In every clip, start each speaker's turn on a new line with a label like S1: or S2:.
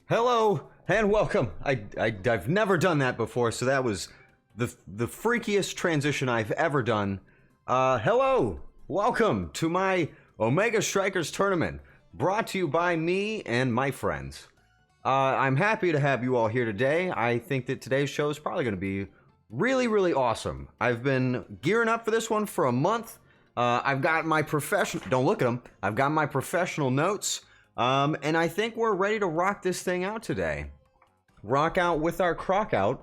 S1: Hello and welcome. I've never done that before, so that was the freakiest transition I've ever done. Hello, welcome to my Omega Strikers tournament, brought to you by me and my friends. I'm happy to have you all here today. I think that today's show is probably going to be really awesome. I've been gearing up for this one for a month. I've got my professional. Don't look at them. I've got my professional notes. And I think we're ready to rock this thing out today. Rock out with our crock out,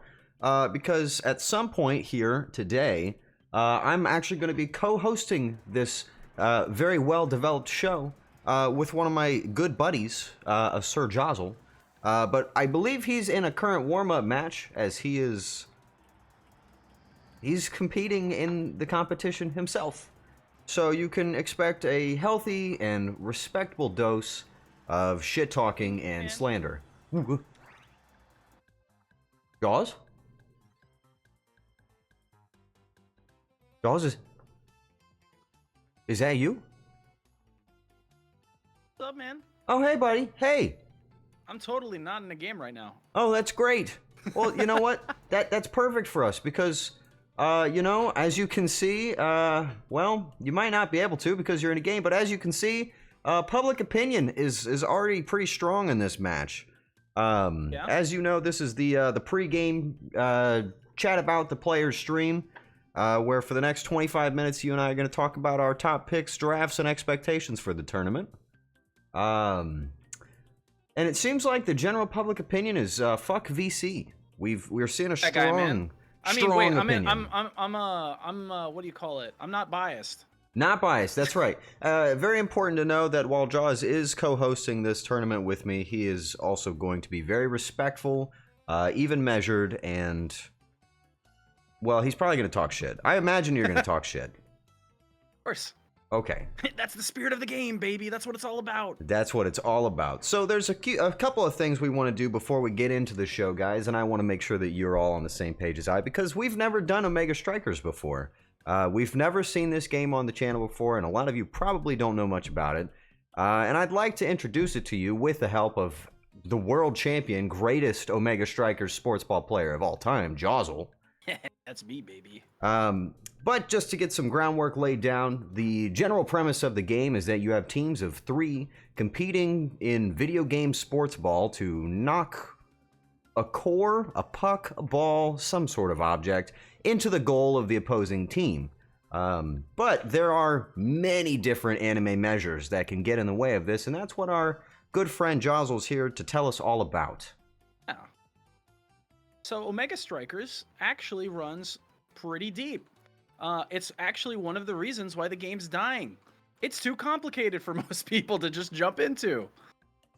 S1: because at some point here today, I'm actually going to be co-hosting this very well-developed show with one of my good buddies, Sir Jawsyl. But I believe he's in a current warm-up match, as he's competing in the competition himself. So you can expect a healthy and respectable dose of shit talking and slander. Jaws? Jaws, is that you?
S2: What's up, man?
S1: Oh, hey, buddy. Hey.
S2: I'm totally not in the game right now.
S1: Oh, that's great. Well, you know what? That's perfect for us because, you know, as you can see, well, you might not be able to because you're in a game, but as you can see, public opinion is already pretty strong in this match.
S2: Yeah.
S1: As you know, this is the pre-game chat about the players stream, where for the next 25 minutes, you and I are going to talk about our top picks, drafts, and expectations for the tournament. And it seems like the general public opinion is fuck VC. We're seeing a strong, strong opinion.
S2: I'm what do you call it? I'm not biased.
S1: Not biased, that's right. Very important to know that while Jaws is co-hosting this tournament with me, he is also going to be very respectful, even measured, and, well, he's probably going to talk shit. I imagine you're going to talk shit.
S2: Of course.
S1: Okay.
S2: That's the spirit of the game, baby. That's what it's all about.
S1: That's what it's all about. So there's a couple of things we want to do before we get into the show, guys, and I want to make sure that you're all on the same page as I, because we've never done Omega Strikers before. We've never seen this game on the channel before, and a lot of you probably don't know much about it. And I'd like to introduce it to you with the help of the world champion, greatest Omega Strikers sports ball player of all time, Jawsyl.
S2: That's me, baby.
S1: But just to get some groundwork laid down, the general premise of the game is that you have teams of 3 competing in video game sports ball to knock a core, a puck, a ball, some sort of object into the goal of the opposing team. But there are many different anime measures that can get in the way of this, and that's what our good friend Jawsyl's here to tell us all about.
S2: Yeah. So Omega Strikers actually runs pretty deep. It's actually one of the reasons why the game's dying. It's too complicated for most people to just jump into.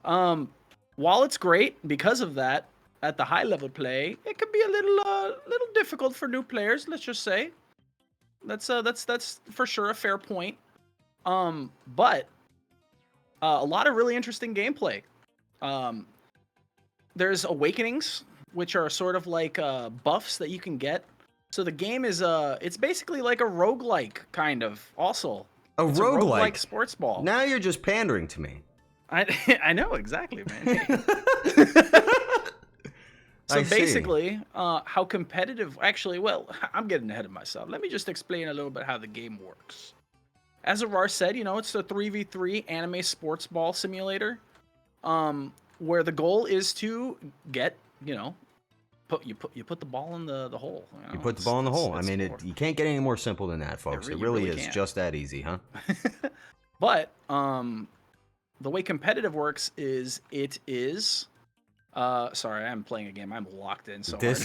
S2: While it's great because of that, at the high level play, it could be a little difficult for new players. Let's just say that's for sure a fair point. But a lot of really interesting gameplay. There's awakenings, which are sort of like buffs that you can get. So the game is it's basically like a roguelike kind of. Also,
S1: It's a roguelike
S2: sports ball.
S1: Now you're just pandering to me.
S2: I know exactly, man. So basically, how competitive... Actually, well, I'm getting ahead of myself. Let me just explain a little bit how the game works. As Arar said, you know, it's a 3v3 anime sports ball simulator, where the goal is to get, you know, you put the ball in the hole.
S1: You put the ball in the hole. I mean, you can't get any more simple than that, folks. It really is just that easy, huh?
S2: But the way competitive works is it is... sorry, I'm playing a game. I'm locked in so hard.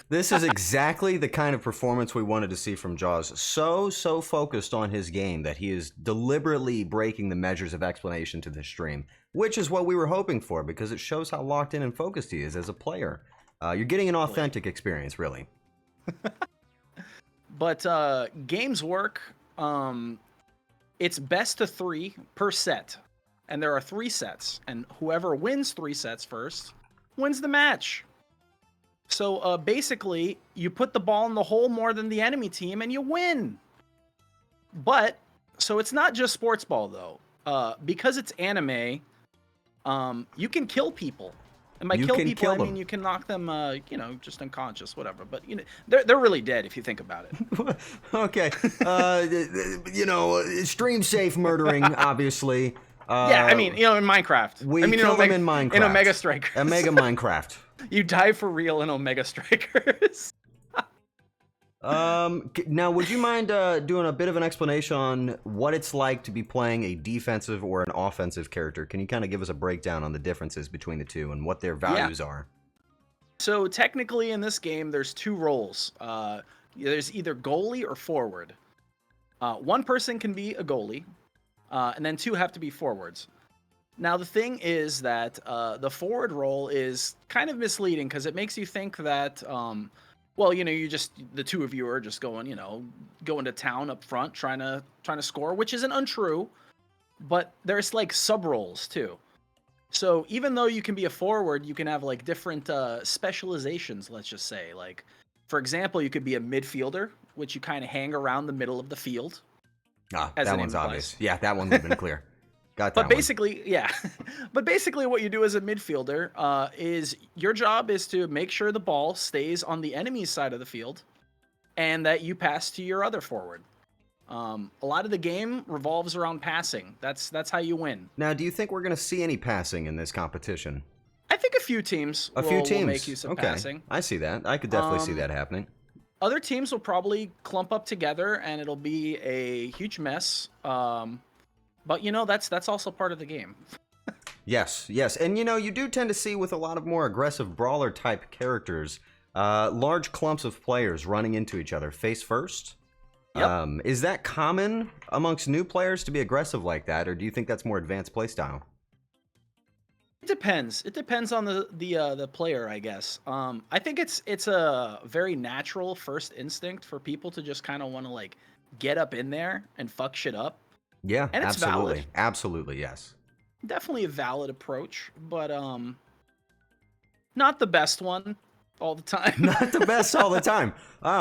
S1: This is exactly the kind of performance we wanted to see from Jaws. So focused on his game that he is deliberately breaking the measures of explanation to the stream, which is what we were hoping for because it shows how locked in and focused he is as a player. You're getting an authentic experience, really.
S2: But games work. It's best to 3 per set, and there are 3 sets, and whoever wins 3 sets first wins the match. So basically, you put the ball in the hole more than the enemy team, and you win. But so it's not just sports ball though. Because it's anime, you can kill people And by
S1: You
S2: kill
S1: can
S2: people,
S1: kill
S2: I mean
S1: them.
S2: you can knock them, just unconscious, whatever. But they're really dead if you think about it.
S1: Okay. Stream safe murdering, obviously.
S2: Yeah, I mean, in Minecraft.
S1: We
S2: I mean,
S1: kill them in Minecraft.
S2: In Omega Strikers.
S1: Omega Minecraft.
S2: You die for real in Omega Strikers.
S1: Now, would you mind doing a bit of an explanation on what it's like to be playing a defensive or an offensive character? Can you kind of give us a breakdown on the differences between the two and what their values are? So
S2: technically in this game, there's two roles. There's either goalie or forward. One person can be a goalie, and then two have to be forwards. Now, the thing is that the forward role is kind of misleading because it makes you think that... the two of you are just going to town up front, trying to score, which isn't untrue, but there's like sub roles too. So even though you can be a forward, you can have like different specializations. Let's just say, like, for example, you could be a midfielder, which you kind of hang around the middle of the field.
S1: That one's obvious. Yeah, that one would have been clear. Got that.
S2: But basically, but basically what you do as a midfielder is your job is to make sure the ball stays on the enemy's side of the field and that you pass to your other forward. A lot of the game revolves around passing. That's how you win. Now, do you think we're going to see any passing in this competition? I think a few teams will make use of passing. I see that. I could definitely see that happening. Other teams will probably clump up together and it'll be a huge mess. But that's also part of the game. Yes. And you do tend to see with a lot of more aggressive brawler type characters, large clumps of players running into each other face first. Yep. Is that common amongst new players to be aggressive like that, or do you think that's more advanced playstyle? It depends. It depends on the player, I guess. I think it's a very natural first instinct for people to just kind of want to like get up in there and fuck shit up. Yeah, and it's absolutely. Valid. Absolutely, yes. Definitely a valid approach, but not the best one all the time. Not the best all the time.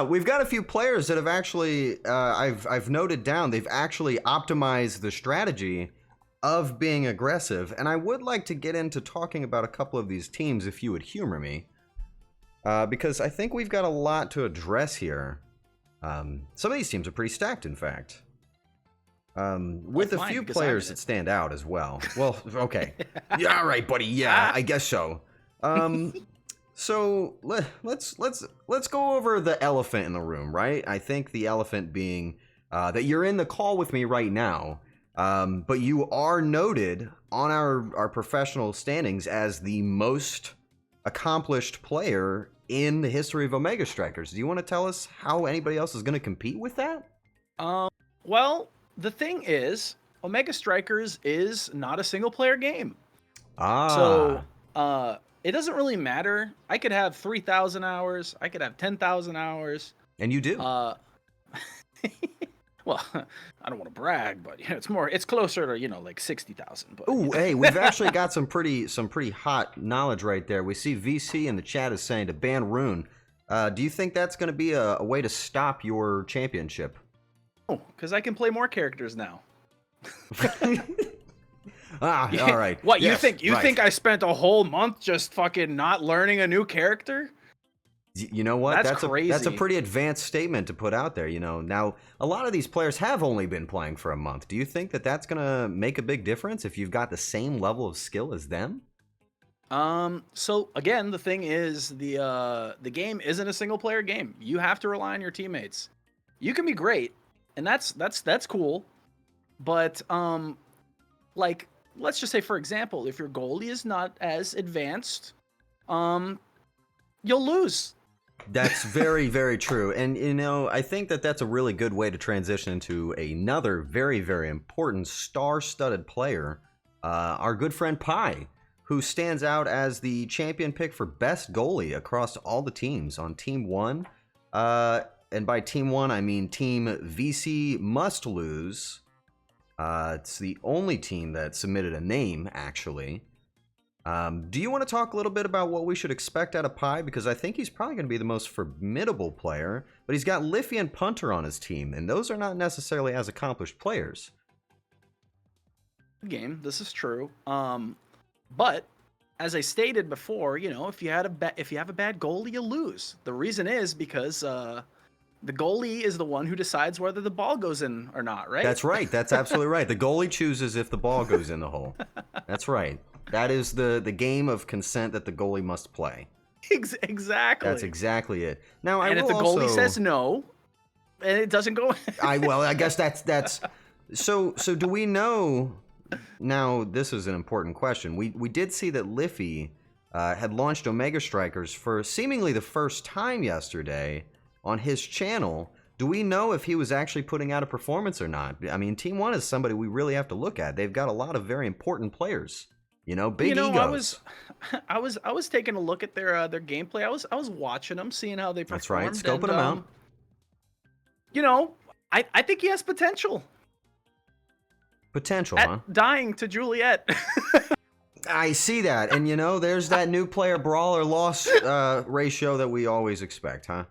S2: We've got a few players that have actually, I've noted down, they've actually optimized the strategy of being aggressive, and I would like to get into talking about a couple of these teams if you would humor me, because I think we've got a lot to address here. Some of these teams are pretty stacked, in fact. With a few players that stand out as well. Well, okay. Yeah, all right, buddy. Yeah, I guess so. So let's go over the elephant in the room, right? I think the elephant being that you're in the call with me right now, but you are noted on our professional standings as the most accomplished player in the history of Omega Strikers. Do you want to tell us how anybody else is going to compete with that? Well, the thing is, Omega Strikers is not a single-player game. So, it doesn't really matter. I could have 3,000 hours. I could have 10,000 hours. And you do. Well, I don't want to brag, but it's closer to, like 60,000. Ooh, hey, we've actually got some pretty hot knowledge right there. We see VC in the chat is saying to ban Rune. Do you think that's going to be a way to stop your championship? Because I can play more characters now. All right. What, yes, you think I spent a whole month just fucking not learning a new character? You know what? That's crazy. That's a pretty advanced statement to put out there, Now, a lot of these players have only been playing for a month. Do you think that that's going to make a big difference if you've got the same level of skill as them? So again, the thing is the game isn't a single player game. You have to rely on your teammates. You can be great, and that's cool, but like, let's just say, for example, if your goalie is not as advanced, you'll lose. That's very, very true. And, I think that that's a really good way to transition into another very, very important star-studded player, our good friend Pi, who stands out as the champion pick for best goalie across all the teams on Team 1. And by Team 1, I mean Team VC Must Lose. It's the only team that submitted a name, actually. Do you want to talk a little bit about what we should expect out of Pi? Because I think he's probably going to be the most formidable player, but he's got Liffy and Punter on his team, and those are not necessarily as accomplished players. Game, this is true. But as I stated before, if you have a bad goalie, you lose. The reason is because the goalie is the one who decides whether the ball goes in or not, right?
S1: That's right. That's absolutely right. The goalie chooses if the ball goes in the hole. That's right. That is the game of consent that the goalie must play.
S2: Exactly.
S1: That's exactly it. Now,
S2: and if the goalie says no, and it doesn't go.
S1: I guess that's. So do we know? Now, this is an important question. We did see that Liffey had launched Omega Strikers for seemingly the first time yesterday on his channel. Do we know if he was actually putting out a performance or not? I mean, Team 1 is somebody we really have to look at. They've got a lot of very important players. Big egos.
S2: I was taking a look at their gameplay. I was watching them, seeing how they performed.
S1: That's right, scoping them
S2: out. I think he has potential.
S1: Potential,
S2: huh? Dying to Juliet.
S1: I see that, and there's that new player brawler loss ratio that we always expect, huh?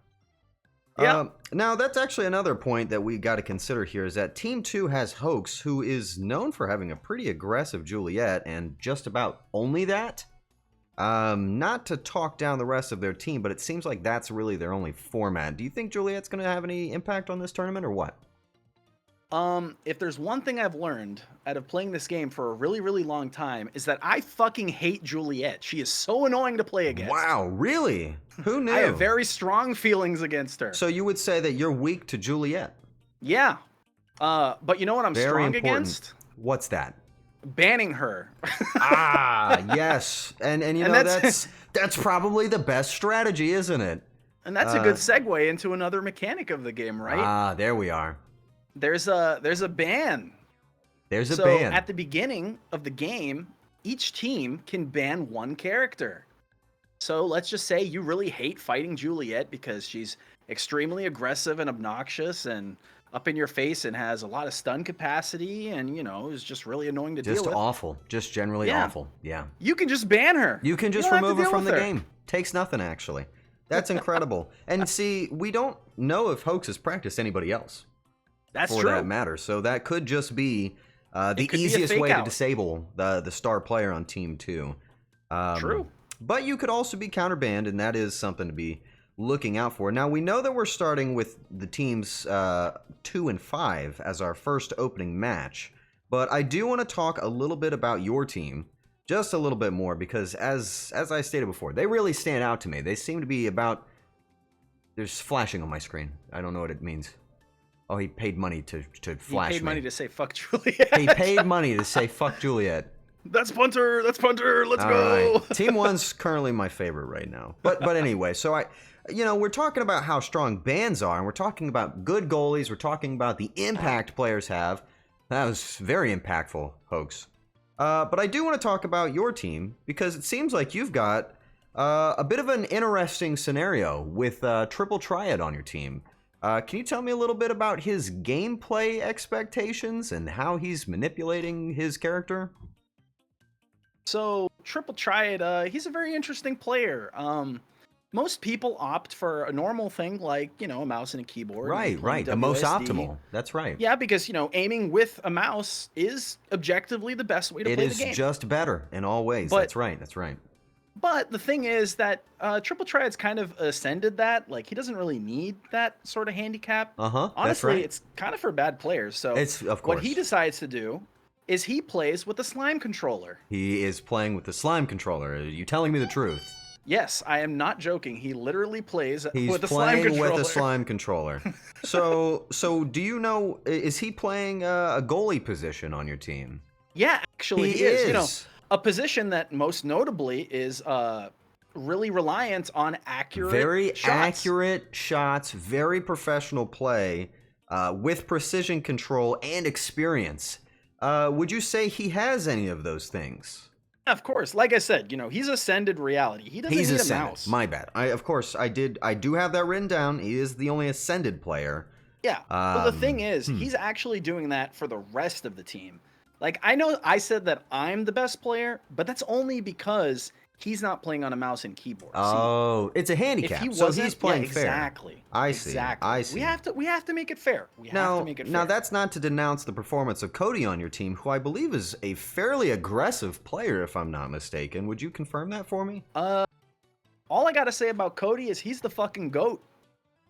S2: Yeah.
S1: Now, that's actually another point that we got to consider here is that Team 2 has Hoax, who is known for having a pretty aggressive Juliet, and just about only that. Not to talk down the rest of their team, but it seems like that's really their only format. Do you think Juliet's going to have any impact on this tournament, or what?
S2: If there's one thing I've learned out of playing this game for a really, really long time, is that I fucking hate Juliet. She is so annoying to play against.
S1: Wow, really? Who knew?
S2: I have very strong feelings against her.
S1: So you would say that you're weak to Juliet?
S2: Yeah. But you know what I'm strong against?
S1: What's that?
S2: Banning her.
S1: Yes. And that's probably the best strategy, isn't it?
S2: And that's a good segue into another mechanic of the game, right?
S1: There we are.
S2: There's a ban.
S1: There's a ban.
S2: So at the beginning of the game, each team can ban one character. So let's just say you really hate fighting Juliet because she's extremely aggressive and obnoxious and up in your face and has a lot of stun capacity and, is just really annoying to deal with.
S1: Just awful. Just generally awful. Yeah.
S2: You can just ban her.
S1: You can just remove her from the game. Takes nothing, actually. That's incredible. And see, we don't know if Hoax has practiced anybody else.
S2: That's
S1: for
S2: true.
S1: that matter. So that could just be the easiest way to disable the star player on Team 2.
S2: True.
S1: But you could also be counterbanned, and that is something to be looking out for. Now, we know that we're starting with the teams 2 and 5 as our first opening match. But I do want to talk a little bit about your team, just a little bit more, because as I stated before, they really stand out to me. They seem to be about... There's flashing on my screen. I don't know what it means. Oh, he paid money to flash me.
S2: He paid money to say fuck Juliet.
S1: He paid money to say fuck Juliet.
S2: That's punter. Let's go.
S1: Right. Team 1's currently my favorite right now. But anyway, so we're talking about how strong bans are, and we're talking about good goalies. We're talking about the impact players have. That was very impactful, Hoax. But I do want to talk about your team because it seems like you've got a bit of an interesting scenario with Triple Triad on your team. Can you tell me a little bit about his gameplay expectations and how he's manipulating his character?
S2: So, Triple Triad, he's a very interesting player. Most people opt for a normal thing like, a mouse and a keyboard.
S1: Right. The most optimal. That's right.
S2: Yeah, because, aiming with a mouse is objectively the best way to play the game.
S1: It is just better in all ways. That's right.
S2: But the thing is that Triple Triad's kind of ascended that. Like, he doesn't really need that sort of handicap.
S1: Honestly,
S2: that's right. It's kind of for bad players. So what he decides to do is he plays with the slime controller.
S1: He is playing with the slime controller. Are you telling me the truth?
S2: Yes, I am not joking. He literally plays with the
S1: He's
S2: slime controller.
S1: playing with a slime controller. So do you know, is he playing a goalie position on your team?
S2: Yeah, actually he is.
S1: You
S2: a position that most notably is really reliant on
S1: accurate shots, very professional play with precision control and experience. Would you say he has any of those things?
S2: Of course. Like I said, he's ascended reality. He doesn't need a mouse.
S1: My bad. I do have that written down. He is the only ascended player.
S2: Yeah. But the thing is, he's actually doing that for the rest of the team. Like, I know I said that I'm the best player, but that's only because he's not playing on a mouse and keyboard.
S1: Oh, it's a
S2: If
S1: handicap,
S2: he
S1: so
S2: wasn't,
S1: he's playing
S2: yeah,
S1: fair.
S2: exactly.
S1: I see.
S2: Exactly.
S1: I see.
S2: We have to make it fair. We have to make it fair.
S1: Now that's not to denounce the performance of Cody on your team, who I believe is a fairly aggressive player, if I'm not mistaken. Would you confirm that for me?
S2: All I gotta say about Cody is he's the fucking GOAT.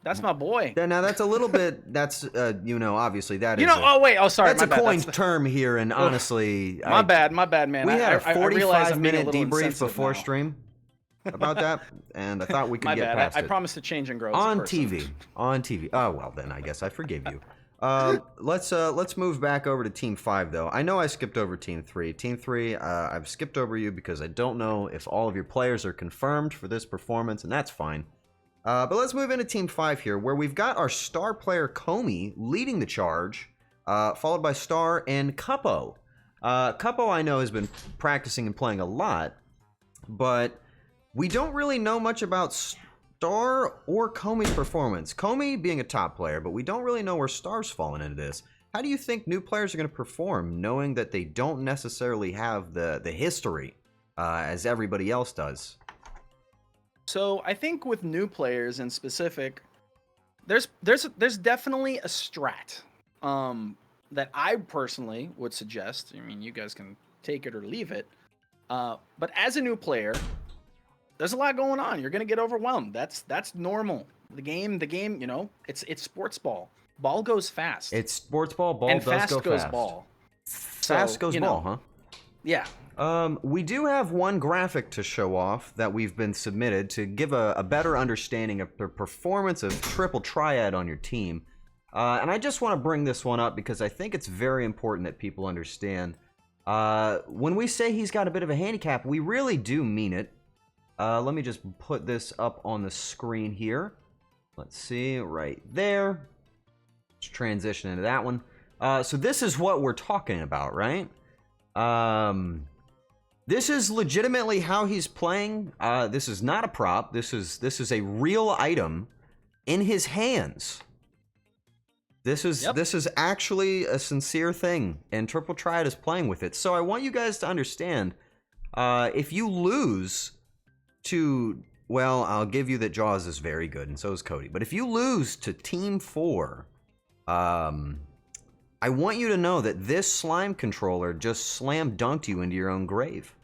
S2: That's my boy.
S1: Now that's a little bit. That's obviously that is.
S2: Sorry,
S1: That's
S2: my
S1: a
S2: bad.
S1: coined term here, and honestly,
S2: My bad, man.
S1: We had a
S2: I realize I'm being a
S1: 45-minute
S2: little
S1: debrief
S2: insensitive
S1: before
S2: now.
S1: stream about that, and I thought we could
S2: My
S1: get
S2: bad.
S1: past
S2: I
S1: it.
S2: promise to change and grow as a
S1: On
S2: person.
S1: TV. On TV. Oh well, then I guess I forgive you. Let's move back over to Team 5 though. I know I skipped over Team 3. Team 3, I've skipped over you because I don't know if all of your players are confirmed for this performance, and that's fine. But let's move into Team 5 here, where we've got our star player Comey leading the charge, followed by Star and Cuppo. Cuppo I know has been practicing and playing a lot, but we don't really know much about Star or Comey's performance. Comey being a top player, but we don't really know where Star's fallen into this. How do you think new players are going to perform, knowing that they don't necessarily have the history as everybody else does?
S2: So I think with new players in specific, there's definitely a strat that I personally would suggest. I mean, you guys can take it or leave it. But as a new player, there's a lot going on. You're gonna get overwhelmed. That's normal. The game, it's sports ball. Ball goes fast.
S1: It's sports ball. Ball
S2: and
S1: does
S2: fast
S1: go
S2: goes
S1: fast.
S2: ball.
S1: Fast goes ball, huh?
S2: Yeah.
S1: We do have one graphic to show off that we've been submitted to give a better understanding of the performance of Triple Triad on your team. And I just want to bring this one up because I think it's very important that people understand. When we say he's got a bit of a handicap, we really do mean it. Let me just put this up on the screen here. Let's see, right there. Let's transition into that one. So this is what we're talking about, right? This is legitimately how he's playing. This is not a prop. This is a real item in his hands. This is actually a sincere thing, and Triple Triad is playing with it. So I want you guys to understand, if you lose to, well, I'll give you that Jaws is very good, and so is Cody. But if you lose to Team 4, I want you to know that this slime controller just slam dunked you into your own grave.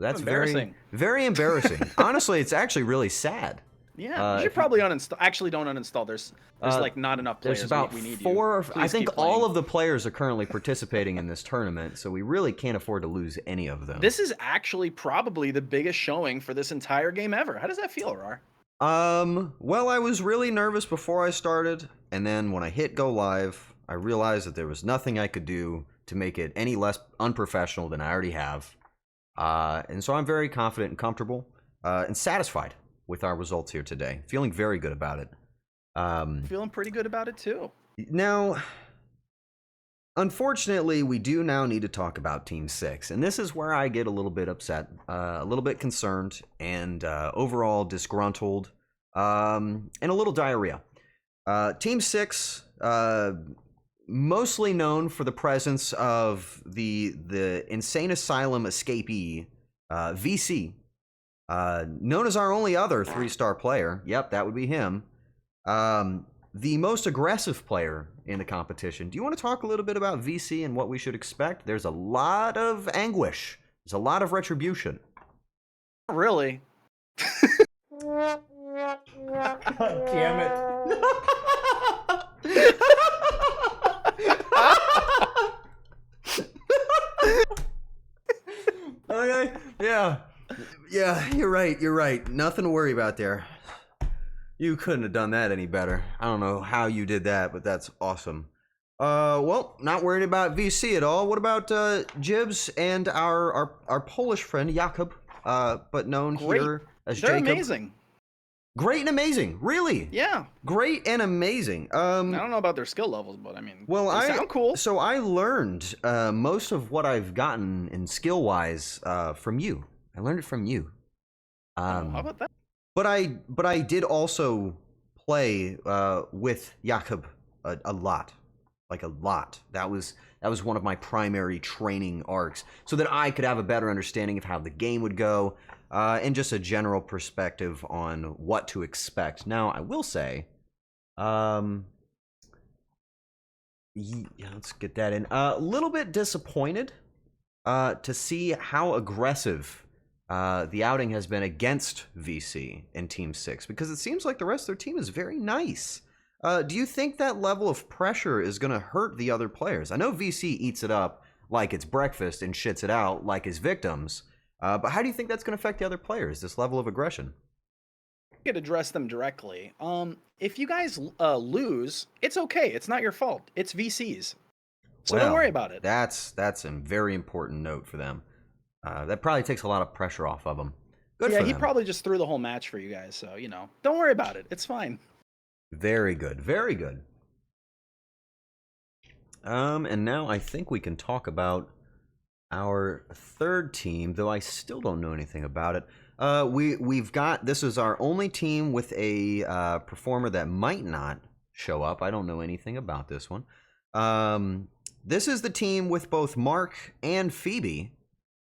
S1: That's
S2: embarrassing.
S1: Very, very embarrassing. Honestly, it's actually really sad.
S2: Yeah, you should probably uninstall. Actually, don't uninstall. There's like not enough players.
S1: There's about
S2: we need
S1: four.
S2: You.
S1: I think all of the players are currently participating in this tournament, so we really can't afford to lose any of them.
S2: This is actually probably the biggest showing for this entire game ever. How does that feel, Arar?
S1: Well, I was really nervous before I started, and then when I hit go live, I realized that there was nothing I could do to make it any less unprofessional than I already have. And so I'm very confident and comfortable and satisfied with our results here today. Feeling very good about it.
S2: Feeling pretty good about it too.
S1: Now, unfortunately, we do now need to talk about Team 6, and this is where I get a little bit upset, a little bit concerned, and overall disgruntled, and a little diarrhea. Team 6, mostly known for the presence of the Insane Asylum escapee, VC, known as our only other 3-star player. Yep, that would be him. The most aggressive player in the competition. Do you want to talk a little bit about VC and what we should expect? There's a lot of anguish. There's a lot of retribution.
S2: Not really.
S1: God damn it. Okay, yeah, you're right. Nothing to worry about there. You couldn't have done that any better. I don't know how you did that, but that's awesome. Well, not worried about VC at all. What about Jibs and our Polish friend Jakub, but known here as
S2: They're
S1: Jacob?
S2: amazing.
S1: Great and amazing, really.
S2: Yeah.
S1: Great and amazing.
S2: I don't know about their skill levels, but I mean,
S1: well,
S2: they sound cool.
S1: So I learned most of what I've gotten in skill-wise from you. I learned it from you.
S2: How about that?
S1: But I did also play with Jakub a lot, like a lot. That was That was one of my primary training arcs, so that I could have a better understanding of how the game would go, and just a general perspective on what to expect. Now, I will say, yeah, let's get that in. A little bit disappointed to see how aggressive the outing has been against VC in Team 6, because it seems like the rest of their team is very nice. Do you think that level of pressure is going to hurt the other players? I know VC eats it up like it's breakfast and shits it out like his victims, but how do you think that's going to affect the other players, this level of aggression?
S2: You could address them directly. If you guys lose, it's okay. It's not your fault. It's VC's. So don't worry about it.
S1: That's a very important note for them. That probably takes a lot of pressure off of them. Good for them.
S2: Yeah, he probably just threw the whole match for you guys, so, don't worry about it. It's fine.
S1: Very good. Very good. And now I think we can talk about our third team, though I still don't know anything about it. This is our only team with a performer that might not show up. I don't know anything about this one. This is the team with both Mark and Phoebe,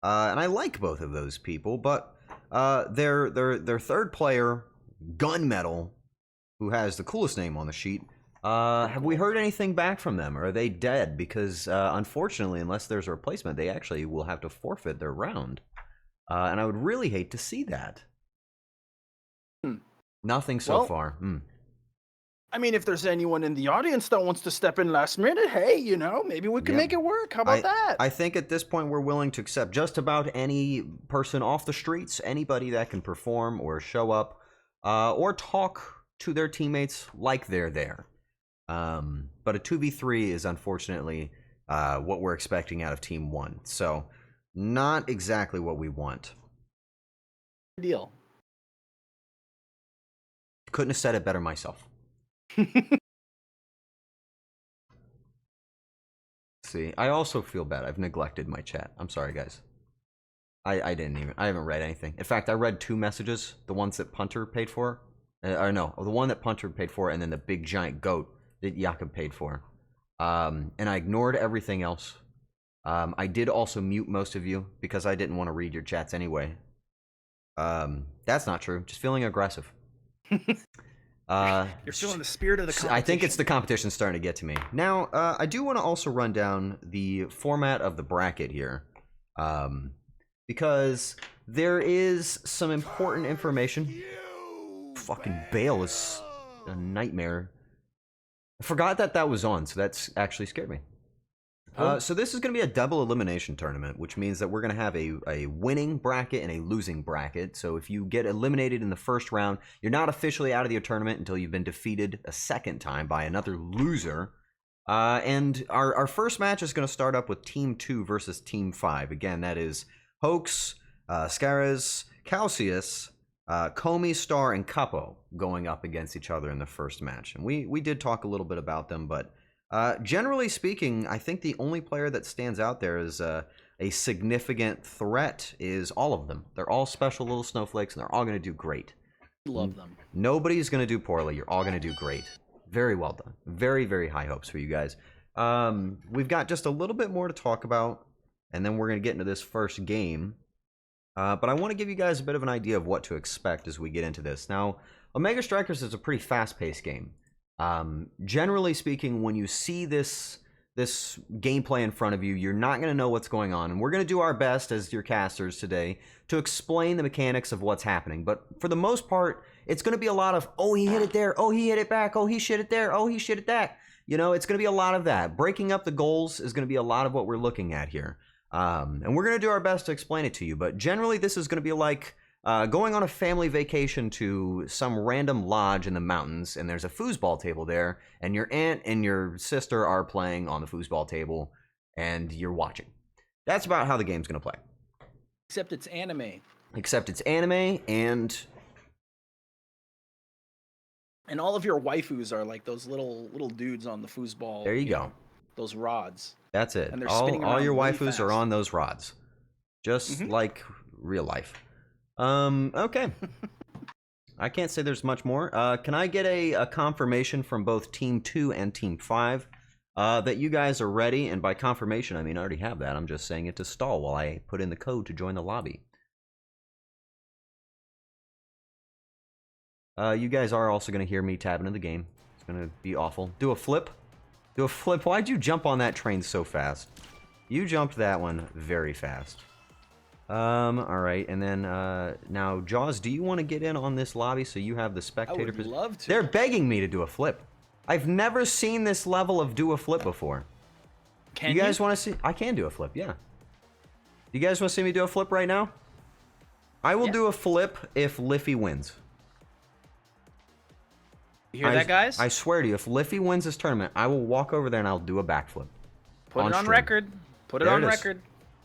S1: and I like both of those people, but their third player, Gunmetal, who has the coolest name on the sheet, have we heard anything back from them? Or are they dead? Because unfortunately, unless there's a replacement, they actually will have to forfeit their round. And I would really hate to see that. Nothing so far.
S2: I mean, if there's anyone in the audience that wants to step in last minute, hey, maybe we can make it work. How about that?
S1: I think at this point we're willing to accept just about any person off the streets, anybody that can perform or show up, or talk to their teammates like they're there. But a 2v3 is unfortunately what we're expecting out of Team 1. So not exactly what we want.
S2: Deal.
S1: Couldn't have said it better myself. See, I also feel bad. I've neglected my chat. I'm sorry, guys. I haven't read anything. In fact, I read 2 messages. The ones that Punter paid for. Or no, the one that Punter paid for, and then the big giant goat that Jakob paid for. And I ignored everything else. I did also mute most of you because I didn't want to read your chats anyway. That's not true. Just feeling aggressive.
S2: You're feeling the spirit of the competition.
S1: I think it's the competition starting to get to me. Now, I do want to also run down the format of the bracket here. Because there is some important information. Fucking Bale is a nightmare. I forgot that was on, so that's actually scared me. So this is going to be a double elimination tournament, which means that we're going to have a winning bracket and a losing bracket. So if you get eliminated in the first round, you're not officially out of the tournament until you've been defeated a second time by another loser. And our first match is going to start up with Team 2 versus Team 5. Again, that is Hoax, Scaraz, Calcius, Comey, Star, and Capo going up against each other in the first match. And we did talk a little bit about them, but generally speaking, I think the only player that stands out there as a significant threat is all of them. They're all special little snowflakes, and they're all going to do great.
S2: Love them.
S1: Nobody's going to do poorly. You're all going to do great. Very well done. Very, very high hopes for you guys. We've got just a little bit more to talk about, and then we're going to get into this first game. But I want to give you guys a bit of an idea of what to expect as we get into this. Now, Omega Strikers is a pretty fast-paced game. Generally speaking, when you see this gameplay in front of you, you're not going to know what's going on. And we're going to do our best as your casters today to explain the mechanics of what's happening. But for the most part, it's going to be a lot of, oh, he hit it there. Oh, he hit it back. Oh, he shit it there. Oh, he shit it that. It's going to be a lot of that. Breaking up the goals is going to be a lot of what we're looking at here. And we're going to do our best to explain it to you. But generally, this is going to be like going on a family vacation to some random lodge in the mountains, and there's a foosball table there, and your aunt and your sister are playing on the foosball table, and you're watching. That's about how the game's going to play.
S2: Except it's anime. And all of your waifus are like those little dudes on the foosball.
S1: There you go.
S2: Those rods.
S1: That's it.
S2: And they're
S1: all your
S2: really
S1: waifus
S2: fast.
S1: are on those rods. Just like real life. Okay. I can't say there's much more. Can I get a confirmation from both Team 2 and Team 5 that you guys are ready, and by confirmation, I mean I already have that. I'm just saying it to stall while I put in the code to join the lobby. You guys are also going to hear me tabbing in the game. It's going to be awful. Do a flip. Do a flip. Why'd you jump on that train so fast? You jumped that one very fast. Alright, and then, now, Jaws, do you want to get in on this lobby so you have the spectator
S2: I would love to.
S1: They're begging me to do a flip. I've never seen this level of do a flip before.
S2: Can
S1: you guys want to see? I can do a flip, yeah. You guys want to see me do a flip right now? I will do a flip if Liffy wins.
S2: You hear that, guys?
S1: I swear to you, if Liffy wins this tournament, I will walk over there and I'll do a backflip.
S2: Put it on
S1: stream.
S2: record. Put it
S1: There
S2: on
S1: it is.
S2: record.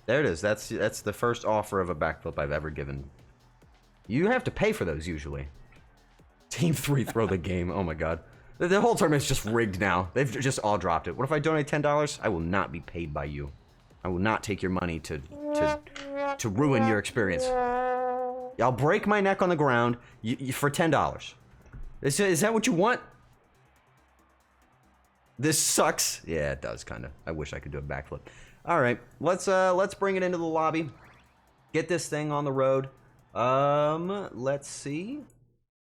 S1: There it is. That's the first offer of a backflip I've ever given. You have to pay for those usually. Team 3 throw the game. Oh my god. The whole tournament's just rigged now. They've just all dropped it. What if I donate $10? I will not be paid by you. I will not take your money to ruin your experience. I'll break my neck on the ground for $10. Is that what you want? This sucks. Yeah, it does kind of. I wish I could do a backflip. All right, let's bring it into the lobby. Get this thing on the road. Let's see.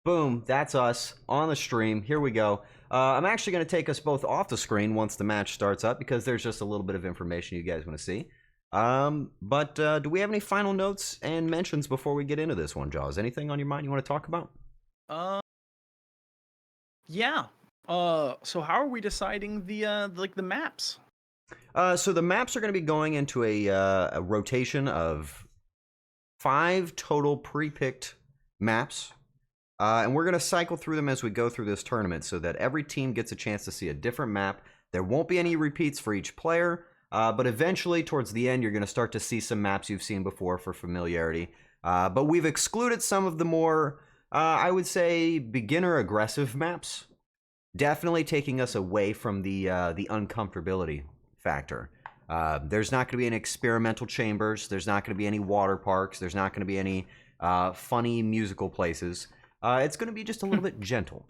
S1: Boom, that's us on the stream. Here we go. I'm actually going to take us both off the screen once the match starts up because there's just a little bit of information you guys want to see. But do we have any final notes and mentions before we get into this one, Jaws? Anything on your mind you want to talk about?
S2: Yeah. So how are we deciding the maps?
S1: So the maps are going to be going into a rotation of 5 total pre-picked maps. And we're going to cycle through them as we go through this tournament so that every team gets a chance to see a different map. There won't be any repeats for each player, but eventually towards the end you're going to start to see some maps you've seen before for familiarity. But we've excluded some of the more, I would say, beginner-aggressive maps. Definitely taking us away from the uncomfortability factor. There's not going to be any experimental chambers. There's not going to be any water parks. There's not going to be any funny musical places. It's going to be just a little bit gentle.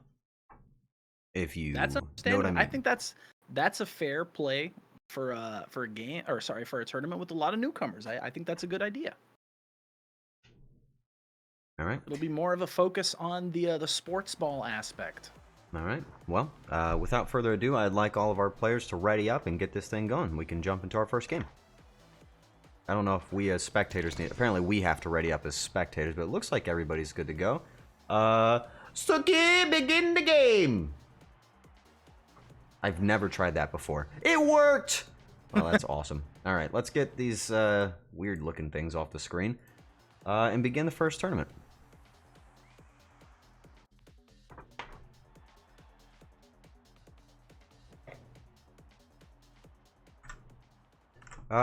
S1: If you
S2: That's
S1: know
S2: understandable.
S1: what I mean.
S2: I think that's a fair play for a game, or sorry, for a tournament with a lot of newcomers. I think that's a good idea.
S1: All right.
S2: It'll be more of a focus on the sports ball aspect.
S1: All right. Well, without further ado, I'd like all of our players to ready up and get this thing going. We can jump into our first game. I don't know if we as spectators need... Apparently, we have to ready up as spectators, but it looks like everybody's good to go. Suki, begin the game! I've never tried that before. It worked! Well, that's awesome. All right, let's get these weird-looking things off the screen and begin the first tournament.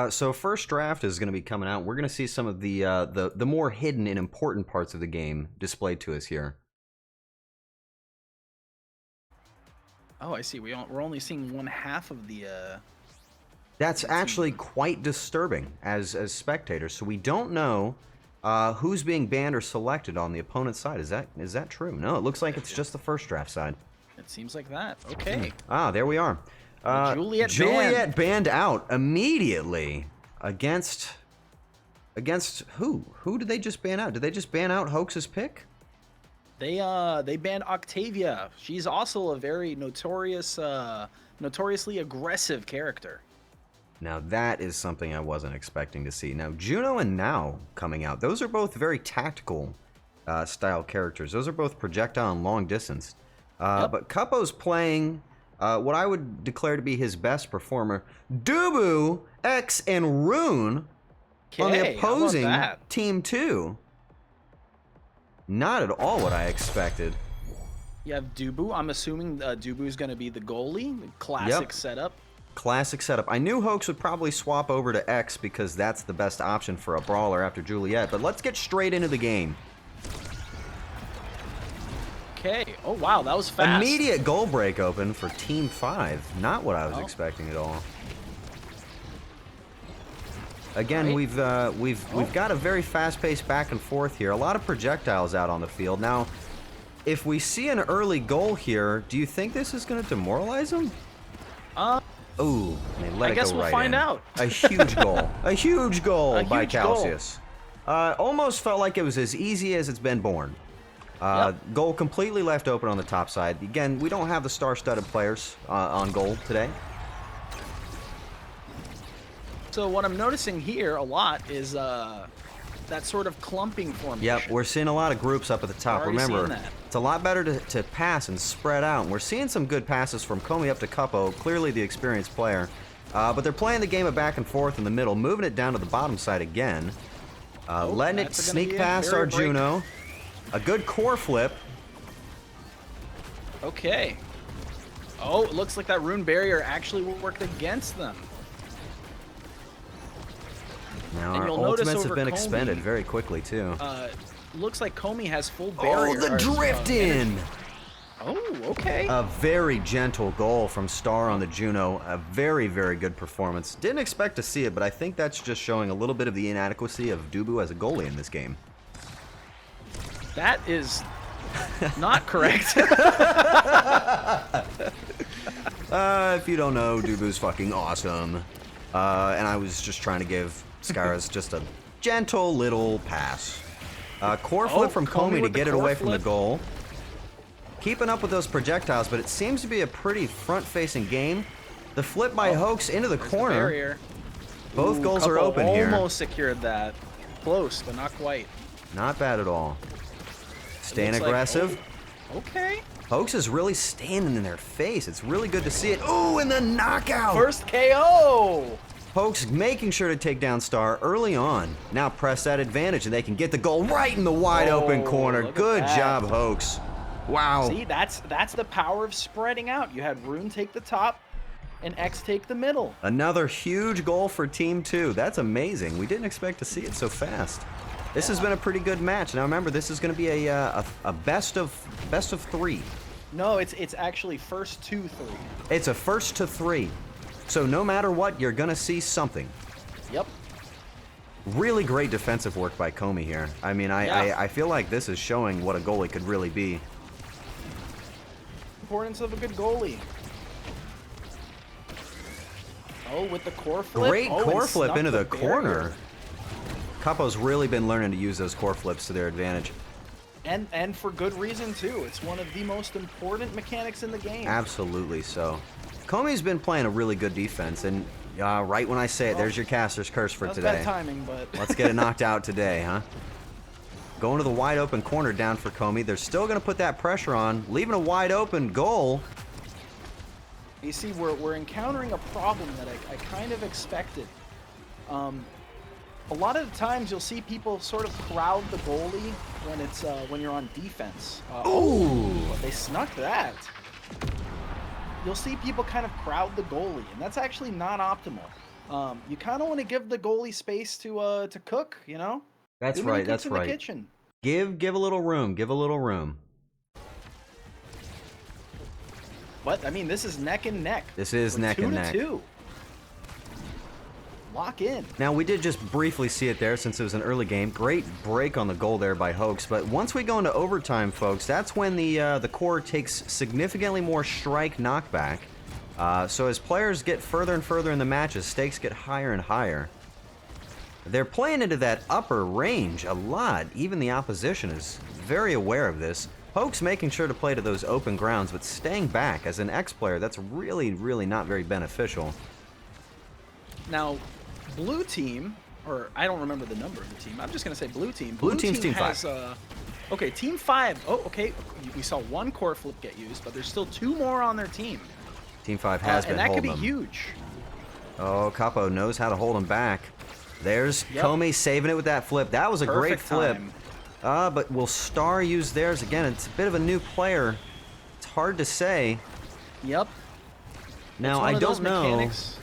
S1: So first draft is going to be coming out. We're going to see some of the more hidden and important parts of the game displayed to us here.
S2: Oh, I see. We're only seeing one half of the.
S1: That's actually quite disturbing as spectators. So we don't know who's being banned or selected on the opponent's side. Is that true? No, it looks like it's just the first draft side.
S2: It seems like that. Okay.
S1: Ah, there we are. Juliet banned out immediately against who? Who did they just ban out? Did they just ban out Hoax's pick?
S2: They banned Octavia. She's also a very notoriously aggressive character.
S1: Now that is something I wasn't expecting to see. Now Juno and Now coming out. Those are both very tactical style characters. Those are both projectile and long distance.
S2: Yep.
S1: But Cuppo's playing what I would declare to be his best performer, Dubu, X, and Rune on the opposing team 2. Not at all what I expected.
S2: You have Dubu. I'm assuming Dubu's going to be the goalie. Classic setup.
S1: Classic setup. I knew Hoax would probably swap over to X because that's the best option for a brawler after Juliet, but let's get straight into the game.
S2: Okay. Oh, wow. That was fast.
S1: Immediate goal break open for Team 5. Not what I was expecting at all. Again, we've got a very fast-paced back and forth here. A lot of projectiles out on the field. Now, if we see an early goal here, do you think this is going to demoralize them? Ooh, they let
S2: I
S1: it
S2: guess
S1: go
S2: we'll
S1: right
S2: find
S1: in.
S2: out.
S1: A huge goal. A huge goal
S2: A
S1: by
S2: huge goal.
S1: Calcius. Almost felt like it was as easy as it's been born.
S2: Yep.
S1: Goal completely left open on the top side. Again, we don't have the star-studded players on goal today.
S2: So what I'm noticing here a lot is that sort of clumping formation.
S1: Yep, we're seeing a lot of groups up at the top.
S2: We're already
S1: Remember,
S2: seeing that.
S1: it's a lot better to pass and spread out. And we're seeing some good passes from Comey up to Cuppo, clearly the experienced player. But they're playing the game of back and forth in the middle, moving it down to the bottom side again. Letting it
S2: that's gonna be
S1: sneak
S2: a
S1: past
S2: barrier break.
S1: Arjuno. A good core flip.
S2: Okay. Oh, it looks like that rune barrier actually worked against them.
S1: Now
S2: And
S1: our
S2: you'll notice
S1: ultimates have
S2: over
S1: been
S2: Comey,
S1: expended very quickly, too.
S2: Looks like Comey has full barrier.
S1: Oh, the
S2: or,
S1: drift in!
S2: Oh, okay.
S1: A very gentle goal from Star on the Juno. A very, very good performance. Didn't expect to see it, but I think that's just showing a little bit of the inadequacy of Dubu as a goalie in this game.
S2: That is not correct.
S1: If you don't know, Dubu's fucking awesome. And I was just trying to give Skyras just a gentle little pass. Core flip from Comey to
S2: with the
S1: get it
S2: core
S1: away from the
S2: flip.
S1: goal. Keeping up with those projectiles, but it seems to be a pretty front-facing game. The flip by Hoax into the
S2: There's the
S1: corner.
S2: barrier.
S1: Both goals are
S2: Couple
S1: open here.
S2: Almost secured that. Close, but not quite.
S1: Not bad at all. Staying
S2: Looks like-
S1: aggressive.
S2: oh, okay.
S1: Hoax is really standing in their face. It's really good to see it. Ooh, and the knockout!
S2: First KO.
S1: Hoax making sure to take down Star early on. Now press that advantage and they can get the goal right in the wide open
S2: Oh,
S1: corner.
S2: look at
S1: Good
S2: that.
S1: job, Hoax. Wow.
S2: See, that's the power of spreading out. You had Rune take the top and X take the middle.
S1: Another huge goal for Team 2. That's amazing. We didn't expect to see it so fast. This has been a pretty good match. Now remember, this is going to be a best of 3.
S2: No, it's actually first 2-3.
S1: It's a first to 3. So no matter what, you're going to see something.
S2: Yep.
S1: Really great defensive work by Comey here. I mean, I feel like this is showing what a goalie could really be.
S2: Importance of a good goalie. Oh, with the core flip.
S1: Great
S2: Oh,
S1: core
S2: and
S1: flip
S2: snuck
S1: into the
S2: barrier.
S1: corner. Capo's really been learning to use those core flips to their advantage.
S2: And for good reason too. It's one of the most important mechanics in the game.
S1: Absolutely so. Comey's been playing a really good defense, and right when I say it, there's your caster's curse for
S2: That's
S1: today.
S2: bad timing, but
S1: Let's get it knocked out today, huh? Going to the wide open corner down for Comey. They're still going to put that pressure on, leaving a wide open goal.
S2: you see, we're encountering a problem that I kind of expected. A lot of the times you'll see people sort of crowd the goalie when it's when you're on defense.
S1: Ooh.
S2: They snuck that. You'll see people kind of crowd the goalie, and that's actually not optimal. You kind of want to give the goalie space to cook, you know?
S1: That's
S2: Too many
S1: right,
S2: cooks
S1: that's
S2: in the
S1: right.
S2: kitchen.
S1: Give a little room, give a little room.
S2: What? I mean, this is neck and neck.
S1: This is
S2: We're
S1: neck and neck.
S2: 2-2. Lock in.
S1: Now, we did just briefly see it there since it was an early game. Great break on the goal there by Hoax, but once we go into overtime, folks, that's when the core takes significantly more strike knockback. So as players get further and further in the matches, stakes get higher and higher. They're playing into that upper range a lot. Even the opposition is very aware of this. Hoax making sure to play to those open grounds, but staying back. As an X-player, that's really, really not very beneficial.
S2: Now, blue team, or I don't remember the number of the team. I'm just gonna say blue team.
S1: Blue team's team
S2: has,
S1: 5.
S2: Okay, team 5. Oh, okay. We saw one core flip get used, but there's still 2 more on their team.
S1: Team 5 has been
S2: and that could
S1: holding
S2: be
S1: them.
S2: huge.
S1: Oh, Capo knows how to hold him back. There's
S2: Yep.
S1: Comey saving it with that flip. That was a great
S2: Perfect
S1: flip.
S2: time.
S1: But will Star use theirs again? It's a bit of a new player. It's hard to say.
S2: Yep.
S1: Now,
S2: It's one
S1: I
S2: of those
S1: don't know
S2: mechanics.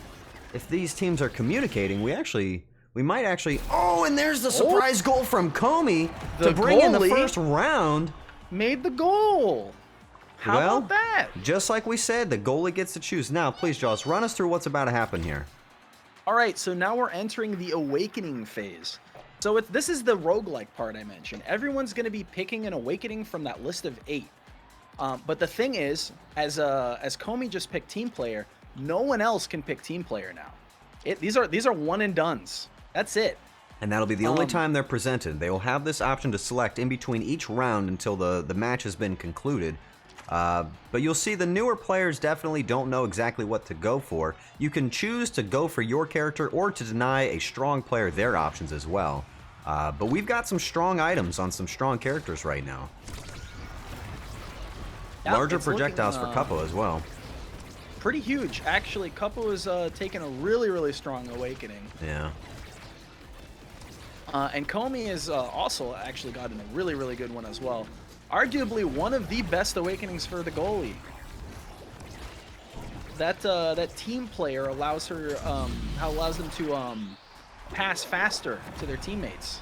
S1: if these teams are communicating. We might actually. Oh, and there's the surprise goal from Comey to
S2: The
S1: bring in the
S2: goalie
S1: first round.
S2: Made the goal. How
S1: Well,
S2: about that?
S1: Just like we said, the goalie gets to choose. Now, please, Jaws, run us through what's about to happen here.
S2: All right, so now we're entering the awakening phase. So this is the roguelike part I mentioned. Everyone's going to be picking an awakening from that list of 8. But the thing is, as Comey just picked team player, No one else can pick team player now. These are one and dones. That's it.
S1: And that'll be the only time they're presented. They will have this option to select in between each round until the match has been concluded. But you'll see the newer players definitely don't know exactly what to go for. You can choose to go for your character or to deny a strong player their options as well. But we've got some strong items on some strong characters right now.
S2: Yeah,
S1: Larger projectiles for Capo as well.
S2: Pretty huge. Actually, Capo is taking a really, really strong awakening.
S1: Yeah.
S2: And Comey is also actually gotten a really, really good one as well. Arguably one of the best awakenings for the goalie. That team player allows them to pass faster to their teammates.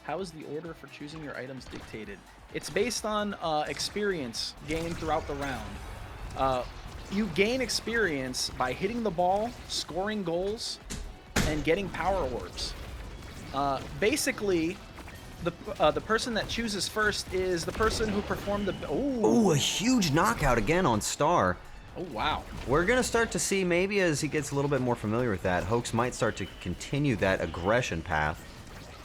S2: How is the order for choosing your items dictated? It's based on experience gained throughout the round. You gain experience by hitting the ball, scoring goals, and getting power orbs. Basically, the person that chooses first is the person who performed the...
S1: Ooh, a huge knockout again on Star.
S2: Oh, wow.
S1: We're going to start to see, maybe as he gets a little bit more familiar with that, Hoax might start to continue that aggression path.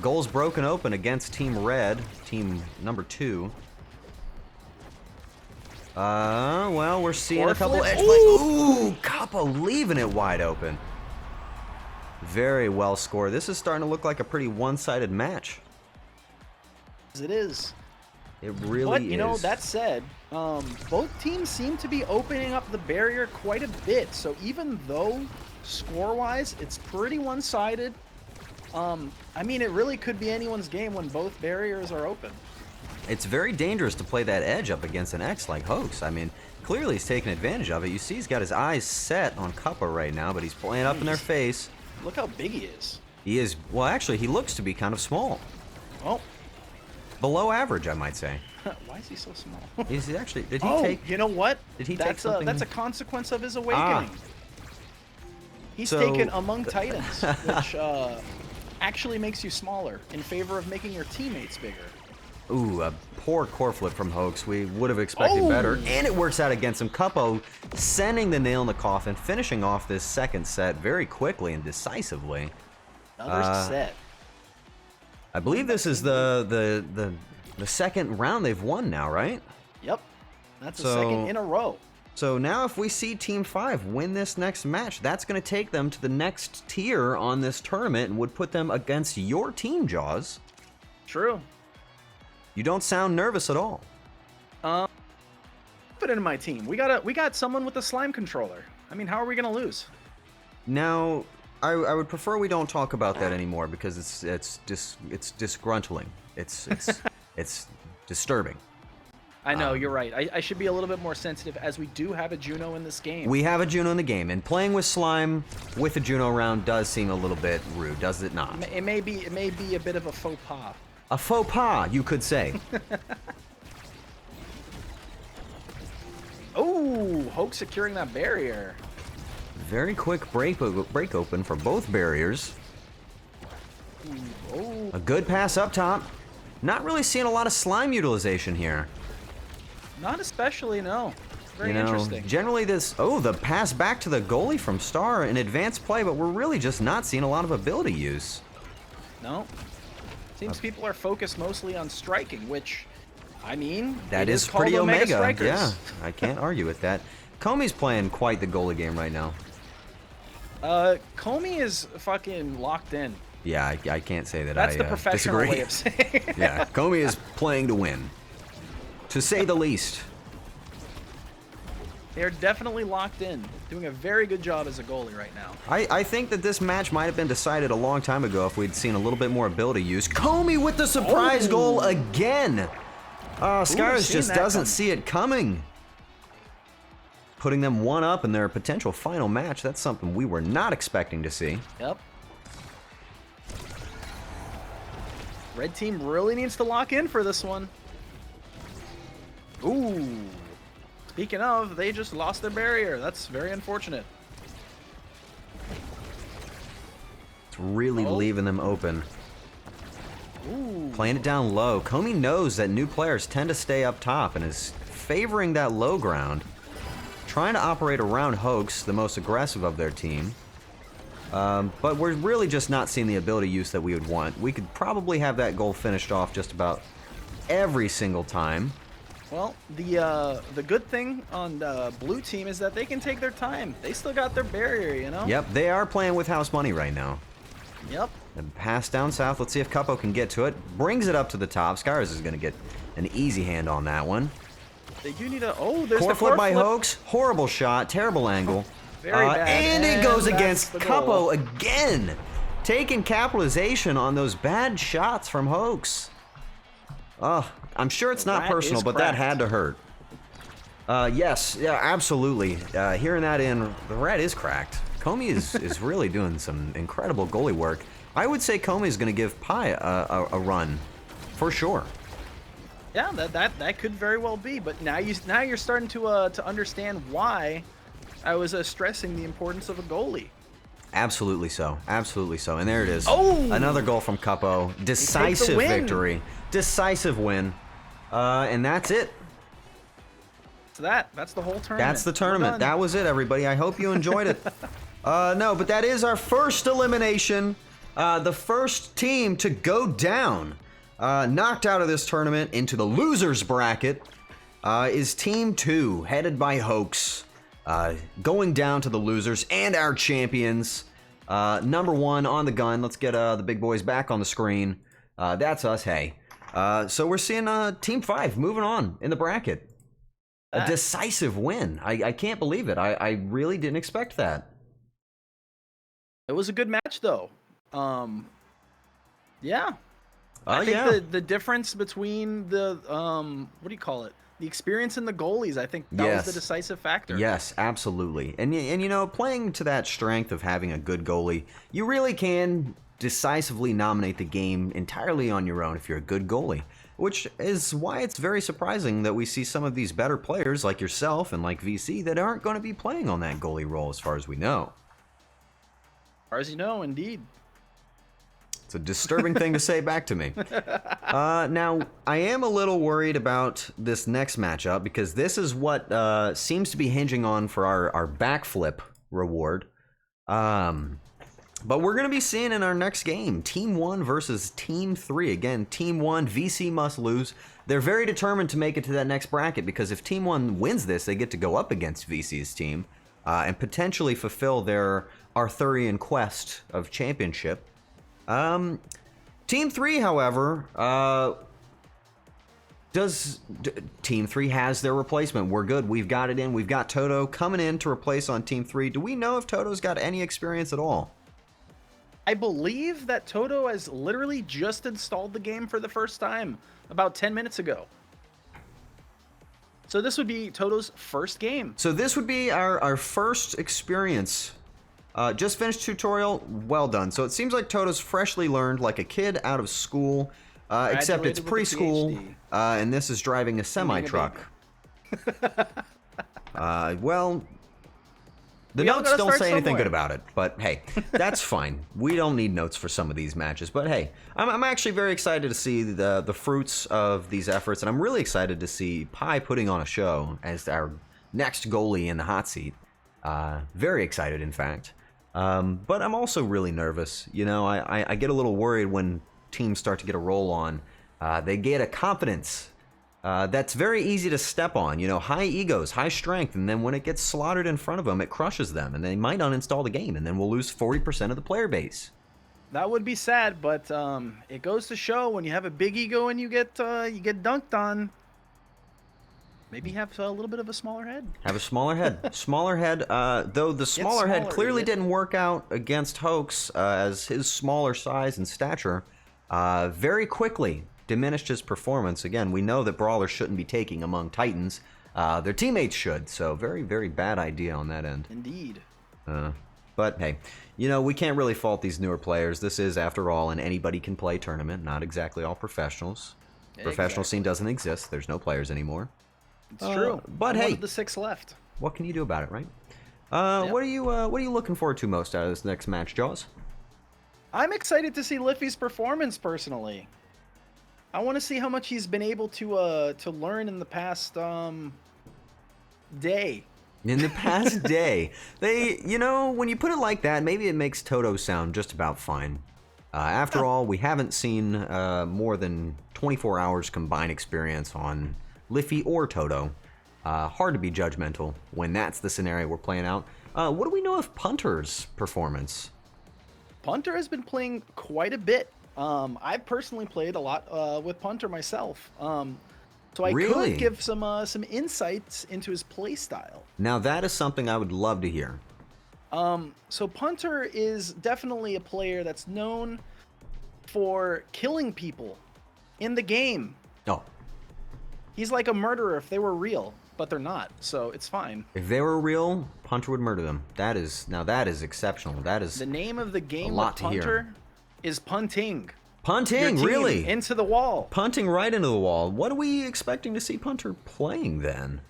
S1: Goals broken open against Team Red, team number 2. Well, we're seeing a couple edge plays. Ooh, Capo leaving it wide open. Very well scored. This is starting to look like a pretty one-sided match.
S2: It is.
S1: It really is.
S2: But, you know, that said, both teams seem to be opening up the barrier quite a bit. So even though, score-wise, it's pretty one-sided, I mean, it really could be anyone's game when both barriers are open.
S1: It's very dangerous to play that edge up against an X like Hoax. I mean, clearly he's taking advantage of it. You see he's got his eyes set on Capo right now, but he's playing up in their face.
S2: Look how big he is.
S1: He is, well, actually, he looks to be kind of small.
S2: Oh.
S1: Below average, I might say.
S2: Why is he so small?
S1: Is he actually, did he take...
S2: you know what?
S1: Did he take something?
S2: That's a consequence of his awakening. He's taken Among Titans, which actually makes you smaller in favor of making your teammates bigger.
S1: Ooh, a poor core flip from Hoax. We would have expected better. And it works out against him. Capo sending the nail in the coffin, finishing off this second set very quickly and decisively.
S2: Another set.
S1: I believe this is the second round they've won now, right?
S2: Yep. That's the second in a row.
S1: So now if we see Team 5 win this next match, that's going to take them to the next tier on this tournament and would put them against your team, Jaws.
S2: True.
S1: You don't sound nervous at all.
S2: Put it in my team. We got someone with a slime controller. I mean, how are we gonna lose?
S1: Now, I would prefer we don't talk about that anymore because it's disgruntling. It's disturbing.
S2: I know, you're right. I should be a little bit more sensitive as we do have a Juno in this game.
S1: We have a Juno in the game, and playing with slime with a Juno round does seem a little bit rude, does it not?
S2: It may be a bit of a faux pas.
S1: A faux pas, you could say.
S2: Oh, Hoax securing that barrier.
S1: Very quick break open for both barriers.
S2: Oh.
S1: A good pass up top. Not really seeing a lot of slime utilization here.
S2: Not especially, no. Very interesting.
S1: Generally the pass back to the goalie from Star, an advanced play, but we're really just not seeing a lot of ability use.
S2: No. Seems people are focused mostly on striking, which, I mean,
S1: that is
S2: called
S1: pretty Omega.
S2: Strikers.
S1: Yeah, I can't argue with that. Comey's playing quite the goalie game right now.
S2: Comey is fucking locked in.
S1: Yeah, I can't say that.
S2: That's the professional
S1: disagree.
S2: way of saying it.
S1: Yeah, Comey is playing to win, to say the least.
S2: They're definitely locked in, doing a very good job as a goalie right now.
S1: I think that this match might have been decided a long time ago if we'd seen a little bit more ability use. Comey with the surprise goal again. Skyros just doesn't see it coming. Putting them one up in their potential final match. That's something we were not expecting to see.
S2: Yep. Red team really needs to lock in for this one. Ooh. Speaking of, they just lost their barrier. That's very unfortunate.
S1: It's really leaving them open.
S2: Ooh.
S1: Playing it down low. Comey knows that new players tend to stay up top and is favoring that low ground, trying to operate around Hoax, the most aggressive of their team. But we're really just not seeing the ability use that we would want. We could probably have that goal finished off just about every single time.
S2: Well, the good thing on the blue team is that they can take their time. They still got their barrier, you know?
S1: Yep, they are playing with house money right now.
S2: Yep.
S1: And pass down south. Let's see if Cuppo can get to it. Brings it up to the top. Skyers is going to get an easy hand on that one.
S2: They do need a... Oh, there's
S1: Core
S2: the
S1: flip by
S2: flip.
S1: Hoax. Horrible shot. Terrible angle.
S2: Very bad.
S1: And it goes
S2: that's
S1: against
S2: the goal.
S1: Cuppo again. Taking capitalization on those bad shots from Hoax. Oh, I'm sure it's not
S2: rat
S1: personal,
S2: is
S1: but that
S2: cracked.
S1: had to hurt. Yes, yeah, absolutely. Hearing that in, the rat is cracked. Comey is really doing some incredible goalie work. I would say Comey is going to give Pi a run, for sure.
S2: Yeah, that could very well be. But now you're starting to understand why I was stressing the importance of a goalie.
S1: Absolutely so. Absolutely so. And there it is.
S2: Oh!
S1: Another goal from Cuppo. Decisive
S2: win.
S1: victory. Decisive win. And that's it.
S2: So that's the whole tournament.
S1: That's the
S2: We're
S1: tournament.
S2: done.
S1: That was it, everybody. I hope you enjoyed it. No, but that is our first elimination. The first team to go down, knocked out of this tournament into the losers bracket, is Team 2, headed by Hoax. Going down to the losers and our champions. Number 1 on the gun. Let's get the big boys back on the screen. That's us, hey. So we're seeing Team 5 moving on in the bracket. A decisive win. I can't believe it. I really didn't expect that.
S2: It was a good match, though. Yeah. I think the difference between the what do you call it? The experience and the goalies, I think that was the decisive factor.
S1: Yes, absolutely. And you know, playing to that strength of having a good goalie, you really can decisively nominate the game entirely on your own if you're a good goalie, which is why it's very surprising that we see some of these better players like yourself and like VC that aren't going to be playing on that goalie role as far as we know.
S2: As far as you know, indeed.
S1: It's a disturbing thing to say back to me. Now, I am a little worried about this next matchup because this is what seems to be hinging on for our backflip reward. But we're going to be seeing in our next game, Team 1 versus Team 3. Again, Team 1, VC must lose. They're very determined to make it to that next bracket because if Team 1 wins this, they get to go up against VC's team and potentially fulfill their Arthurian quest of championship. Team 3, however, Team 3 has their replacement. We're good. We've got it in. We've got Toto coming in to replace on Team 3. Do we know if Toto's got any experience at all?
S2: I believe that Toto has literally just installed the game for the first time about 10 minutes ago. So this would be Toto's first game.
S1: So this would be our first experience. Just finished tutorial. Well done. So it seems like Toto's freshly learned like a kid out of school, except it's
S2: Graduated with a
S1: preschool,
S2: PhD.
S1: and this is driving a semi-truck. Well, the
S2: We all
S1: notes
S2: gotta
S1: don't
S2: start
S1: say anything
S2: somewhere.
S1: good about it, but hey, that's fine. We don't need notes for some of these matches, but hey, I'm actually very excited to see the fruits of these efforts, and I'm really excited to see Pi putting on a show as our next goalie in the hot seat. Very excited, in fact. But I'm also really nervous. You know, I get a little worried when teams start to get a roll on. They get a confidence that's very easy to step on. You know, high egos, high strength, and then when it gets slaughtered in front of them, it crushes them, and they might uninstall the game, and then we'll lose 40% of the player base.
S2: That would be sad, but it goes to show when you have a big ego and you get dunked on. Maybe have a little bit of a smaller head.
S1: Have a smaller head. Smaller head, though the smaller head
S2: smaller,
S1: clearly
S2: idiot.
S1: didn't work out against Hoax, as his smaller size and stature very quickly diminished his performance. Again, we know that brawlers shouldn't be taking among Titans. Their teammates should, so very, very bad idea on that end.
S2: Indeed.
S1: But hey, you know, we can't really fault these newer players. This is, after all, an anybody-can-play tournament, not exactly all professionals. Professional scene doesn't exist. There's no players anymore.
S2: It's true.
S1: But
S2: I'm
S1: hey,
S2: one of the 6 left.
S1: what can you do about it, right? What are you looking forward to most out of this next match, Jaws?
S2: I'm excited to see Liffy's performance personally. I want to see how much he's been able to learn in the past day.
S1: In the past day. When you put it like that, maybe it makes Toto sound just about fine. After all, we haven't seen more than 24 hours combined experience on Liffy or Toto. Hard to be judgmental when that's the scenario we're playing out. What do we know of Punter's performance?
S2: Punter has been playing quite a bit. I've personally played a lot with Punter myself. So I could give some insights into his play style.
S1: Now that is something I would love to hear.
S2: So Punter is definitely a player that's known for killing people in the game.
S1: Oh.
S2: He's like a murderer if they were real, but they're not, so it's fine.
S1: If they were real, Punter would murder them. That is exceptional. That is
S2: the name of the game
S1: with
S2: Punter is punting.
S1: Punting, really?
S2: Into the wall.
S1: Punting right into the wall. What are we expecting to see Punter playing then?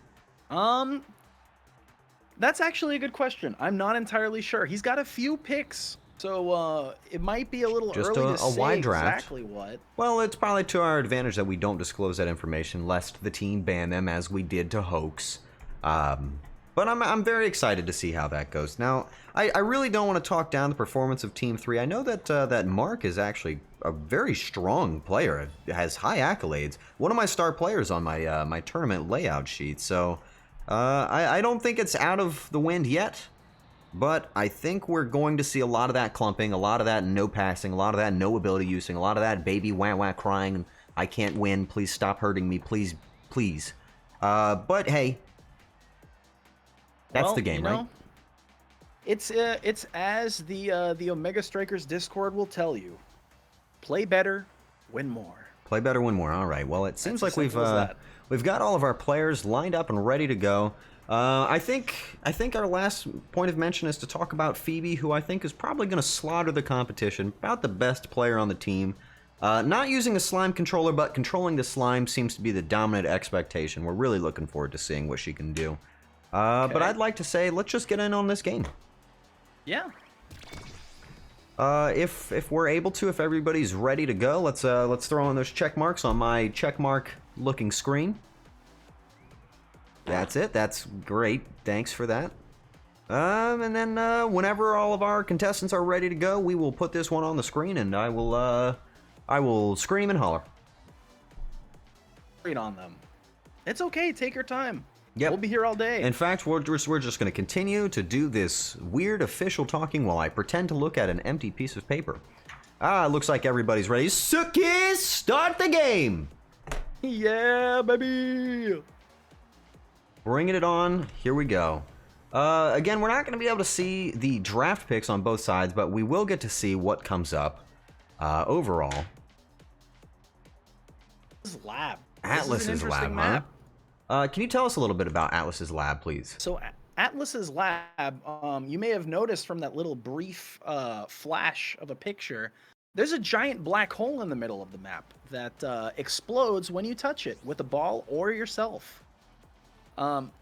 S2: That's actually a good question. I'm not entirely sure. He's got a few picks, so it might be a little early to say
S1: wide draft.
S2: Exactly what.
S1: Well, it's probably to our advantage that we don't disclose that information, lest the team ban them as we did to Hoax. But I'm very excited to see how that goes. Now, I really don't want to talk down the performance of Team 3. I know that that Mark is actually a very strong player. Has high accolades. One of my star players on my my tournament layout sheet. So I don't think it's out of the wind yet. But I think we're going to see a lot of that clumping, a lot of that no passing, a lot of that no ability using, a lot of that baby wah-wah crying. I can't win. Please stop hurting me. Please, please. But hey. That's the game, right?
S2: It's as the Omega Strikers Discord will tell you. Play better, win more.
S1: Play better, win more. All right. Well, it seems like we've got all of our players lined up and ready to go. I think our last point of mention is to talk about Phoebe, who I think is probably going to slaughter the competition. About the best player on the team. Not using a slime controller, but controlling the slime seems to be the dominant expectation. We're really looking forward to seeing what she can do. But I'd like to say, let's just get in on this game.
S2: Yeah.
S1: If we're able to, if everybody's ready to go, let's throw in those check marks on my check mark looking screen. That's it. That's great. Thanks for that. And then whenever all of our contestants are ready to go, we will put this one on the screen, and I will scream and holler.
S2: Read on them. It's okay. Take your time.
S1: Yep.
S2: We'll be here all day.
S1: In fact, we're just going to continue to do this weird official talking while I pretend to look at an empty piece of paper. Looks like everybody's ready. Sukies, start the game!
S2: Yeah, baby!
S1: Bringing it on. Here we go. Again, we're not going to be able to see the draft picks on both sides, but we will get to see what comes up overall.
S2: This is lab.
S1: Atlas's lab,
S2: map.
S1: Can you tell us a little bit about Atlas's lab, please?
S2: So Atlas's lab, you may have noticed from that little brief flash of a picture, there's a giant black hole in the middle of the map that explodes when you touch it with a ball or yourself.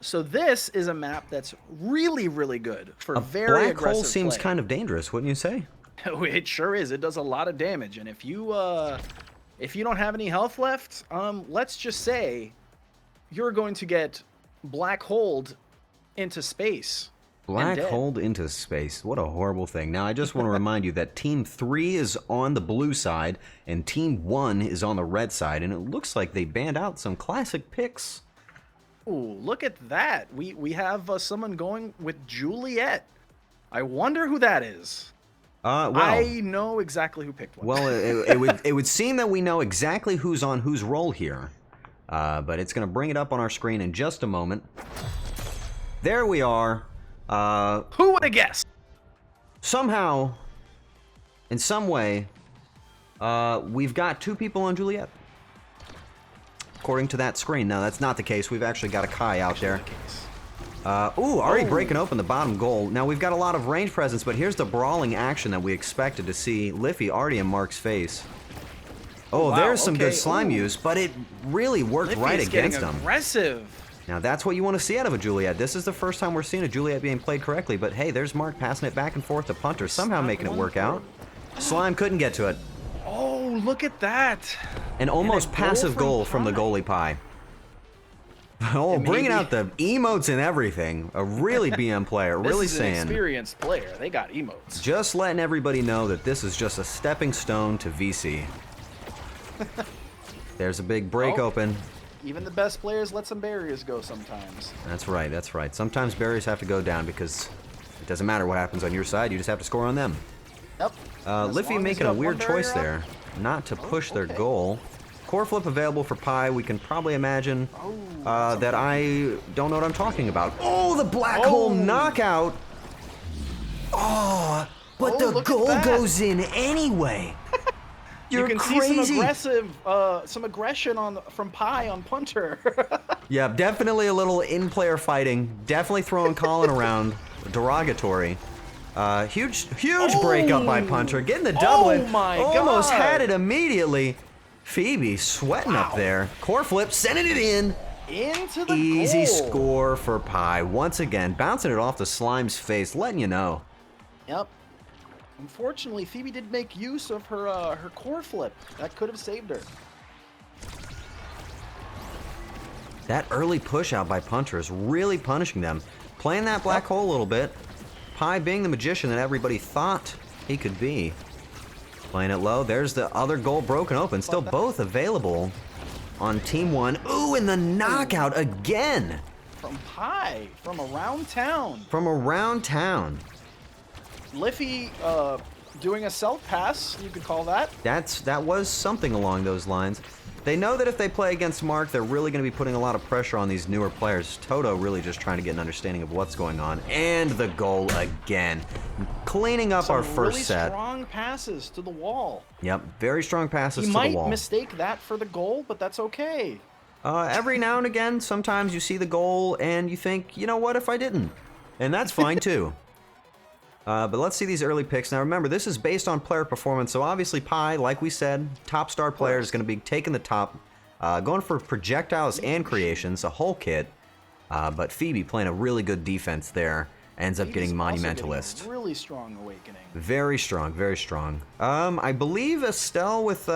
S2: So this is a map that's really, really good for very aggressive
S1: play. Black hole seems
S2: play.
S1: kind of dangerous, wouldn't you say?
S2: It sure is. It does a lot of damage, and if you don't have any health left, let's just say you're going to get black holed into space.
S1: Black holed into space. What a horrible thing. Now, I just want to remind you that Team 3 is on the blue side, and Team 1 is on the red side, and it looks like they banned out some classic picks.
S2: Ooh, look at that. We have someone going with Juliet. I wonder who that is.
S1: Well,
S2: I know exactly who picked one.
S1: Well, it would seem that we know exactly who's on whose roll here. But it's going to bring it up on our screen in just a moment. There we are.
S2: Who would have guessed?
S1: Somehow, in some way, we've got two people on Juliet. According to that screen. Now, that's not the case. We've actually got a Kai out there. Already breaking open the bottom goal. Now, we've got a lot of range presence, but here's the brawling action that we expected to see. Liffy already in Mark's face. Oh, wow, there's some good slime use, but it really worked
S2: Liffy
S1: right
S2: is
S1: against him.
S2: Aggressive.
S1: Now, that's what you want to see out of a Juliet. This is the first time we're seeing a Juliet being played correctly, but hey, there's Mark passing it back and forth to Punter, somehow making it work out. Slime couldn't get to it.
S2: Oh, look at that.
S1: An almost
S2: goal
S1: passive
S2: from
S1: goal from the
S2: Pi.
S1: goalie Pi. Oh,
S2: And
S1: bringing
S2: maybe-
S1: out the emotes and everything. A really BM player,
S2: This
S1: really
S2: is an
S1: saying,
S2: experienced player. They got emotes.
S1: just letting everybody know that this is just a stepping stone to VC. There's a big break
S2: Oh.
S1: open.
S2: Even the best players let some barriers go sometimes.
S1: That's right, that's right. Sometimes barriers have to go down because it doesn't matter what happens on your side, you just have to score on them.
S2: Yep. As
S1: Liffy
S2: long as
S1: making
S2: you
S1: a
S2: have
S1: weird
S2: one
S1: choice
S2: barrier
S1: there, not to push their
S2: okay.
S1: goal. Core flip available for Pi. We can probably imagine that I don't know what I'm talking about. Oh, the black hole knockout! Oh, but
S2: Oh,
S1: the
S2: look at
S1: goal
S2: that.
S1: goes in anyway. You're
S2: you can
S1: crazy.
S2: see some aggression from Pi on punter.
S1: Yeah, definitely a little in-player fighting. Definitely throwing Colin around. Derogatory. Huge breakup by Punter. Getting the double in.
S2: my
S1: Almost
S2: God.
S1: had it immediately. Phoebe sweating up there. Core flip, sending it in.
S2: Into the
S1: Easy
S2: goal.
S1: score for Pi. Once again, bouncing it off the Slime's face, letting you know.
S2: Yep. Unfortunately, Phoebe did make use of her core flip. That could have saved her.
S1: That early push out by Punter is really punishing them. Playing that black hole a little bit. Pi being the magician that everybody thought he could be. Playing it low. There's the other goal broken open. Still both available on Team 1. Ooh, and the knockout again.
S2: From Pi, from around town.
S1: From around town.
S2: Liffy doing a self pass, you could call that.
S1: That was something along those lines. They know that if they play against Mark, they're really going to be putting a lot of pressure on these newer players. Toto really just trying to get an understanding of what's going on. And the goal again. Cleaning up our first
S2: really
S1: set.
S2: Strong passes to the wall.
S1: Yep, very strong passes
S2: He
S1: to the
S2: might
S1: wall.
S2: mistake that for the goal, but that's okay.
S1: Every now and again, sometimes you see the goal and you think, you know what, if I didn't? And that's fine too. But let's see these early picks. Now remember, this is based on player performance, so obviously Pi, like we said, top star player is going to be taking the top, going for projectiles and creations, a whole kit. But Phoebe playing a really good defense there, ends up getting
S2: He's also
S1: Monumentalist.
S2: getting a really strong awakening.
S1: Very strong, very strong. I believe Estelle with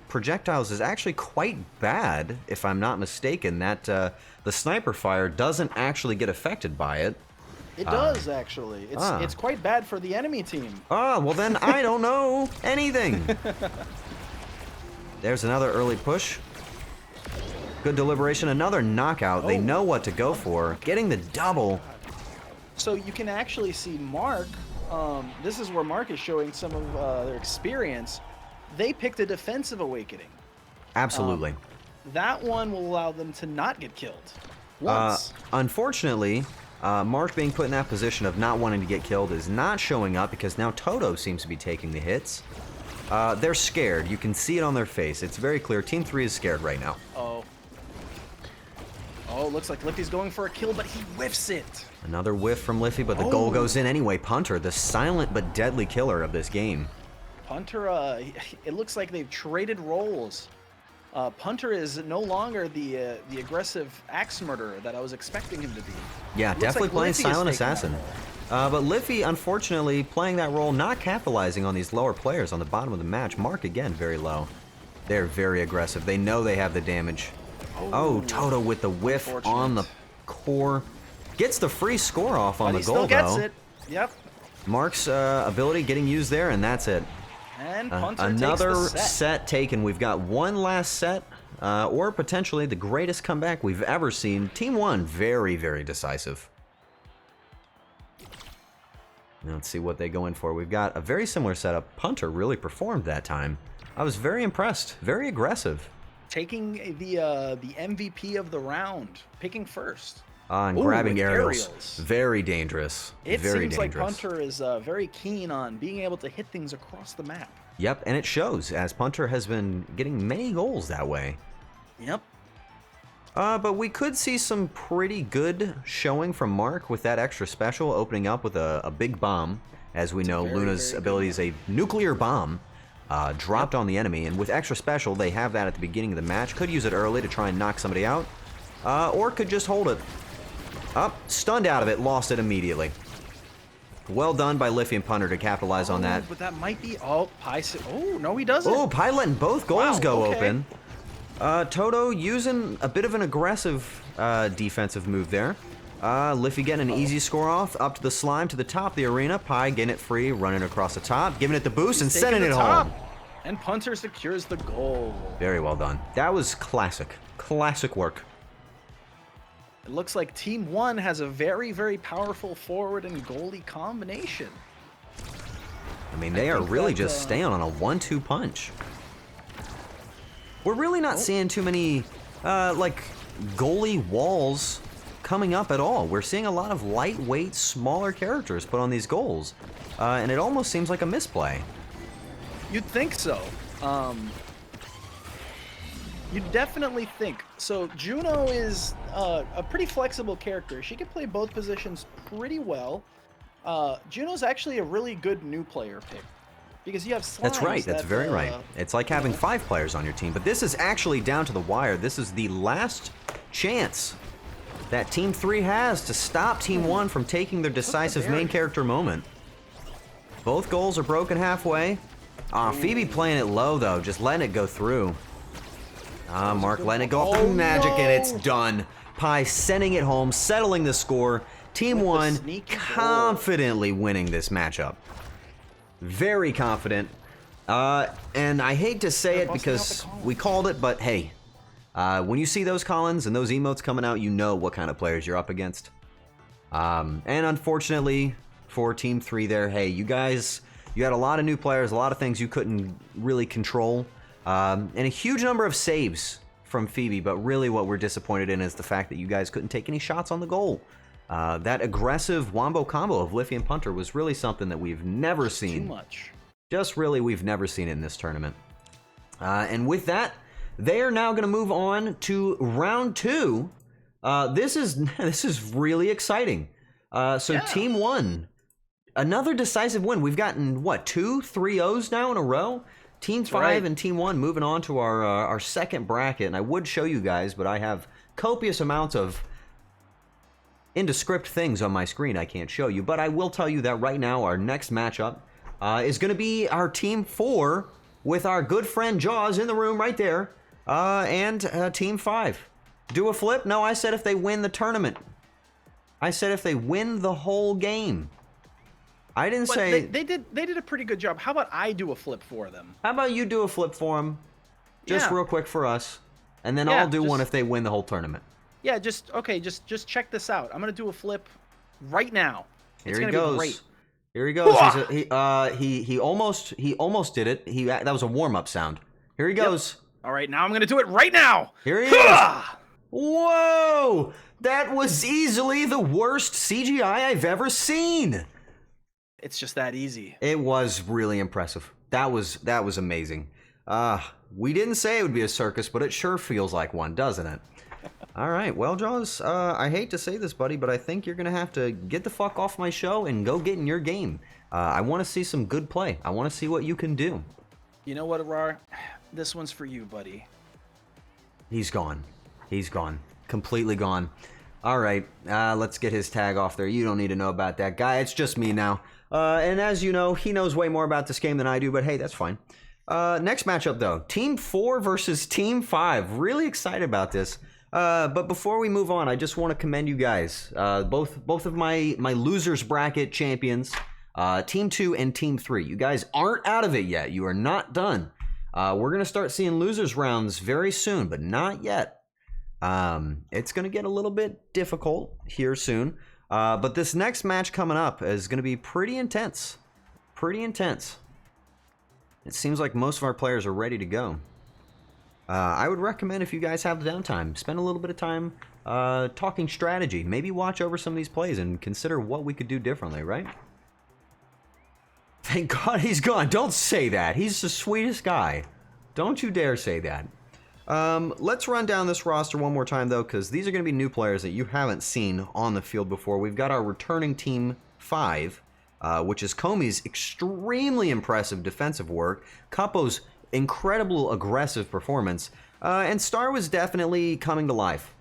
S1: projectiles is actually quite bad, if I'm not mistaken. That the sniper fire doesn't actually get affected by it.
S2: It does, actually. It's quite bad for the enemy team.
S1: Well then I don't know anything. There's another early push. Good deliberation, another knockout. They know what to go for. Getting the double.
S2: So you can actually see Mark, this is where Mark is showing some of their experience. They picked a defensive awakening.
S1: Absolutely.
S2: That one will allow them to not get killed once.
S1: Unfortunately, Mark being put in that position of not wanting to get killed is not showing up because now Toto seems to be taking the hits. They're scared. You can see it on their face. It's very clear. Team 3 is scared right now.
S2: Oh, looks like Liffy's going for a kill, but he whiffs it.
S1: Another whiff from Liffy, but the goal goes in anyway. Punter, the silent but deadly killer of this game.
S2: Punter, it looks like they've traded roles. Punter is no longer the aggressive axe murderer that I was expecting him to be.
S1: Yeah,
S2: Looks
S1: definitely
S2: like
S1: playing
S2: Liffy is
S1: silent
S2: taking that
S1: assassin.
S2: role.
S1: But Liffy, unfortunately, playing that role, not capitalizing on these lower players on the bottom of the match. Mark, again, very low. They're very aggressive. They know they have the damage. Oh, Toto with the whiff on the core. Gets the free score off on
S2: But
S1: the
S2: he
S1: goal,
S2: still gets
S1: though.
S2: it. Yep.
S1: Mark's ability getting used there, and that's it.
S2: And Punter
S1: Another
S2: takes the
S1: set taken. We've got one last set, or potentially the greatest comeback we've ever seen. Team 1, very, very decisive. Now let's see what they go in for. We've got a very similar setup. Punter really performed that time. I was very impressed. Very aggressive.
S2: Taking the MVP of the round, picking first.
S1: And
S2: Ooh,
S1: grabbing
S2: with
S1: aerials. Very dangerous.
S2: It
S1: very
S2: seems
S1: dangerous.
S2: like Punter is very keen on being able to hit things across the map.
S1: Yep, and it shows, as Punter has been getting many goals that way.
S2: Yep.
S1: But we could see some pretty good showing from Mark with that extra special, opening up with a big bomb. As we know,
S2: very,
S1: Luna's
S2: very
S1: ability is a nuclear bomb dropped on the enemy. And with extra special, they have that at the beginning of the match. Could use it early to try and knock somebody out. Or could just hold it. Up, stunned out of it, lost it immediately. Well done by Liffy and Punter to capitalize on that.
S2: But that might be all Pi. Oh, no, he doesn't.
S1: Oh, Pi letting both goals go
S2: okay.
S1: open. Toto using a bit of an aggressive defensive move there. Liffy getting an easy score off, up to the slime, to the top of the arena. Pi getting it free, running across the top, giving it the boost, and sending it home.
S2: And Punter secures the goal.
S1: Very well done. That was classic. Classic work.
S2: It looks like Team 1 has a very, very powerful forward and goalie combination.
S1: I mean, they are really just staying on a 1-2 punch. We're really not seeing too many, like, goalie walls coming up at all. We're seeing a lot of lightweight, smaller characters put on these goals. And it almost seems like a misplay.
S2: You'd think so. You definitely think. So Juno is a pretty flexible character. She can play both positions pretty well. Juno's actually a really good new player pick because you have slimes.
S1: That's right. That's very right. It's like having 5 players on your team, but this is actually down to the wire. This is the last chance that Team 3 has to stop Team 1 from taking their decisive main character moment. Both goals are broken halfway. Phoebe playing it low though, just letting it go through. Mark letting it go off the magic, and it's done. Pi sending it home, settling the score. Team 1 confidently winning this matchup. Very confident. And I hate to say it because we called it, but hey, when you see those Collins and those emotes coming out, you know what kind of players you're up against. And unfortunately for Team 3 there, hey, you guys, you had a lot of new players, a lot of things you couldn't really control. And a huge number of saves from Phoebe, but really what we're disappointed in is the fact that you guys couldn't take any shots on the goal. That aggressive wombo combo of Liffy and Punter was really something that we've never seen.
S2: Too much. Just
S1: really, we've never seen it in this tournament. And with that, they are now going to move on to round 2. This is really exciting. Team 1, another decisive win. We've gotten, what, 2 3-0s now in a row? Team 5 and Team 1 moving on to our second bracket, and I would show you guys, but I have copious amounts of indescript things on my screen I can't show you, but I will tell you that right now our next matchup is going to be our Team 4 with our good friend Jaws in the room right there, and Team 5. Do a flip? No, I said if they win the tournament. I said if they win the whole game. I didn't say...
S2: They did a pretty good job. How about I do a flip for them?
S1: How about you do a flip for them? Just real quick for us. And then I'll do one if they win the whole tournament.
S2: Yeah, just check this out. I'm going to do a flip right now.
S1: Here he goes. Great. Here he goes. He almost did it. That was a warm-up sound. Here he goes.
S2: Yep. All right, now I'm going to do it right now.
S1: Here he is. Whoa! That was easily the worst CGI I've ever seen.
S2: It's just that easy.
S1: It was really impressive. That was amazing. We didn't say it would be a circus, but it sure feels like one, doesn't it? All right, well, Jaws, I hate to say this, buddy, but I think you're going to have to get the fuck off my show and go get in your game. I want to see some good play. I want to see what you can do.
S2: You know what, Arar? This one's for you, buddy.
S1: He's gone. He's gone. Completely gone. All right, let's get his tag off there. You don't need to know about that guy. It's just me now. And as you know, he knows way more about this game than I do, but hey, that's fine. Next matchup, though. Team 4 versus Team 5. Really excited about this. But before we move on, I just want to commend you guys. Both of my losers bracket champions, Team 2 and Team 3. You guys aren't out of it yet. You are not done. We're going to start seeing losers rounds very soon, but not yet. It's going to get a little bit difficult here soon. But this next match coming up is going to be pretty intense. Pretty intense. It seems like most of our players are ready to go. I would recommend if you guys have the downtime, spend a little bit of time talking strategy. Maybe watch over some of these plays and consider what we could do differently, right? Thank God he's gone. Don't say that. He's the sweetest guy. Don't you dare say that. Let's run down this roster one more time, though, because these are going to be new players that you haven't seen on the field before. We've got our returning Team 5, which is Komi's extremely impressive defensive work, Capo's incredible aggressive performance, and Star was definitely coming to life.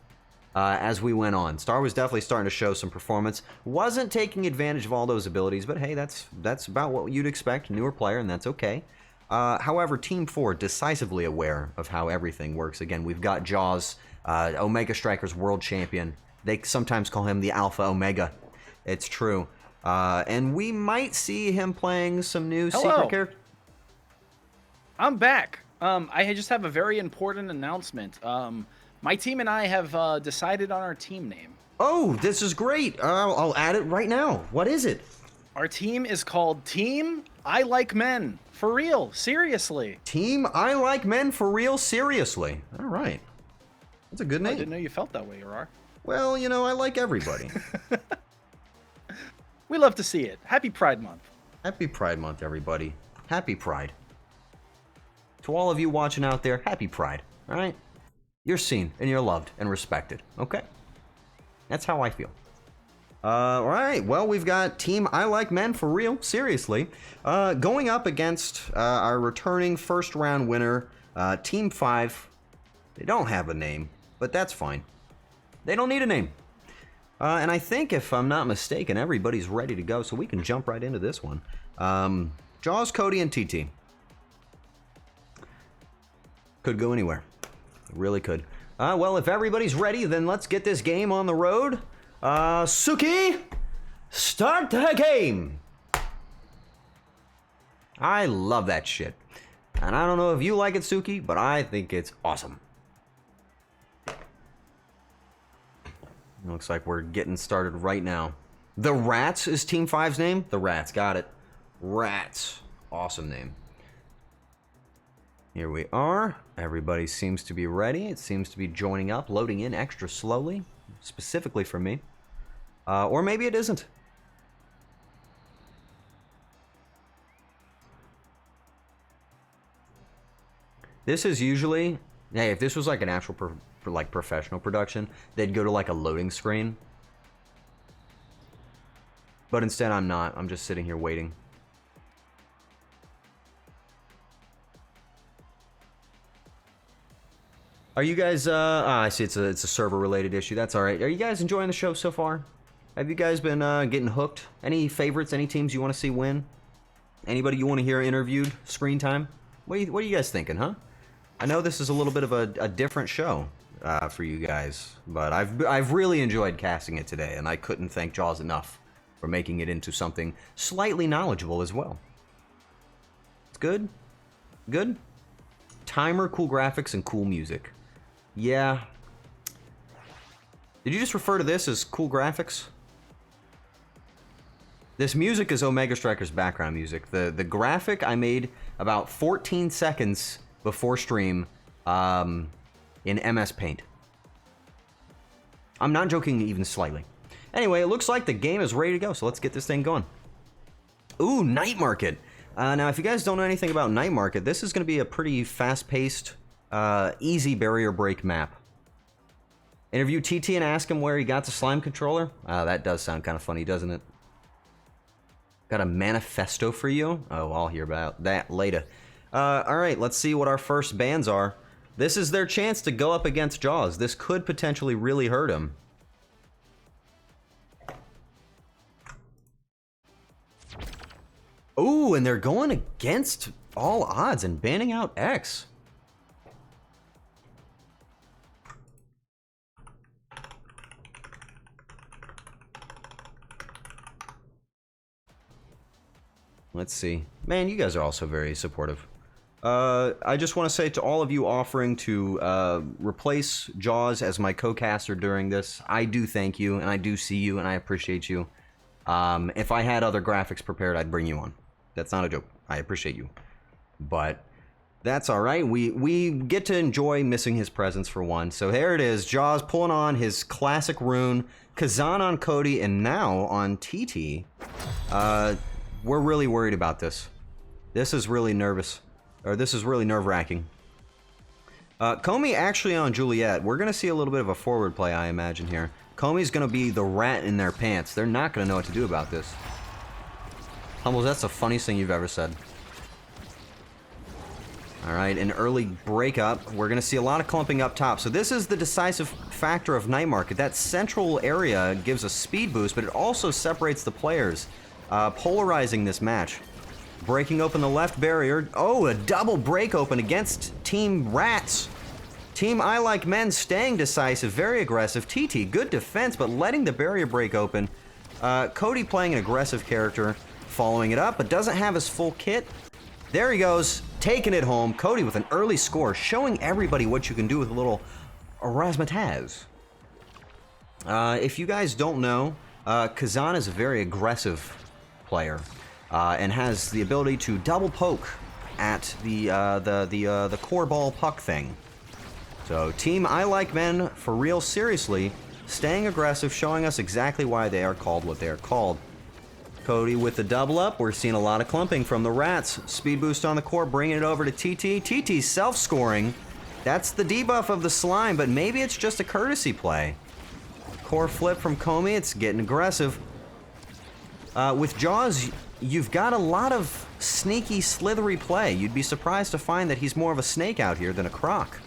S1: as we went on. Star was definitely starting to show some performance. Wasn't taking advantage of all those abilities, but hey, that's about what you'd expect. Newer player, and that's okay. However, Team 4, decisively aware of how everything works. Again, we've got Jaws, Omega Strikers world champion. They sometimes call him the Alpha Omega. It's true. And we might see him playing some new secret character.
S2: I'm back. I just have a very important announcement. My team and I have decided on our team name.
S1: Oh, this is great. I'll add it right now. What is it?
S2: Our team is called Team I Like Men. For real. Seriously.
S1: Team I Like Men. For real. Seriously. All right. That's a good name.
S2: I didn't know you felt that way, Arar.
S1: Well, you know, I like everybody.
S2: We love to see it. Happy Pride Month.
S1: Happy Pride Month, everybody. Happy Pride. To all of you watching out there, happy Pride. All right? You're seen and you're loved and respected. Okay? That's how I feel. All right. Well, we've got Team I Like Men. For real. Seriously. Going up against our returning first round winner, Team 5. They don't have a name, but that's fine. They don't need a name. And I think, if I'm not mistaken, everybody's ready to go, so we can jump right into this one. Jaws, Cody, and TT. Could go anywhere. Really could. Well, if everybody's ready, then let's get this game on the road. Suki, start the game! I love that shit. And I don't know if you like it, Suki, but I think it's awesome. Looks like we're getting started right now. The Rats is Team 5's name? The Rats, got it. Rats. Awesome name. Here we are. Everybody seems to be ready. It seems to be joining up, loading in extra slowly, specifically for me. Or maybe it isn't. This is usually... Hey, if this was like an actual professional production, they'd go to like a loading screen. But instead I'm not. I'm just sitting here waiting. Are you guys, I see it's a server related issue. That's all right. Are you guys enjoying the show so far? Have you guys been getting hooked? Any favorites, any teams you want to see win? Anybody you want to hear interviewed? Screen time? What are you guys thinking, huh? I know this is a little bit of a different show for you guys, but I've really enjoyed casting it today, and I couldn't thank Jaws enough for making it into something slightly knowledgeable as well. It's good? Good? Timer, cool graphics, and cool music. Yeah. Did you just refer to this as cool graphics? This music is Omega Striker's background music. The graphic I made about 14 seconds before stream in MS Paint. I'm not joking even slightly. Anyway, it looks like the game is ready to go, so let's get this thing going. Ooh, Night Market. Now, if you guys don't know anything about Night Market, this is going to be a pretty fast-paced, easy barrier break map. Interview TT and ask him where he got the slime controller. That does sound kind of funny, doesn't it? Got a manifesto for you? Oh, I'll hear about that later. Alright, let's see what our first bans are. This is their chance to go up against Jaws. This could potentially really hurt him. Ooh, and they're going against all odds and banning out X. Let's see. Man, you guys are also very supportive. I just want to say to all of you offering to replace Jaws as my co-caster during this, I do thank you, and I do see you, and I appreciate you. If I had other graphics prepared, I'd bring you on. That's not a joke. I appreciate you. But that's all right. We get to enjoy missing his presence for one. So here it is. Jaws pulling on his classic rune. Kazan on Cody, and now on TT. We're really worried about this. This is really nervous. Or this is really nerve-wracking. Comey actually on Juliet. We're going to see a little bit of a forward play, I imagine, here. Comey's going to be the rat in their pants. They're not going to know what to do about this. Humbles, that's the funniest thing you've ever said. All right, an early breakup. We're going to see a lot of clumping up top. So this is the decisive factor of Night Market. That central area gives a speed boost, but it also separates the players, polarizing this match. Breaking open the left barrier. Oh, a double break open against Team Rats. Team I Like Men staying decisive, very aggressive. TT, good defense, but letting the barrier break open. Cody playing an aggressive character, following it up, but doesn't have his full kit. There he goes, taking it home. Cody with an early score, showing everybody what you can do with a little razzmatazz. If you guys don't know, Kazan is a very aggressive player and has the ability to double poke at the core ball puck thing. So Team I Like Men, for real, seriously, staying aggressive, showing us exactly why they are called what they are called. Cody with the double up. We're seeing a lot of clumping from the Rats. Speed boost on the core, bringing it over to TT. TT self-scoring. That's the debuff of the slime, but maybe it's just a courtesy play. Core flip from Comey. It's getting aggressive. With Jaws, you've got a lot of sneaky, slithery play. You'd be surprised to find that he's more of a snake out here than a croc.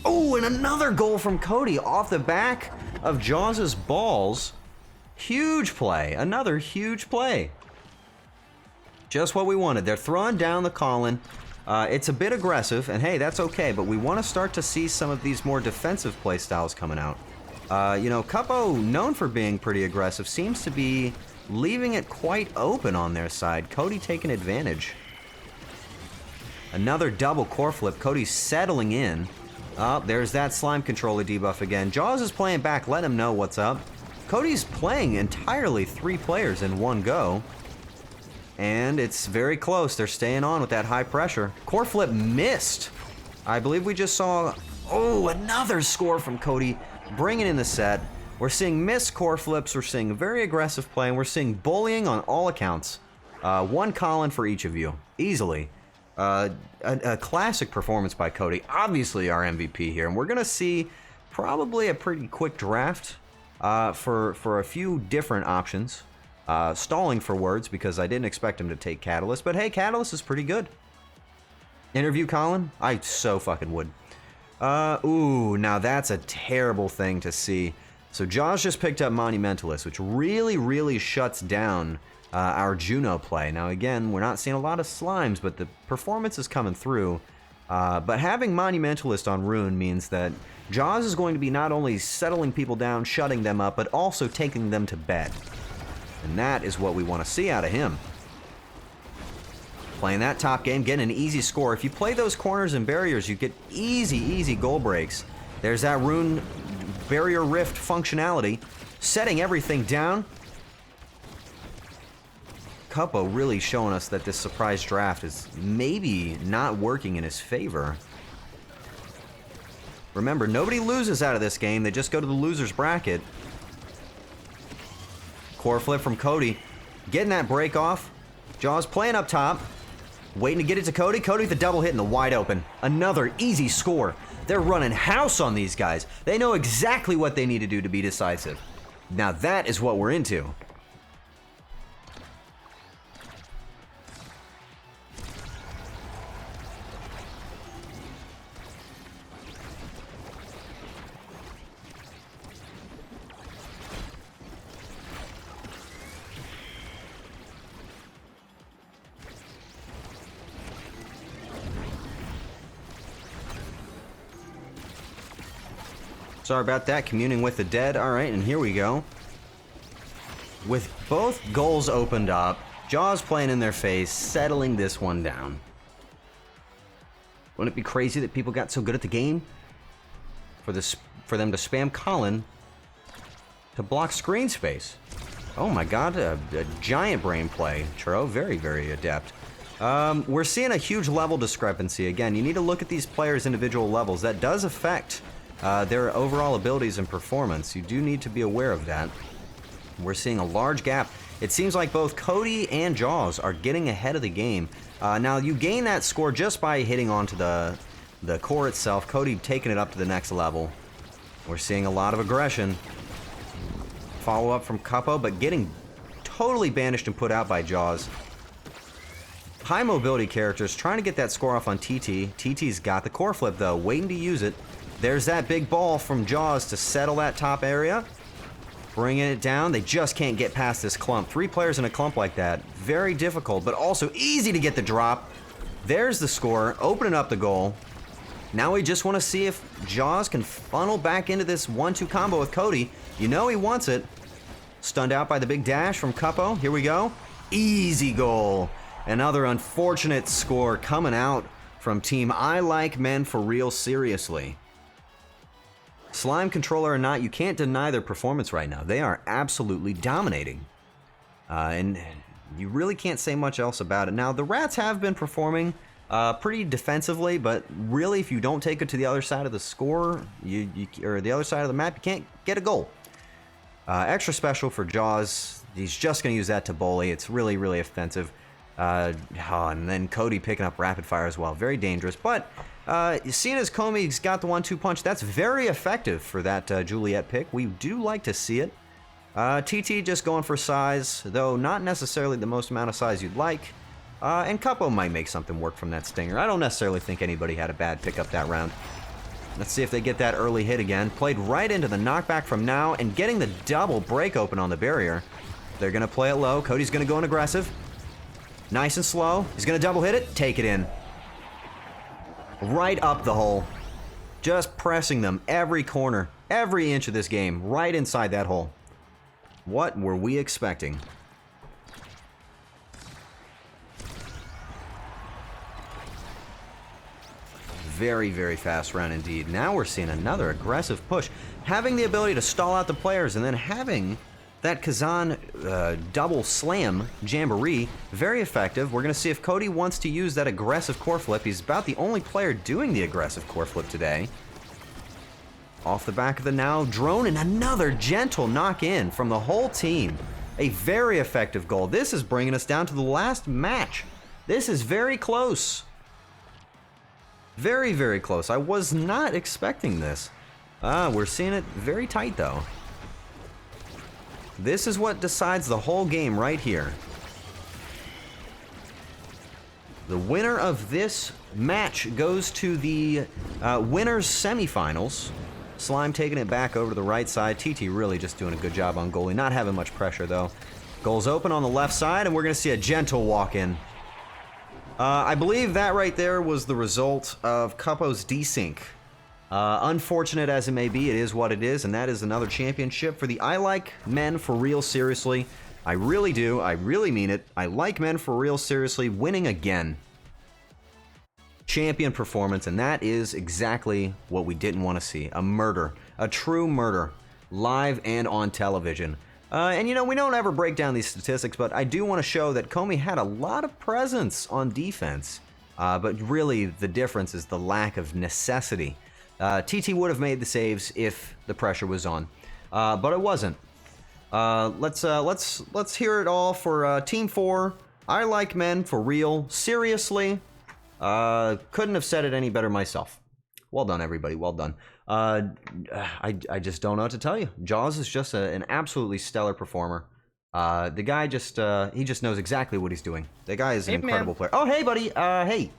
S1: Oh, and another goal from Cody off the back of Jaws' balls. Huge play. Another huge play. Just what we wanted. They're throwing down the Colin. It's a bit aggressive, and hey, that's okay, but we want to start to see some of these more defensive play styles coming out. You know, Capo, known for being pretty aggressive, seems to be leaving it quite open on their side. Cody taking advantage. Another double core flip. Cody's settling in. Oh, there's that slime controller debuff again. Jaws is playing back, let him know what's up. Cody's playing entirely 3 players in one go. And it's very close. They're staying on with that high pressure. Core flip missed. I believe we just saw, oh, another score from Cody, bringing in the set. We're seeing missed core flips. We're seeing very aggressive play, and we're seeing bullying on all accounts. 1 Colin for each of you, easily. A classic performance by Cody. Obviously our MVP here. And we're going to see probably a pretty quick draft. For a few different options. Stalling for words because I didn't expect him to take Catalyst, but hey, Catalyst is pretty good. Interview Colin? I so fucking would. Ooh, now that's a terrible thing to see. So Josh just picked up Monumentalist, which really shuts down our Juno play. Now again, we're not seeing a lot of slimes, but the performance is coming through. But having Monumentalist on Rune means that Jaws is going to be not only settling people down, shutting them up, but also taking them to bed. And that is what we want to see out of him. Playing that top game, getting an easy score. If you play those corners and barriers, you get easy goal breaks. There's that Rune barrier rift functionality, setting everything down. Capo really showing us that this surprise draft is maybe not working in his favor. Remember, nobody loses out of this game. They just go to the loser's bracket. Core flip from Cody. Getting that break off. Jaws playing up top. Waiting to get it to Cody. Cody with the double hit in the wide open. Another easy score. They're running house on these guys. They know exactly what they need to do to be decisive. Now that is what we're into. Sorry about that, communing with the dead. All right, and here we go. With both goals opened up, Jaws playing in their face, settling this one down. Wouldn't it be crazy that people got so good at the game? For them to spam Colin to block screen space. Oh my god, a giant brain play. Churro, very adept. We're seeing a huge level discrepancy. Again, you need to look at these players' individual levels. That does affect their overall abilities and performance. You do need to be aware of that. We're seeing a large gap. It seems like both Cody and Jaws are getting ahead of the game. Now, you gain that score just by hitting onto the core itself. Cody taking it up to the next level. We're seeing a lot of aggression. Follow up from Capo, but getting totally banished and put out by Jaws. high mobility characters trying to get that score off on TT. TT's got the core flip though, waiting to use it. There's that big ball from Jaws to settle that top area. Bringing it down, they just can't get past this clump. 3 players in a clump like that, very difficult, but also easy to get the drop. There's the score, opening up the goal. Now we just want to see if Jaws can funnel back into this 1-2 combo with Cody. You know he wants it. Stunned out by the big dash from Cuppo. Here we go. Easy goal. Another unfortunate score coming out from Team I Like Men For Real Seriously. Slime controller or not, you can't deny their performance right now. They are absolutely dominating. And you really can't say much else about it. Now, the Rats have been performing pretty defensively, but really, if you don't take it to the other side of the score, or the other side of the map, you can't get a goal. Extra special for Jaws. He's just going to use that to bully. It's really, really offensive. And then Cody picking up rapid fire as well. Very dangerous. But seeing as Comey's got the 1-2 punch, that's very effective for that Juliet pick. We do like to see it. TT just going for size, though not necessarily the most amount of size you'd like. And Cuppo might make something work from that stinger. I don't necessarily think anybody had a bad pickup that round. Let's see if they get that early hit again. Played right into the knockback from now and getting the double break open on the barrier. They're going to play it low. Cody's going to go in aggressive. Nice and slow. He's going to double hit it. Take it in. Right up the hole. Just pressing them every corner, every inch of this game, right inside that hole. What were we expecting? Very, very fast round indeed. Now we're seeing another aggressive push. Having the ability to stall out the players and then having that Kazan double slam jamboree, very effective. We're going to see if Cody wants to use that aggressive core flip. He's about the only player doing the aggressive core flip today. Off the back of the now drone, and another gentle knock in from the whole team. A very effective goal. This is bringing us down to the last match. This is very close. Very, very close. I was not expecting this. We're seeing it very tight, though. This is what decides the whole game right here. The winner of this match goes to the winners semifinals. Slime taking it back over to the right side. TT really just doing a good job on goalie. Not having much pressure, though. Goals open on the left side, and we're going to see a gentle walk-in. I believe that right there was the result of Cuppo's desync. Unfortunate as it may be, it is what it is, and that is another championship for the I Like Men For Real Seriously. I really do. I really mean it. I Like Men For Real Seriously winning again. Champion performance, and that is exactly what we didn't want to see. A murder. A true murder. Live and on television. And you know, we don't ever break down these statistics, but I do want to show that Comey had a lot of presence on defense. But really, the difference is the lack of necessity. TT would have made the saves if the pressure was on, but it wasn't. Let's hear it all for Team 4. I Like Men For Real Seriously. Couldn't have said it any better myself. Well done, everybody. Well done. I just don't know what to tell you. Jaws is just an absolutely stellar performer. The guy just he just knows exactly what he's doing. The guy is an incredible player. Oh, hey, buddy. Hey,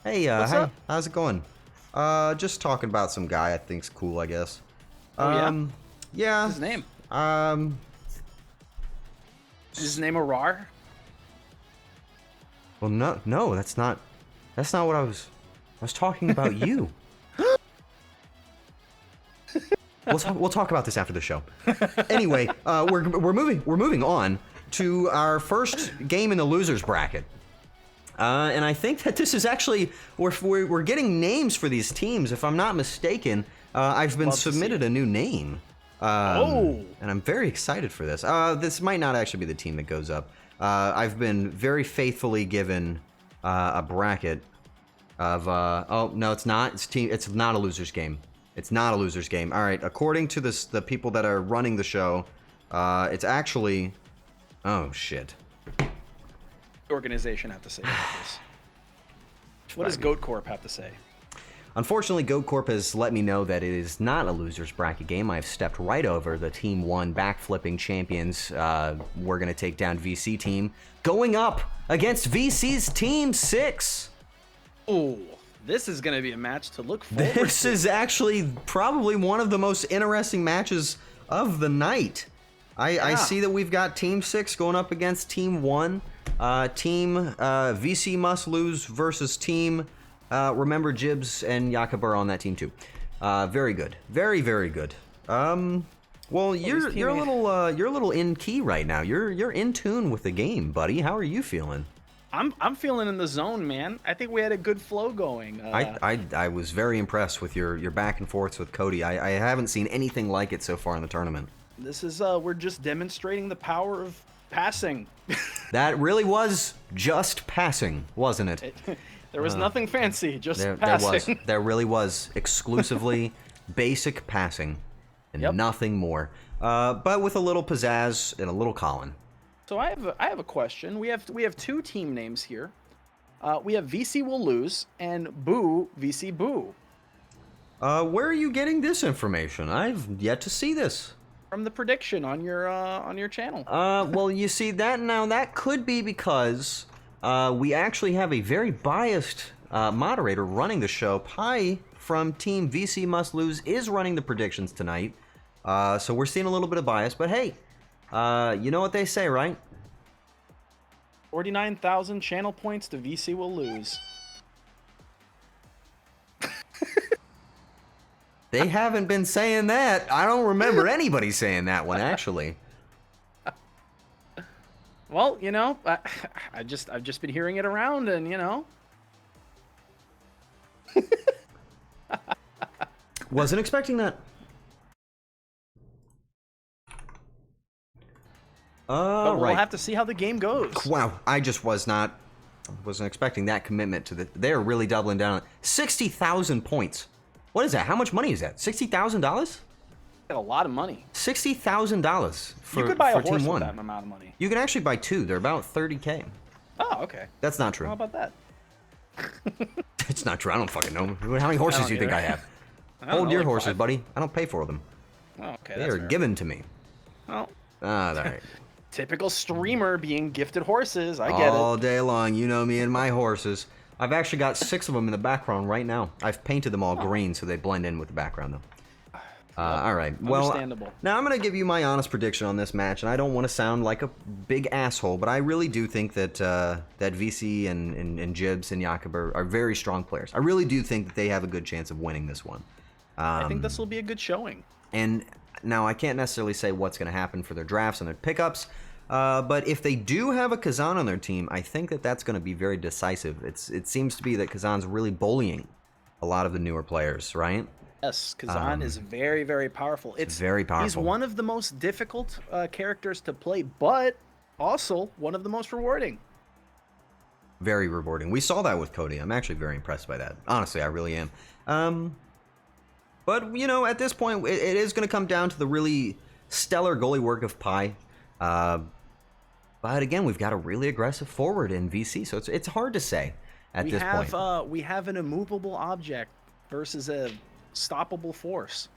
S2: What's up?
S1: how's it going? Just talking about some guy I think's cool, I guess.
S2: Oh,
S1: yeah.
S2: What's his name? Is his name Arar?
S1: Well, no, that's not what I was talking about you. We'll talk about this after the show. Anyway, we're moving on to our first game in the losers bracket. And I think that this is actually we're getting names for these teams. If I'm not mistaken, I've been submitted a new name. And I'm very excited for this. This might not actually be the team that goes up. I've been very faithfully given a bracket of. Oh no, it's not. It's not a losers game. It's not a losers game. All right. According to the people that are running the show, it's actually. Oh shit.
S2: Organization have to say about this? What does Goat Corp have to say?
S1: Unfortunately, GoCorp has let me know that it is not a loser's bracket game. I've stepped right over the Team 1 backflipping champions. We're going to take down VC Team, going up against VC's Team 6.
S2: Oh, this is going to be a match to look forward to.
S1: This is actually probably one of the most interesting matches of the night. I see that we've got Team 6 going up against Team 1. Team VC Must Lose versus Team Remember Jibs and Jakob are on that team too. Very good. Very, very good. Well, you're a little in key right now. You're in tune with the game, buddy. How are you feeling?
S2: I'm feeling in the zone, man. I think we had a good flow going.
S1: I was very impressed with your back and forths with Cody. I haven't seen anything like it so far in the tournament.
S2: This is we're just demonstrating the power of passing.
S1: That really was just passing, wasn't it?
S2: There was nothing fancy, just passing.
S1: There really was exclusively basic passing and nothing more. But with a little pizzazz and a little Colin.
S2: So I have a question. We have two team names here. We have VC Will Lose and Boo VC Boo.
S1: Where are you getting this information? I've yet to see this.
S2: From the prediction on your channel.
S1: Well, you see that could be because we actually have a very biased moderator running the show. Pi from Team VC Must Lose is running the predictions tonight. So we're seeing a little bit of bias, but hey, you know what they say, right?
S2: 49,000 channel points to VC Will Lose.
S1: They haven't been saying that. I don't remember anybody saying that one, actually.
S2: Well, you know, I've just been hearing it around, and you know.
S1: Wasn't expecting that.
S2: But we'll
S1: right.
S2: have to see how the game goes.
S1: Wow, I just wasn't expecting that commitment to the. They're really doubling down. 60,000 points. What is that? How much money is that? $60,000?
S2: A lot of money.
S1: $60,000 for
S2: you could buy a horse
S1: Team
S2: with
S1: 1.
S2: that amount of money.
S1: You can actually buy 2. They're about 30K.
S2: Oh, okay.
S1: That's not true.
S2: How about that?
S1: It's not true. I don't fucking know. How many horses do you think I have? Hold your horses, buddy. I don't pay for them.
S2: Oh, okay.
S1: They are given to me.
S2: Well.
S1: All right.
S2: Typical streamer being gifted horses. I get it.
S1: All day long. You know me and my horses. I've actually got 6 of them in the background right now. I've painted them all green so they blend in with the background, though. All right. Well, now I'm going to give you my honest prediction on this match, and I don't want to sound like a big asshole, but I really do think that that VC and Jibs and Jakob are very strong players. I really do think that they have a good chance of winning this one.
S2: I think this will be a good showing.
S1: And now I can't necessarily say what's going to happen for their drafts and their pickups, but if they do have a Kazan on their team, I think that that's going to be very decisive. It seems to be that Kazan's really bullying a lot of the newer players, right?
S2: Yes, Kazan is very, very powerful. It's
S1: very powerful.
S2: He's one of the most difficult characters to play, but also one of the most rewarding.
S1: Very rewarding. We saw that with Cody. I'm actually very impressed by that. Honestly, I really am. But, you know, at this point, it is going to come down to the really stellar goalie work of Pi. But again, we've got a really aggressive forward in VC, so it's hard to say at this point.
S2: We have an immovable object versus a stoppable force.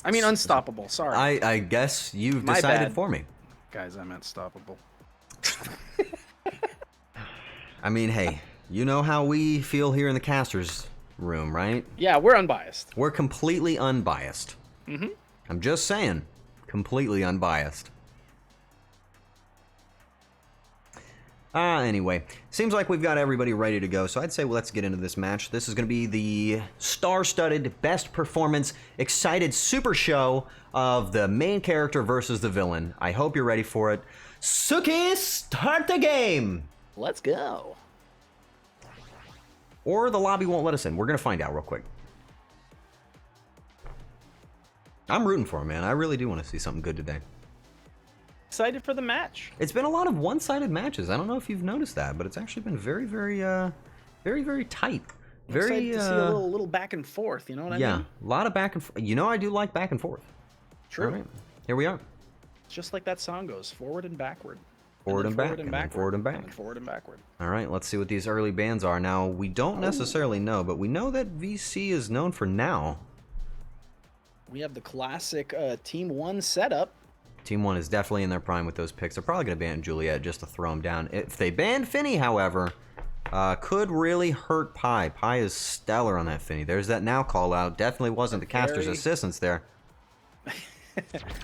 S2: I mean, unstoppable. Sorry.
S1: I guess you've decided for me.
S2: Guys, I meant stoppable.
S1: I mean, hey, you know how we feel here in the casters room, right?
S2: Yeah, we're unbiased.
S1: We're completely unbiased.
S2: Mm-hmm.
S1: I'm just saying, completely unbiased. Anyway, seems like we've got everybody ready to go, so I'd say let's get into this match. This is going to be the star-studded, best performance, excited super show of the main character versus the villain. I hope you're ready for it. Suki, start the game!
S2: Let's go.
S1: Or the lobby won't let us in. We're going to find out real quick. I'm rooting for him, man. I really do want to see something good today.
S2: Excited for the match.
S1: It's been a lot of one-sided matches. I don't know if you've noticed that, but it's actually been very, very tight. Very
S2: excited to see a little back and forth. You know what I mean?
S1: Yeah, a lot of back and forth. You know, I do like back and forth.
S2: True.
S1: All right, here we are.
S2: It's just like that song goes, forward and backward.
S1: Forward and back,
S2: forward
S1: and then
S2: backward,
S1: forward and back.
S2: and then forward and backward.
S1: All right, let's see what these early bans are. Now, we don't necessarily know, but we know that VC is known for now.
S2: We have the classic Team 1 setup.
S1: Team 1 is definitely in their prime with those picks. They're probably going to ban Juliet just to throw him down. If they ban Finny, however, could really hurt Pi. Pi is stellar on that Finny. There's that now call out. Definitely wasn't the caster's assistance there.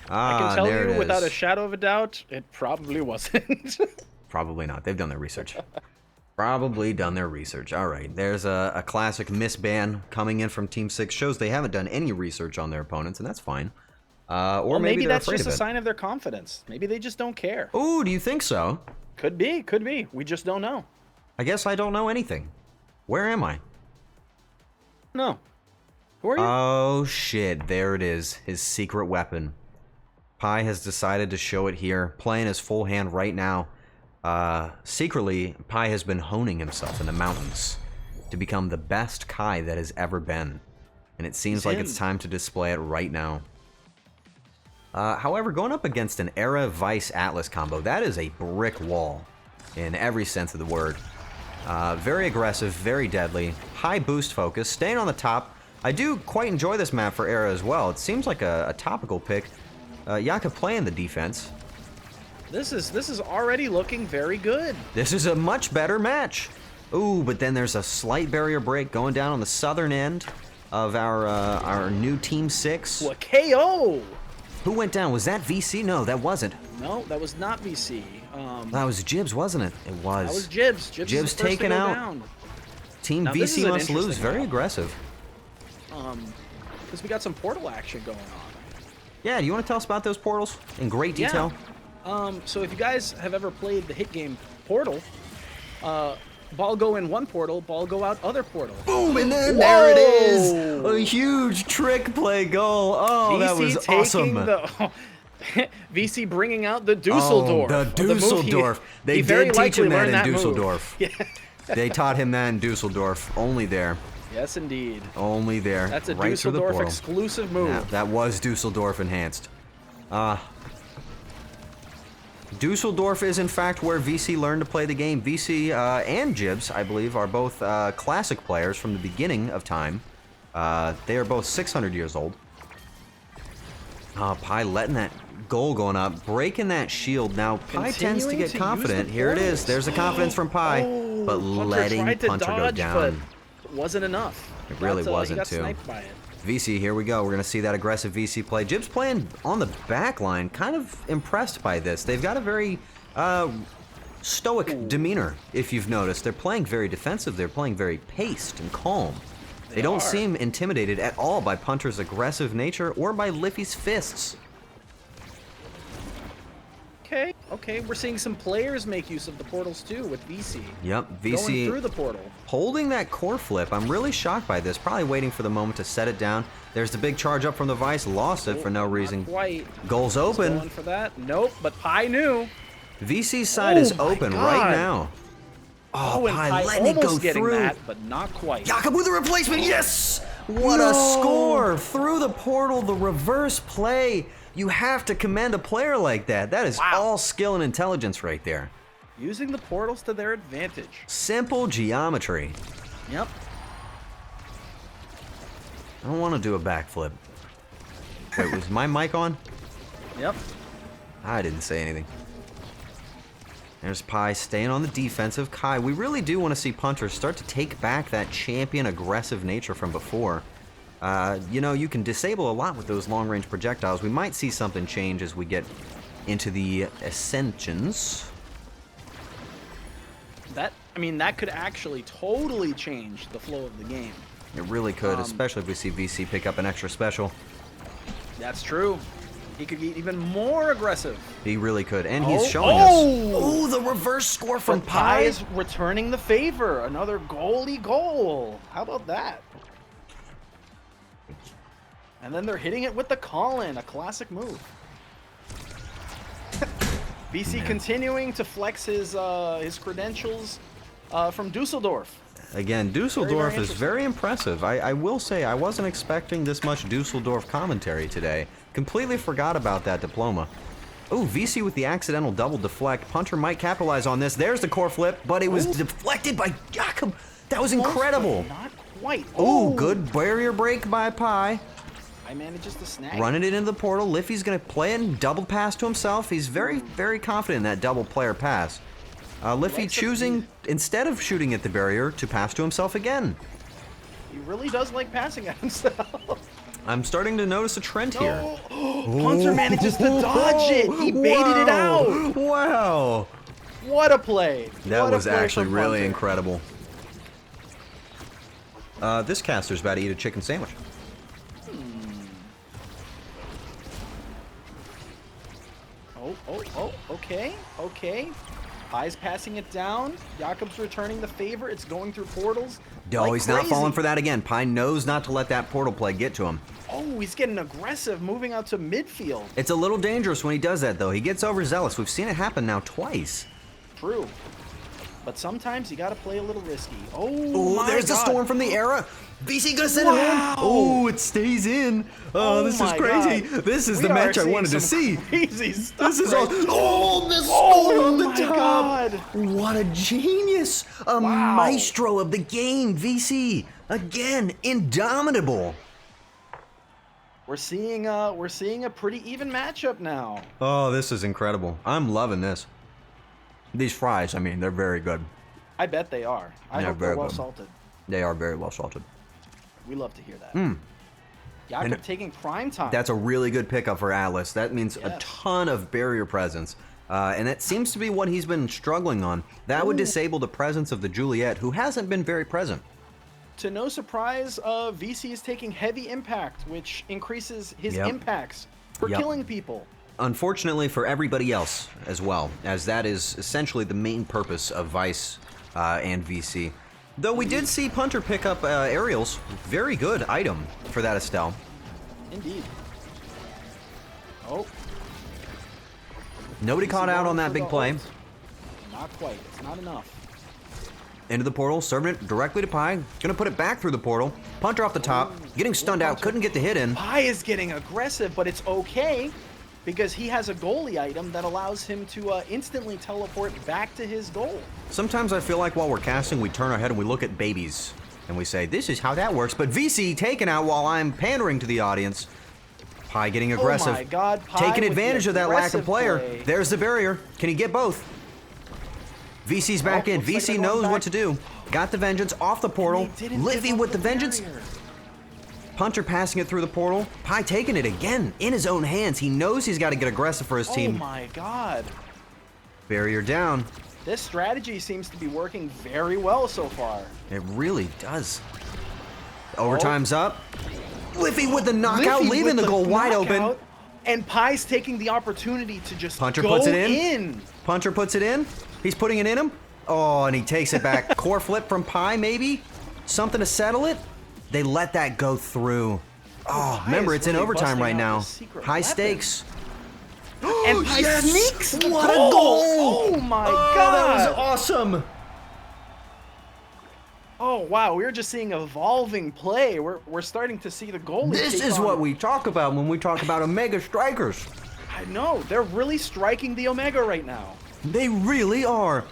S2: I can tell
S1: there
S2: you
S1: it
S2: without a
S1: is.
S2: shadow of a doubt, it probably wasn't.
S1: Probably not. They've done their research. Probably done their research. All right, there's a classic misban coming in from Team 6. Shows they haven't done any research on their opponents, and that's fine. Or
S2: well, maybe
S1: they're
S2: that's
S1: afraid
S2: just a
S1: of it.
S2: sign of their confidence. Maybe they just don't care.
S1: Ooh, do you think so?
S2: Could be, could be. We just don't know.
S1: I guess I don't know anything. Where am I?
S2: No. Who are you?
S1: Oh shit, there it is. His secret weapon. Pi has decided to show it here, playing his full hand right now. Secretly, Pi has been honing himself in the mountains to become the best Kai that has ever been. And it seems like it's time to display it right now. However, going up against an Era Vice Atlas combo, that is a brick wall in every sense of the word. Very aggressive, very deadly, high boost focus, staying on the top. I do quite enjoy this map for Era as well. It seems like a topical pick. Yaka playing the defense.
S2: This is already looking very good.
S1: This is a much better match. Ooh, but then there's a slight barrier break going down on the southern end of our new Team 6.
S2: What KO?
S1: Who went down? Was that VC? No, that wasn't.
S2: No, that was not VC.
S1: That was Jibs, wasn't it? It was.
S2: That was Jibs. Jibs is the first to
S1: taken
S2: go
S1: out.
S2: down.
S1: Team
S2: Now, this is
S1: VC
S2: an
S1: must lose.
S2: interesting
S1: Very
S2: one.
S1: aggressive.
S2: Because we got some portal action going on.
S1: Yeah, do you want to tell us about those portals in great detail?
S2: Yeah. So if you guys have ever played the hit game Portal, ball go in one portal, ball go out other portal.
S1: Boom, and then
S2: Whoa!
S1: there it is. A huge trick play goal. Oh, that was awesome.
S2: VC bringing out the Dusseldorf.
S1: Oh, the Dusseldorf. They did teach him that in Dusseldorf.
S2: Yeah.
S1: They taught him that in Dusseldorf. Only there.
S2: Yes, indeed.
S1: Only there.
S2: That's a
S1: right through the
S2: Dusseldorf
S1: portal.
S2: exclusive move.
S1: Yeah, that was Dusseldorf enhanced. Dusseldorf is in fact where VC learned to play the game. VC and Jibs, I believe, are both classic players from the beginning of time. They are both 600 years old. Pi letting that goal going up, breaking that shield. Now, Pi tends to get confident. Here it is. There's the confidence from Pi, but letting Punter go down.
S2: But wasn't enough.
S1: It really wasn't,
S2: he got
S1: too.
S2: sniped by it.
S1: VC, here we go. We're going to see that aggressive VC play. Jibs playing on the back line. Kind of impressed by this. They've got a very stoic demeanor, if you've noticed. They're playing very defensive. They're playing very paced and calm. They don't seem intimidated at all by Punter's aggressive nature or by Liffy's fists.
S2: Okay, we're seeing some players make use of the portals too with VC.
S1: Yep,
S2: Going
S1: VC
S2: through the portal.
S1: holding that core flip. I'm really shocked by this. Probably waiting for the moment to set it down. There's the big charge up from the Vice. Lost it for no reason.
S2: Not quite.
S1: Goal's
S2: Going
S1: open.
S2: for that. Nope, but Pi knew.
S1: VC's side
S2: Oh
S1: is
S2: my
S1: open
S2: God.
S1: right now. Oh,
S2: and
S1: Pi
S2: Pi
S1: letting it go
S2: almost getting
S1: through.
S2: that, but not quite.
S1: Yaka with the replacement, yes! What a score! Through the portal, the reverse play. You have to commend a player like that. That is all skill and intelligence right there.
S2: Using the portals to their advantage.
S1: Simple geometry.
S2: Yep.
S1: I don't want to do a backflip. Wait, was my mic on?
S2: Yep.
S1: I didn't say anything. There's Pi staying on the defensive. Kai, we really do want to see Punter start to take back that champion aggressive nature from before. You know, you can disable a lot with those long-range projectiles. We might see something change as we get into the Ascensions.
S2: That could actually totally change the flow of the game.
S1: It really could, especially if we see VC pick up an extra special.
S2: That's true. He could get even more aggressive.
S1: He really could, and he's showing us.
S2: Oh,
S1: the reverse score from
S2: But Pi
S1: Pi.
S2: is returning the favor. Another goalie goal. How about that? And then they're hitting it with the call-in, a classic move. VC continuing to flex his credentials from Dusseldorf.
S1: Again, Dusseldorf
S2: Very
S1: is very impressive. I will say, I wasn't expecting this much Dusseldorf commentary today. Completely forgot about that diploma. Oh, VC with the accidental double deflect. Punter might capitalize on this. There's the core flip, but it was deflected by Jakob. That was incredible.
S2: Not quite.
S1: Oh, good barrier break by Pi.
S2: I manages to snag.
S1: Running it into the portal. Liffy's going to play it and double pass to himself. He's very, very confident in that double player pass. Liffy choosing, instead of shooting at the barrier, to pass to himself again.
S2: He really does like passing at himself.
S1: I'm starting to notice a trend here.
S2: Punter manages to dodge it. He baited it out.
S1: Wow.
S2: What a play.
S1: That
S2: What a
S1: was
S2: play
S1: actually
S2: from
S1: really
S2: Punter.
S1: incredible. This caster's about to eat a chicken sandwich.
S2: Okay. Pi's passing it down. Jakob's returning the favor. It's going through portals.
S1: Oh,
S2: like
S1: he's not
S2: crazy.
S1: falling for that again. Pi knows not to let that portal play get to him.
S2: Oh, he's getting aggressive, moving out to midfield.
S1: It's a little dangerous when he does that, though. He gets overzealous. We've seen it happen now twice.
S2: True. But sometimes you gotta play a little risky.
S1: Oh,
S2: my
S1: there's the
S2: God.
S1: storm from the era. VC gonna send it home. Oh, it stays in. Oh, this is
S2: my
S1: crazy.
S2: God.
S1: This is
S2: We
S1: the
S2: are
S1: match I
S2: seeing
S1: wanted to
S2: some
S1: see.
S2: Crazy stuff.
S1: This is
S2: right
S1: all. Oh, the
S2: Oh
S1: score on the
S2: my
S1: top.
S2: God.
S1: What a genius. A maestro of the game, VC. Again, indomitable.
S2: We're seeing a pretty even matchup now.
S1: Oh, this is incredible. I'm loving this. These fries, I mean, they're very good.
S2: I bet they are. I
S1: They're
S2: hope they're
S1: very
S2: well
S1: good.
S2: salted.
S1: They are very well salted.
S2: We love to hear that.
S1: Mm.
S2: Jakob
S1: And
S2: taking prime time.
S1: That's a really good pickup for Atlas. That means a
S2: Yes.
S1: ton of barrier presence. And that seems to be what he's been struggling on. That would disable the presence of the Juliet, who hasn't been very present.
S2: To no surprise, VC is taking heavy impact, which increases his
S1: Yep.
S2: impacts for
S1: Yep.
S2: killing people.
S1: Unfortunately for everybody else as well, as that is essentially the main purpose of Vice and VC. Though we did see Punter pick up aerials. Very good item for that Estelle.
S2: Indeed. Oh,
S1: Nobody caught out on that big play.
S2: not quite. It's not enough.
S1: Into the portal, serving it directly to Pi. Gonna put it back through the portal. Punter off the top, getting stunned out, couldn't get the hit in.
S2: Pi is getting aggressive, but it's okay because he has a goalie item that allows him to instantly teleport back to his goal.
S1: Sometimes I feel like while we're casting, we turn our head and we look at babies. And we say, this is how that works. But VC taken out while I'm pandering to the audience. Pi getting aggressive.
S2: Oh my God, Pi
S1: taking
S2: with
S1: advantage
S2: the
S1: of that lack of
S2: aggressive
S1: player.
S2: play.
S1: There's the barrier. Can he get both? VC's back in.
S2: looks like
S1: VC
S2: they're
S1: knows
S2: going
S1: what
S2: back.
S1: to do. Got the vengeance off the portal.
S2: They didn't
S1: Liffy
S2: give
S1: with
S2: up
S1: the vengeance.
S2: barrier.
S1: Punter passing it through the portal. Pi taking it again in his own hands. He knows he's got to get aggressive for his
S2: Oh
S1: team.
S2: my God.
S1: Barrier down.
S2: This strategy seems to be working very well so far.
S1: It really does. Overtime's up. Liffy with the knockout,
S2: Liffy
S1: leaving
S2: with
S1: the goal wide open.
S2: knockout, And Pi's taking the opportunity to just
S1: Punter
S2: go
S1: puts it in. Punter puts it in. He's putting it in him. Oh, and he takes it back. Core flip from Pi, maybe? Something to settle it? They let that go through. Oh,
S2: Pi
S1: remember,
S2: is
S1: it's in
S2: really
S1: overtime
S2: busting
S1: right
S2: out
S1: now.
S2: the secret
S1: High
S2: weapon.
S1: stakes.
S2: And Pi
S1: Yes!
S2: sneaks the
S1: What a
S2: goal.
S1: goal!
S2: Oh my
S1: Oh,
S2: God.
S1: that was awesome.
S2: Oh wow, we're just seeing evolving play. We're starting to see the goalie.
S1: This
S2: take
S1: is
S2: on-
S1: what we talk about when we talk about Omega Strikers.
S2: I know. They're really striking the Omega right now.
S1: They really are.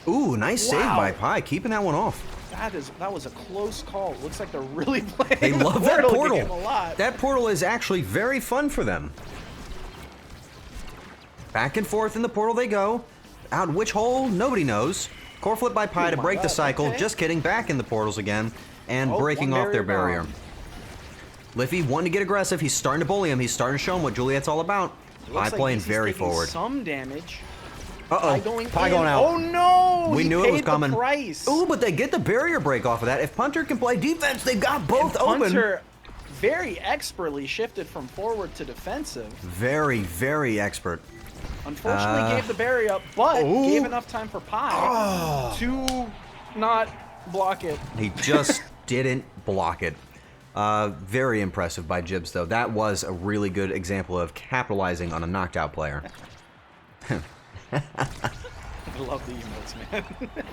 S1: Ooh, nice save
S2: Wow.
S1: by Pi, keeping that one off.
S2: That was a close call. Looks like they're really playing.
S1: They
S2: the
S1: love that portal.
S2: game a lot.
S1: That portal is actually very fun for them. Back and forth in the portal they go. Out which hole? Nobody knows. Core flip by Pi
S2: Oh
S1: to
S2: my
S1: break the
S2: God,
S1: cycle.
S2: okay.
S1: Just kidding. Back in the portals again. And
S2: Oh,
S1: breaking
S2: one
S1: off their
S2: barrier
S1: barrier.
S2: down.
S1: Liffy wanting to get aggressive. He's starting to bully him. He's starting to show him what Juliet's all about.
S2: It
S1: Pi
S2: looks like
S1: playing
S2: VC's
S1: very
S2: taking
S1: forward.
S2: Some damage.
S1: Uh-oh.
S2: Pi going in.
S1: out.
S2: Oh no!
S1: We
S2: He
S1: knew it was
S2: paid the
S1: coming.
S2: price.
S1: Ooh, but they get the barrier break off of that. If Punter can play defense, they've got both open.
S2: Punter very expertly shifted from forward to defensive.
S1: Very, very expert.
S2: Unfortunately, gave the barrier up, but
S1: Ooh.
S2: gave enough time for Pi to not block it.
S1: He just didn't block it. Very impressive by Jibs, though. That was a really good example of capitalizing on a knocked out player.
S2: I love the emotes,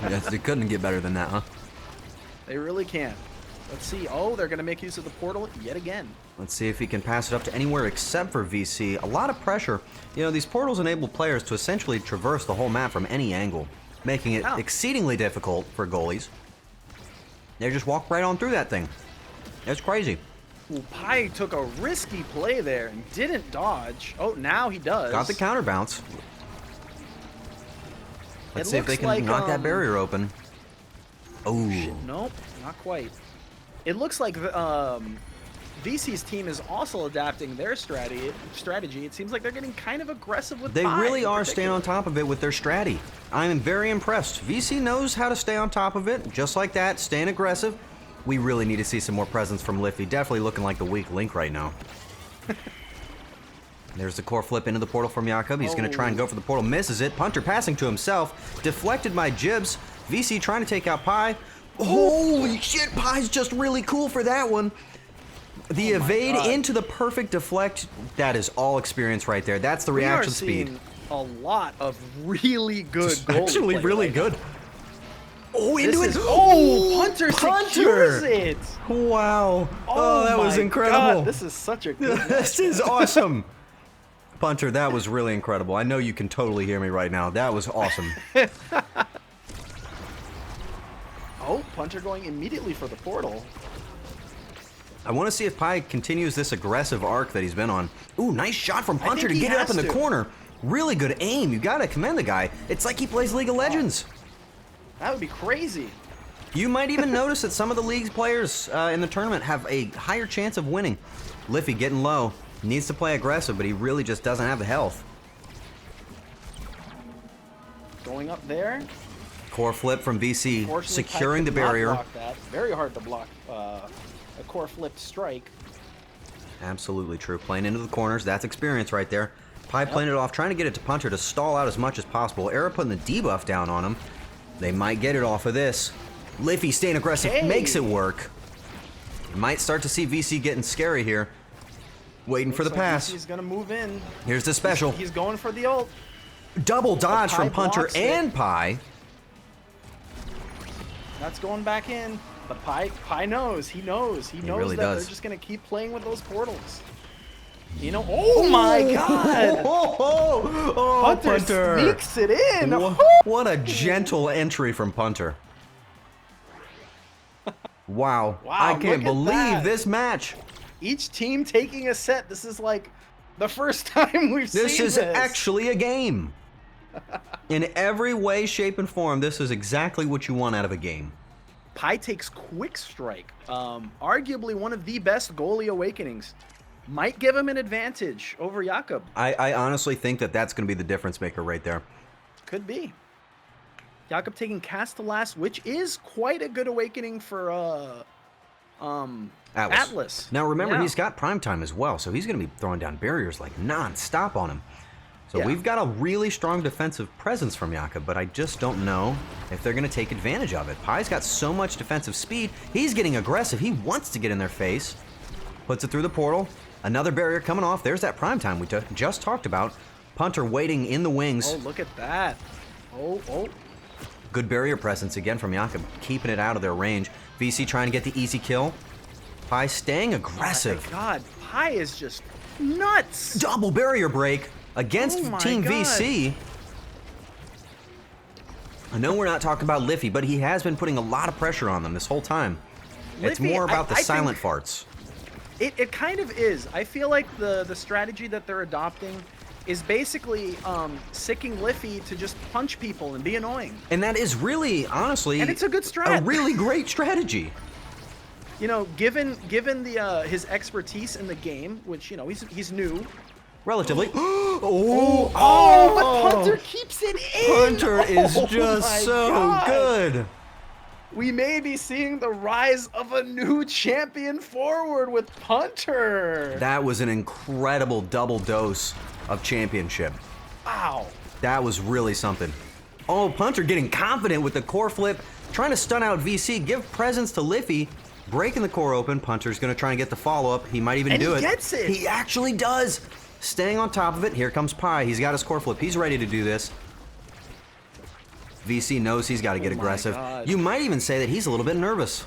S2: man.
S1: It couldn't get better than that, huh?
S2: They really can. Let's see. Oh, they're going to make use of the portal yet again.
S1: Let's see if he can pass it up to anywhere except for VC. A lot of pressure. You know, these portals enable players to essentially traverse the whole map from any angle, making it exceedingly difficult for goalies. They just walk right on through that thing. It's crazy.
S2: Ooh, Pi took a risky play there and didn't dodge. Oh, now he does.
S1: Got the counter bounce. Let's see if they can knock that barrier open. Oh.
S2: Nope, not quite. It looks like VC's team is also adapting their strategy. It seems like they're getting kind of aggressive with
S1: They
S2: Pi
S1: really
S2: in
S1: are
S2: particular.
S1: staying on top of it with their strategy. I am very impressed. VC knows how to stay on top of it, just like that, staying aggressive. We really need to see some more presence from Liffy. Definitely looking like the weak link right now. There's the core flip into the portal from Jakob. He's going to try and go for the portal. Misses it. Punter passing to himself. Deflected by Jibs. VC trying to take out Pi. Holy shit, Pi's just really cool for that one. The evade into the perfect deflect. That is all experience right there. That's the reaction speed.
S2: We are seeing a lot of really good goalie
S1: Actually
S2: play
S1: really
S2: right
S1: good.
S2: now.
S1: Oh, into it.
S2: Punter secures it.
S1: Wow. Oh, that was incredible.
S2: God, this is such a good
S1: This is awesome. Punter, that was really incredible. I know you can totally hear me right now. That was awesome.
S2: Oh, Punter going immediately for the portal.
S1: I want to see if Pi continues this aggressive arc that he's been on. Ooh, nice shot from Punter to
S2: he
S1: get it up in
S2: has
S1: the
S2: to.
S1: corner. Really good aim. You got to commend the guy. It's like he plays League of Legends.
S2: That would be crazy.
S1: You might even notice that some of the league's players in the tournament have a higher chance of winning. Liffy getting low. Needs to play aggressive, but he really just doesn't have the health.
S2: Going up there.
S1: Core flip from VC,
S2: Fortunately,
S1: securing
S2: Pi
S1: the
S2: could not
S1: barrier.
S2: block that. Very hard to block a core flipped strike.
S1: Absolutely true. Playing into the corners, that's experience right there. Pi playing it off, trying to get it to Punter to stall out as much as possible. Arar putting the debuff down on him. They might get it off of this. Liffy staying aggressive, makes it work. Might start to see VC getting scary here. Waiting for the pass.
S2: He's gonna move in.
S1: Here's the special.
S2: He's going for the ult.
S1: Double dodge
S2: Pi
S1: from Punter
S2: blocks it.
S1: and Pi.
S2: That's going back in. But Pi knows. He knows. He knows
S1: really
S2: that
S1: does.
S2: they're just gonna keep playing with those portals. You know? Oh my God!
S1: Oh,
S2: Punter sneaks it in.
S1: What a gentle entry from Punter. Wow.
S2: Wow,
S1: I can't
S2: look at
S1: believe
S2: that.
S1: this match.
S2: Each team taking a set. This is like the first time we've seen this.
S1: This is actually a game. In every way, shape, and form, this is exactly what you want out of a game.
S2: Pi takes quick strike. Arguably one of the best goalie awakenings. Might give him an advantage over Jakob.
S1: I honestly think that that's going to be the difference maker right there.
S2: Could be. Jakob taking cast to last, which is quite a good awakening for Atlas.
S1: Now remember,
S2: Yeah.
S1: he's got prime time as well, so he's going to be throwing down barriers like non-stop on him. So we've got a really strong defensive presence from Jakob, but I just don't know if they're going to take advantage of it. Pi's got so much defensive speed. He's getting aggressive. He wants to get in their face. Puts it through the portal. Another barrier coming off. There's that prime time we just talked about. Punter waiting in the wings.
S2: Oh, look at that. Oh.
S1: Good barrier presence again from Jakob, keeping it out of their range. VC trying to get the easy kill. Pi staying aggressive.
S2: Oh my God, Pi is just nuts.
S1: Double barrier break against
S2: Oh my
S1: Team
S2: God.
S1: VC. I know we're not talking about Liffy, but he has been putting a lot of pressure on them this whole time. It's
S2: Liffy,
S1: more about the
S2: I
S1: silent
S2: think
S1: farts.
S2: It kind of is. I feel like the strategy that they're adopting is basically sicking Liffy to just punch people and be annoying.
S1: And that is really, honestly,
S2: And it's a good strat.
S1: a really great strategy.
S2: You know, given the his expertise in the game, which, you know, he's new.
S1: Relatively.
S2: But Punter keeps it in.
S1: Punter is
S2: Oh
S1: just
S2: my
S1: so
S2: God.
S1: good.
S2: We may be seeing the rise of a new champion forward with Punter.
S1: That was an incredible double dose of championship.
S2: Wow.
S1: That was really something. Oh, Punter getting confident with the core flip, trying to stun out VC, give presence to Liffy, breaking the core open. Punter's going to try and get the follow-up. He might even do it.
S2: And he gets it.
S1: He actually does. Staying on top of it. Here comes Pi. He's got his core flip. He's ready to do this. VC knows he's got to get
S2: Oh my
S1: aggressive.
S2: God.
S1: You might even say that he's a little bit nervous.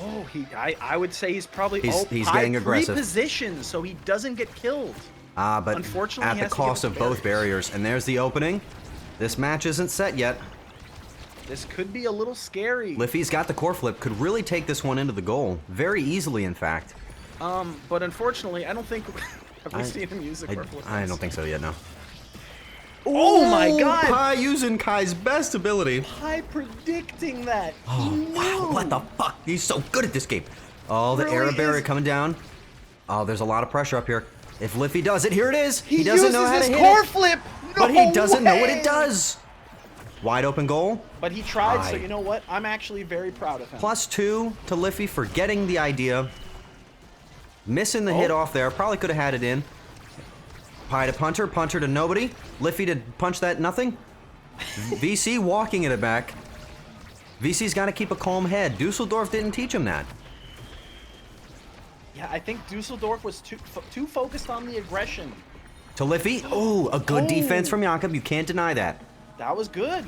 S2: Oh, I would say he's probably
S1: He's getting aggressive.
S2: Pre-positioned so he doesn't get killed.
S1: But
S2: Unfortunately,
S1: at
S2: he
S1: the
S2: has to
S1: cost
S2: give
S1: of
S2: up
S1: both barriers. And there's the opening. This match isn't set yet.
S2: This could be a little scary.
S1: Liffy's got the core flip, could really take this one into the goal. Very easily, in fact.
S2: But unfortunately, I don't think... Have we seen him use the core flip?
S1: I don't think so yet, no.
S2: Oh my god!
S1: Pi using Kai's best ability.
S2: Pi predicting that.
S1: Oh, wow, what the fuck? He's so good at this game. Oh, the
S2: Really
S1: Arar barrier
S2: is.
S1: coming down. Oh, there's a lot of pressure up here. If Liffy does it, here it is.
S2: He
S1: doesn't know
S2: uses
S1: how to
S2: his
S1: hit
S2: core
S1: it,
S2: flip!
S1: but
S2: No
S1: he doesn't know what
S2: way!
S1: it does. Wide open goal.
S2: But he tried, so
S1: Pi.
S2: you know what? I'm actually very proud of him.
S1: +2 to Liffy for getting the idea. Missing the hit off there. Probably could have had it in. Pi to punter, punter to nobody. Liffy to punch that nothing. VC walking it back. VC's got to keep a calm head. Dusseldorf didn't teach him that.
S2: Yeah, I think Dusseldorf was too focused on the aggression.
S1: To Liffy. Oh, a good defense
S2: Oh.
S1: from Jakob. You can't deny that.
S2: That was good.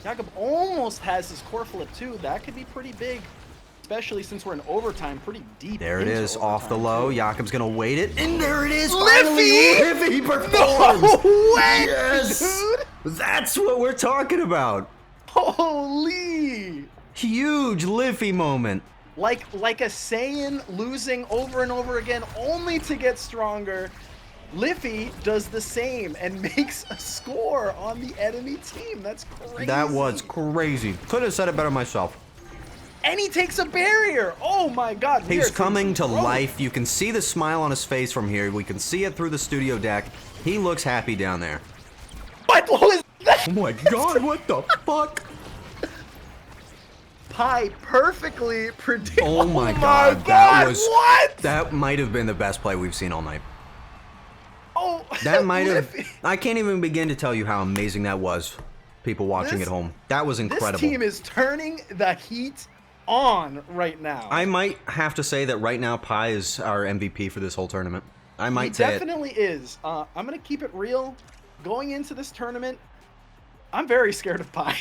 S2: Jakob almost has his core flip too. That could be pretty big. Especially since we're in overtime, pretty deep.
S1: There it
S2: into
S1: is, off the
S2: overtime,
S1: low.
S2: too.
S1: Jakob's gonna wait it, and there it is.
S2: Liffy!
S1: Finally, Liffy performs.
S2: No way,
S1: Yes,
S2: dude!
S1: that's what we're talking about.
S2: Holy!
S1: Huge Liffy moment.
S2: Like a Saiyan losing over and over again, only to get stronger. Liffy does the same and makes a score on the enemy team. That's crazy.
S1: That was crazy. Could have said it better myself.
S2: And he takes a barrier. Oh my god. we are
S1: He's
S2: seeing
S1: coming to
S2: some growth.
S1: life. You can see the smile on his face from here. We can see it through the studio deck. He looks happy down there.
S2: What was that?
S1: Oh my god, what the fuck?
S2: Pi perfectly predicted.
S1: Oh my god, that was
S2: what?
S1: That might have been the best play we've seen all night.
S2: Oh,
S1: That might have
S2: Liffy.
S1: I can't even begin to tell you how amazing that was. People watching
S2: This-
S1: at home. That was incredible.
S2: This team is turning the heat on right now.
S1: I might have to say that right now Pi is our MVP for this whole tournament. I
S2: He
S1: might say it.
S2: definitely is. I'm gonna keep it real. Going into this tournament, I'm very scared of Pi.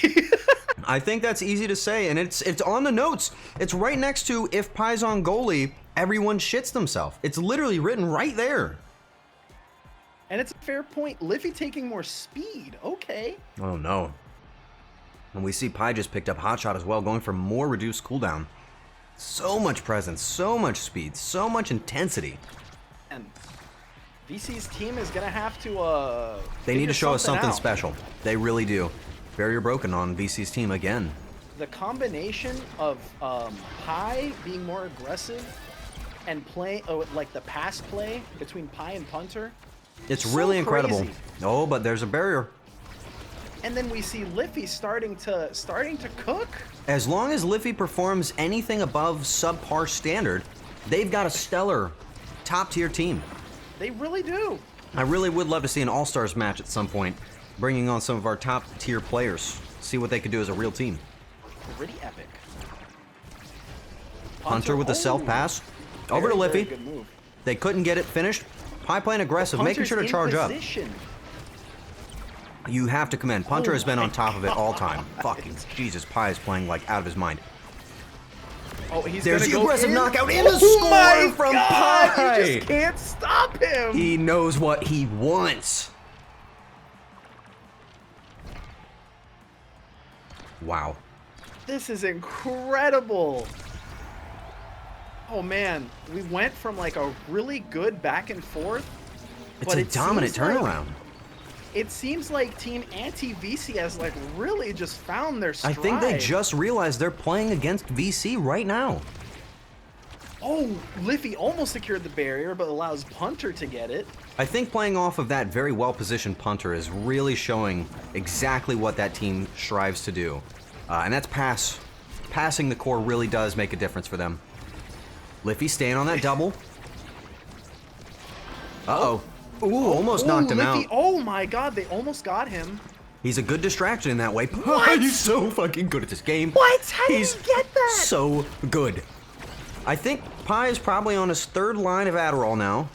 S1: I think that's easy to say, and it's on the notes. It's right next to if Pi's on goalie, everyone shits themselves. It's literally written right there.
S2: And it's a fair point. Liffy taking more speed. Okay.
S1: Oh no. And we see Pi just picked up Hotshot as well, going for more reduced cooldown. So much presence, so much speed, so much intensity.
S2: And VC's team is gonna have to
S1: They need to show us something
S2: out.
S1: special. They really do. Barrier broken on VC's team again.
S2: The combination of Pi being more aggressive and play like the pass play between Pi and Punter.
S1: It's
S2: So
S1: really incredible.
S2: crazy.
S1: Oh, but there's a barrier.
S2: And then we see Liffy starting to cook.
S1: As long as Liffy performs anything above subpar standard, they've got a stellar top-tier team.
S2: They really do.
S1: I really would love to see an All-Stars match at some point, bringing on some of our top-tier players, see what they could do as a real team.
S2: Pretty epic.
S1: Hunter with the self-pass. Over to
S2: Very,
S1: Liffy.
S2: very good move.
S1: They couldn't get it finished. Pi playing aggressive, making
S2: Punter's
S1: sure to
S2: in
S1: charge up.
S2: position.
S1: You have to commend. Punter
S2: Oh
S1: has been
S2: my
S1: on top of it all time.
S2: God.
S1: Fucking Jesus, Pi is playing like out of his mind.
S2: Oh, he's
S1: There's
S2: gonna
S1: the
S2: go
S1: aggressive
S2: in.
S1: knockout and the
S2: Oh
S1: score
S2: my
S1: from
S2: God,
S1: Pi.
S2: You just can't stop him.
S1: He knows what he wants. Wow.
S2: This is incredible. Oh man, we went from like a really good back and forth.
S1: It's
S2: but
S1: a
S2: it
S1: dominant
S2: seems like-
S1: turnaround.
S2: It seems like Team Anti-VC has like really just found their
S1: I
S2: stride.
S1: think they just realized they're playing against VC right now.
S2: Oh, Liffy almost secured the barrier, but allows Punter to get it.
S1: I think playing off of that very well-positioned punter is really showing exactly what that team strives to do. And that's pass. Passing the core really does make a difference for them. Liffy staying on that double. Uh-oh. Ooh, almost knocked him
S2: Liffy,
S1: out.
S2: Oh my God, they almost got him.
S1: He's a good distraction in that way.
S2: What?
S1: He's so fucking good at this game.
S2: What? How did
S1: He's
S2: he get that?
S1: so good. I think Pi is probably on his third line of Adderall now.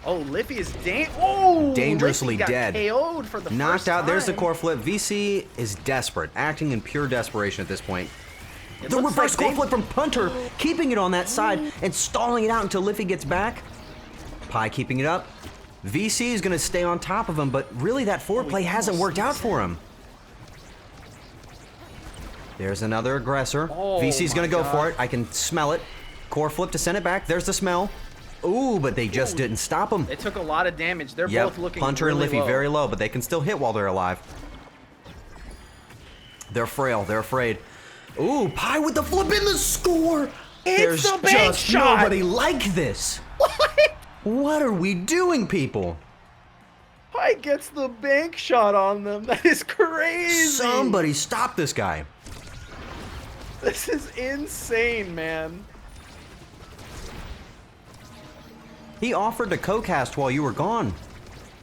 S2: Oh, Liffy is
S1: Dangerously
S2: Liffy got
S1: dead.
S2: KO'd for the
S1: Knocked
S2: first
S1: out. There's the
S2: time.
S1: core flip. VC is desperate, acting in pure desperation at this point. The reverse score flip from Punter, keeping it on that side and stalling it out until Liffy gets back. Pi keeping it up. VC is going to stay on top of him, but really that forward play hasn't worked out for him. There's another aggressor. VC's going to go for it. I can smell it. Core flip to send it back. There's the smell. Ooh, but they just didn't stop him.
S2: They took a lot of damage. They're both looking
S1: Punter
S2: really
S1: and Liffy
S2: low.
S1: very low, but they can still hit while they're alive. They're frail. They're afraid. Ooh, Pi with the flip in the score.
S2: It's the bank
S1: just
S2: shot.
S1: nobody like this. What are we doing, people?
S2: Pi gets the bank shot on them. That is crazy.
S1: Somebody stop this guy.
S2: This is insane, man.
S1: He offered to co-cast while you were gone.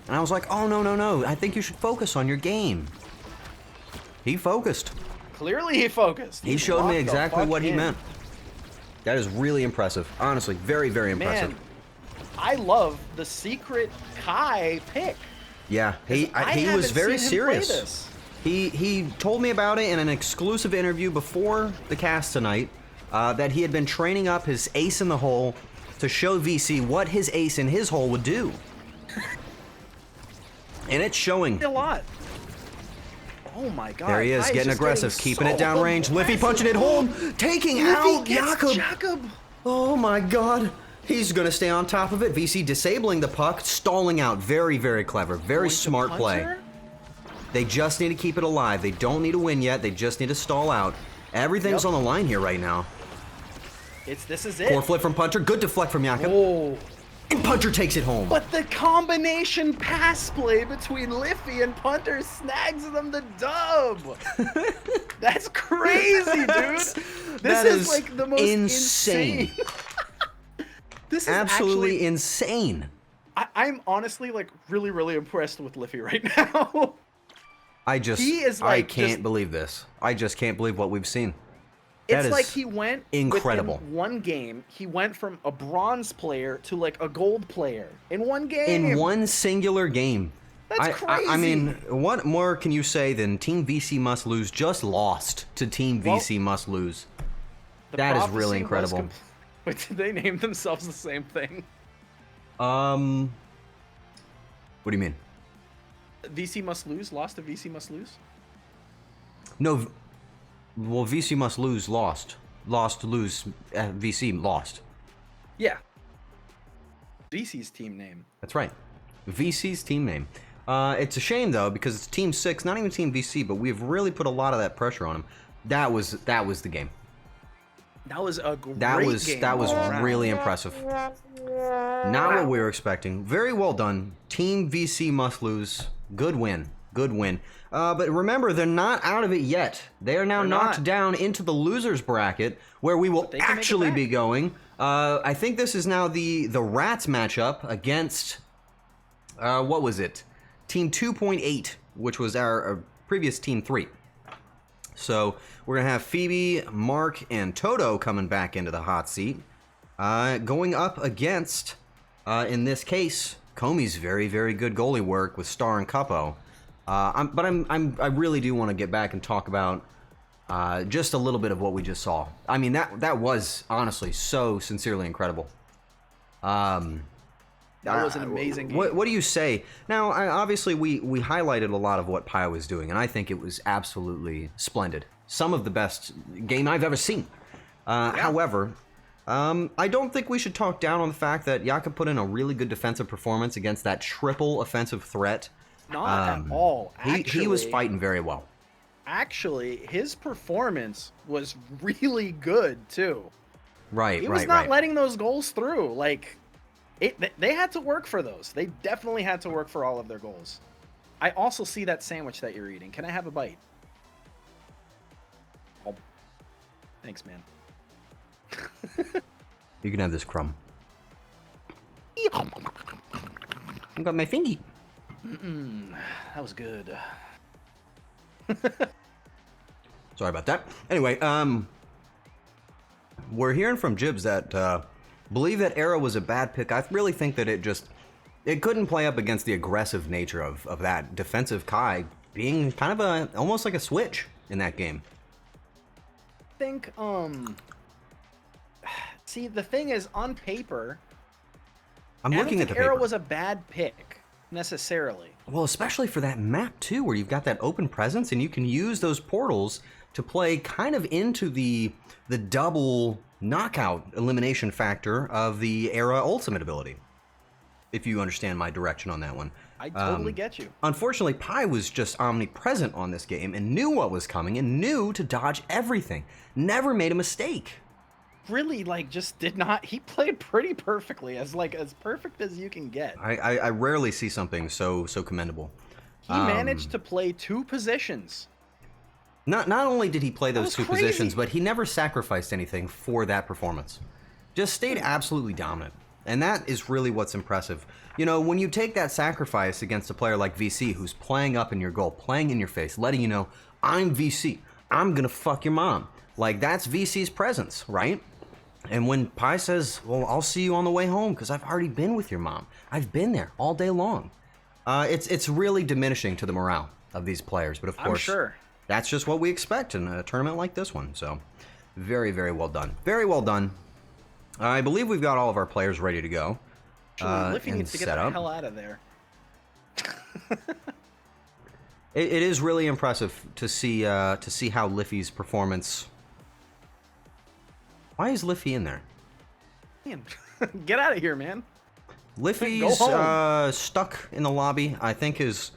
S1: And I was like, oh, no. I think you should focus on your game. He focused.
S2: Clearly he focused.
S1: He showed me exactly what he
S2: in.
S1: meant. That is really impressive. Honestly, very, very impressive.
S2: Man, I love the secret Kai pick.
S1: Yeah, he was very serious. He told me about it in an exclusive interview before the cast tonight, that he had been training up his ace in the hole to show VC what his ace in his hole would do. And it's showing.
S2: A lot. Oh my god.
S1: There he is,
S2: Kai
S1: getting
S2: just
S1: aggressive,
S2: getting
S1: keeping
S2: so
S1: it downrange. Liffy punching it home, taking out Jakob. Oh my god. He's going to stay on top of it. VC disabling the puck, stalling out. Very, very clever. Very smart play. They just need to keep it alive. They don't need to win yet. They just need to stall out. Everything's on the line here right now.
S2: This is it.
S1: Core flip from Punter. Good deflect from Jakob.
S2: Oh.
S1: And Punter takes it home.
S2: But the combination pass play between Liffy and Punter snags them the dub. That's crazy, dude. This is like the most insane. This is
S1: absolutely
S2: actually
S1: insane.
S2: I'm honestly like really, really impressed with Liffy right now.
S1: I can't believe this. I just can't believe what we've seen.
S2: It's like he went
S1: incredible.
S2: Within one game, he went from a bronze player to like a gold player in one game.
S1: In one singular game.
S2: That's crazy.
S1: I mean, what more can you say than Team VC Must Lose just lost to Team VC Must Lose? That is really incredible.
S2: Wait, did they name themselves the same thing?
S1: What do you mean?
S2: VC Must Lose lost to VC Must Lose?
S1: No. Well, VC Must Lose lost. Lose. VC lost.
S2: Yeah. VC's team name.
S1: That's right. VC's team name. It's a shame though because it's Team 6, not even Team VC, but we've really put a lot of that pressure on him. That was the game.
S2: That was a great game.
S1: That was really impressive. Not what we were expecting. Very well done. Team VC Must Lose. Good win. Good win. But remember, they're not out of it yet. They are now knocked down into the losers bracket, where we will actually be going. I think this is now the Rats matchup against, what was it? Team 2.8, which was our previous Team 3. So we're going to have Phoebe, Mark, and Toto coming back into the hot seat. Going up against, in this case, Comey's very, very good goalie work with Star and Capo. I really do want to get back and talk about just a little bit of what we just saw. I mean, that was honestly so sincerely incredible.
S2: That was an amazing game.
S1: What do you say? Now, obviously, we highlighted a lot of what Pi was doing, and I think it was absolutely splendid. Some of the best game I've ever seen. However, I don't think we should talk down on the fact that Jakob put in a really good defensive performance against that triple offensive threat.
S2: Not at all. Actually,
S1: he was fighting very well.
S2: Actually, his performance was really good too.
S1: Right,
S2: he was not letting those goals through. Like, they had to work for those. They definitely had to work for all of their goals. I also see that sandwich that you're eating. Can I have a bite? Oh, thanks, man.
S1: You can have this crumb. I got my fingy.
S2: That was good.
S1: Sorry about that. Anyway, we're hearing from Jibs that believe that Arar was a bad pick. I really think that it couldn't play up against the aggressive nature of that defensive Kai being kind of almost like a switch in that game.
S2: think see, the thing is, on paper,
S1: I'm looking at the
S2: Arar
S1: paper.
S2: was a bad pick necessarily.
S1: Well, especially for that map too, where you've got that open presence and you can use those portals to play kind of into the double knockout elimination factor of the Arar ultimate ability. If you understand my direction on that one.
S2: I totally get you.
S1: Unfortunately, Pi was just omnipresent on this game and knew what was coming and knew to dodge everything. Never made a mistake.
S2: Really, like, just did not. He played pretty perfectly, as perfect as you can get.
S1: I rarely see something so commendable.
S2: He managed to play 2 positions.
S1: Not only did he play those 2
S2: crazy.
S1: positions, but he never sacrificed anything for that performance. Just stayed absolutely dominant. And that is really what's impressive. You know, when you take that sacrifice against a player like VC, who's playing up in your goal, playing in your face, letting you know, I'm VC, I'm gonna fuck your mom. Like, that's VC's presence, right? And when Pi says, well, I'll see you on the way home because I've already been with your mom. I've been there all day long. It's really diminishing to the morale of these players. But of course,
S2: I'm sure.
S1: That's just what we expect in a tournament like this one. So very, very well done. Very well done. I believe we've got all of our players ready to go.
S2: Liffy
S1: and
S2: needs to get
S1: set
S2: the
S1: up.
S2: hell out of there.
S1: It is really impressive to see how Liffy's performance. Why is Liffy in there?
S2: Man, get out of here, man.
S1: Liffy's
S2: Go home.
S1: stuck in the lobby. I think his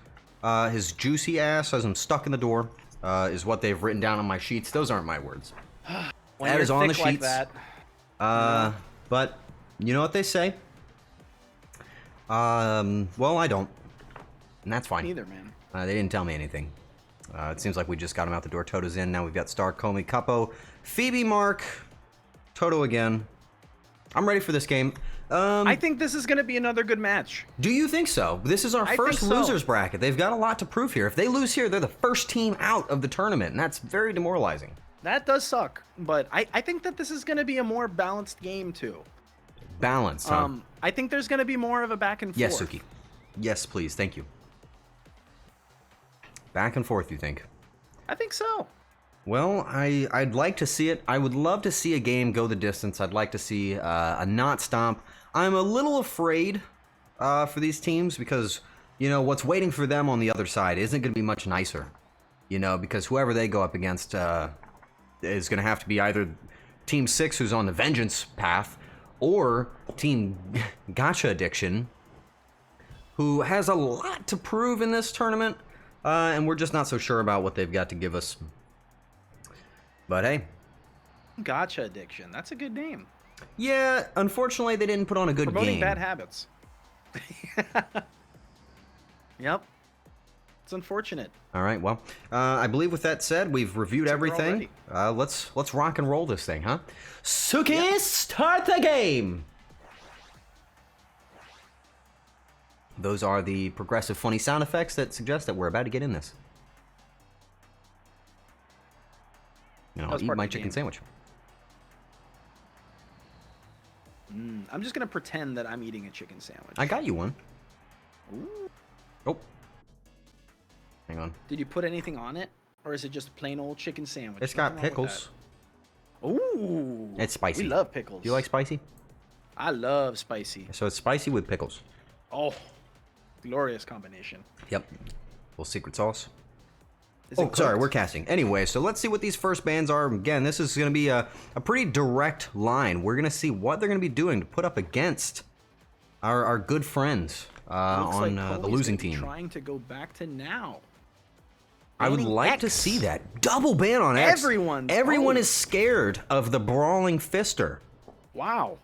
S1: juicy ass has him stuck in the door. Is what they've written down on my sheets. Those aren't my words.
S2: When
S1: That
S2: you're
S1: is on the
S2: thick like
S1: sheets.
S2: that.
S1: But you know what they say? Well, I don't, and that's fine.
S2: Neither, man.
S1: They didn't tell me anything. It seems like we just got him out the door. Toto's in. Now we've got Star, Comey, Capo, Phoebe, Mark, Toto again. I'm ready for this game.
S2: I think this is going to be another good match.
S1: Do you think so? This is our
S2: I
S1: first
S2: think so.
S1: losers bracket. They've got a lot to prove here. If they lose here, they're the first team out of the tournament, and that's very demoralizing.
S2: That does suck, but I think that this is going to be a more balanced game, too.
S1: Balance, huh?
S2: I think there's going to be more of a back and forth.
S1: Yes, Suki. Yes, please. Thank you. Back and forth, you think?
S2: I think so.
S1: Well, I'd like to see it. I would love to see a game go the distance. I'd like to see a not stomp. I'm a little afraid for these teams because, you know, what's waiting for them on the other side isn't going to be much nicer. You know, because whoever they go up against is going to have to be either Team 6, who's on the vengeance path, or Team Gotcha Addiction, who has a lot to prove in this tournament, and we're just not so sure about what they've got to give us. But hey.
S2: Gotcha Addiction. That's a good name.
S1: Yeah, unfortunately, they didn't put on a good
S2: Promoting
S1: game.
S2: bad habits. Yep. It's unfortunate.
S1: All right, well, I believe with that said, we've reviewed
S2: So we're all
S1: everything. Let's rock and roll this thing, huh? Suki,
S2: Yep.
S1: start the game! Those are the progressive funny sound effects that suggest that we're about to get in this. And
S2: That
S1: I'll
S2: was
S1: eat
S2: part of
S1: my
S2: the
S1: chicken
S2: game.
S1: sandwich.
S2: I'm just going to pretend that I'm eating a chicken sandwich.
S1: I got you one.
S2: Ooh.
S1: Oh. Hang on.
S2: Did you put anything on it? Or is it just a plain old chicken sandwich?
S1: It's got
S2: Nothing wrong with
S1: pickles.
S2: that. Ooh.
S1: It's spicy.
S2: We love pickles.
S1: Do you like spicy?
S2: I love spicy.
S1: So it's spicy with pickles.
S2: Oh, glorious combination.
S1: Yep. Little secret sauce.
S2: Is it
S1: Oh, sorry,
S2: cooked?
S1: we're casting. Anyway, so let's see what these first bands are. Again, this is going to be a pretty direct line. We're going to see what they're going to be doing to put up against our good friends
S2: Looks
S1: on
S2: like
S1: the
S2: Coley's
S1: losing
S2: gonna be
S1: team.
S2: Trying to go back to now.
S1: I would
S2: Banning
S1: like to
S2: X.
S1: see that. Double ban on X.
S2: Everyone.
S1: Everyone
S2: Oh.
S1: is scared of the brawling fister.
S2: Wow.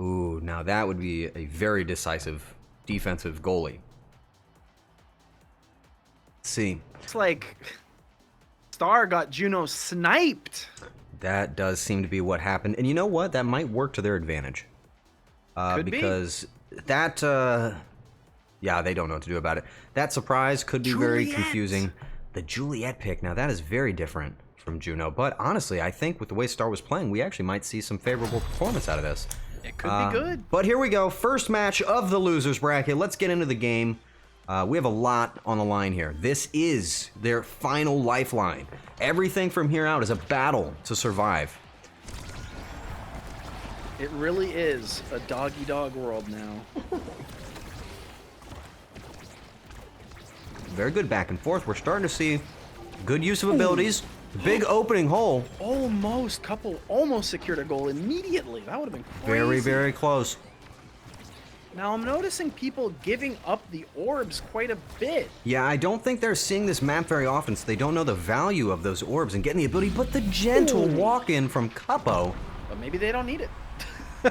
S1: Ooh, now that would be a very decisive defensive goalie. Let's see.
S2: It's like Star got Juno sniped.
S1: That does seem to be what happened. And you know what? That might work to their advantage.
S2: Could be.
S1: Because that, yeah, they don't know what to do about it. That surprise could be very
S2: Juliet.
S1: confusing. The Juliet pick, now that is very different from Juno. But honestly, I think with the way Star was playing, we actually might see some favorable performance out of this.
S2: It could be good.
S1: But here we go. First match of the losers bracket. Let's get into the game. We have a lot on the line here. This is their final lifeline. Everything from here out is a battle to survive.
S2: It really is a dog-eat-dog world now.
S1: Very good back and forth. We're starting to see good use of abilities. Big opening hole.
S2: Almost. Couple almost secured a goal immediately. That would have been crazy.
S1: Very, very close.
S2: Now I'm noticing people giving up the orbs quite a bit.
S1: Yeah, I don't think they're seeing this map very often, so they don't know the value of those orbs and getting the ability. But the gentle walk-in from Cuppo.
S2: But maybe they don't need it.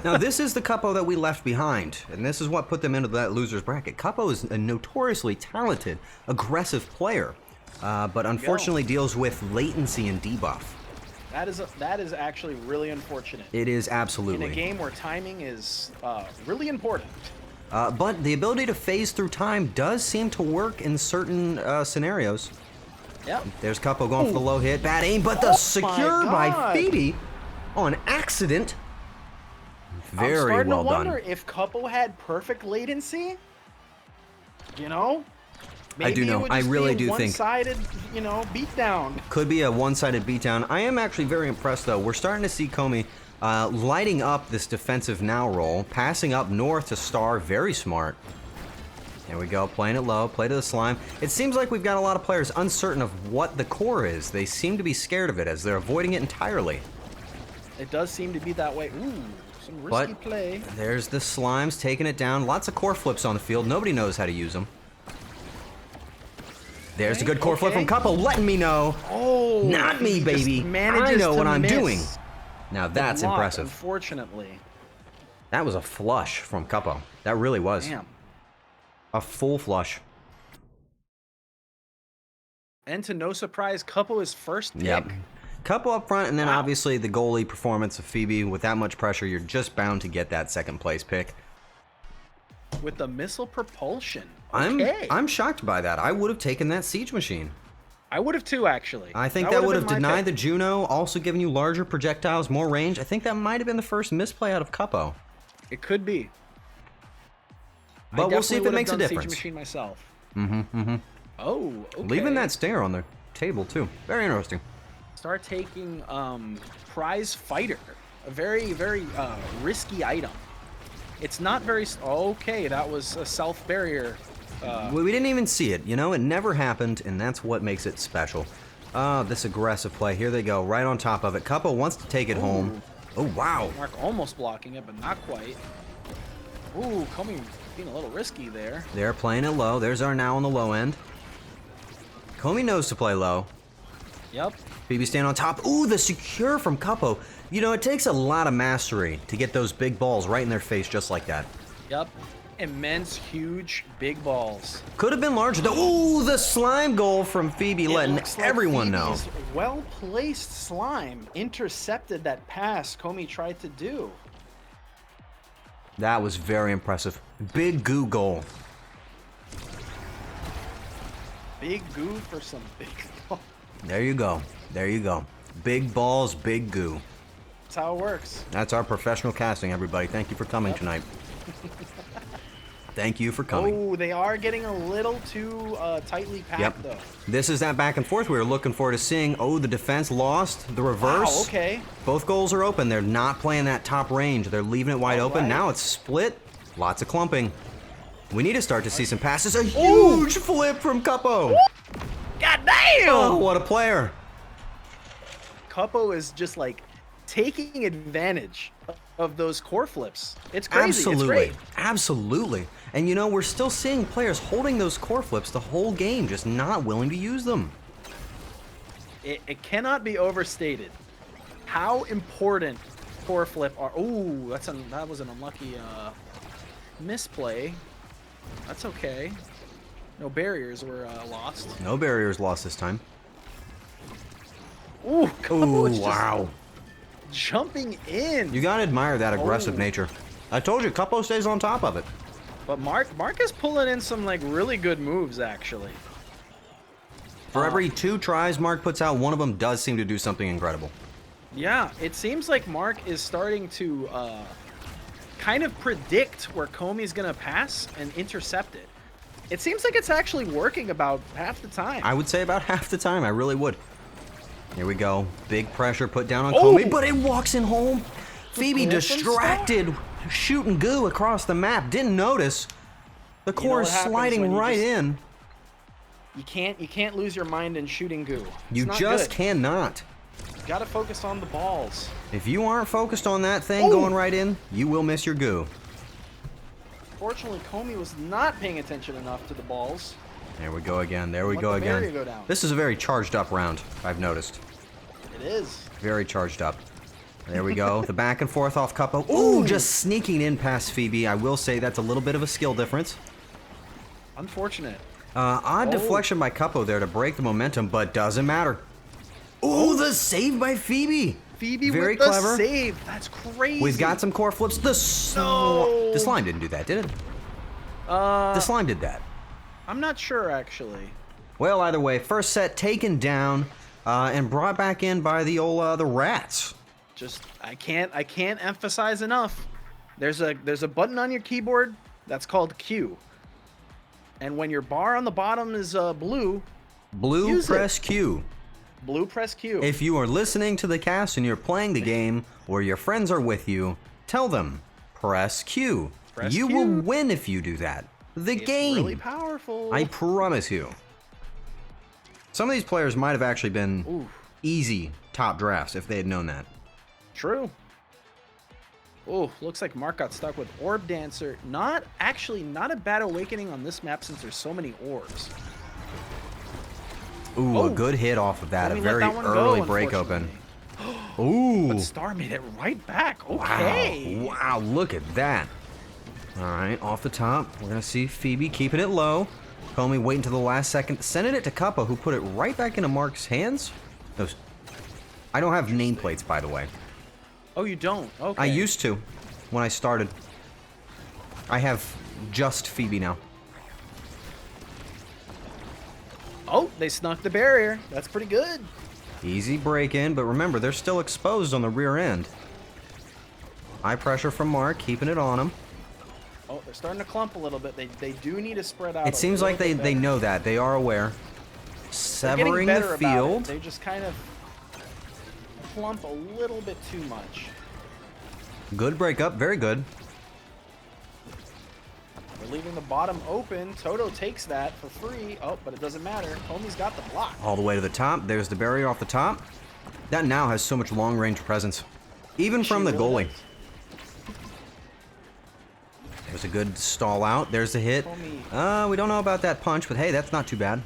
S1: Now, this is the Cuppo that we left behind, and this is what put them into that loser's bracket. Cuppo is a notoriously talented, aggressive player, but unfortunately deals with latency and debuff.
S2: That is actually really unfortunate.
S1: It is absolutely.
S2: In a game where timing is really important.
S1: But the ability to phase through time does seem to work in certain scenarios.
S2: Yep.
S1: There's Cuppo going for the low hit, bad aim, but the secure by Phoebe on accident. Very well done.
S2: I'm starting to wonder if Cuppo had perfect latency. You know? Maybe
S1: I do know.
S2: It would
S1: I
S2: just
S1: really
S2: be a
S1: do think.
S2: one-sided, you know, beatdown.
S1: Could be a one-sided beatdown. I am actually very impressed, though. We're starting to see Komi lighting up this defensive now roll, passing up north to Star. Very smart. There we go, playing it low, play to the slime. It seems like we've got a lot of players uncertain of what the core is. They seem to be scared of it as they're avoiding it entirely.
S2: It does seem to be that way. Ooh, some risky play.
S1: There's the slimes taking it down. Lots of core flips on the field. Nobody knows how to use them. There's a good core flip from Cuppo, letting me know.
S2: Oh,
S1: not me, baby. I know what I'm doing. Now that's impressive.
S2: Unfortunately.
S1: That was a flush from Cuppo. That really was.
S2: Damn.
S1: A full flush.
S2: And to no surprise, Cuppo is first pick.
S1: Yep. Cuppo up front, and then obviously the goalie performance of Phoebe. With that much pressure, you're just bound to get that second place pick.
S2: With the missile propulsion. Okay.
S1: I'm shocked by that. I would have taken that siege machine.
S2: I would have too, actually.
S1: I think that would have denied the Juno, also given you larger projectiles, more range. I think that might have been the first misplay out of Cuppo.
S2: It could be.
S1: But we'll see if it makes a difference.
S2: Siege machine myself.
S1: Mm-hmm.
S2: Oh, okay.
S1: Leaving that stare on the table too. Very interesting.
S2: Start taking prize fighter, a very, very risky item. It's not very. Okay, that was a self barrier.
S1: We didn't even see it. You know, it never happened, and that's what makes it special. This aggressive play. Here they go, right on top of it. Cuppo wants to take it home. Oh wow.
S2: Mark almost blocking it, but not quite. Ooh, being a little risky there.
S1: They're playing it low. There's our now on the low end. Komi knows to play low.
S2: Yep.
S1: Phoebe staying on top. Ooh, the secure from Cuppo. You know, it takes a lot of mastery to get those big balls right in their face just like that.
S2: Yep. Immense, huge, big balls.
S1: Could have been larger though. Ooh, the slime goal from Phoebe, letting everyone know.
S2: Well-placed slime intercepted that pass Komi tried to do.
S1: That was very impressive. Big goo goal.
S2: Big goo for some big balls.
S1: There you go. There you go. Big balls, big goo.
S2: That's how it works.
S1: That's our professional casting, everybody. Thank you for coming tonight. Thank you for coming.
S2: Oh, they are getting a little too tightly packed, though.
S1: This is that back and forth we were looking forward to seeing. Oh, the defense lost. The reverse.
S2: Wow, okay.
S1: Both goals are open. They're not playing that top range. They're leaving it wide open. Now it's split. Lots of clumping. We need to start to see some passes. A huge flip from Cuppo.
S2: God damn!
S1: Oh, what a player.
S2: Cuppo is just like taking advantage of those core flips. It's crazy.
S1: Absolutely.
S2: It's great.
S1: Absolutely. And you know, we're still seeing players holding those core flips the whole game, just not willing to use them.
S2: It cannot be overstated how important core flip are. Ooh, that was an unlucky misplay. That's okay. No barriers were lost.
S1: No barriers lost this time.
S2: Ooh,
S1: wow.
S2: Jumping in.
S1: You gotta admire that aggressive nature. I told you, Cuppo stays on top of it.
S2: But Mark is pulling in some like really good moves actually.
S1: For every 2 tries Mark puts out, one of them does seem to do something incredible.
S2: Yeah, it seems like Mark is starting to kind of predict where Komi's gonna pass and intercept it. It seems like it's actually working about half the time.
S1: I would say about half the time, I really would. Here we go. Big pressure put down on
S2: Oh!
S1: Comey, but it walks in home. Phoebe
S2: Griffin
S1: distracted, shooting goo across the map. Didn't notice. The core is
S2: what happens
S1: sliding
S2: when you
S1: right
S2: just-
S1: in.
S2: You can't lose your mind in shooting goo.
S1: You
S2: It's not
S1: just
S2: good.
S1: cannot.
S2: You gotta focus on the balls.
S1: If you aren't focused on that thing
S2: Oh!
S1: going right in, you will miss your goo.
S2: Fortunately, Comey was not paying attention enough to the balls.
S1: There we go again. There we
S2: Let
S1: go
S2: the
S1: again.
S2: barrier go down.
S1: This is a very charged up round, I've noticed.
S2: It is.
S1: Very charged up. There we go. The back and forth off Cuppo. Ooh, just sneaking in past Phoebe. I will say that's a little bit of a skill difference.
S2: Unfortunate.
S1: Odd
S2: Oh.
S1: deflection by Cuppo there to break the momentum, but doesn't matter. Ooh, the save by Phoebe.
S2: Phoebe
S1: Very
S2: with
S1: clever.
S2: the save. That's crazy.
S1: We've got some core flips. The slime didn't do that, did it? The slime did that.
S2: I'm not sure actually.
S1: Well, either way, first set taken down and brought back in by the old the rats.
S2: Just I can't emphasize enough. There's a button on your keyboard that's called Q. And when your bar on the bottom is blue,
S1: Blue
S2: use
S1: press
S2: it.
S1: Q.
S2: Blue press Q.
S1: If you are listening to the cast and you're playing the game or your friends are with you, tell them press Q.
S2: Press
S1: You
S2: Q.
S1: will win if you do that. The
S2: It's
S1: game.
S2: really powerful.
S1: I promise you. Some of these players might have actually been
S2: Ooh,
S1: easy top drafts if they had known that.
S2: true. Oh, looks like Mark got stuck with Orb Dancer. Not a bad awakening on this map since there's so many orbs.
S1: Ooh,
S2: Oh.
S1: a good hit off of that.
S2: Let
S1: A
S2: me let
S1: very
S2: that one go,
S1: early break open. Ooh.
S2: But Star made it right back. Okay.
S1: Wow. Wow, look at that. All right, off the top, we're going to see Phoebe keeping it low. Comey waiting to the last second, sending it to Cuppa, who put it right back into Mark's hands. Those. I don't have nameplates, by the way.
S2: Oh, you don't? Okay.
S1: I used to when I started. I have just Phoebe now.
S2: Oh, they snuck the barrier. That's pretty good.
S1: Easy break in, but remember, they're still exposed on the rear end. High pressure from Mark, keeping it on him.
S2: Oh, they're starting to clump a little bit. They do need to spread out.
S1: It seems like they know that. They are aware. Severing the field.
S2: They just kind of clump a little bit too much.
S1: Good breakup, very good.
S2: They're leaving the bottom open. Toto takes that for free. Oh, but it doesn't matter. Homie's got the block.
S1: All the way to the top. There's the barrier off the top. That now has so much long-range presence. Even from the
S2: She
S1: goalie.
S2: really does.
S1: There's a good stall out. There's the hit.
S2: Homie.
S1: We don't know about that punch, but hey, that's not too bad.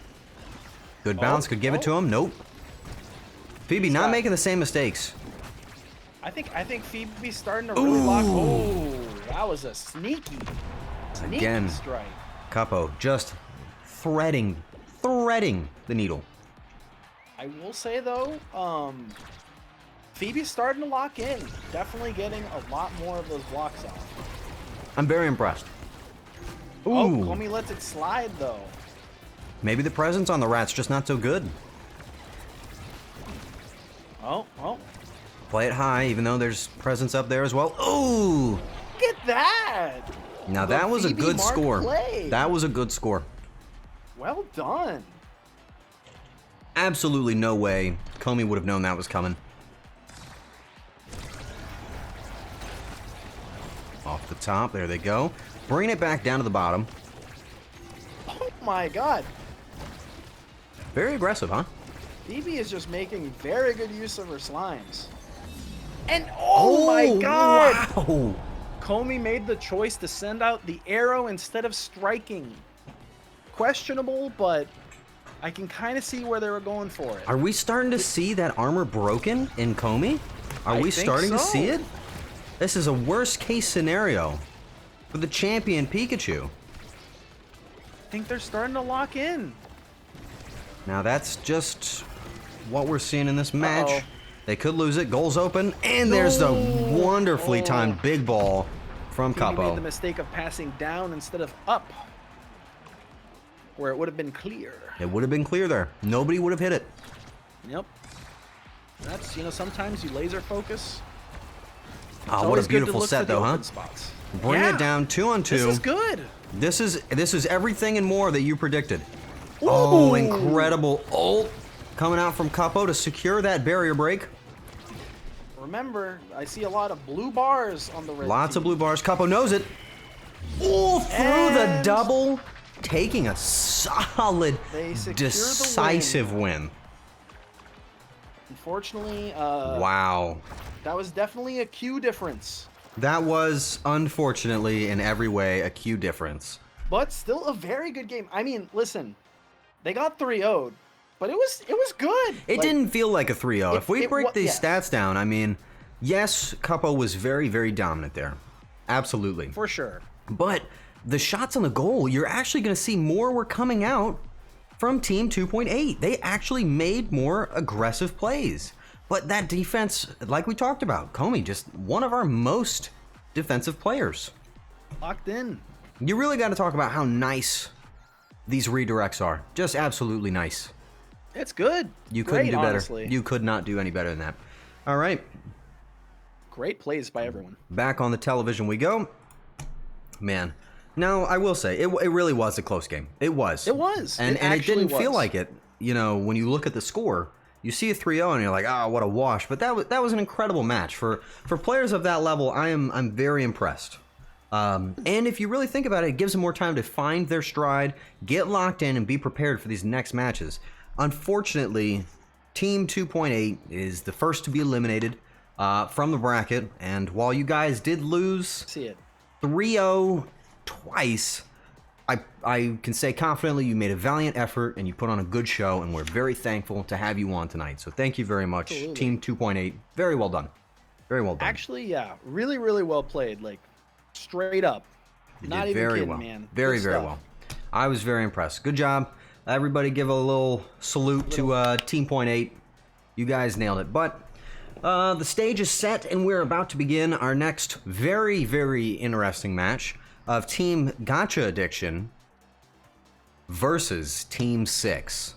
S1: Good bounce. Could give it to him. Nope. Phoebe not
S2: Stop.
S1: making the same mistakes.
S2: I think Phoebe's starting to really lock. Oh, that was a sneaky
S1: Again.
S2: strike.
S1: Cuppo just threading the needle.
S2: I will say though, Phoebe's starting to lock in. Definitely getting a lot more of those blocks off.
S1: I'm very impressed. Ooh.
S2: Oh, Comey lets it slide though.
S1: Maybe the presence on the rat's just not so good.
S2: Oh.
S1: Play it high, even though there's presence up there as well. Ooh!
S2: Look at that!
S1: Now
S2: The
S1: that was a
S2: Phoebe
S1: good
S2: Mark
S1: score.
S2: play.
S1: That was a good score.
S2: Well done.
S1: Absolutely no way Comey would have known that was coming. Off the top, there they go. Bringing it back down to the bottom.
S2: Oh my god.
S1: Very aggressive, huh?
S2: Phoebe is just making very good use of her slimes. And oh my god!
S1: Wow!
S2: Comey made the choice to send out the arrow instead of striking. Questionable, but I can kind of see where they were going for it.
S1: Are we starting to see that armor broken in Comey? Are
S2: I
S1: we
S2: think
S1: starting to
S2: so.
S1: see it? This is a worst case scenario for the champion Pikachu.
S2: I think they're starting to lock in.
S1: Now that's just what we're seeing in this match.
S2: Uh-oh.
S1: They could lose it. Goals open, and there's the wonderfully timed big ball from
S2: Phoebe made the
S1: Cuppo.
S2: mistake of passing down instead of up, where it would have been clear.
S1: It would have been clear there. Nobody would have hit it.
S2: Yep. That's, sometimes you laser focus. It's
S1: Oh, what a
S2: always good to
S1: beautiful
S2: look
S1: set
S2: for the
S1: though, huh?
S2: open spots.
S1: Bring
S2: Yeah.
S1: it down 2-on-2.
S2: This is good.
S1: This is everything and more that you predicted. Oh, incredible ult. coming out from Capo to secure that barrier break.
S2: Remember, I see a lot of blue bars on the red
S1: Lots of
S2: team.
S1: blue bars. Capo knows it. Oh, through the
S2: And
S1: double, taking a solid,
S2: they secure the
S1: decisive win.
S2: Unfortunately,
S1: Wow.
S2: that was definitely a Q difference.
S1: That was, unfortunately, in every way, a Q difference.
S2: But still a very good game. I mean, listen, they got 3-0'd, but it was good.
S1: It didn't feel like a 3-0. If we break these
S2: yes.
S1: stats down, I mean, yes, Capo was very, very dominant there. Absolutely.
S2: For sure.
S1: But the shots on the goal, you're actually going to see more were coming out from Team 2.8. They actually made more aggressive plays. But that defense, like we talked about, Comey, just one of our most defensive players.
S2: Locked in.
S1: You really got to talk about how nice these redirects are. Just absolutely nice.
S2: It's good.
S1: You couldn't
S2: Great,
S1: do better.
S2: honestly.
S1: You could not do any better than that. All right,
S2: Great plays by everyone.
S1: back on the television we go. Man, now I will say, it really was a close game. It was.
S2: It was.
S1: And
S2: It
S1: it
S2: actually
S1: didn't feel
S2: was.
S1: like it. You know, when you look at the score, you see a 3-0 and you're like, oh, what a wash. But that was an incredible match. For players of that level, I'm very impressed. And if you really think about it, it gives them more time to find their stride, get locked in, and be prepared for these next matches. Unfortunately, Team 2.8 is the first to be eliminated from the bracket. And while you guys did lose
S2: See it.
S1: 3-0 twice, I can say confidently you made a valiant effort and you put on a good show, and we're very thankful to have you on tonight. So thank you very much,
S2: Absolutely.
S1: Team 2.8. Very well done. Very well done.
S2: Actually, yeah, really, really well played. Like, straight up.
S1: You
S2: Not
S1: did
S2: even
S1: very
S2: kidding,
S1: well.
S2: man.
S1: Very,
S2: Good
S1: very
S2: stuff.
S1: well. I was very impressed. Good job. Everybody give a little salute to Team Point 8. You guys nailed it. But the stage is set, and we're about to begin our next very, very interesting match of Team Gotcha Addiction versus Team 6.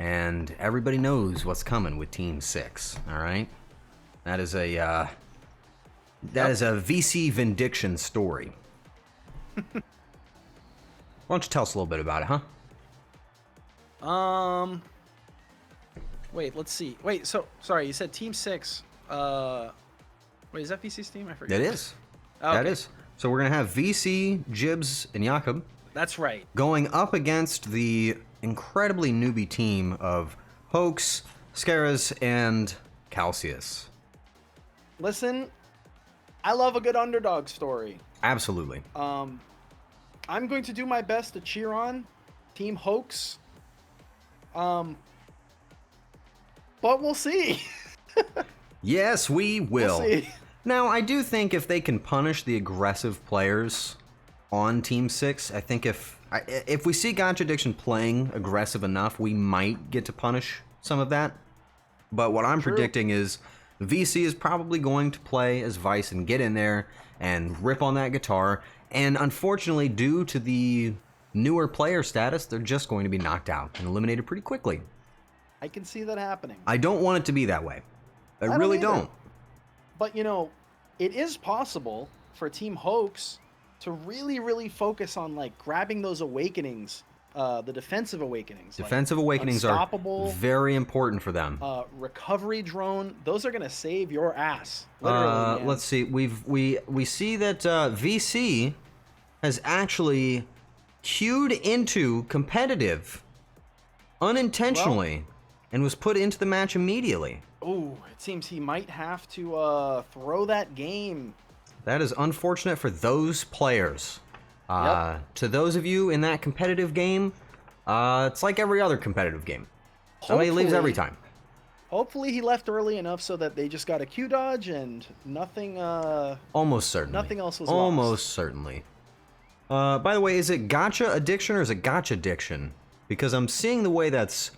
S1: And everybody knows what's coming with Team 6, all right? That is a VC Vindiction story. Why don't you tell us a little bit about it, huh?
S2: Wait, let's see. Wait, so sorry, you said Team 6. Wait, is that VC's team? I forget.
S1: It is.
S2: Okay.
S1: That is. So we're gonna have VC, Jibs, and Jakob
S2: That's right.
S1: going up against the incredibly newbie team of Hoax, Scaras, and Calcius.
S2: Listen, I love a good underdog story.
S1: Absolutely.
S2: I'm going to do my best to cheer on Team Hoax. But we'll see.
S1: Yes, we will.
S2: We'll see.
S1: Now, I do think if they can punish the aggressive players on Team 6, I think if we see Gotcha Addiction playing aggressive enough, we might get to punish some of that. But what I'm
S2: True.
S1: predicting is VC is probably going to play as Vice and get in there and rip on that guitar. And unfortunately, due to the newer player status, they're just going to be knocked out and eliminated pretty quickly.
S2: I can see that happening.
S1: I don't want it to be that way. I
S2: don't
S1: really
S2: either.
S1: don't.
S2: But, you know, it is possible for Team Hoax to really, really focus on, like, grabbing those awakenings, the defensive awakenings.
S1: Defensive
S2: like
S1: awakenings are
S2: Unstoppable,
S1: very important for them.
S2: recovery drone. Those are going to save your ass. Literally, man.
S1: Let's see. We see that VC has actually queued into competitive unintentionally and was put into the match immediately.
S2: Ooh, it seems he might have to throw that game.
S1: That is unfortunate for those players.
S2: Yep.
S1: To those of you in that competitive game, it's like every other competitive game. Somebody leaves every time.
S2: Hopefully he left early enough so that they just got a Q dodge and nothing
S1: Almost certainly.
S2: nothing else was
S1: Almost certainly. By the way, is it Gotcha Addiction or is it Gotcha Addiction? Because I'm seeing the way that's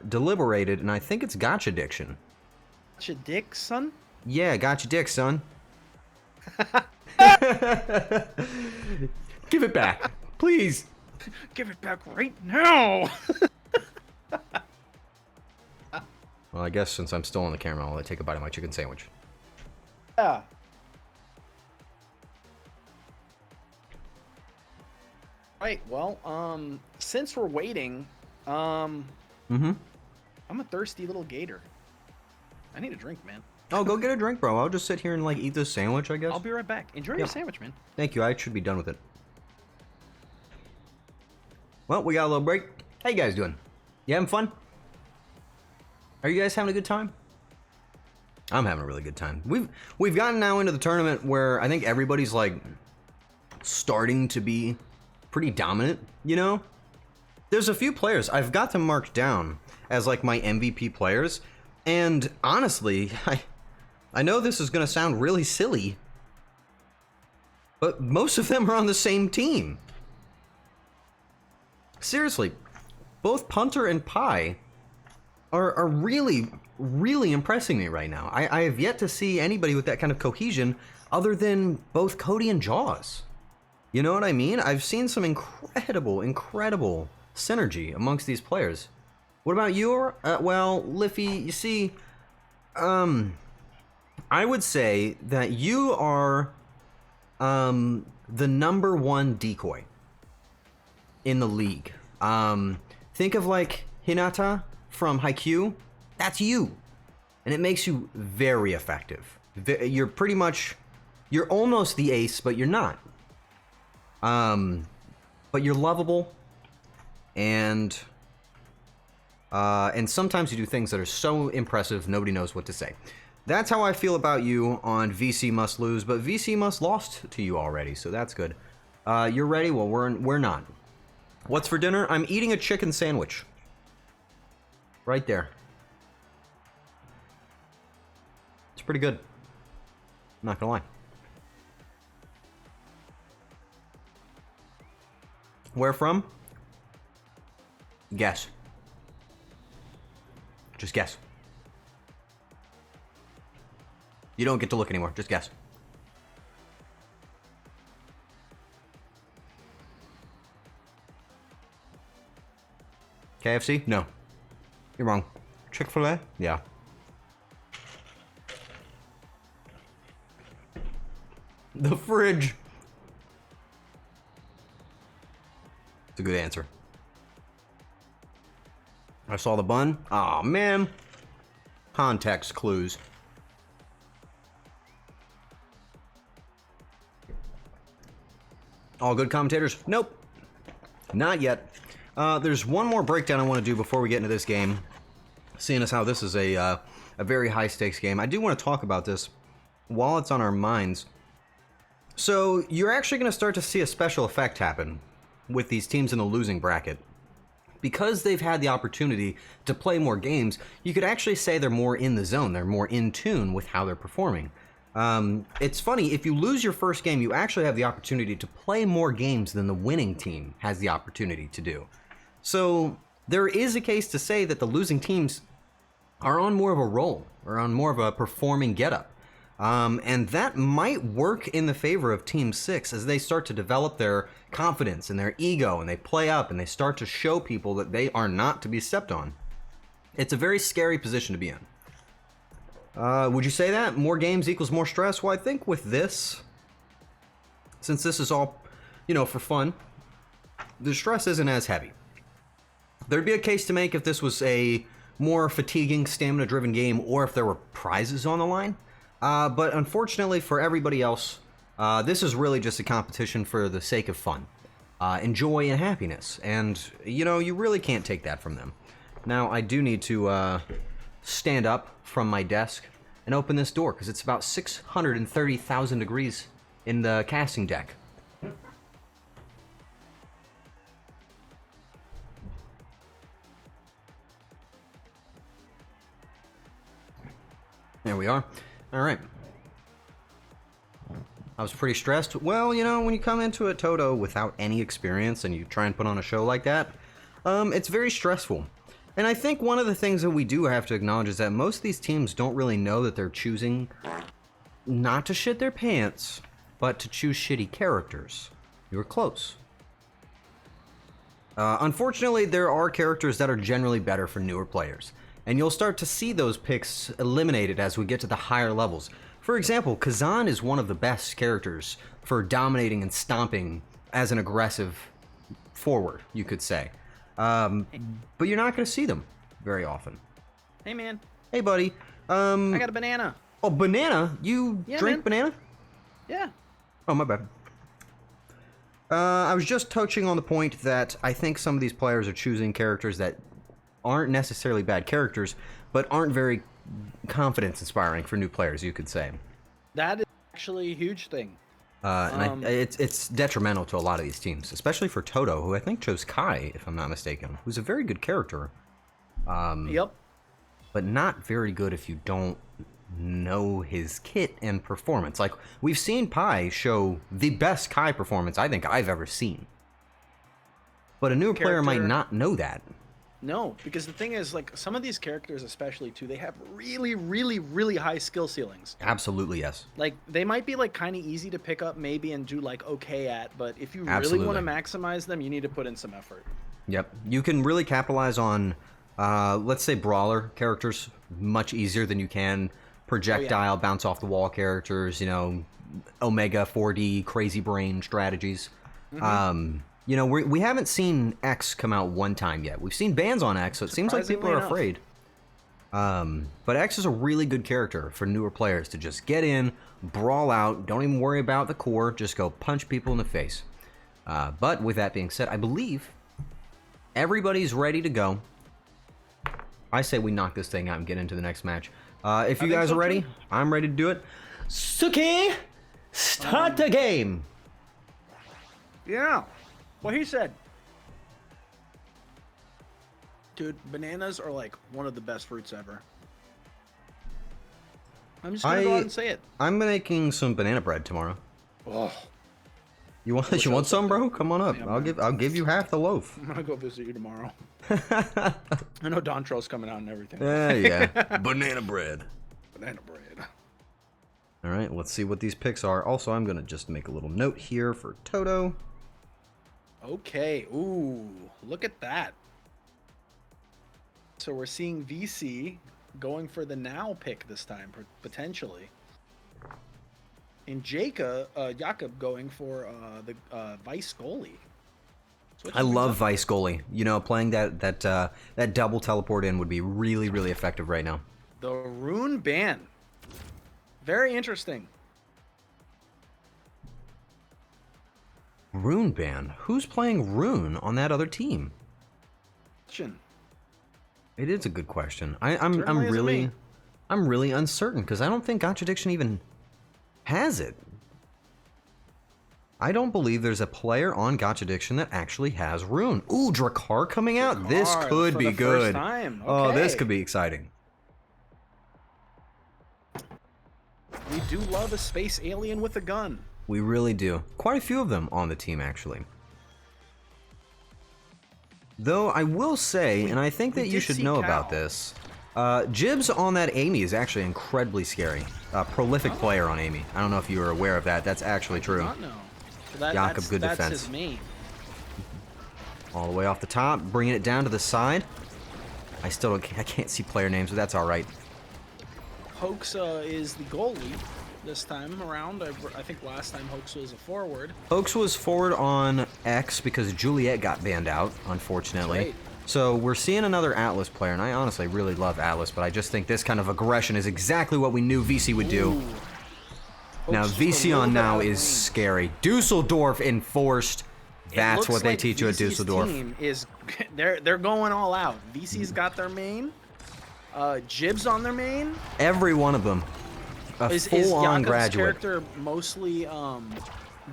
S1: deliberated, and I think it's Gotcha Addiction.
S2: Gotcha dick, son?
S1: Yeah, got your dick, son. Give it back, please.
S2: Give it back right now.
S1: Well, I guess since I'm still on the camera, I'll take a bite of my chicken sandwich.
S2: Yeah. Right, well, since we're waiting, I'm I'm a thirsty little gator. I need a drink, man.
S1: Oh, go get a drink, bro. I'll just sit here and like eat this sandwich, I guess.
S2: I'll be right back. Enjoy your sandwich, man.
S1: Thank you. I should be done with it. Well, we got a little break. How you guys doing? You having fun? Are you guys having a good time? I'm having a really good time. We've gotten now into the tournament where I think everybody's like starting to be pretty dominant, you know? There's a few players I've got them marked down as like my MVP players, and honestly, I know this is going to sound really silly, but most of them are on the same team. Seriously, both Punter and Pi are really, really impressing me right now. I have yet to see anybody with that kind of cohesion other than both Cody and Jaws. You know what I mean? I've seen some incredible synergy amongst these players. What about you? Well, Liffy, you see, I would say that you are the #1 decoy in the league. Think of like Hinata from Haikyuu. That's you. And it makes you very effective. You're pretty much, you're almost the ace, but you're not. But you're lovable, and sometimes you do things that are so impressive nobody knows what to say. That's how I feel about you on VC Must Lose, but VC Must lost to you already, so that's good. You're ready? Well, we're not. What's for dinner? I'm eating a chicken sandwich. Right there. It's pretty good. I'm not gonna lie. Where from? Guess. Just guess. You don't get to look anymore. Just guess. KFC? No. You're wrong. Chick-fil-A? Yeah. The fridge. It's a good answer. I saw the bun. Aw, man. Context clues. All good commentators? Nope. Not yet. There's one more breakdown I want to do before we get into this game. Seeing as how this is a very high-stakes game, I do want to talk about this while it's on our minds. So, you're actually going to start to see a special effect happen with these teams in the losing bracket. Because they've had the opportunity to play more games, you could actually say they're more in the zone, they're more in tune with how they're performing. It's funny, if you lose your first game, you actually have the opportunity to play more games than the winning team has the opportunity to do. So, there is a case to say that the losing teams are on more of a roll, or on more of a performing getup. And that might work in the favor of Team 6 as they start to develop their confidence and their ego, and they play up and they start to show people that they are not to be stepped on. It's a very scary position to be in. Would you say that? More games equals more stress? Well, I think with this, since this is all, you know, for fun, the stress isn't as heavy. There'd be a case to make if this was a more fatiguing, stamina-driven game, or if there were prizes on the line. But unfortunately for everybody else, this is really just a competition for the sake of fun, and happiness, and, you know, you really can't take that from them. Now, I do need to stand up from my desk and open this door, because it's about 630,000 degrees in the casting deck. There we are. All right. I was pretty stressed. Well, you know, when you come into a Toto without any experience and you try and put on a show like that, it's very stressful. And I think one of the things that we do have to acknowledge is that most of these teams don't really know that they're choosing not to shit their pants, but to choose shitty characters. You were close. Unfortunately, there are characters that are generally better for newer players, and you'll start to see those picks eliminated as we get to the higher levels. For example, Kazan is one of the best characters for dominating and stomping as an aggressive forward, you could say. But you're not going to see them very often.
S2: Hey, man.
S1: Hey, buddy.
S2: I got a banana.
S1: Oh, banana? You
S2: Yeah,
S1: drink
S2: man.
S1: banana?
S2: Yeah.
S1: Oh, my bad. I was just touching on the point that I think some of these players are choosing characters that aren't necessarily bad characters, but aren't very confidence-inspiring for new players, you could say.
S2: That is actually a huge thing.
S1: It's detrimental to a lot of these teams, especially for Toto, who I think chose Kai, if I'm not mistaken, who's a very good character.
S2: Yep.
S1: But not very good if you don't know his kit and performance. Like, we've seen Pi show the best Kai performance I think I've ever seen. But a newer player might not know that.
S2: No, because the thing is, like, some of these characters, especially too, they have really, really, really high skill ceilings.
S1: Absolutely, yes.
S2: Like, they might be like kind of easy to pick up, maybe, and do like okay at, but if you really
S1: Absolutely.
S2: want to maximize them, you need to put in some effort.
S1: Yep. You can really capitalize on, let's say, brawler characters much easier than you can projectile, bounce off the wall characters, you know, Omega 4D, crazy brain strategies. You know, we haven't seen X come out one time yet. We've seen bans on X, so it seems like people are afraid. But X is a really good character for newer players to just get in, brawl out, don't even worry about the core, just go punch people in the face. But with that being said, I believe everybody's ready to go. I say we knock this thing out and get into the next match. If you guys are ready, I'm ready to do it. Suki, start the game.
S2: Yeah. What he said. Dude, bananas are like one of the best fruits ever. I'm just gonna go out and say it.
S1: I'm making some banana bread tomorrow.
S2: Oh.
S1: You want some, bro? Come on up.
S2: Yeah,
S1: I'll give you half the loaf.
S2: I'm gonna go visit you tomorrow. I know Dontro's coming out and everything.
S1: Yeah. Banana bread.
S2: Banana bread.
S1: All right, let's see what these picks are. Also, I'm gonna just make a little note here for Toto.
S2: Okay. Ooh, look at that. So we're seeing VC going for the now pick this time, potentially. And Jacob going for the vice goalie.
S1: I love vice goalie. You know, playing that double teleport in would be really, really effective right now.
S2: The rune ban. Very interesting.
S1: Rune ban? Who's playing Rune on that other team? It is a good question. I'm really uncertain because I don't think Contradiction even has it. I don't believe there's a player on Gotchadiction that actually has Rune. Ooh, Drakkar coming out. This could be good.
S2: Okay.
S1: Oh, this could be exciting.
S2: We do love a space alien with a gun.
S1: We really do. Quite a few of them on the team, actually. Though I will say, and I think that you should know about this, Jibs on that Amy is actually incredibly scary. Prolific player on Amy. I don't know if you were aware of that. That's actually true.
S2: I do not know. So
S1: Jakob, good
S2: that's
S1: defense.
S2: His main.
S1: All the way off the top, bringing it down to the side. I can't see player names, but that's all right.
S2: Hoax is the goalie this time around. I think last time Hoax was a forward.
S1: Hoax was forward on X because Juliet got banned out, unfortunately.
S2: Right.
S1: So we're seeing another Atlas player, and I honestly really love Atlas, but I just think this kind of aggression is exactly what we knew VC would do. Now, VC on now is scary. Dusseldorf enforced. That's what they teach you at Dusseldorf.
S2: Team is, they're going all out. VC's got their main. Jibs on their main.
S1: Every one of them.
S2: Is
S1: full-on
S2: Jakob's
S1: graduate.
S2: character mostly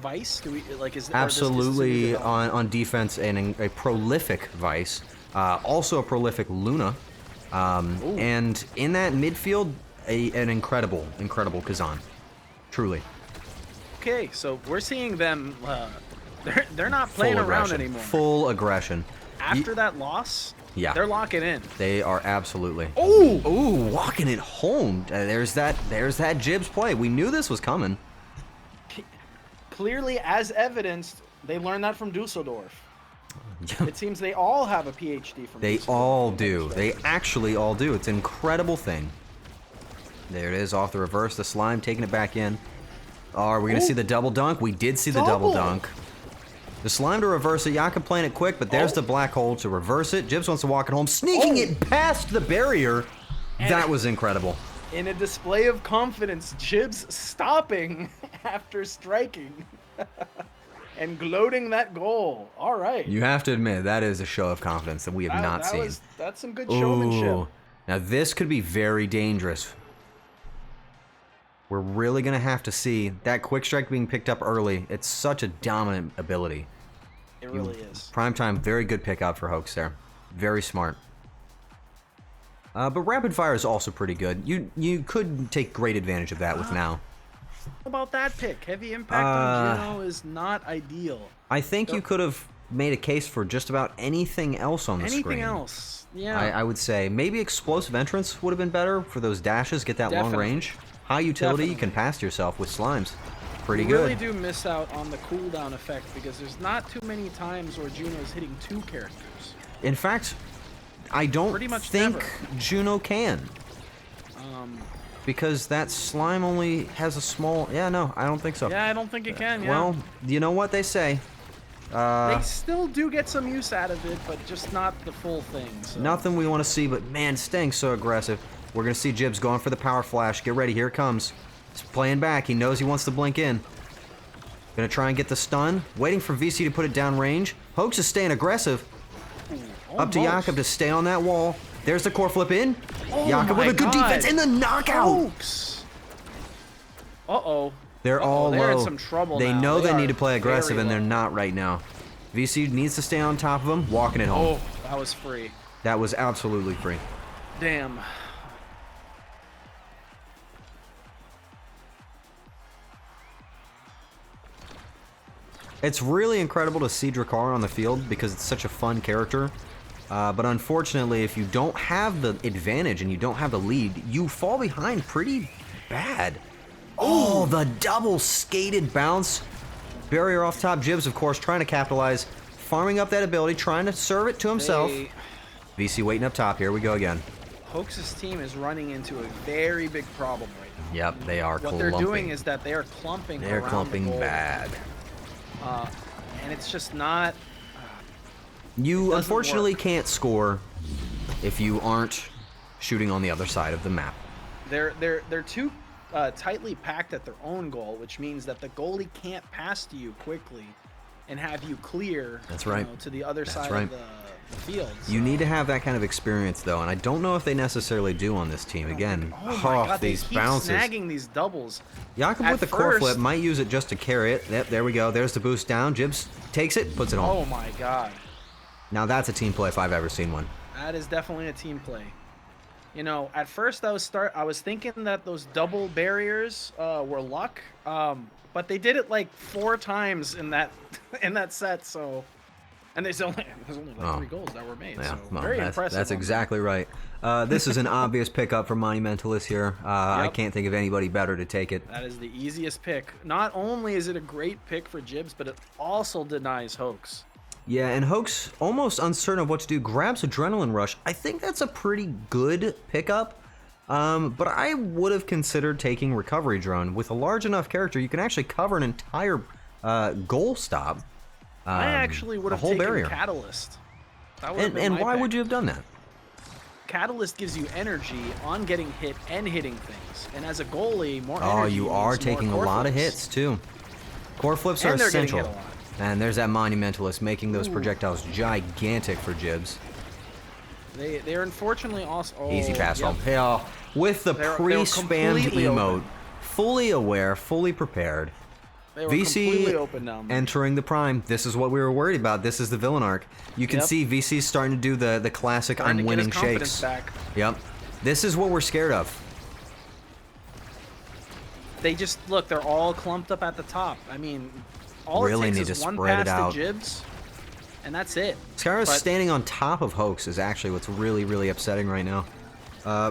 S2: Vice? Do we like is
S1: Absolutely on defense and a prolific Vice. Also a prolific Luna. And in that midfield, an incredible Kazan. Truly.
S2: Okay, so we're seeing them. They're not playing around anymore.
S1: Full aggression.
S2: After that loss,
S1: yeah,
S2: they're locking in.
S1: They are absolutely.
S2: Oh,
S1: walking it home. There's that Jibs play. We knew this was coming.
S2: Clearly, as evidenced, they learned that from Dusseldorf. It seems they all have a PhD from.
S1: They all do. They actually all do. It's an incredible thing. There it is, off the reverse. The slime taking it back in. Are we gonna see the double dunk? We did see the double dunk. The slime to reverse it. Jakob playing it quick, but there's the black hole to reverse it. Jibs wants to walk it home, sneaking it past the barrier. That was incredible.
S2: In a display of confidence, Jibs stopping after striking and gloating that goal. All right.
S1: You have to admit, that is a show of confidence that we have not seen.
S2: That's some good showmanship.
S1: Ooh. Now this could be very dangerous. We're really going to have to see that quick strike being picked up early. It's such a dominant ability.
S2: It really is.
S1: Prime time, very good pick out for Hoax there. Very smart. But rapid fire is also pretty good. You could take great advantage of that with now.
S2: How about that pick? Heavy impact on Juno is not ideal.
S1: I think you could have made a case for just about anything else on the screen.
S2: Anything else? Yeah.
S1: I would say maybe explosive entrance would have been better for those dashes. Get that long range. High utility. You can pass yourself with slimes. Pretty good.
S2: You really do miss out on the cooldown effect because there's not too many times where Juno's hitting 2 characters.
S1: In fact, I don't think
S2: never.
S1: Juno can. Because that slime only has a small... Yeah, no, I don't think so.
S2: Yeah, I don't think it can, yeah.
S1: Well, you know what they say.
S2: They still do get some use out of it, but just not the full thing. So.
S1: Nothing we want to see, but man, staying so aggressive. We're going to see Jibs going for the power flash. Get ready, here it comes. He's playing back. He knows he wants to blink in. Gonna try and get the stun. Waiting for VC to put it down range. Hoax is staying aggressive. Up to Jakob to stay on that wall. There's the core flip in. Jakob with a good defense in the knockout.
S2: Hoax. Uh-oh.
S1: They're all
S2: they're
S1: low.
S2: in some trouble
S1: They
S2: now.
S1: know they need to play
S2: are
S1: aggressive,
S2: very
S1: and they're
S2: low.
S1: not right now. VC needs to stay on top of him. Walking it home.
S2: Oh, that was free.
S1: That was absolutely free.
S2: Damn.
S1: It's really incredible to see Drakkar on the field because it's such a fun character. But unfortunately, if you don't have the advantage and you don't have the lead, you fall behind pretty bad. Oh, the double skated bounce. Barrier off top. Jibs, of course, trying to capitalize. Farming up that ability, trying to serve it to himself. VC waiting up top. Here we go again.
S2: Hoax's team is running into a very big problem right now.
S1: Yep, they are
S2: What they're doing is that they are clumping
S1: They're
S2: around
S1: clumping
S2: the goal.
S1: bad.
S2: And it's just not...
S1: You
S2: doesn't
S1: unfortunately
S2: work.
S1: can't score if you aren't shooting on the other side of the map.
S2: They're too tightly packed at their own goal, which means that the goalie can't pass to you quickly and have you clear
S1: That's right.
S2: To the other side
S1: right.
S2: of the field.
S1: You need to have that kind of experience, though, and I don't know if they necessarily do on this team. Again,
S2: Oh my God,
S1: these
S2: they keep
S1: bounces.
S2: snagging these doubles.
S1: Jakob
S2: At
S1: with the core
S2: first-
S1: flip might use it just to carry it. Yep, there we go. There's the boost down. Jibs takes it, puts it home.
S2: Oh my God.
S1: Now that's a team play if I've ever seen one.
S2: That is definitely a team play. You know, at first I was thinking that those double barriers were luck, but they did it like 4 times in that set. So, and there's only like 3 goals that were made.
S1: Yeah,
S2: so
S1: well,
S2: very impressive.
S1: That's
S2: on
S1: exactly right. This is an obvious pickup for Monumentalist here. I
S2: Yep.
S1: can't think of anybody better to take it.
S2: that is the easiest pick. Not only is it a great pick for Jibs, but it also denies Hoax.
S1: Yeah, and Hoax, almost uncertain of what to do, grabs Adrenaline Rush. I think that's a pretty good pickup, but I would have considered taking Recovery Drone. With a large enough character, you can actually cover an entire goal stop.
S2: I actually would have taken
S1: barrier.
S2: Catalyst. That would've been
S1: And
S2: my
S1: why
S2: pick.
S1: would you have done that?
S2: Catalyst gives you energy on getting hit and hitting things, and as a goalie, more energy.
S1: Oh, you are
S2: means more
S1: taking a
S2: core
S1: lot of
S2: flips.
S1: hits, too. Core flips are
S2: And they're getting
S1: essential.
S2: hit a lot.
S1: And there's that Monumentalist making those projectiles gigantic for Jibs.
S2: They're unfortunately also
S1: Easy pass
S2: yep.
S1: home. Hell, with the
S2: They were
S1: pre-spammed
S2: completely
S1: emote,
S2: open.
S1: fully aware, fully prepared.
S2: They were completely
S1: VC
S2: open down there.
S1: entering the prime. This is what we were worried about. This is the villain arc. You can
S2: Yep.
S1: see VC starting to do the classic
S2: Starting to
S1: I'm
S2: get his
S1: winning
S2: confidence
S1: shakes.
S2: back.
S1: Yep. This is what we're scared of.
S2: They just look. They're all clumped up at the top. I mean, all
S1: Really
S2: it
S1: need
S2: takes
S1: to
S2: is one
S1: spread it
S2: pass
S1: out.
S2: to Jibs, and that's it.
S1: Skyra's
S2: But-
S1: standing on top of Hoax is actually what's really, really upsetting right now.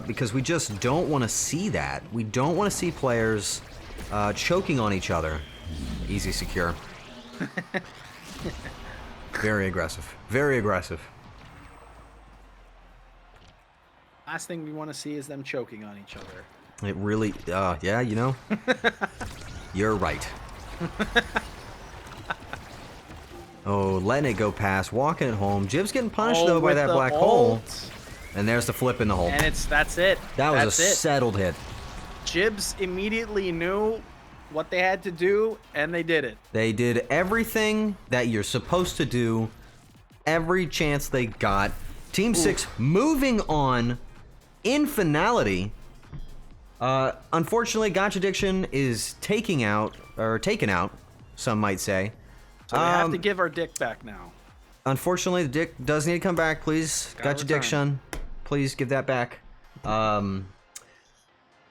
S1: Because we just don't want to see that. We don't want to see players choking on each other. Easy secure. Very aggressive. Very aggressive.
S2: Last thing we want to see is them choking on each other.
S1: It really, yeah, you know. You're right. Oh, letting it go past, walking it home. Jib's getting punished though by
S2: with
S1: that
S2: the
S1: black hole.
S2: ult.
S1: And there's the flip in the hole.
S2: And that's it.
S1: That was
S2: That's
S1: a
S2: it.
S1: settled hit.
S2: Jibs immediately knew what they had to do, and they did it.
S1: They did everything that you're supposed to do, every chance they got. Team 6 moving on in finality. Unfortunately, Gotcha Addiction is taken out, some might say.
S2: So we have to give our dick back now.
S1: Unfortunately, the dick does need to come back, please.
S2: Gotta
S1: Gotcha Addiction, please give that back.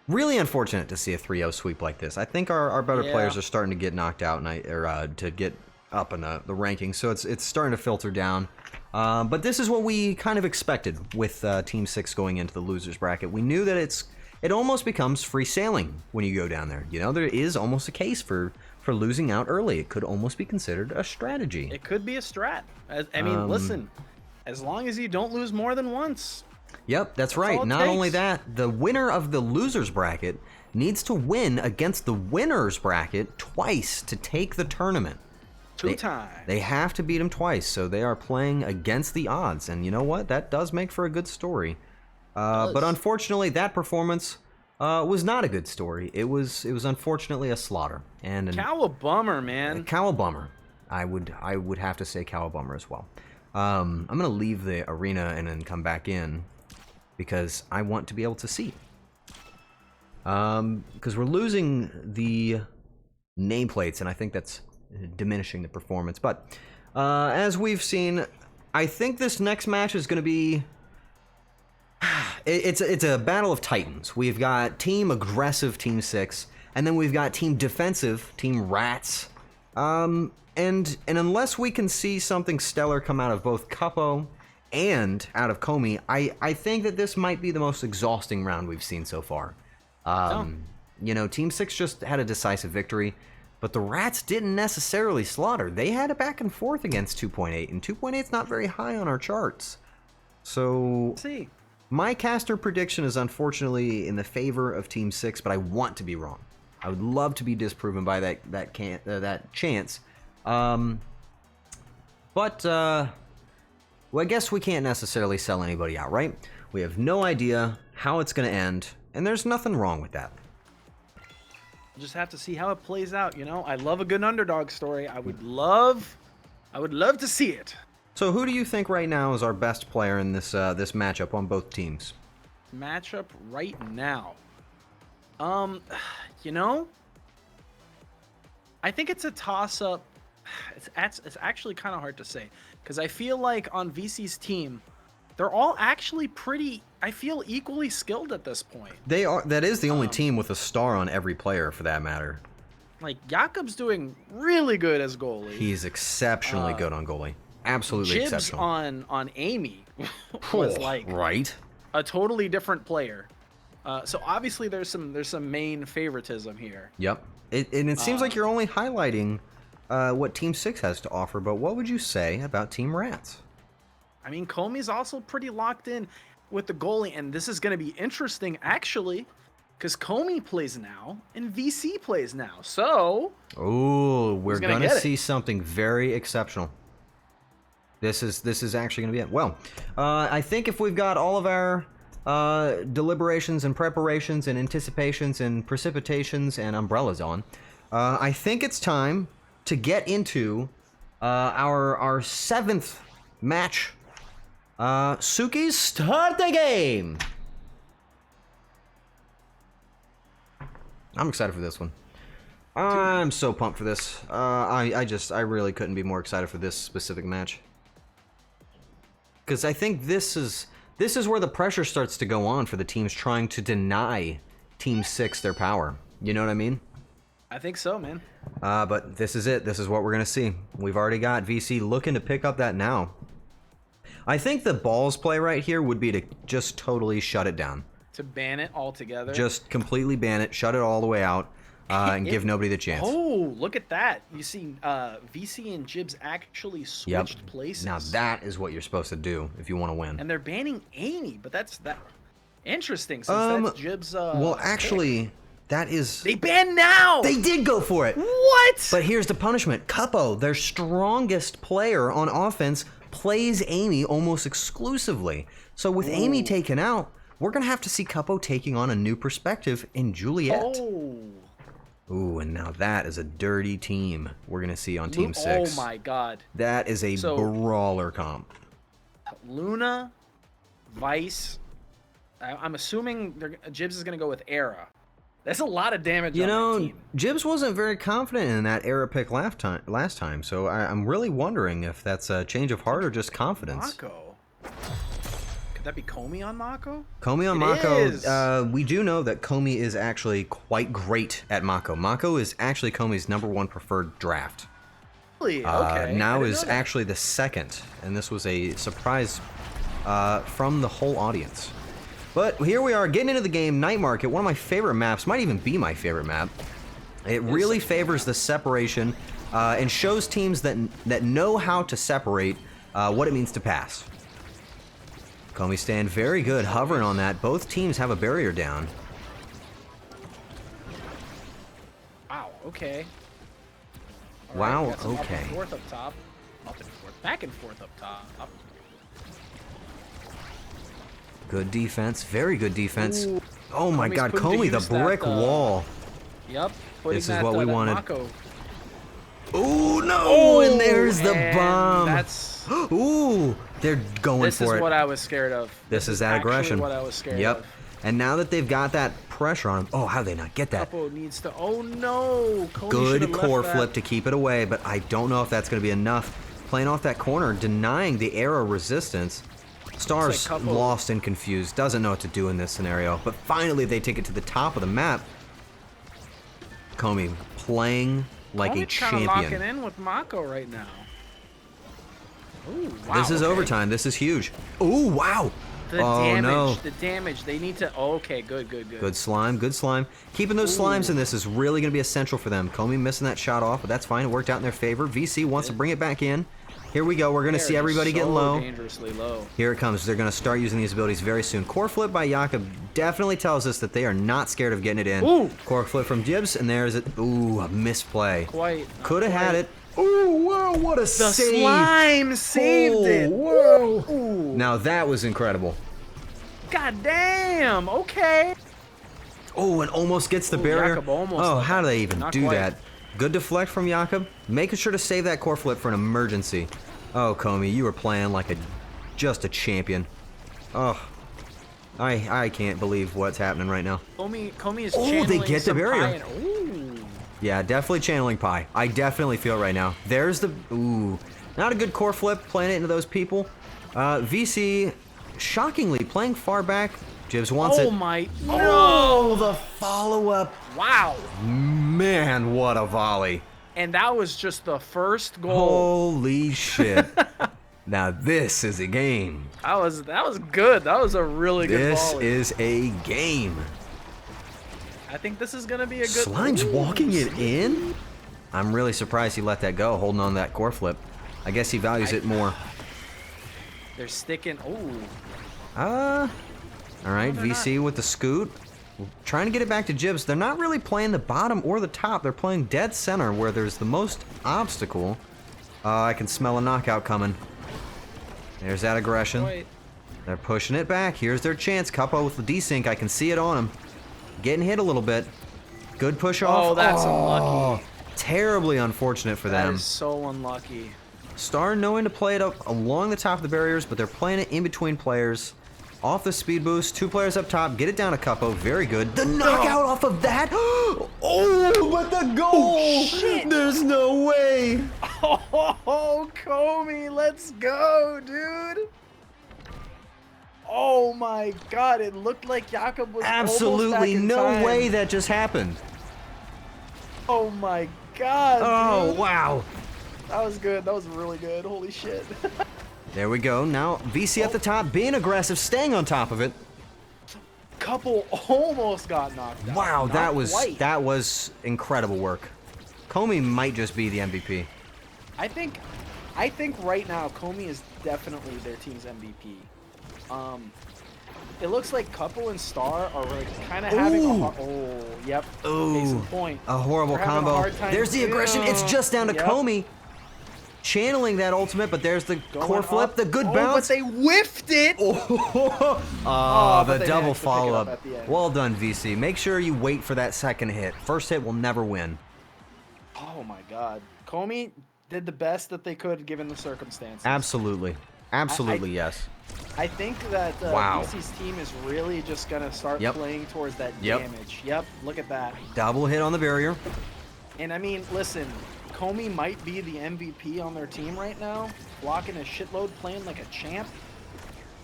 S1: Really unfortunate to see a 3-0 sweep like this. I think our better players are starting to get knocked out, to get up in the rankings, so it's starting to filter down. But this is what we kind of expected with Team 6 going into the losers bracket. We knew that it almost becomes free sailing when you go down there. You know, there is almost a case for losing out early. It could almost be considered a strategy.
S2: It could be a strat. I mean, listen, as long as you don't lose more than once.
S1: Yep, that's right. Not only that, the winner of the losers bracket needs to win against the winners bracket twice to take the tournament.
S2: Two times.
S1: They have to beat them twice, so they are playing against the odds. And you know what? That does make for a good story. But unfortunately, that performance was not a good story. It was unfortunately a slaughter. And
S2: Cowabummer, man.
S1: Cowabummer. I would have to say cowabummer as well. I'm gonna leave the arena and then come back in because I want to be able to see. Because we're losing the nameplates, and I think that's diminishing the performance. But as we've seen, I think this next match is going to be it's a battle of titans. We've got team aggressive Team 6, and then we've got team defensive Team Rats. And unless we can see something stellar come out of both Capo and out of Comey, I think that this might be the most exhausting round we've seen so far. You know, Team 6 just had a decisive victory, but the Rats didn't necessarily slaughter. They had a back and forth against 2.8, and 2.8 is not very high on our charts. So, my caster prediction is unfortunately in the favor of Team 6, but I want to be wrong. I would love to be disproven by that chance. Well, I guess we can't necessarily sell anybody out, right? We have no idea how it's going to end, and there's nothing wrong with that.
S2: We'll just have to see how it plays out, you know? I love a good underdog story. I would love to see it.
S1: So who do you think right now is our best player in this this matchup on both teams?
S2: Matchup right now. You know, I think it's a toss-up. It's actually kind of hard to say because I feel like on VC's team, they're all actually pretty, I feel, equally skilled at this point.
S1: They are. That is the only team with a star on every player, for that matter.
S2: Like, Jakob's doing really good as goalie.
S1: He's exceptionally good on goalie. Absolutely exceptional.
S2: Jibs on Amy was like a totally different player. So obviously there's some main favoritism here.
S1: Yep. And it seems like you're only highlighting what Team 6 has to offer, but what would you say about Team Rats?
S2: I mean, Comey's also pretty locked in with the goalie, and this is going to be interesting, actually, because Comey plays now and VC plays now. So,
S1: we're going to see something very exceptional. This is actually going to be it. Well, I think if we've got all of our deliberations and preparations and anticipations and precipitations and umbrellas on, I think it's time to get into our seventh match. Suki, start the game! I'm excited for this one. I'm so pumped for this. I really couldn't be more excited for this specific match. Because I think this is where the pressure starts to go on for the teams trying to deny Team 6 their power. You know what I mean?
S2: I think so, man.
S1: But this is it. This is what we're going to see. We've already got VC looking to pick up that now. I think the balls play right here would be to just totally shut it down.
S2: To ban it altogether?
S1: Just completely ban it, shut it all the way out, and give nobody the chance.
S2: Oh, look at that. You see VC and Jibs actually switched places.
S1: Now that is what you're supposed to do if you want to win.
S2: And they're banning Amy, but that's interesting since that's Jibs'
S1: well, actually, that is...
S2: They banned now!
S1: They did go for it!
S2: What?
S1: But here's the punishment. Capo, their strongest player on offense, plays Amy almost exclusively. So with Amy taken out, we're going to have to see Cuppo taking on a new perspective in Juliet.
S2: Oh.
S1: Ooh, and now that is a dirty team we're going to see on Team 6.
S2: Oh my god.
S1: That is a brawler comp.
S2: Luna, Vice. I'm assuming Jibs is going to go with Era. That's a lot of damage on that team.
S1: Jibs wasn't very confident in that Era pick last time, so I'm really wondering if that's a change of heart or just confidence.
S2: Mako. Could that be Komi on Mako?
S1: Komi on Mako, we do know that Komi is actually quite great at Mako. Mako is actually Komi's #1 preferred draft.
S2: Really? Okay.
S1: Now is actually the second, and this was a surprise from the whole audience. But here we are, getting into the game, Night Market, one of my favorite maps, might even be my favorite map. It really favors the separation and shows teams that know how to separate what it means to pass. Komi stand very good, hovering on that. Both teams have a barrier down.
S2: Wow, okay.
S1: Wow,
S2: got some
S1: okay.
S2: Up and forth up top. Up and forth, back and forth up top. Up.
S1: Good defense, very good defense.
S2: Ooh.
S1: Oh my god,
S2: putting to
S1: Komi, the
S2: use that,
S1: brick wall.
S2: Yep.
S1: This is what we wanted.
S2: Mako.
S1: Ooh, no, and there's the bomb.
S2: That's...
S1: Ooh, they're going
S2: this
S1: for it.
S2: This is what I was scared of.
S1: This is that aggression.
S2: What I was scared
S1: Yep.
S2: of.
S1: And now that they've got that pressure on him, oh, how did they not get that?
S2: Cuppo needs to. Oh no! Komi
S1: Good core
S2: left
S1: flip to keep it away, but I don't know if that's going to be enough. Playing off that corner, denying the arrow resistance. Star's
S2: like
S1: lost and confused, doesn't know what to do in this scenario, but finally they take it to the top of the map. Komi playing like a champion.
S2: Locking in with Mako right now. Ooh, wow,
S1: this is overtime. This is huge. Ooh, wow.
S2: The damage, the damage. They need to. Oh, okay, good.
S1: Good slime, good slime. Keeping those slimes in this is really going to be essential for them. Komi missing that shot off, but that's fine. It worked out in their favor. VC wants to bring it back in. Here we go. We're going to see everybody getting low.
S2: Dangerously low.
S1: Here it comes. They're going to start using these abilities very soon. Core flip by Jakob definitely tells us that they are not scared of getting it in.
S2: Ooh.
S1: Core flip from Jibs, and there's it. Ooh, a misplay. Could have had it. Ooh, whoa, what a save.
S2: The slime saved it.
S1: Whoa.
S2: Ooh.
S1: Now that was incredible.
S2: God damn. Okay.
S1: Oh, and almost gets the barrier.
S2: Jakob almost
S1: oh, how do they even do
S2: quite.
S1: that? Good deflect from Jakob. Making sure to save that core flip for an emergency. Oh, Komi, you were playing like just a champion. Oh, I can't believe what's happening right now.
S2: Komi is
S1: oh,
S2: channeling
S1: they get the barrier.
S2: Ooh.
S1: Yeah, definitely channeling Pi. I definitely feel it right now. There's the... Ooh. Not a good core flip, playing it into those people. VC, shockingly, playing far back. Jibs wants it.
S2: Oh, my...
S1: Oh, the follow-up.
S2: Wow.
S1: Man, what a volley.
S2: And that was just the first goal.
S1: Holy shit. Now this is a game.
S2: That was good. That was a really good
S1: This
S2: volley.
S1: is a game.
S2: I think this is going to be a good...
S1: Slime's walking it in? I'm really surprised he let that go, holding on to that core flip. I guess he values it more.
S2: They're sticking... Oh.
S1: All right,
S2: No,
S1: VC
S2: not.
S1: with the scoot. Trying to get it back to Jibs. They're not really playing the bottom or the top. They're playing dead center where there's the most obstacle. I can smell a knockout coming. There's that aggression.
S2: Wait.
S1: They're pushing it back. Here's their chance. Cuppo with the desync. I can see it on him. Getting hit a little bit. Good push off.
S2: Oh, that's unlucky.
S1: Terribly unfortunate for them.
S2: That is so unlucky.
S1: Star knowing to play it up along the top of the barriers, but they're playing it in between players. Off the speed boost, 2 players up top, get it down to Cuppo, very good. The knockout off of that! Oh, but the goal!
S2: Oh, shit.
S1: There's no way!
S2: Oh, Komi, let's go, dude! Oh my god, it looked like Jakob was
S1: Absolutely
S2: almost back in
S1: no
S2: time.
S1: way that just happened.
S2: Oh my god,
S1: Oh,
S2: dude.
S1: wow.
S2: That was good, that was really good, holy shit.
S1: There we go. Now, VC at the top, being aggressive, staying on top of it.
S2: Couple almost got knocked out.
S1: Wow,
S2: Not
S1: that was incredible work. Komi might just be the MVP.
S2: I think right now Komi is definitely their team's MVP. It looks like Couple and Star are like kind of having a yep.
S1: Ooh,
S2: Case in point.
S1: a horrible
S2: They're having a
S1: combo.
S2: hard time-
S1: There's the aggression. It's just down to
S2: Yep.
S1: Komi. channeling that ultimate, but there's the
S2: Going
S1: core flip,
S2: up.
S1: the good
S2: Oh,
S1: bounce.
S2: but they whiffed it.
S1: Oh,
S2: but
S1: the
S2: they
S1: double
S2: managed to pick it up
S1: follow-up.
S2: at the end.
S1: Well done, VC. Make sure you wait for that second hit. First hit will never win.
S2: Oh my God, Comey did the best that they could given the circumstances.
S1: Absolutely. Absolutely, yes.
S2: I think that
S1: Wow.
S2: DC's team is really just gonna start
S1: Yep.
S2: playing towards that
S1: Yep.
S2: damage. Yep, look at that.
S1: Double hit on the barrier.
S2: And I mean, listen, Comey might be the MVP on their team right now, blocking a shitload, playing like a champ.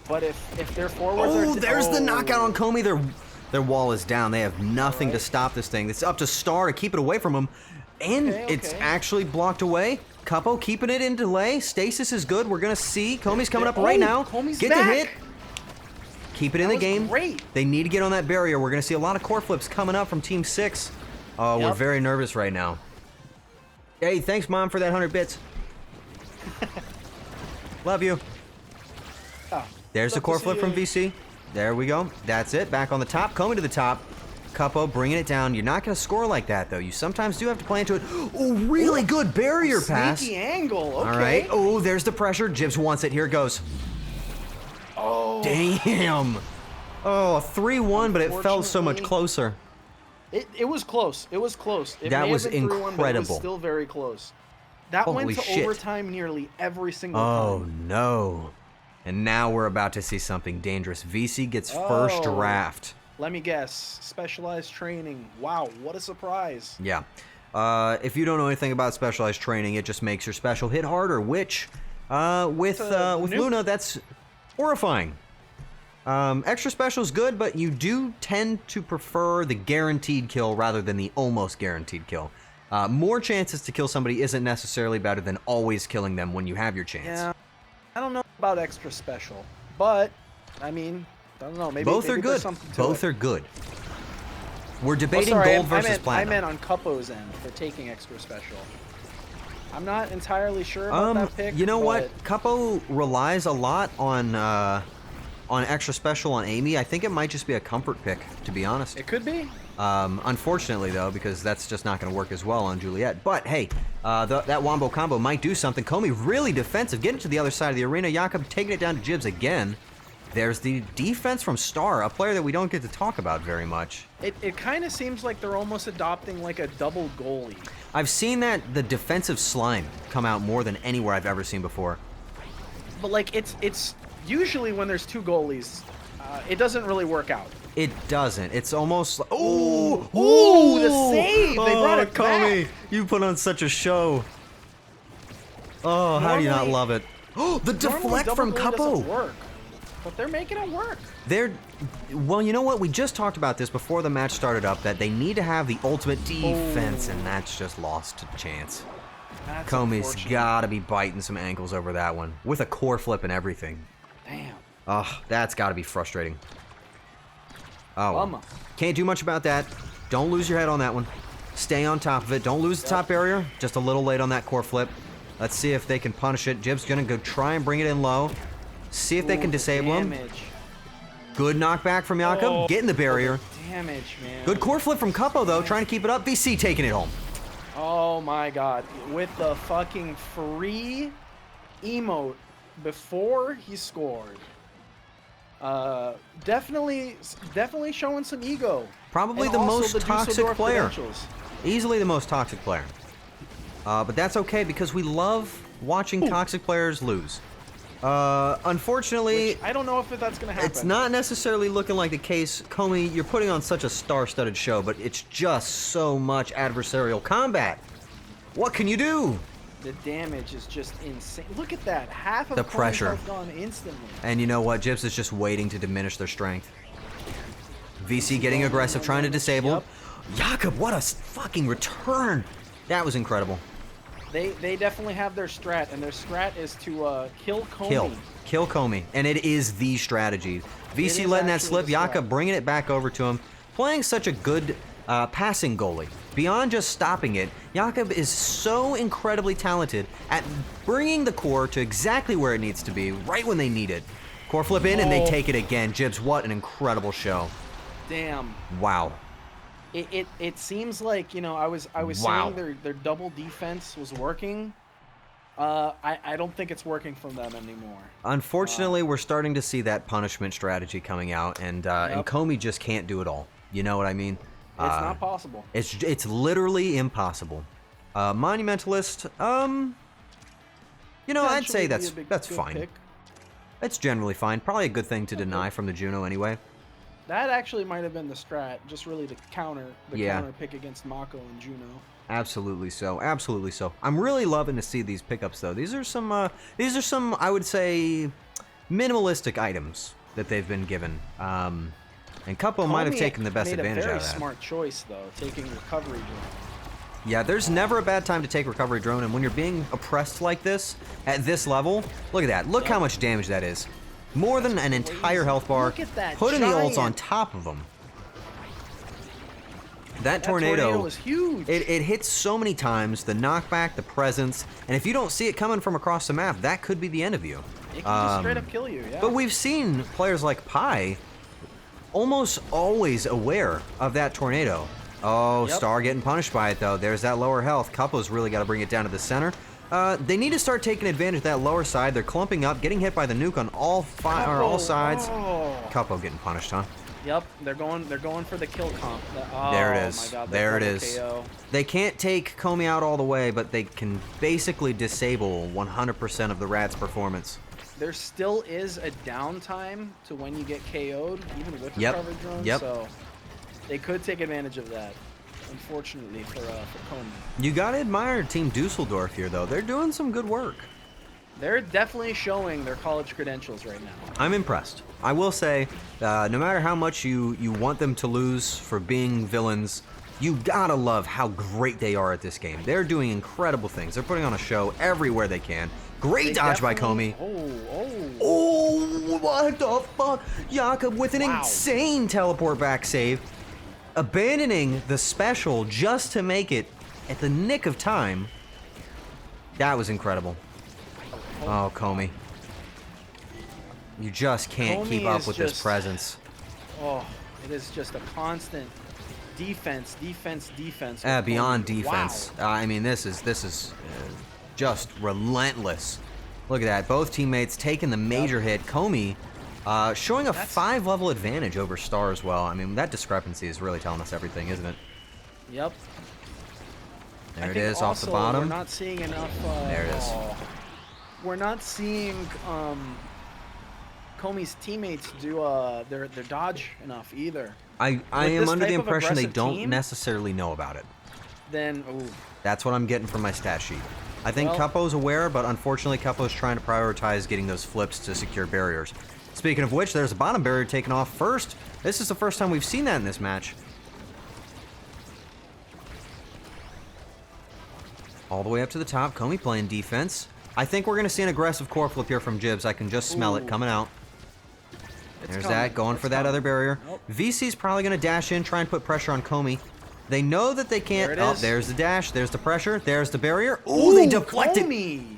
S2: But if their forwards are...
S1: Oh, there's the knockout on Comey. Their wall is down. They have nothing to stop this thing. It's up to Star to keep it away from him. And it's actually blocked away. Capo keeping it in delay. Stasis is good. We're going to see. Comey's coming up right now.
S2: Comey's
S1: Get
S2: back.
S1: the hit. Keep it in the game.
S2: Great.
S1: They need to get on that barrier. We're going to see a lot of core flips coming up from Team 6. Oh, we're very nervous right now. Hey, thanks, Mom, for that 100 bits. Love you.
S2: Oh,
S1: There's the
S2: love to
S1: core
S2: see
S1: flip
S2: you.
S1: from VC. There we go. That's it. Back on the top. Coming to the top. Capo bringing it down. You're not going to score like that, though. You sometimes do have to play into it. Oh, really good barrier pass.
S2: Sneaky angle. Okay.
S1: All right. Oh, there's the pressure. Jibs wants it. Here it goes.
S2: Oh.
S1: Damn. Oh, a 3-1, but it felt so much
S2: Unfortunately-
S1: closer.
S2: It was close. It was close. It
S1: That
S2: may
S1: was
S2: have been 3-1, but it
S1: incredible.
S2: was still very close. That
S1: Holy
S2: went to
S1: shit.
S2: overtime nearly every single
S1: Oh,
S2: time.
S1: no. And now we're about to see something dangerous. VC gets first
S2: Oh.
S1: draft.
S2: Let me guess. Specialized training. Wow, what a surprise.
S1: Yeah. If you don't know anything about specialized training, it just makes your special hit harder, which with
S2: nuke.
S1: Luna, that's horrifying. Extra special is good, but you do tend to prefer the guaranteed kill rather than the almost guaranteed kill. More chances to kill somebody isn't necessarily better than always killing them when you have your chance.
S2: Yeah. I don't know about extra special, but I mean, I don't know. Maybe
S1: Both are
S2: maybe there's
S1: good.
S2: something to
S1: Both
S2: it.
S1: are good. We're
S2: Oh,
S1: debating
S2: sorry,
S1: gold versus
S2: I
S1: platinum.
S2: meant on Capo's end for taking extra special. I'm not entirely sure about that pick.
S1: You know
S2: but
S1: what? Capo relies a lot on extra special on Amy. I think it might just be a comfort pick, to be honest.
S2: It could be.
S1: Unfortunately, though, because that's just not going to work as well on Juliet. But hey, that wombo combo might do something. Comey really defensive, getting to the other side of the arena. Jakob taking it down to Jibs again. There's the defense from Star, a player that we don't get to talk about very much.
S2: It kind of seems like they're almost adopting like a double goalie.
S1: I've seen the defensive slime come out more than anywhere I've ever seen before.
S2: But like it's usually when there's two goalies, it doesn't really work out.
S1: It doesn't. It's almost like... Oh!
S2: Ooh, the save! They brought it
S1: Comey,
S2: back.
S1: you put on such a show. Oh, how do you not
S2: Normally-
S1: love it? Oh, the
S2: Normally,
S1: deflect
S2: double
S1: from
S2: goalie
S1: Capo.
S2: doesn't work, but they're making it work.
S1: Well, you know what? We just talked about this before the match started up, that they need to have the ultimate defense, and that's just lost to chance.
S2: That's
S1: Comey's
S2: unfortunate.
S1: gotta be biting some ankles over that one, with a core flip and everything.
S2: Damn.
S1: Ugh, that's gotta be frustrating. Oh, well.
S2: Bummer.
S1: Can't do much about that. Don't lose your head on that one. Stay on top of it. Don't lose the top barrier. Just a little late on that core flip. Let's see if they can punish it. Jib's gonna go try and bring it in low. See if they can
S2: Ooh, the
S1: disable him.
S2: damage.
S1: Good knockback from Jakob.
S2: Oh,
S1: Getting the barrier.
S2: Damage, man.
S1: Good core flip from Capo, though. Trying to keep it up. VC taking it home.
S2: Oh my god. With the fucking free emote before he scored. Definitely showing some ego.
S1: Probably
S2: And
S1: the
S2: also
S1: most
S2: the
S1: toxic
S2: Dusseldorf
S1: player.
S2: credentials.
S1: Easily the most toxic player. But that's okay because we love watching toxic players lose. Unfortunately,
S2: Which I don't know if that's gonna happen.
S1: it's not necessarily looking like the case. Comey, you're putting on such a star-studded show, but it's just so much adversarial combat. What can you do?
S2: The damage is just insane. Look at that. Half of
S1: The
S2: Cohen's
S1: pressure.
S2: health gone instantly.
S1: And you know what? Jibs is just waiting to diminish their strength. VC getting aggressive, trying to disable.
S2: Yep.
S1: Jakob, what a fucking return. That was incredible.
S2: They definitely have their strat, and their strat is to kill Comey.
S1: Kill Comey. And it is the strategy. VC
S2: is
S1: letting that
S2: actually
S1: slip.
S2: the strat.
S1: Jakob bringing it back over to him. Playing such a good passing goalie. Beyond just stopping it, Jakob is so incredibly talented at bringing the core to exactly where it needs to be, right when they need it. Core flip in, and they
S2: Oh.
S1: take it again. Jibs, what an incredible show.
S2: Damn.
S1: Wow.
S2: It seems like, you know, I was
S1: Wow.
S2: saying their double defense was working, I don't think it's working for them anymore.
S1: Unfortunately, we're starting to see that punishment strategy coming out, and Comey just can't do it all. You know what I mean?
S2: It's not possible.
S1: It's literally impossible. Monumentalist, you know, I'd say that's fine.
S2: Pick.
S1: It's generally fine. Probably a good thing to deny from the Juno anyway.
S2: That actually might have been the strat, just really to counter pick against Mako and Juno.
S1: Absolutely so. Absolutely so. I'm really loving to see these pickups though. These are some I would say minimalistic items that they've been given. And Couple might have taken the best advantage out of that.
S2: Made a very smart choice though, taking recovery drone.
S1: Yeah, there's never a bad time to take recovery drone, and when you're being oppressed like this at this level, look at that. Look how much damage that is. More than an entire health bar.
S2: Look at that
S1: Putting the ults on top of them. That tornado
S2: was huge.
S1: It hits so many times, the knockback, the presence, and if you don't see it coming from across the map, that could be the end of you.
S2: It can just straight up kill you, yeah.
S1: But we've seen players like Pi almost always aware of that tornado. Oh,
S2: Yep.
S1: Star getting punished by it, though. There's that lower health. Coupo's really got to bring it down to the center. They need to start taking advantage of that lower side. They're clumping up, getting hit by the nuke on all sides.
S2: Oh.
S1: Coupo getting punished, huh?
S2: Yep, they're going for the kill comp.
S1: There it
S2: Oh
S1: is.
S2: my God,
S1: There it is.
S2: KO.
S1: They can't take Comey out all the way, but they can basically disable 100% of the Rat's performance.
S2: There still is a downtime to when you get KO'd, even with recovery drones.
S1: Yep.
S2: So they could take advantage of that. Unfortunately for Comey.
S1: You gotta admire Team Dusseldorf here, though. They're doing some good work.
S2: They're definitely showing their college credentials right now.
S1: I'm impressed. I will say, no matter how much you want them to lose for being villains, you gotta love how great they are at this game. They're doing incredible things. They're putting on a show everywhere they can. Great dodge by Comey. Oh, what the fuck? Jakob with an insane teleport back save. Abandoning the special just to make it at the nick of time. That was incredible. Oh, Comey. You just can't keep up with this presence.
S2: Oh, it is just a constant defense.
S1: Beyond defense.
S2: Wow.
S1: I mean, this is just relentless. Look at that. Both teammates taking the major hit. Comey showing a 5-level advantage over Star as well. I mean, that discrepancy is really telling us everything, isn't it?
S2: Yep.
S1: There it is off the bottom.
S2: We're not seeing enough.
S1: There it is.
S2: We're not seeing Comey's teammates do their dodge enough either.
S1: I am under the impression they don't
S2: team,
S1: necessarily know about it.
S2: Then, ooh.
S1: That's what I'm getting from my stat sheet. I think Coupo's aware, but unfortunately Coupo's trying to prioritize getting those flips to secure barriers. Speaking of which, there's a bottom barrier taken off first. This is the first time we've seen that in this match. All the way up to the top, Comey playing defense. I think we're going to see an aggressive core flip here from Jibs. I can just smell it coming out. There's that, going for that other barrier.
S2: Nope.
S1: VC's probably going to dash in, try and put pressure on Comey. They know that they can't. Oh, there's the dash. There's the pressure. There's the barrier. Ooh, they deflected.
S2: Comey.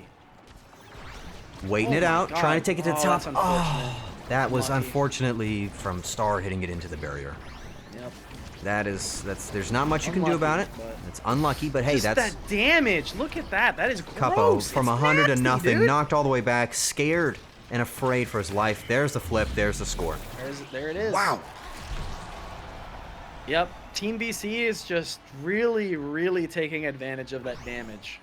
S1: Waiting it out, trying to take it to the top.
S2: Oh,
S1: that was unfortunately from Star hitting it into the barrier.
S2: Yep.
S1: There's not much you can do about it. It's unlucky, but hey, that's
S2: that damage. Look at that. That is gross.
S1: Coupo from 100 to nothing,
S2: dude.
S1: knocked all the way back, scared and afraid for his life. There's the flip. There's the score.
S2: There it is.
S1: Wow.
S2: Yep. Team BC is just really, really taking advantage of that damage.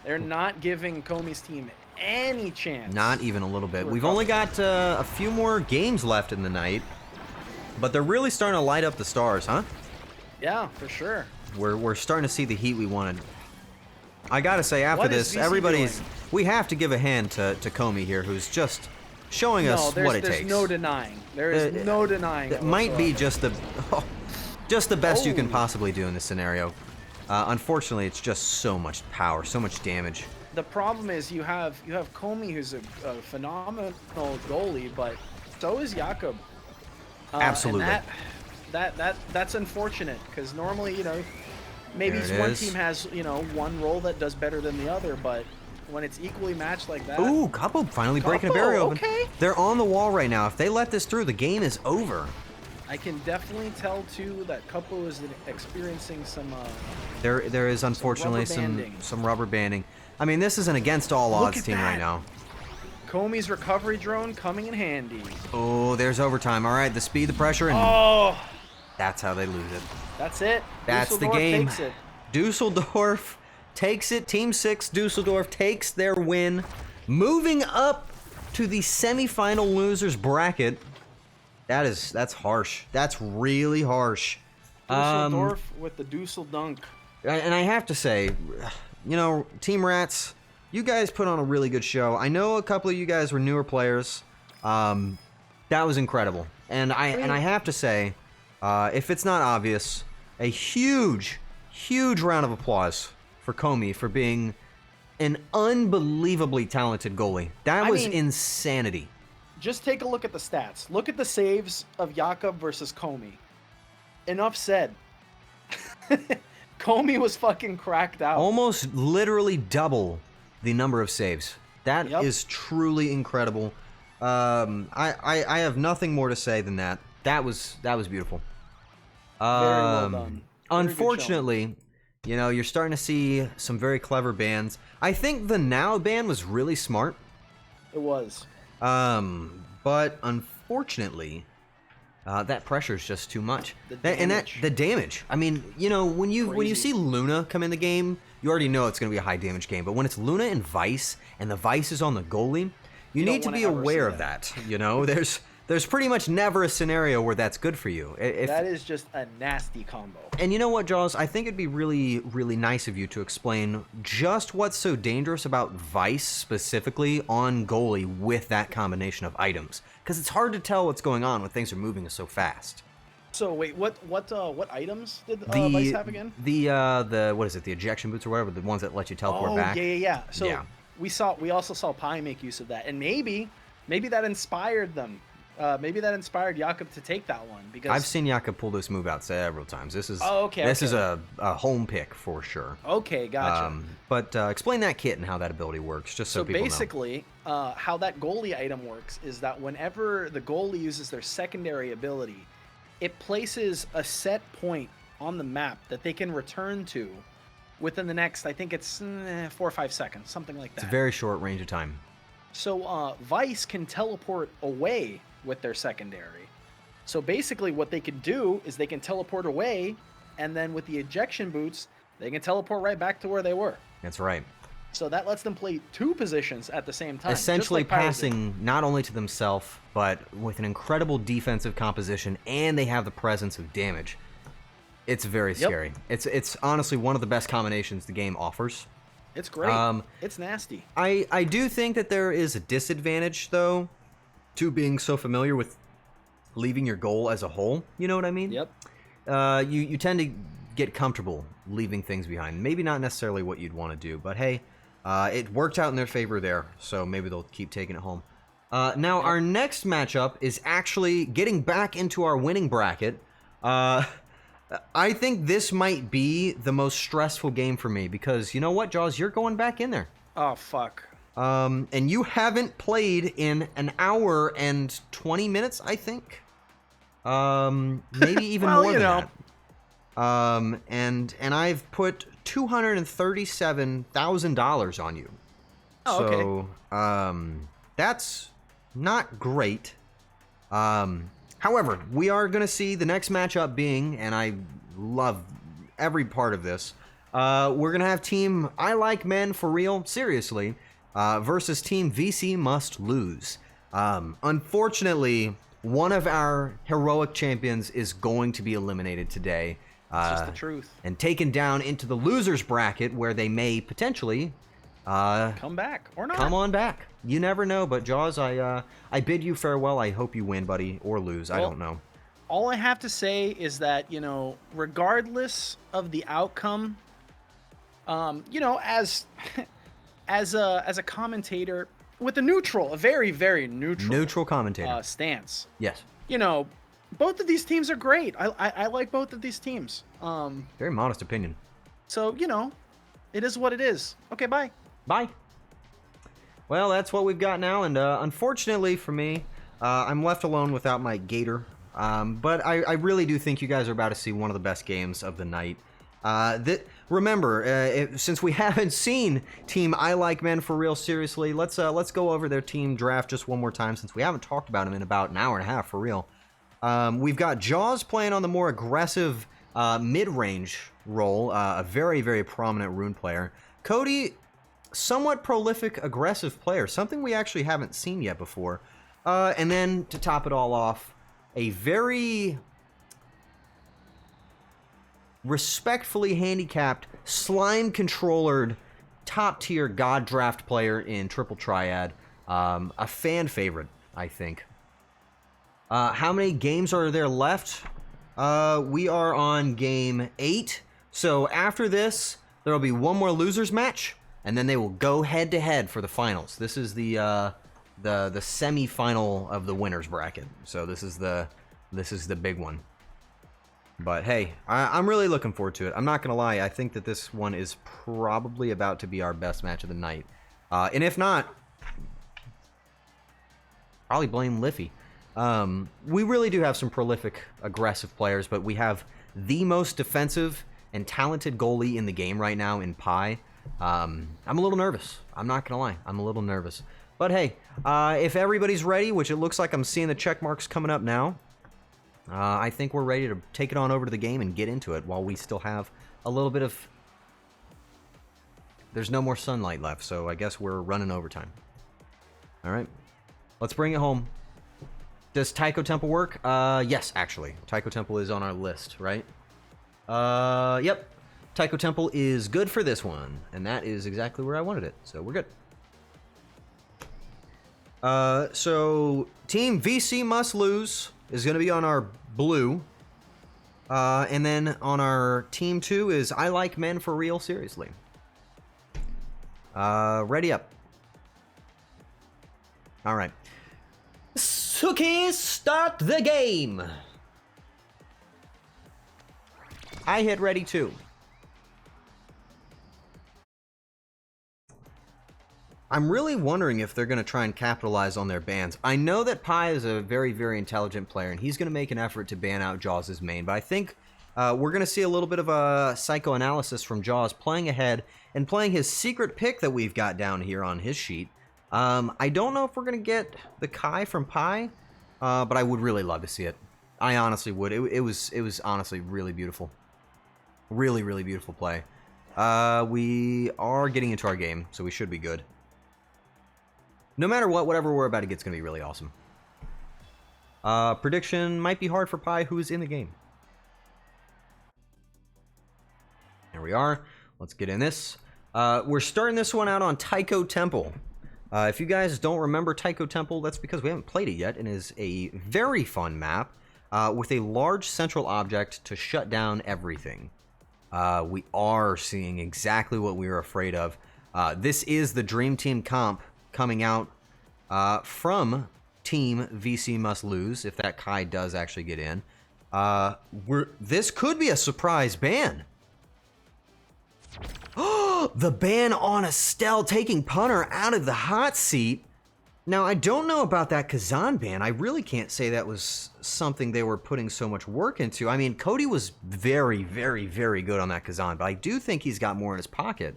S2: They're not giving Comey's team any chance.
S1: Not even a little bit. We've only got a few more games left in the night, but they're really starting to light up the stars, huh?
S2: Yeah, for sure.
S1: We're starting to see the heat we wanted. I gotta say, after
S2: What
S1: this,
S2: is VC
S1: everybody's.
S2: doing?
S1: We have to give a hand to Comey here, who's just showing us what it takes.
S2: There's no denying. There is no denying.
S1: It might be just the best you can possibly do in this scenario. Unfortunately, it's just so much power, so much damage.
S2: The problem is you have Comey, who's a phenomenal goalie, but so is Jakob.
S1: Absolutely.
S2: And that's unfortunate because normally, maybe one team has, one role that does better than the other, but when it's equally matched like that.
S1: Ooh, Couple finally breaking a barrier open.
S2: Okay.
S1: They're on the wall right now. If they let this through, the game is over.
S2: I can definitely tell too that Kupo is experiencing some.
S1: There is unfortunately some rubber banding. I mean, this is an against all odds team right now.
S2: Komi's recovery drone coming in handy.
S1: Oh, there's overtime. All right, the speed, the pressure, and
S2: oh,
S1: that's how they lose it.
S2: That's it.
S1: That's the game.
S2: Takes it.
S1: Dusseldorf takes it. Team 6, Dusseldorf takes their win, moving up to the semifinal losers bracket. That's harsh. That's really harsh.
S2: Dusseldorf with the Dussel dunk.
S1: And I have to say, you know, Team Rats, you guys put on a really good show. I know a couple of you guys were newer players. That was incredible. And I have to say, if it's not obvious, a huge round of applause for Komi for being an unbelievably talented goalie. That was insanity.
S2: Just take a look at the stats. Look at the saves of Jakob versus Komi. Enough said. Komi was fucking cracked out.
S1: Almost literally double the number of saves. That is truly incredible. I have nothing more to say than that. That was beautiful.
S2: Very well done.
S1: Unfortunately, you know, you're starting to see some very clever bans. I think the Now ban was really smart.
S2: It was.
S1: But unfortunately, that pressure is just too much. The damage. I mean, you know, when you see Luna come in the game, you already know it's going to be a high damage game. But when it's Luna and Vice, and the Vice is on the goalie, you need to be aware of that. You know, there's pretty much never a scenario where that's good for you.
S2: That is just a nasty combo.
S1: And you know what, Jaws? I think it'd be really, really nice of you to explain just what's so dangerous about Vice specifically on goalie with that combination of items. Because it's hard to tell what's going on when things are moving so fast.
S2: So wait, what items did Vice have again?
S1: The what is it? The ejection boots or whatever, the ones that let you teleport back.
S2: Yeah. So we also saw Pi make use of that, and maybe that inspired them. Maybe that inspired Jakob to take that one, because
S1: I've seen Jakob pull this move out several times. This is
S2: This
S1: is a home pick for sure.
S2: Okay, gotcha.
S1: But explain that kit and how that ability works, just so people know.
S2: So basically, how that goalie item works is that whenever the goalie uses their secondary ability, it places a set point on the map that they can return to within the next, I think it's 4 or 5 seconds, something like that.
S1: It's a very short range of time.
S2: So Vice can teleport away with their secondary. So basically what they can do is they can teleport away, and then with the ejection boots, they can teleport right back to where they were.
S1: That's right.
S2: So that lets them play 2 positions at the same time.
S1: Essentially passing not only to themselves, but with an incredible defensive composition, and they have the presence of damage. It's very scary. It's honestly one of the best combinations the game offers.
S2: It's great. It's nasty.
S1: I do think that there is a disadvantage, though, to being so familiar with leaving your goal as a whole. You know what I mean?
S2: Yep.
S1: You tend to get comfortable leaving things behind. Maybe not necessarily what you'd want to do, but hey, it worked out in their favor there, so maybe they'll keep taking it home. Now, our next matchup is actually getting back into our winning bracket. I think this might be the most stressful game for me, because you know what, Jaws? You're going back in there.
S2: Oh, fuck.
S1: And you haven't played in an hour and 20 minutes, I think. Maybe even more than that. And I've put $237,000 on you.
S2: Oh, okay.
S1: So, that's not great. However, we are going to see the next matchup being, and I love every part of this, we're going to have Team I Like Men for Real, seriously, versus Team VC Must Lose. Unfortunately, one of our heroic champions is going to be eliminated today.
S2: It's just the truth.
S1: And taken down into the losers bracket, where they may potentially
S2: come back or not.
S1: Come on back. You never know. But Jaws, I bid you farewell. I hope you win, buddy, or lose. I don't know.
S2: All I have to say is that, you know, regardless of the outcome, you know, as a commentator with a very, very neutral
S1: commentator
S2: stance.
S1: Yes.
S2: You know, both of these teams are great. I like both of these teams.
S1: Very modest opinion.
S2: So, you know, it is what it is. Okay, bye.
S1: Bye. Well, that's what we've got now, and unfortunately for me, I'm left alone without my gator. But I really do think you guys are about to see one of the best games of the night. Remember, since we haven't seen Team I Like Men for Real seriously, let's go over their team draft just one more time, since we haven't talked about them in about an hour and a half for real. We've got Jaws playing on the more aggressive mid-range role, a very, very prominent rune player. Cody, somewhat prolific, aggressive player, something we actually haven't seen yet before. And then, to top it all off, a very respectfully handicapped, slime-controllered, top-tier God Draft player in Triple Triad. A fan favorite, I think. How many games are there left? We are on game 8. So after this, there will be one more losers match, and then they will go head-to-head for the finals. This is the semi-final of the winners bracket. So this is the big one. But hey, I'm really looking forward to it. I'm not gonna lie, I think that this one is probably about to be our best match of the night. And if not, probably blame Liffy. We really do have some prolific, aggressive players, but we have the most defensive and talented goalie in the game right now in Pi. I'm a little nervous. I'm not gonna lie, I'm a little nervous. But hey, if everybody's ready, which it looks like I'm seeing the check marks coming up now, I think we're ready to take it on over to the game and get into it while we still have a little bit of... There's no more sunlight left, so I guess we're running overtime. Alright, let's bring it home. Does Taiko Temple work? Yes, actually. Taiko Temple is on our list, right? Yep. Taiko Temple is good for this one, and that is exactly where I wanted it, so we're good. So Team VC Must Lose is going to be on our blue. And then on our Team 2 is I Like Men for Real Seriously. Ready up. Alright. Suki, start the game! I hit ready too. I'm really wondering if they're going to try and capitalize on their bans. I know that Pi is a very, very intelligent player, and he's going to make an effort to ban out Jaws' main, but I think we're going to see a little bit of a psychoanalysis from Jaws playing ahead and playing his secret pick that we've got down here on his sheet. I don't know if we're going to get the Kai from Pi, but I would really love to see it. I honestly would. It was honestly really beautiful. Really, really beautiful play. We are getting into our game, so we should be good. No matter what, whatever we're about to get is going to be really awesome. Prediction might be hard for Pi, who's in the game. There we are. Let's get in this. We're starting this one out on Taiko Temple. If you guys don't remember Taiko Temple, that's because we haven't played it yet, and it is a very fun map with a large central object to shut down everything. We are seeing exactly what we were afraid of. This is the Dream Team comp coming out from Team VC Must Lose, if that Kai does actually get in. This could be a surprise ban. The ban on Estelle, taking Punter out of the hot seat. Now, I don't know about that Kazan ban. I really can't say that was something they were putting so much work into. I mean, Cody was very, very, very good on that Kazan, but I do think he's got more in his pocket.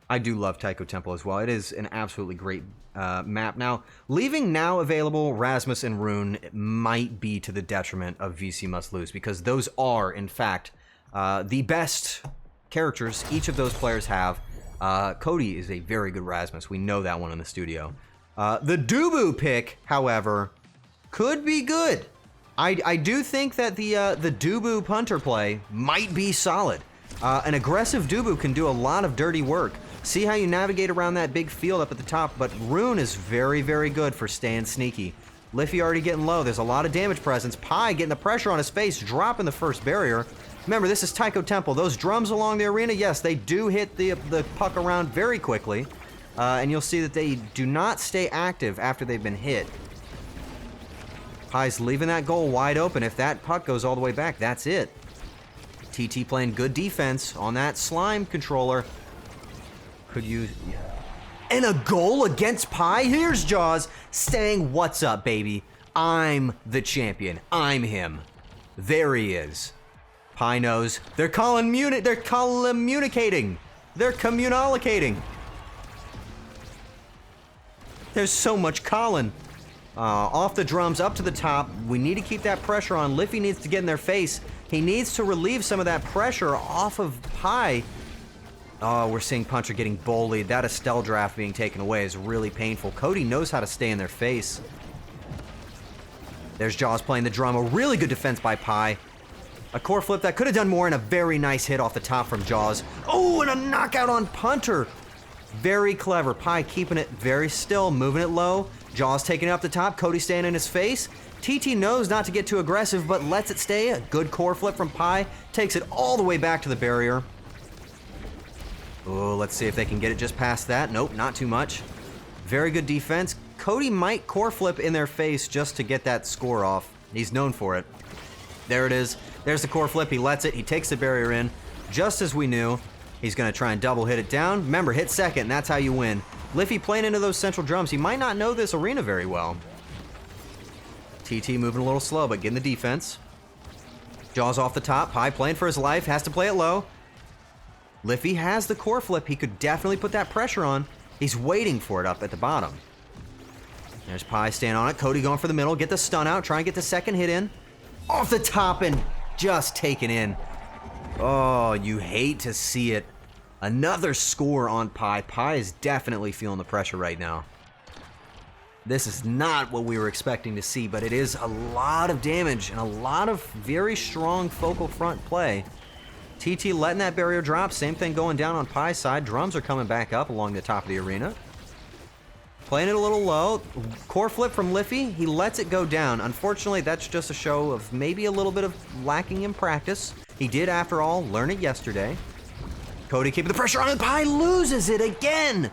S1: I do love Taiko Temple as well. It is an absolutely great map. Now, leaving now available Rasmus and Rune might be to the detriment of VC Must Lose, because those are, in fact, the best characters each of those players have. Cody is a very good Rasmus. We know that one in the studio. The Dubu pick, however, could be good. I do think that the Dubu punter play might be solid. An aggressive Dubu can do a lot of dirty work. See how you navigate around that big field up at the top, but Rune is very, very good for staying sneaky. Liffy already getting low. There's a lot of damage presence. Pi getting the pressure on his face, dropping the first barrier. Remember, this is Taiko Temple. Those drums along the arena, yes, they do hit the puck around very quickly. And you'll see that they do not stay active after they've been hit. Pi's leaving that goal wide open. If that puck goes all the way back, that's it. TT playing good defense on that slime controller. Could you... And a goal against Pi? Here's Jaws saying, "What's up, baby?" I'm the champion. I'm him. There he is. Pi knows. They're communicating. They're communicating. There's so much Colin. Off the drums, up to the top. We need to keep that pressure on. Liffy needs to get in their face. He needs to relieve some of that pressure off of Pi. Oh, we're seeing Puncher getting bullied. That Estelle draft being taken away is really painful. Cody knows how to stay in their face. There's Jaws playing the drum. A really good defense by Pi. A core flip that could have done more, and a very nice hit off the top from Jaws. Oh, and a knockout on Punter. Very clever. Pi keeping it very still, moving it low. Jaws taking it up the top. Cody staying in his face. TT knows not to get too aggressive, but lets it stay. A good core flip from Pi. Takes it all the way back to the barrier. Oh, let's see if they can get it just past that. Nope, not too much. Very good defense. Cody might core flip in their face just to get that score off. He's known for it. There it is. There's the core flip. He lets it. He takes the barrier in. Just as we knew. He's going to try and double hit it down. Remember, hit second, and that's how you win. Liffy playing into those central drums. He might not know this arena very well. TT moving a little slow, but getting the defense. Jaws off the top. Pi playing for his life. Has to play it low. Liffy has the core flip. He could definitely put that pressure on. He's waiting for it up at the bottom. There's Pi staying on it. Cody going for the middle. Get the stun out. Try and get the second hit in. Off the top and just taken in. Oh, you hate to see it. Another score on Pi. Pi is definitely feeling the pressure right now. This is not what we were expecting to see, but it is a lot of damage and a lot of very strong focal front play. TT letting that barrier drop. Same thing going down on Pi's side. Drums are coming back up along the top of the arena. Playing it a little low. Core flip from Liffy. He lets it go down. Unfortunately, that's just a show of maybe a little bit of lacking in practice. He did, after all, learn it yesterday. Cody keeping the pressure on, and Pi loses it again.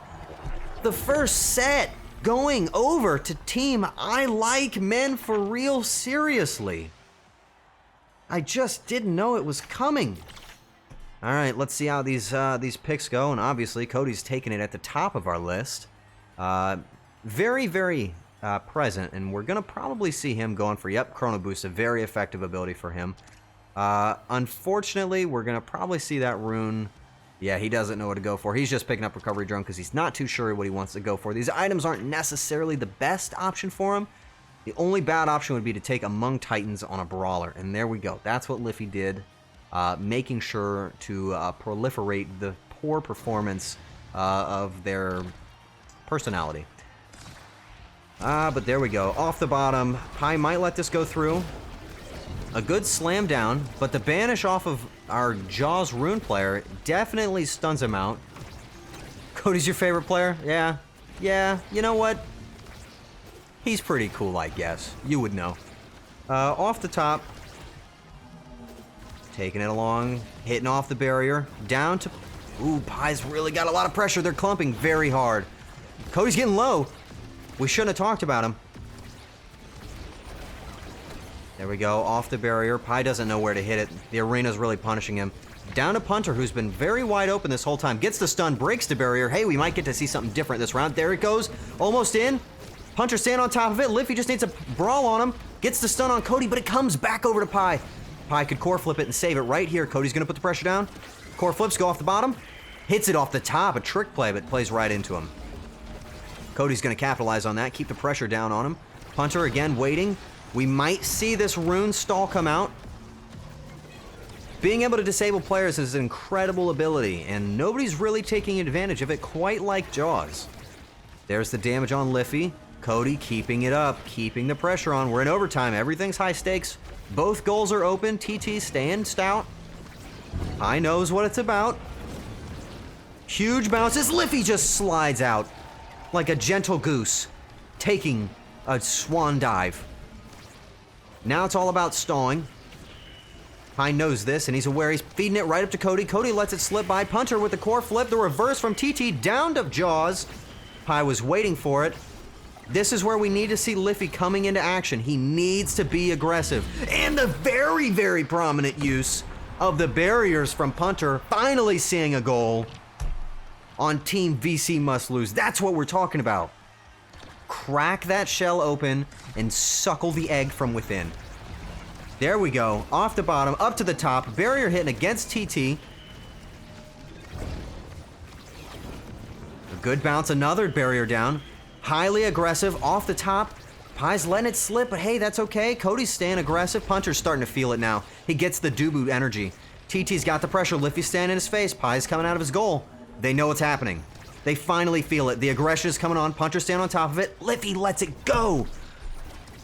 S1: The first set going over to Team I Like Men for real seriously. I just didn't know it was coming. All right, let's see how these picks go, and obviously Cody's taking it at the top of our list. Very, very present, and we're going to probably see him going for, yep, Chrono Boost, a very effective ability for him. Unfortunately, we're going to probably see that rune. Yeah, he doesn't know what to go for. He's just picking up Recovery Drone because he's not too sure what he wants to go for. These items aren't necessarily the best option for him. The only bad option would be to take Among Titans on a Brawler, and there we go. That's what Liffy did, making sure to proliferate the poor performance of their personality. But there we go. Off the bottom. Pi might let this go through. A good slam down, but the banish off of our Jaws rune player definitely stuns him out. Cody's your favorite player? Yeah, you know what? He's pretty cool, I guess. You would know. Off the top. Taking it along. Hitting off the barrier. Down to... Ooh, Pi's really got a lot of pressure. They're clumping very hard. Cody's getting low. We shouldn't have talked about him. There we go, off the barrier. Pi doesn't know where to hit it. The arena's really punishing him. Down to Punter, who's been very wide open this whole time. Gets the stun, breaks the barrier. Hey, we might get to see something different this round. There it goes, almost in. Punter staying on top of it. Liffy just needs a brawl on him. Gets the stun on Cody, but it comes back over to Pi. Pi could core flip it and save it right here. Cody's gonna put the pressure down. Core flips go off the bottom. Hits it off the top, a trick play, but plays right into him. Cody's gonna capitalize on that, keep the pressure down on him. Punter again waiting. We might see this rune stall come out. Being able to disable players is an incredible ability, and nobody's really taking advantage of it quite like Jaws. There's the damage on Liffy. Cody keeping it up, keeping the pressure on. We're in overtime. Everything's high stakes. Both goals are open. TT staying stout. Pi knows what it's about. Huge bounces. Liffy just slides out like a gentle goose, taking a swan dive. Now it's all about stalling. Pi knows this, and he's aware. He's feeding it right up to Cody. Cody lets it slip by. Punter with the core flip. The reverse from TT down to Jaws. Pi was waiting for it. This is where we need to see Liffy coming into action. He needs to be aggressive. And the very, very prominent use of the barriers from Punter. Finally seeing a goal on Team VC Must Lose. That's what we're talking about. crack that shell open and suckle the egg from within. There we go. Off the bottom, up to the top. Barrier hitting against TT. A good bounce, another barrier down. Highly aggressive, off the top. Pie's letting it slip, but hey, that's okay. Cody's staying aggressive. Puncher's starting to feel it now. He gets the do-boot energy. TT's got the pressure. Liffy's standing in his face. Pie's coming out of his goal. They know what's happening. They finally feel it. The aggression is coming on. Puncher standing on top of it. Liffy lets it go.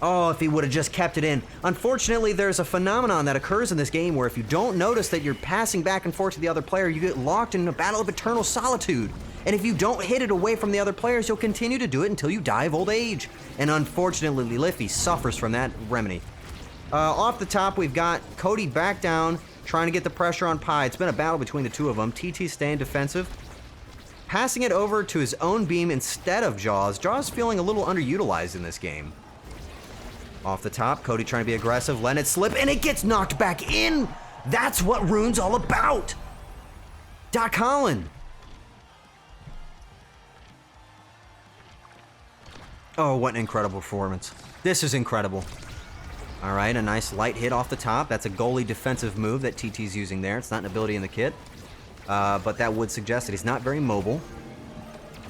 S1: Oh, if he would have just kept it in. Unfortunately, there's a phenomenon that occurs in this game where if you don't notice that you're passing back and forth to the other player, you get locked in a battle of eternal solitude. And if you don't hit it away from the other players, you'll continue to do it until you die of old age. And unfortunately, Liffy suffers from that remedy. Off the top, we've got Cody back down, trying to get the pressure on Pie. It's been a battle between the two of them. TT staying defensive. Passing it over to his own beam instead of Jaws. Jaws feeling a little underutilized in this game. Off the top, Cody trying to be aggressive, letting it slip, and it gets knocked back in! That's what Rune's all about! Doc Holland! Oh, what an incredible performance. This is incredible. All right, a nice light hit off the top. That's a goalie defensive move that TT's using there. It's not an ability in the kit, but that would suggest that he's not very mobile.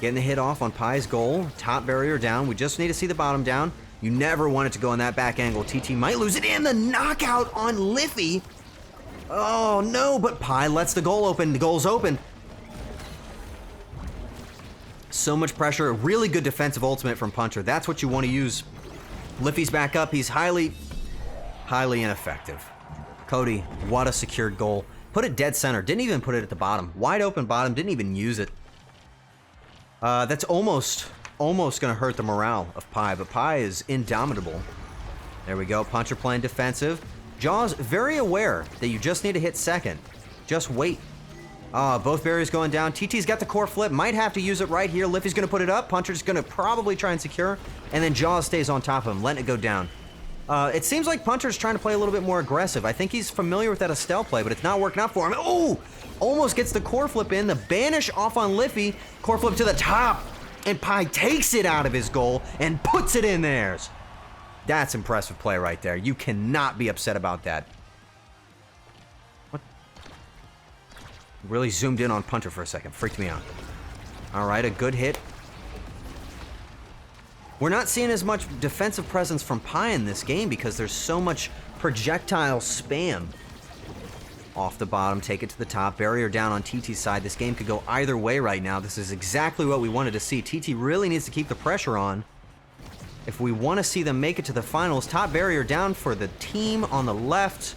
S1: Getting the hit off on Pie's goal. Top barrier down. We just need to see the bottom down. You never want it to go in that back angle. TT might lose it, and the knockout on Liffy. Oh, no, but Pie lets the goal open. The goal's open. So much pressure. A really good defensive ultimate from Puncher. That's what you want to use. Liffy's back up. He's highly ineffective. Cody, what a secured goal. Put it dead center. Didn't even put it at the bottom. Wide open bottom. Didn't even use it. That's almost going to hurt the morale of Pie, but Pie is indomitable. There we go. Puncher playing defensive. Jaws very aware that you just need to hit second. Just wait. Both barriers going down. TT's got the core flip. Might have to use it right here. Liffy's going to put it up. Puncher's going to probably try and secure. And then Jaws stays on top of him, letting it go down. It seems like Puncher's trying to play a little bit more aggressive. I think he's familiar with that Estelle play, but it's not working out for him. Oh! Almost gets the core flip in. The banish off on Liffy. Core flip to the top. And Pie takes it out of his goal and puts it in theirs. That's impressive play right there. You cannot be upset about that. Really zoomed in on Puncher for a second. Freaked me out. All right, a good hit. We're not seeing as much defensive presence from Pie in this game because there's so much projectile spam. Off the bottom, take it to the top. Barrier down on TT's side. This game could go either way right now. This is exactly what we wanted to see. TT really needs to keep the pressure on if we want to see them make it to the finals. Top barrier down for the team on the left.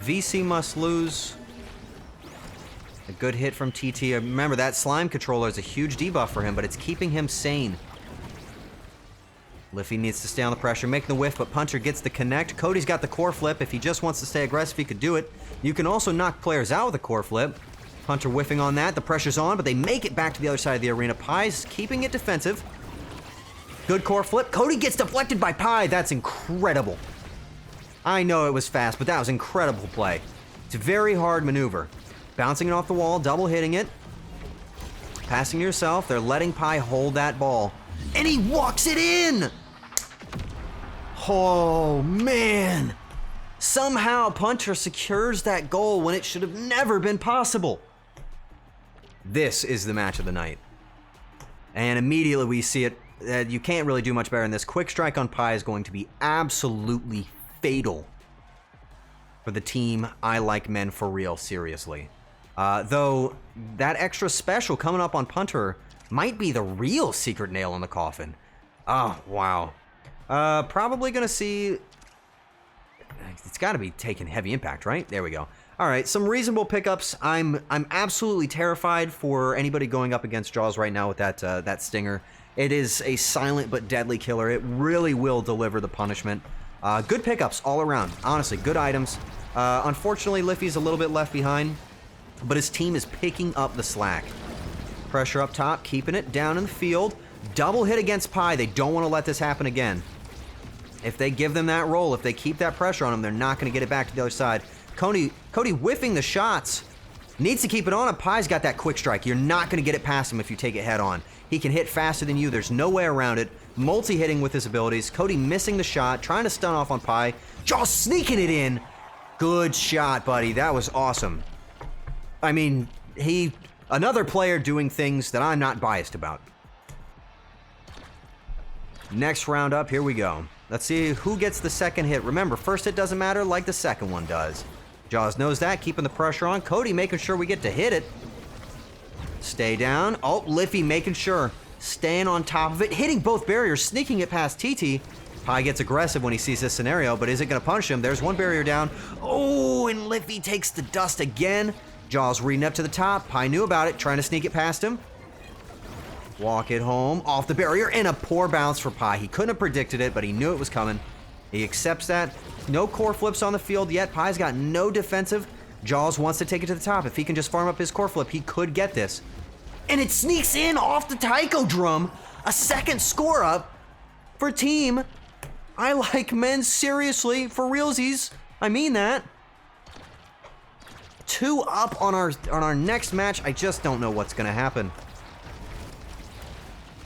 S1: VC must lose. A good hit from TT. Remember, that slime controller is a huge debuff for him, but it's keeping him sane. Liffy needs to stay on the pressure, making the whiff, but Puncher gets the connect. Cody's got the core flip. If he just wants to stay aggressive, he could do it. You can also knock players out with a core flip. Puncher whiffing on that. The pressure's on, but they make it back to the other side of the arena. Pie's keeping it defensive. Good core flip. Cody gets deflected by Pie. That's incredible. I know it was fast, but that was incredible play. It's a very hard maneuver. Bouncing it off the wall, double hitting it. Passing to yourself. They're letting Pie hold that ball. And he walks it in! Oh, man. Somehow Puncher secures that goal when it should have never been possible. This is the match of the night. And immediately we see it. You can't really do much better than this. Quick strike on Pie is going to be absolutely fatal for the team I Like Men for Real, seriously. Though that extra special coming up on Puncher might be the real secret nail in the coffin. Oh, wow. Probably gonna see... It's gotta be taking heavy impact, right? There we go. Alright, some reasonable pickups. I'm absolutely terrified for anybody going up against Jaws right now with that stinger. It is a silent but deadly killer. It really will deliver the punishment. Good pickups all around. Honestly, good items. Unfortunately, Liffy's a little bit left behind, but his team is picking up the slack. Pressure up top, keeping it down in the field. Double hit against Pie. They don't want to let this happen again. If they give them that roll, if they keep that pressure on them, they're not going to get it back to the other side. Cody whiffing the shots. Needs to keep it on him. Pie's got that quick strike. You're not going to get it past him if you take it head on. He can hit faster than you. There's no way around it. Multi-hitting with his abilities. Cody missing the shot, trying to stun off on Pie. Jaws sneaking it in. Good shot, buddy. That was awesome. I mean, another player doing things that I'm not biased about. Next round up, here we go. Let's see who gets the second hit. Remember, first hit doesn't matter like the second one does. Jaws knows that, keeping the pressure on. Cody making sure we get to hit it. Stay down. Oh, Liffy making sure. Staying on top of it, hitting both barriers, sneaking it past TT. Pie gets aggressive when he sees this scenario, but is it going to punish him? There's one barrier down. Oh, and Liffy takes the dust again. Jaws reading up to the top. Pie knew about it, trying to sneak it past him. Walk it home, off the barrier, and a poor bounce for Pie. He couldn't have predicted it, but he knew it was coming. He accepts that. No core flips on the field yet. Pie's got no defensive. Jaws wants to take it to the top. If he can just farm up his core flip, he could get this. And it sneaks in off the taiko drum. A second score up for team I Like Men. Seriously, for realsies. I mean that. 2 up on our next match. I just don't know what's going to happen.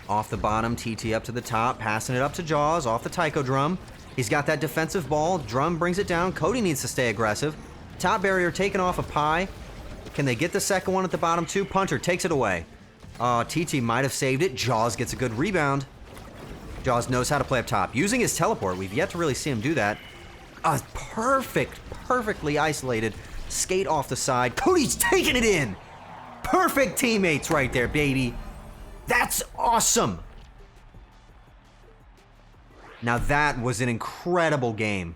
S1: Off the bottom, TT up to the top, passing it up to Jaws, off the taiko drum. He's got that defensive ball. Drum brings it down. Cody needs to stay aggressive. Top barrier taken off of Pie. Can they get the second one at the bottom too? Punter takes it away. TT might have saved it. Jaws gets a good rebound. Jaws knows how to play up top. Using his teleport. We've yet to really see him do that. A perfectly isolated skate off the side. Cody's taking it in. Perfect teammates right there, baby. That's awesome. Now that was an incredible game.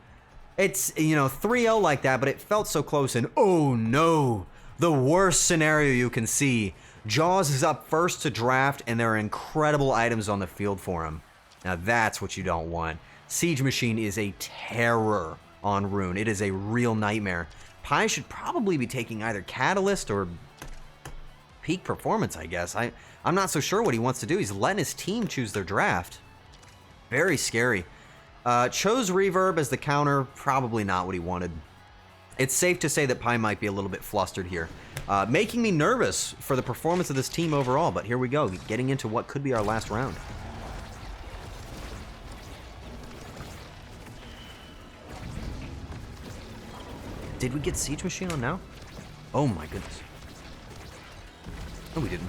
S1: It's, 3-0 like that, but it felt so close, and oh no, the worst scenario you can see. Jaws is up first to draft, and there are incredible items on the field for him. Now that's what you don't want. Siege Machine is a terror on Rune. It is a real nightmare. Pie should probably be taking either Catalyst or Peak Performance, I guess. I'm not so sure what he wants to do. He's letting his team choose their draft. Very scary. Chose Reverb as the counter. Probably not what he wanted. It's safe to say that Pie might be a little bit flustered here. Making me nervous for the performance of this team overall. But here we go. Getting into what could be our last round. Did we get Siege Machine on now? Oh my goodness. No, we didn't.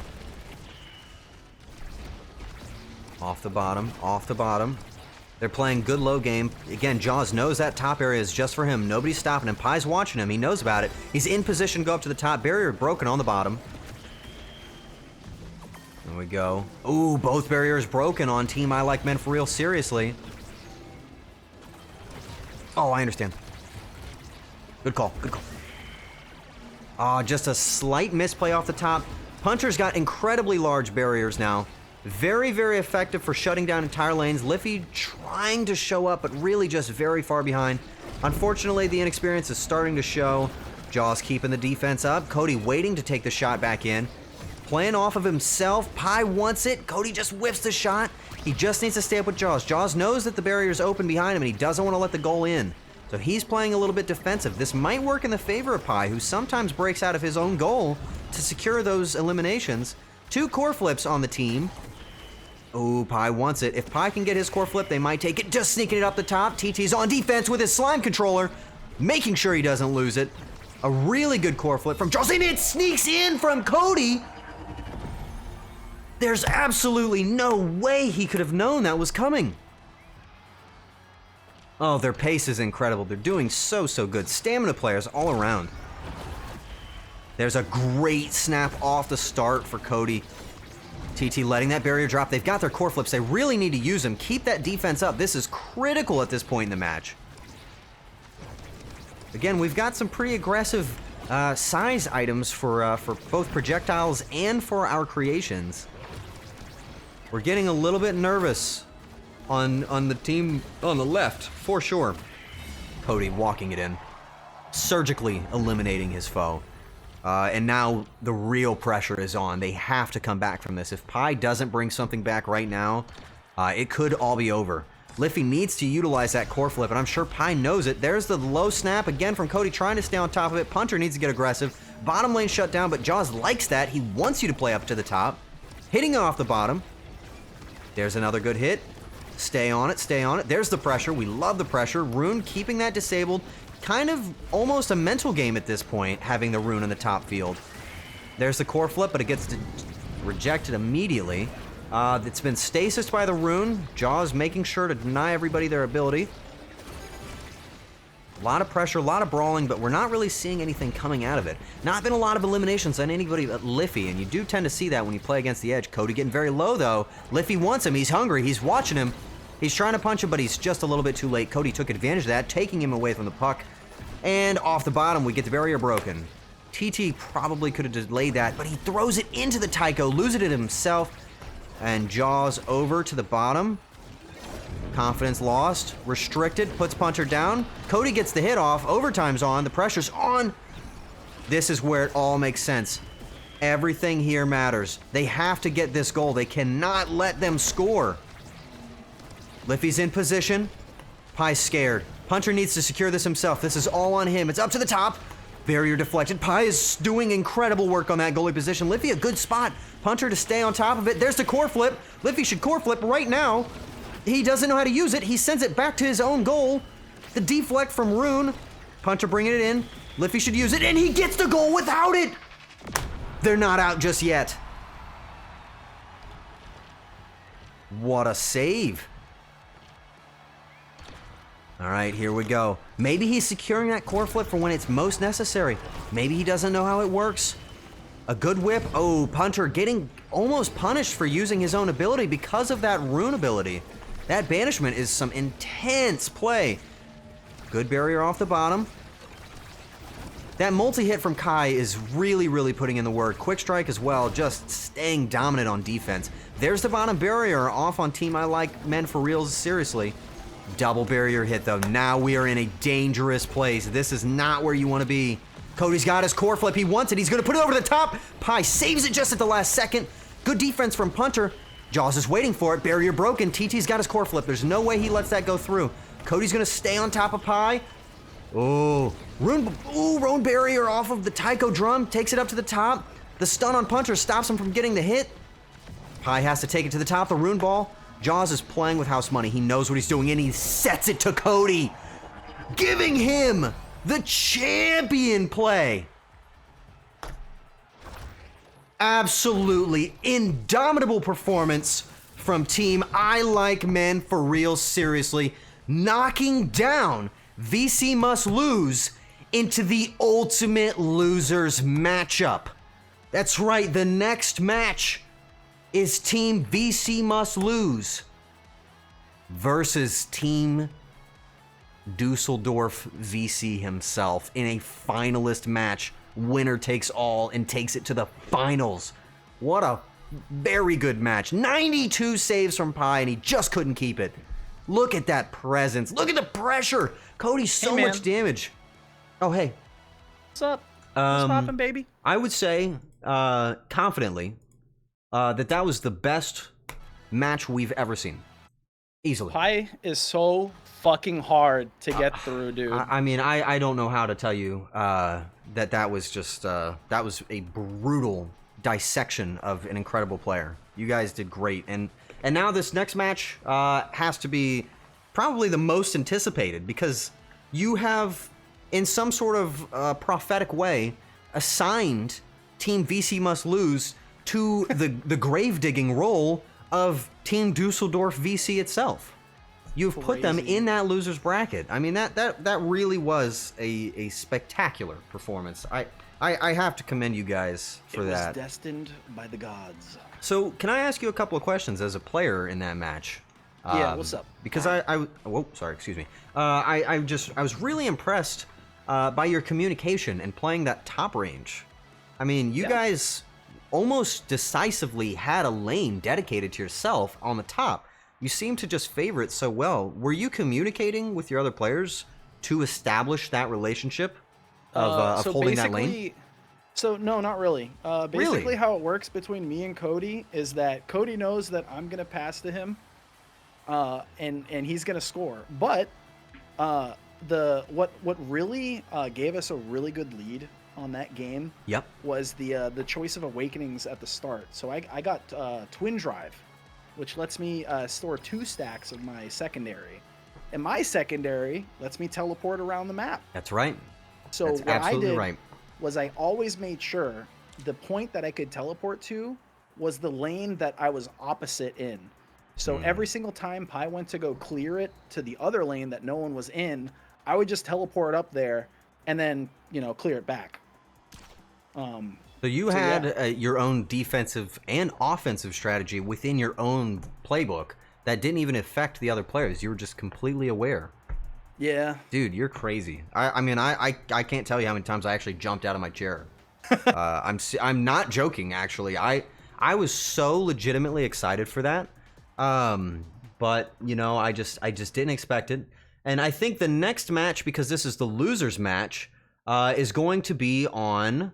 S1: Off the bottom, off the bottom. They're playing good low game. Again, Jaws knows that top area is just for him. Nobody's stopping him. Pie's watching him. He knows about it. He's in position to go up to the top. Barrier broken on the bottom. There we go. Ooh, both barriers broken on Team I Like Men for real. Seriously. Oh, I understand. Good call. Good call. Just a slight misplay off the top. Puncher's got incredibly large barriers now. Very, very effective for shutting down entire lanes. Liffy trying to show up, but really just very far behind. Unfortunately, the inexperience is starting to show. Jaws keeping the defense up. Cody waiting to take the shot back in. Playing off of himself. Pie wants it. Cody just whiffs the shot. He just needs to stay up with Jaws. Jaws knows that the barrier's open behind him, and he doesn't want to let the goal in. So he's playing a little bit defensive. This might work in the favor of Pie, who sometimes breaks out of his own goal to secure those eliminations. 2 core flips on the team. Oh, Pie wants it. If Pie can get his core flip, they might take it. Just sneaking it up the top. TT's on defense with his slime controller, making sure he doesn't lose it. A really good core flip from Jawsyl, and it sneaks in from Cody. There's absolutely no way he could have known that was coming. Oh, their pace is incredible. They're doing so good. Stamina players all around. There's a great snap off the start for Cody. TT letting that barrier drop. They've got their core flips. They really need to use them. Keep that defense up. This is critical at this point in the match. Again, we've got some pretty aggressive size items for both projectiles and for our creations. We're getting a little bit nervous on the team on the left, for sure. Cody walking it in. Surgically eliminating his foe. And now the real pressure is on. They have to come back from this. If Pie doesn't bring something back right now, it could all be over. Liffy needs to utilize that core flip, and I'm sure Pie knows it. There's the low snap again from Cody trying to stay on top of it. Punter needs to get aggressive. Bottom lane shut down, but Jaws likes that. He wants you to play up to the top. Hitting off the bottom. There's another good hit. Stay on it, stay on it. There's the pressure. We love the pressure. Rune keeping that disabled. Kind of almost a mental game at this point, having the Rune in the top field. There's the core flip, but it gets rejected immediately. It's been stasis by the Rune. Jaws making sure to deny everybody their ability. A lot of pressure, a lot of brawling, but we're not really seeing anything coming out of it. Not been a lot of eliminations on anybody but Liffy, and you do tend to see that when you play against the edge. Cody getting very low, though. Liffy wants him. He's hungry. He's watching him. He's trying to punch him, but he's just a little bit too late. Cody took advantage of that, taking him away from the puck. And off the bottom, we get the barrier broken. TT probably could have delayed that, but he throws it into the Tycho, losing it himself, and Jaws over to the bottom. Confidence lost, restricted, puts puncher down. Cody gets the hit off, overtime's on, the pressure's on. This is where it all makes sense. Everything here matters. They have to get this goal. They cannot let them score. Liffy's in position. Pie's scared. Puncher needs to secure this himself. This is all on him. It's up to the top. Barrier deflected. Pie is doing incredible work on that goalie position. Liffy a good spot. Puncher to stay on top of it. There's the core flip. Liffy should core flip right now. He doesn't know how to use it. He sends it back to his own goal. The deflect from Rune. Puncher bringing it in. Liffy should use it, and he gets the goal without it. They're not out just yet. What a save. All right, here we go. Maybe he's securing that core flip for when it's most necessary. Maybe he doesn't know how it works. A good whip. Oh, Puncher getting almost punished for using his own ability because of that Rune ability. That banishment is some intense play. Good barrier off the bottom. That multi-hit from Kai is really, really putting in the work. Quick strike as well, just staying dominant on defense. There's the bottom barrier off on Team I Like Men for Reals, seriously. Double barrier hit though. Now we are in a dangerous place. This is not where you want to be. Cody's got his core flip. He wants it. He's going to put it over the top. Pie saves it just at the last second. Good defense from Puncher. Jaws is waiting for it. Barrier broken. TT's got his core flip. There's no way he lets that go through. Cody's going to stay on top of Pie. Oh, Rune barrier off of the Tycho drum. Takes it up to the top. The stun on Puncher stops him from getting the hit. Pie has to take it to the top. The Rune ball. Jaws is playing with house money. He knows what he's doing, and he sets it to Cody, giving him the champion play. Absolutely indomitable performance from Team I Like Men for Real, seriously. Knocking down VC Must Lose into the ultimate losers matchup. That's right, the next match is Team VC Must Lose versus Team Dusseldorf VC himself in a finalist match. Winner takes all and takes it to the finals. What a very good match. 92 saves from Pie, and he just couldn't keep it. Look at that presence. Look at the pressure. Cody, so much damage. Oh, hey.
S2: What's up? What's poppin', baby?
S1: I would say, confidently, that was the best match we've ever seen. Easily.
S2: Pie is so fucking hard to get through, dude.
S1: I mean, I don't know how to tell you that was just that was a brutal dissection of an incredible player. You guys did great, and now this next match has to be probably the most anticipated, because you have, in some sort of prophetic way, assigned Team VC Must Lose to the grave digging role of Team Dusseldorf VC itself. You've put them in that loser's bracket. I mean, that really was a spectacular performance. I have to commend you guys for that.
S2: It was destined by the gods.
S1: So, can I ask you a couple of questions as a player in that match?
S2: Yeah, what's up?
S1: Because excuse me. I was really impressed by your communication and playing that top range. I mean, you guys almost decisively had a lane dedicated to yourself on the top. You seem to just favor it so well. Were you communicating with your other players to establish that relationship of holding that lane?
S2: So no, not really. Basically,
S1: Really?
S2: how it works between me and Cody is that Cody knows that I'm gonna pass to him, and he's gonna score. But what really gave us a really good lead on that game
S1: Yep.
S2: was the choice of awakenings at the start. So I got Twin Drive, which lets me store 2 stacks of my secondary, and my secondary lets me teleport around the map.
S1: That's right.
S2: So
S1: That's
S2: what I
S1: absolutely
S2: did
S1: right.
S2: was I always made sure the point that I could teleport to was the lane that I was opposite in. So every single time Pi went to go clear it to the other lane that no one was in, I would just teleport up there and then, clear it back.
S1: So you had your own defensive and offensive strategy within your own playbook that didn't even affect the other players. You were just completely aware.
S2: Yeah.
S1: Dude, you're crazy. I can't tell you how many times I actually jumped out of my chair. I'm not joking, actually. I was so legitimately excited for that. But I just didn't expect it. And I think the next match, because this is the losers match, is going to be on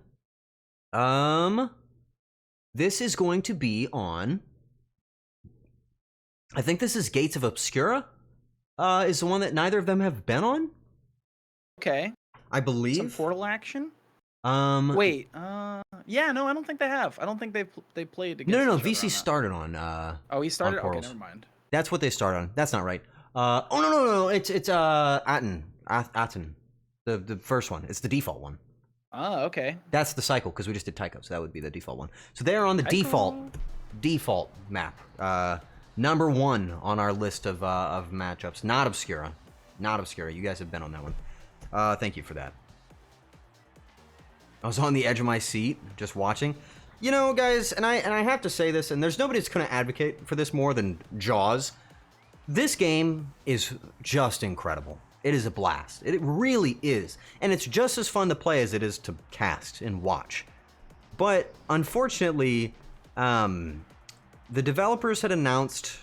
S1: this is going to be on, I think this is Gates of Obscura, is the one that neither of them have been on.
S2: Okay.
S1: I believe.
S2: Some portal action. Wait. Yeah. No, I don't think they have. I don't think they played against.
S1: No.
S2: each other
S1: VC
S2: on
S1: started on.
S2: Oh, he started.
S1: on
S2: Okay,
S1: Portals.
S2: never mind.
S1: That's what they started on. That's not right. Oh no. It's Aten. The first one. It's the default one.
S2: Oh, okay.
S1: That's the cycle, because we just did Tycho, so that would be the default one. So they're on the
S2: Tycho.
S1: default map. Number 1 on our list of matchups. Not Obscura. You guys have been on that one. Thank you for that. I was on the edge of my seat, just watching. Guys, and I have to say this, and there's nobody that's going to advocate for this more than Jaws. This game is just incredible. It is a blast. It really is. And it's just as fun to play as it is to cast and watch. But unfortunately, the developers had announced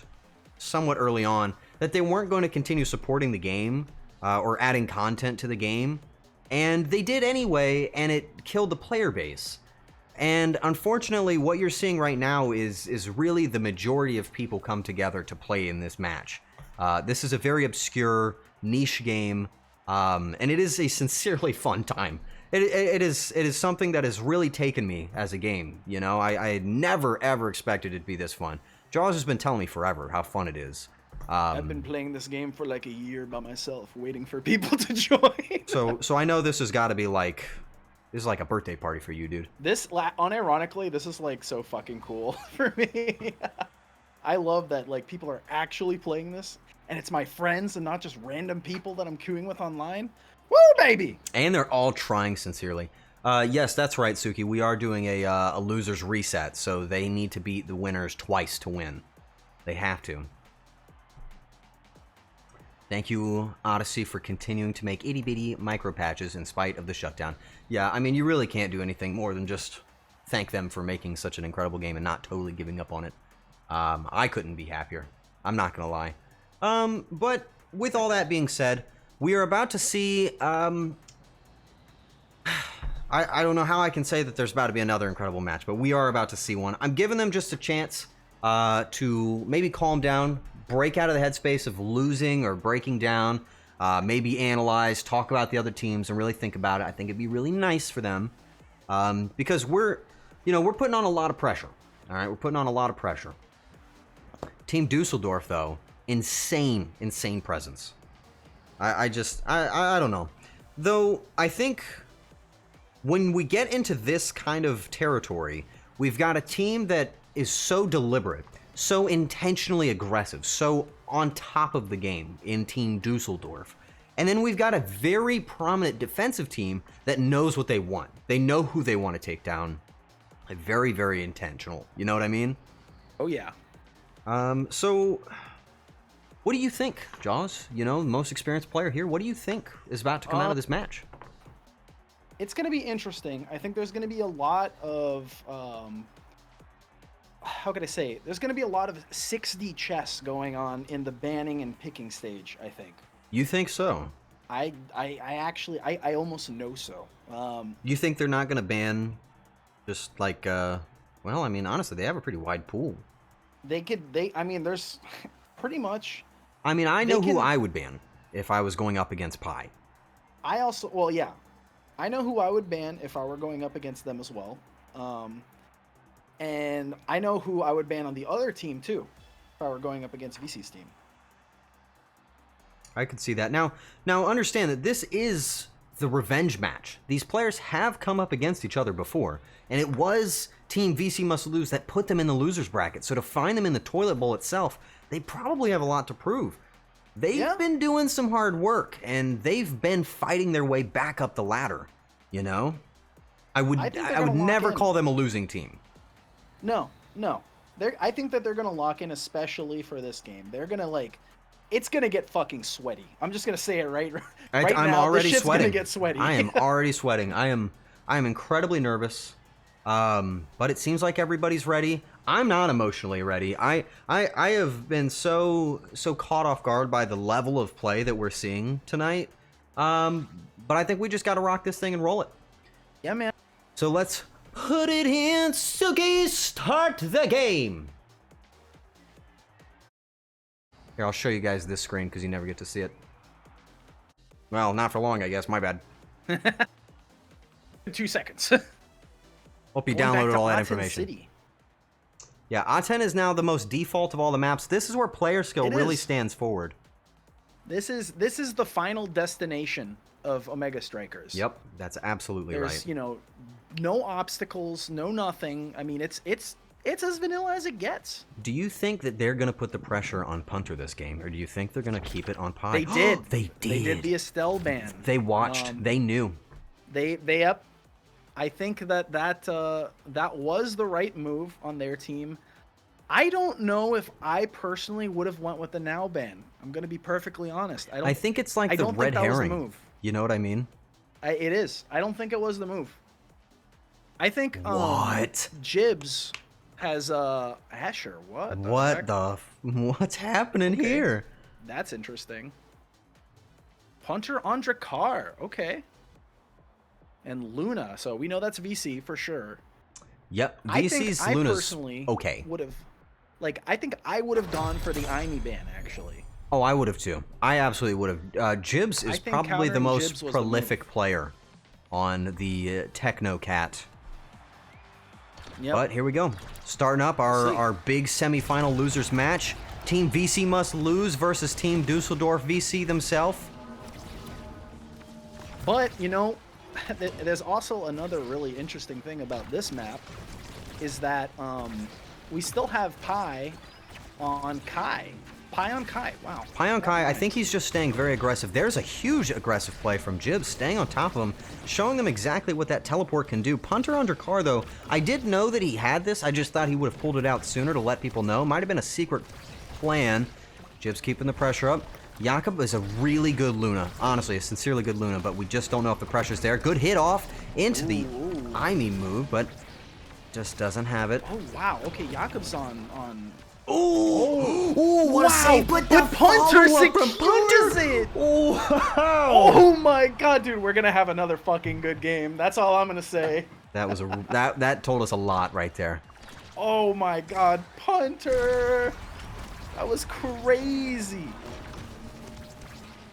S1: somewhat early on that they weren't going to continue supporting the game or adding content to the game. And they did anyway, and it killed the player base. And unfortunately, what you're seeing right now is really the majority of people come together to play in this match. This is a very obscure, niche game, and it is a sincerely fun time. It is something that has really taken me as a game. I had never ever expected it to be this fun. Jaws has been telling me forever how fun it is.
S2: I've been playing this game for like a year by myself, waiting for people to join.
S1: So I know this has got to be like, this is like a birthday party for you, dude.
S2: Unironically, this is like so fucking cool for me. I love that like people are actually playing this, and it's my friends and not just random people that I'm queuing with online. Woo, baby!
S1: And they're all trying sincerely. Yes, that's right, Suki. We are doing a losers reset, so they need to beat the winners twice to win. They have to. Thank you, Odyssey, for continuing to make itty-bitty micro patches in spite of the shutdown. Yeah, I mean, you really can't do anything more than just thank them for making such an incredible game and not totally giving up on it. I couldn't be happier. I'm not gonna lie. But with all that being said, we are about to see, I don't know how I can say that there's about to be another incredible match, but we are about to see one. I'm giving them just a chance to maybe calm down, break out of the headspace of losing or breaking down, maybe analyze, talk about the other teams, and really think about it. I think it'd be really nice for them, because we're putting on a lot of pressure. All right, we're putting on a lot of pressure. Team Dusseldorf, though, insane presence. I don't know. Though, I think when we get into this kind of territory, we've got a team that is so deliberate, so intentionally aggressive, so on top of the game in Team Dusseldorf. And then we've got a very prominent defensive team that knows what they want. They know who they want to take down. Like, very, very intentional. You know what I mean?
S2: Oh, yeah.
S1: So, what do you think, Jaws? The most experienced player here. What do you think is about to come out of this match?
S2: It's going to be interesting. I think there's going to be a lot of, how could I say? There's going to be a lot of 6D chess going on in the banning and picking stage, I think.
S1: You think so?
S2: I actually almost know so.
S1: You think they're not going to ban just like, well, I mean, honestly, they have a pretty wide pool.
S2: I mean, there's pretty much.
S1: I mean, I know who I would ban if I was going up against Pi.
S2: I also, well, yeah, I know who I would ban if I were going up against them as well. And I know who I would ban on the other team too, if I were going up against VC's team.
S1: I could see that. Now understand that this is the revenge match. These players have come up against each other before, and it was Team VC Must Lose that put them in the losers bracket. So to find them in the toilet bowl itself, they probably have a lot to prove. They've been doing some hard work, and they've been fighting their way back up the ladder, you know? I would never call them a losing team.
S2: No. I think that they're going to lock in, especially for this game. They're going to, it's going to get fucking sweaty. I'm just going to say it right
S1: I'm
S2: now.
S1: already
S2: the shit's
S1: sweating.
S2: Gonna get sweaty.
S1: I am already sweating. I am incredibly nervous. But it seems like everybody's ready. I'm not emotionally ready. I have been so caught off guard by the level of play that we're seeing tonight. But I think we just got to rock this thing and roll it.
S2: Yeah, man.
S1: So let's put it in. Suki, start the game. Here, I'll show you guys this screen because you never get to see it. Well, not for long, I guess. My bad.
S2: 2 seconds.
S1: Hope you
S2: Going back
S1: downloaded
S2: to
S1: all that
S2: Aten
S1: information.
S2: City.
S1: Yeah, Aten is now the most default of all the maps. This is where player skill really
S2: is.
S1: stands forward.
S2: This is the final destination of Omega Strikers.
S1: Yep, that's absolutely right.
S2: There's, no obstacles, no nothing. I mean, it's as vanilla as it gets.
S1: Do you think that they're going to put the pressure on Punter this game, or do you think they're going to keep it on Pi?
S2: They did.
S1: They did.
S2: They did the Estelle ban.
S1: They watched. They knew.
S2: They up. I think that was the right move on their team. I don't know if I personally would have went with the now ban. I'm going to be perfectly honest.
S1: I think it's like the red herring. You know what I mean?
S2: It is. I don't think it was the move. I think
S1: what?
S2: Jibs has Asher.
S1: What's happening here?
S2: That's interesting. Punter on Drakkar. Okay. And Luna. So we know that's VC for sure.
S1: Yep. VC's Luna's
S2: I personally
S1: okay.
S2: would have, I think I would have gone for the Aimi ban actually.
S1: Oh, I would have too. I absolutely would have. Jibs is probably the most prolific player on the Techno Cat.
S2: Yep.
S1: But here we go. Starting up our big semifinal losers match. Team VC Must Lose versus Team Dusseldorf VC themselves.
S2: But, there's also another really interesting thing about this map is that we still have Pi on Kai. Pi on Kai, wow.
S1: Pi on Kai, I think he's just staying very aggressive. There's a huge aggressive play from Jibs, staying on top of him, showing them exactly what that teleport can do. Punter on Drakkar, though, I did know that he had this. I just thought he would have pulled it out sooner to let people know. Might have been a secret plan. Jibs keeping the pressure up. Jakob is a really good Luna. Honestly, a sincerely good Luna, but we just don't know if the pressure's there. Good hit off into the Aimi move, but just doesn't have it.
S2: Oh, wow. Okay, Jakob's on...
S1: Oh, what a save! But
S2: Punter secures it! Oh my god, dude, we're gonna have another fucking good game. That's all I'm gonna say.
S1: That was that told us a lot right there.
S2: Oh my god, Punter! That was crazy.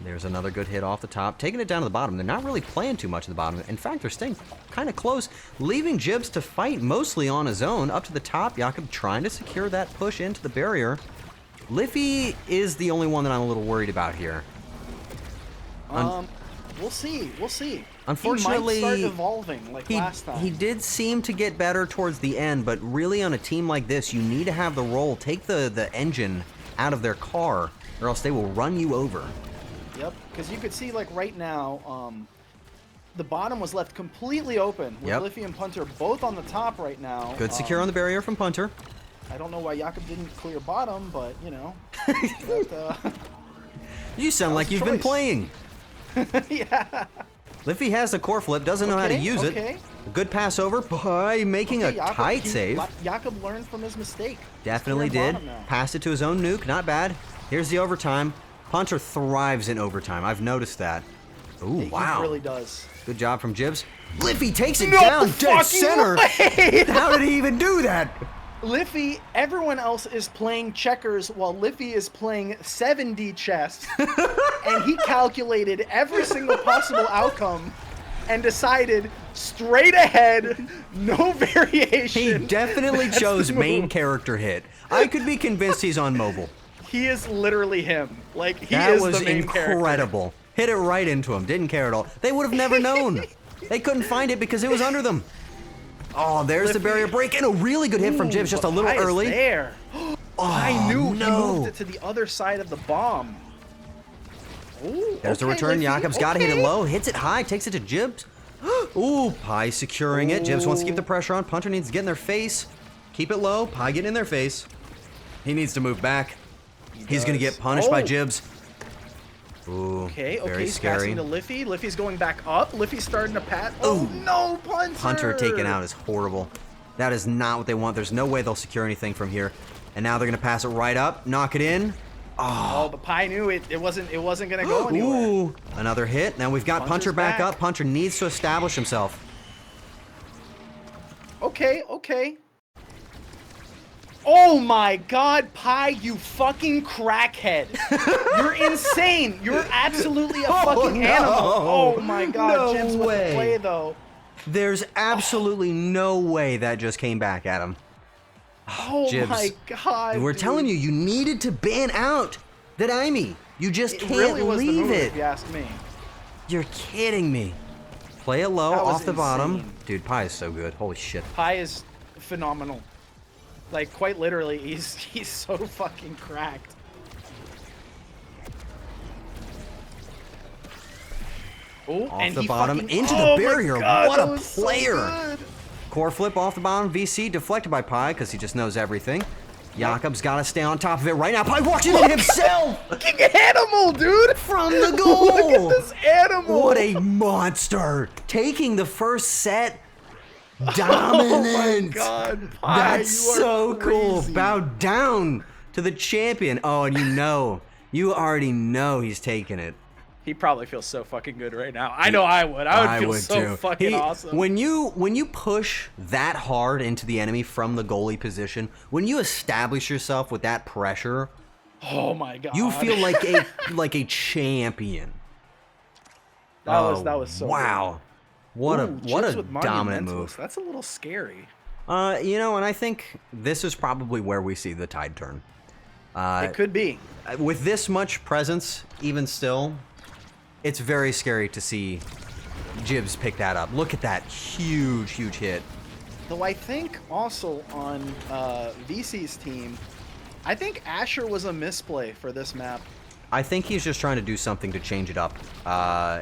S1: There's another good hit off the top, taking it down to the bottom. They're not really playing too much at the bottom. In fact, they're staying kind of close, leaving Jibs to fight mostly on his own. Up to the top, Jakob trying to secure that push into the barrier. Liffy is the only one that I'm a little worried about here.
S2: We'll see.
S1: Unfortunately,
S2: he might start evolving like last time.
S1: He did seem to get better towards the end, but really on a team like this, you need to have the roll. Take the engine out of their car, or else they will run you over.
S2: Yep, because you could see, right now, the bottom was left completely open with Liffy and Punter both on the top right now.
S1: Good secure on the barrier from Punter.
S2: I don't know why Jakob didn't clear bottom, but,
S1: You sound like you've been playing.
S2: Yeah.
S1: Liffy has the core flip, doesn't know how to use it. A good pass over by making a tight save.
S2: Jakob learned from his mistake.
S1: Definitely did. Passed it to his own nuke, not bad. Here's the overtime. Punter thrives in overtime. I've noticed that. Ooh, wow.
S2: He really does.
S1: Good job from Jibs. Liffy takes it down dead center.
S2: Way.
S1: How did he even do that?
S2: Liffy, everyone else is playing checkers while Liffy is playing 7D chess. And he calculated every single possible outcome and decided straight ahead, no variation.
S1: He definitely chose main character hit. I could be convinced he's on mobile.
S2: He is literally him. Like, he
S1: That
S2: is
S1: was
S2: the main character.
S1: incredible. Hit it right into him. Didn't care at all. They would have never known. They couldn't find it because it was under them. Oh, there's the barrier break and a really good hit from Jibs, just a little early.
S2: There.
S1: Oh,
S2: I knew he
S1: no.
S2: moved it to the other side of the bomb. Ooh,
S1: There's the
S2: okay,
S1: return.
S2: Liffy,
S1: Jakob's got to hit it
S2: okay.
S1: low. Hits it high. Takes it to Jibs. Ooh, Pie securing it. Jibs wants to keep the pressure on. Punter needs to get in their face. Keep it low. Pie getting in their face. He needs to move back. He's going to get punished by Jibs. Ooh,
S2: Okay,
S1: very
S2: he's
S1: scary.
S2: passing to Liffy. Liffy's going back up. Liffy's starting to pat. Oh, no, Punter!
S1: Punter taken out is horrible. That is not what they want. There's no way they'll secure anything from here. And now they're going to pass it right up. Knock it in.
S2: Oh, but Pie knew it wasn't going to go anywhere.
S1: Ooh, another hit. Now we've got
S2: Punter's
S1: Punter back
S2: back.
S1: up. Punter needs to establish himself.
S2: Okay, okay. Oh my god, Pie, you fucking crackhead. You're insane. You're absolutely a fucking
S1: no.
S2: animal. Oh my god,
S1: No
S2: Jibs with
S1: way.
S2: the play though.
S1: There's absolutely no way that just came back at him.
S2: Oh
S1: Jibs.
S2: my god.
S1: We're
S2: dude.
S1: telling you, you needed to ban out that Aimee. You just
S2: It
S1: can't
S2: really was the
S1: leave
S2: move,
S1: it.
S2: if you ask me.
S1: You're kidding me. Play it low,
S2: That was
S1: off the bottom.
S2: insane.
S1: Dude, Pie is so good. Holy shit.
S2: Pie is phenomenal. Like, quite literally, he's so fucking cracked. Oh,
S1: Off
S2: and
S1: the
S2: he
S1: bottom,
S2: fucking,
S1: into the
S2: oh my
S1: barrier.
S2: God,
S1: What
S2: that
S1: a
S2: was so
S1: player.
S2: good.
S1: Core flip off the bottom. VC deflected by Pie because he just knows everything. Jakob's got to stay on top of it right now. Pie walks in himself
S2: Fucking animal, dude!
S1: from the goal.
S2: Look at this animal!
S1: What a monster. Taking the first set.
S2: Oh
S1: Dominant.
S2: my god, Pie,
S1: That's
S2: you are
S1: so cool.
S2: crazy.
S1: Bow down to the champion. Oh, and you already know he's taking it.
S2: He probably feels so fucking good right now. I know I would. I would feel so fucking awesome.
S1: When you push that hard into the enemy from the goalie position, when you establish yourself with that pressure,
S2: Oh my god.
S1: you feel like a champion.
S2: that was so
S1: wow.
S2: good.
S1: What
S2: Ooh,
S1: a
S2: Jibs with
S1: dominant
S2: monumentals.
S1: move.
S2: That's a little scary.
S1: You know, and I think this is probably where we see the tide turn.
S2: It could be.
S1: With this much presence, even still, it's very scary to see Jibs pick that up. Look at that huge hit.
S2: Though I think also on VC's team, I think Asher was a misplay for this map.
S1: I think he's just trying to do something to change it up.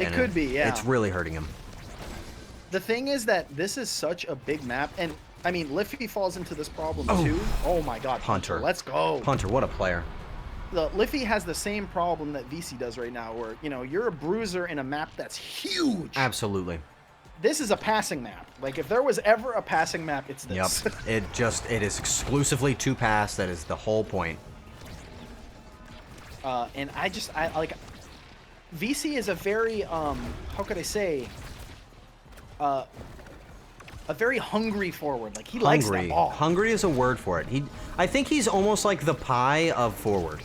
S2: It could be, yeah.
S1: It's really hurting him.
S2: The thing is that this is such a big map, and I mean, Liffy falls into this problem too. Oh my god,
S1: Punter.
S2: Let's go.
S1: Punter, what a player.
S2: Liffy has the same problem that VC does right now, where, you know, you're a bruiser in a map that's huge.
S1: Absolutely.
S2: This is a passing map. Like, if there was ever a passing map, it's this.
S1: Yep. It is exclusively to pass. That is the whole point.
S2: And I like, VC is a very, how could I say, a very hungry forward. Like, he likes that ball.
S1: Hungry is a word for it. I think he's almost like the Pie of forward.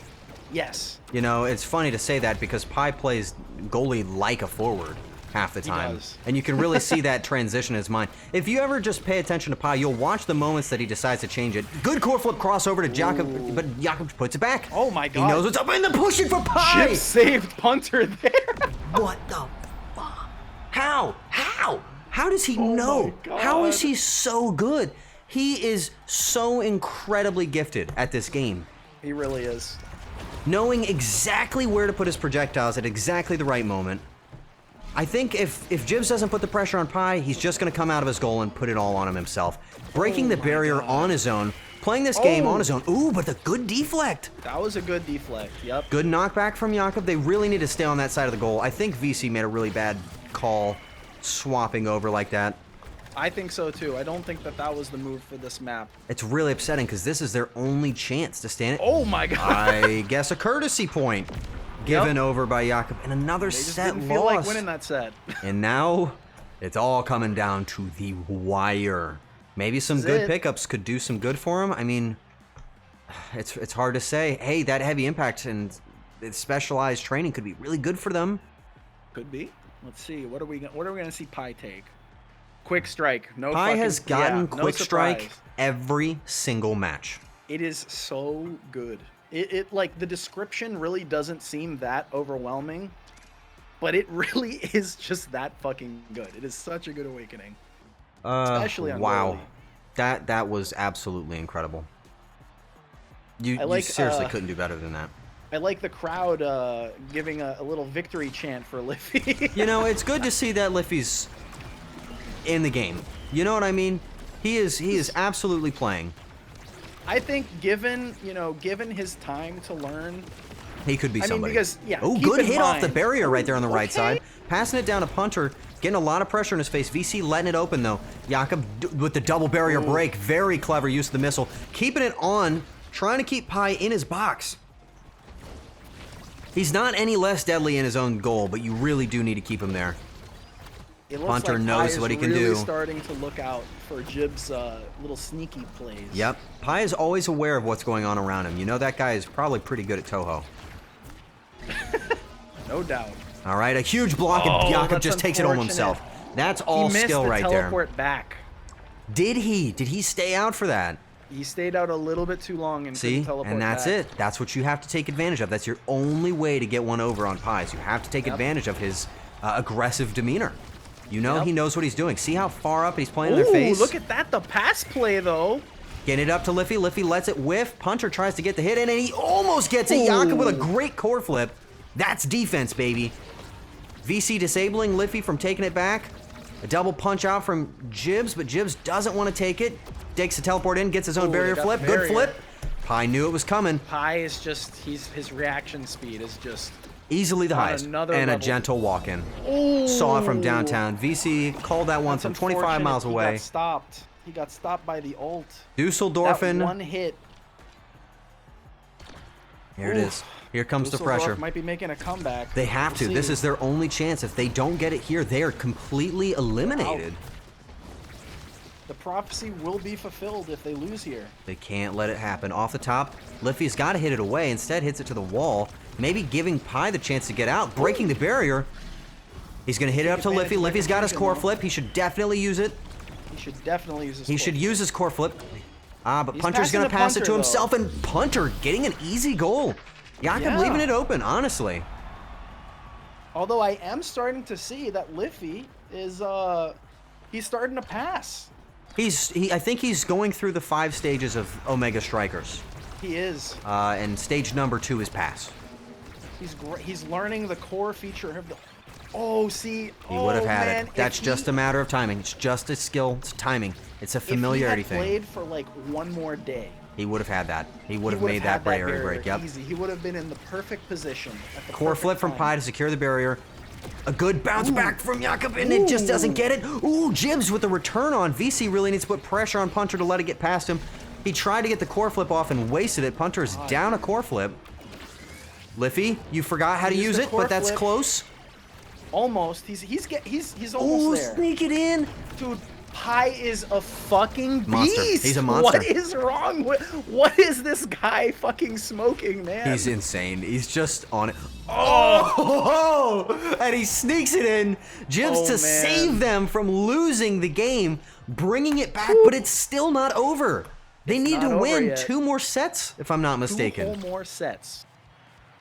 S2: Yes.
S1: You know, it's funny to say that because Pie plays goalie like a forward half the time.
S2: does.
S1: And you can really see that transition in his mind. If you ever just pay attention to Pie, you'll watch the moments that he decides to change it. Good core flip crossover to Jakob, but Jakob puts it back.
S2: Oh my god.
S1: He knows what's up and the pushing for Pie.
S2: Chip saved Punter there.
S1: What the fuck? How? How does he
S2: Oh
S1: know?
S2: my
S1: How is
S2: God.
S1: he so good? He is so incredibly gifted at this game.
S2: He really is.
S1: Knowing exactly where to put his projectiles at exactly the right moment. I think if Jibs doesn't put the pressure on Pie, he's just going to come out of his goal and put it all on him himself. Breaking the barrier on his own, playing this game on his own. Ooh, but the good deflect.
S2: That was a good deflect. Yep.
S1: Good knockback from Jakob. They really need to stay on that side of the goal. I think VC made a really bad call swapping over like that.
S2: I think so too. I don't think that was the move for this map.
S1: It's really upsetting because this is their only chance to stand it.
S2: Oh my god.
S1: I guess a courtesy point given over by Jakob, and another
S2: They just
S1: set
S2: didn't feel like
S1: lost.
S2: winning that set.
S1: And now it's all coming down to the wire. Maybe some good pickups could do some good for him. I mean, it's hard to say. Hey, that heavy impact and specialized training could be really good for them.
S2: Could be. Let's see. What are we gonna see Pi take? Quick strike. No.
S1: Pi has gotten
S2: no
S1: quick strike
S2: surprise.
S1: every single match.
S2: It is so good. It like the description really doesn't seem that overwhelming, but it really is just that fucking good. It is such a good awakening. Especially on
S1: wow,
S2: goalie.
S1: that was absolutely incredible. You seriously couldn't do better than that.
S2: I like the crowd giving a little victory chant for Liffy.
S1: You know, it's good to see that Liffy's in the game. You know what I mean? He is absolutely playing.
S2: I think given his time to learn,
S1: he could be somebody.
S2: Because
S1: oh, good hit off the barrier right there on the right side. Passing it down to Punter, getting a lot of pressure in his face. VC letting it open though. Jakob with the double barrier break. Very clever use of the missile. Keeping it on, trying to keep Pi in his box. He's not any less deadly in his own goal, but you really do need to keep him there.
S2: It looks
S1: Punter
S2: like
S1: knows
S2: Pi
S1: what he can
S2: really
S1: do.
S2: Starting to look out for Jib's little sneaky plays.
S1: Yep. Pi is always aware of what's going on around him. You know that guy is probably pretty good at Toho.
S2: No doubt.
S1: All right, a huge block, and Jakob just takes it home himself. That's all skill right there.
S2: He missed the teleport back.
S1: Did he? Did he stay out for that?
S2: He stayed out a little bit too long and couldn't teleport
S1: and that's
S2: back.
S1: it. That's what you have to take advantage of. That's your only way to get one over on Pies. You have to take advantage of his aggressive demeanor. You know he knows what he's doing. See how far up he's playing in their face?
S2: Look at that. The pass play, though.
S1: Getting it up to Liffy. Liffy lets it whiff. Punter tries to get the hit in, and he almost gets it. Jakob with a great core flip. That's defense, baby. VC disabling Liffy from taking it back. A double punch out from Jibs, but Jibs doesn't want to take it. Takes the teleport in, gets his own barrier flip. Good flip. Pi knew it was coming.
S2: Pi is just, his reaction speed is just...
S1: Easily the highest. And level. A gentle walk-in. Saw it from downtown. VC called that one from 25 miles away.
S2: He got stopped. He got stopped by the ult.
S1: Dusseldorfen.
S2: That one hit.
S1: Here it is. Here comes the pressure.
S2: Might be making a comeback.
S1: They have to. This is their only chance. If they don't get it here, they are completely eliminated.
S2: The prophecy will be fulfilled if they lose here.
S1: They can't let it happen. Off the top, Liffy's got to hit it away. Instead, hits it to the wall. Maybe giving Pi the chance to get out. Breaking the barrier. He's going to hit it up to Liffy. Liffy's got his core flip. He should definitely use it.
S2: He should definitely use his
S1: He should use his core flip. But Punter's going to pass it to himself. And Punter getting an easy goal. Jakob leaving it open, honestly.
S2: Although I am starting to see that Liffy is, he's starting to pass.
S1: I think he's going through the 5 stages of Omega Strikers.
S2: He is.
S1: And stage number 2 is pass.
S2: He's learning the core feature of the... Oh, see.
S1: He would have had it. That's just a matter of timing. It's just a skill. It's timing. It's a familiarity thing.
S2: If he had played for like one more day,
S1: he would have had that. He would have made that barrier break. Yep.
S2: Easy. He would have been in the perfect position. At the
S1: core flip from Pi to secure the barrier. A good bounce back from Jakob, and it just doesn't get it. Ooh, Jibs with the return on. VC really needs to put pressure on Punter to let it get past him. He tried to get the core flip off and wasted it. Punter is down a core flip. Liffy, you forgot how to use it, but that's close.
S2: Almost. He's almost there.
S1: Sneak it in.
S2: Dude, Pi is a fucking beast.
S1: Monster. He's a monster.
S2: What is wrong with... What is this guy fucking smoking, man?
S1: He's insane. He's just on it. Oh! And he sneaks it in. Jibs to save them from losing the game, bringing it back, but it's still not over. They need to win 2 more sets, if I'm not mistaken.
S2: 2 more sets.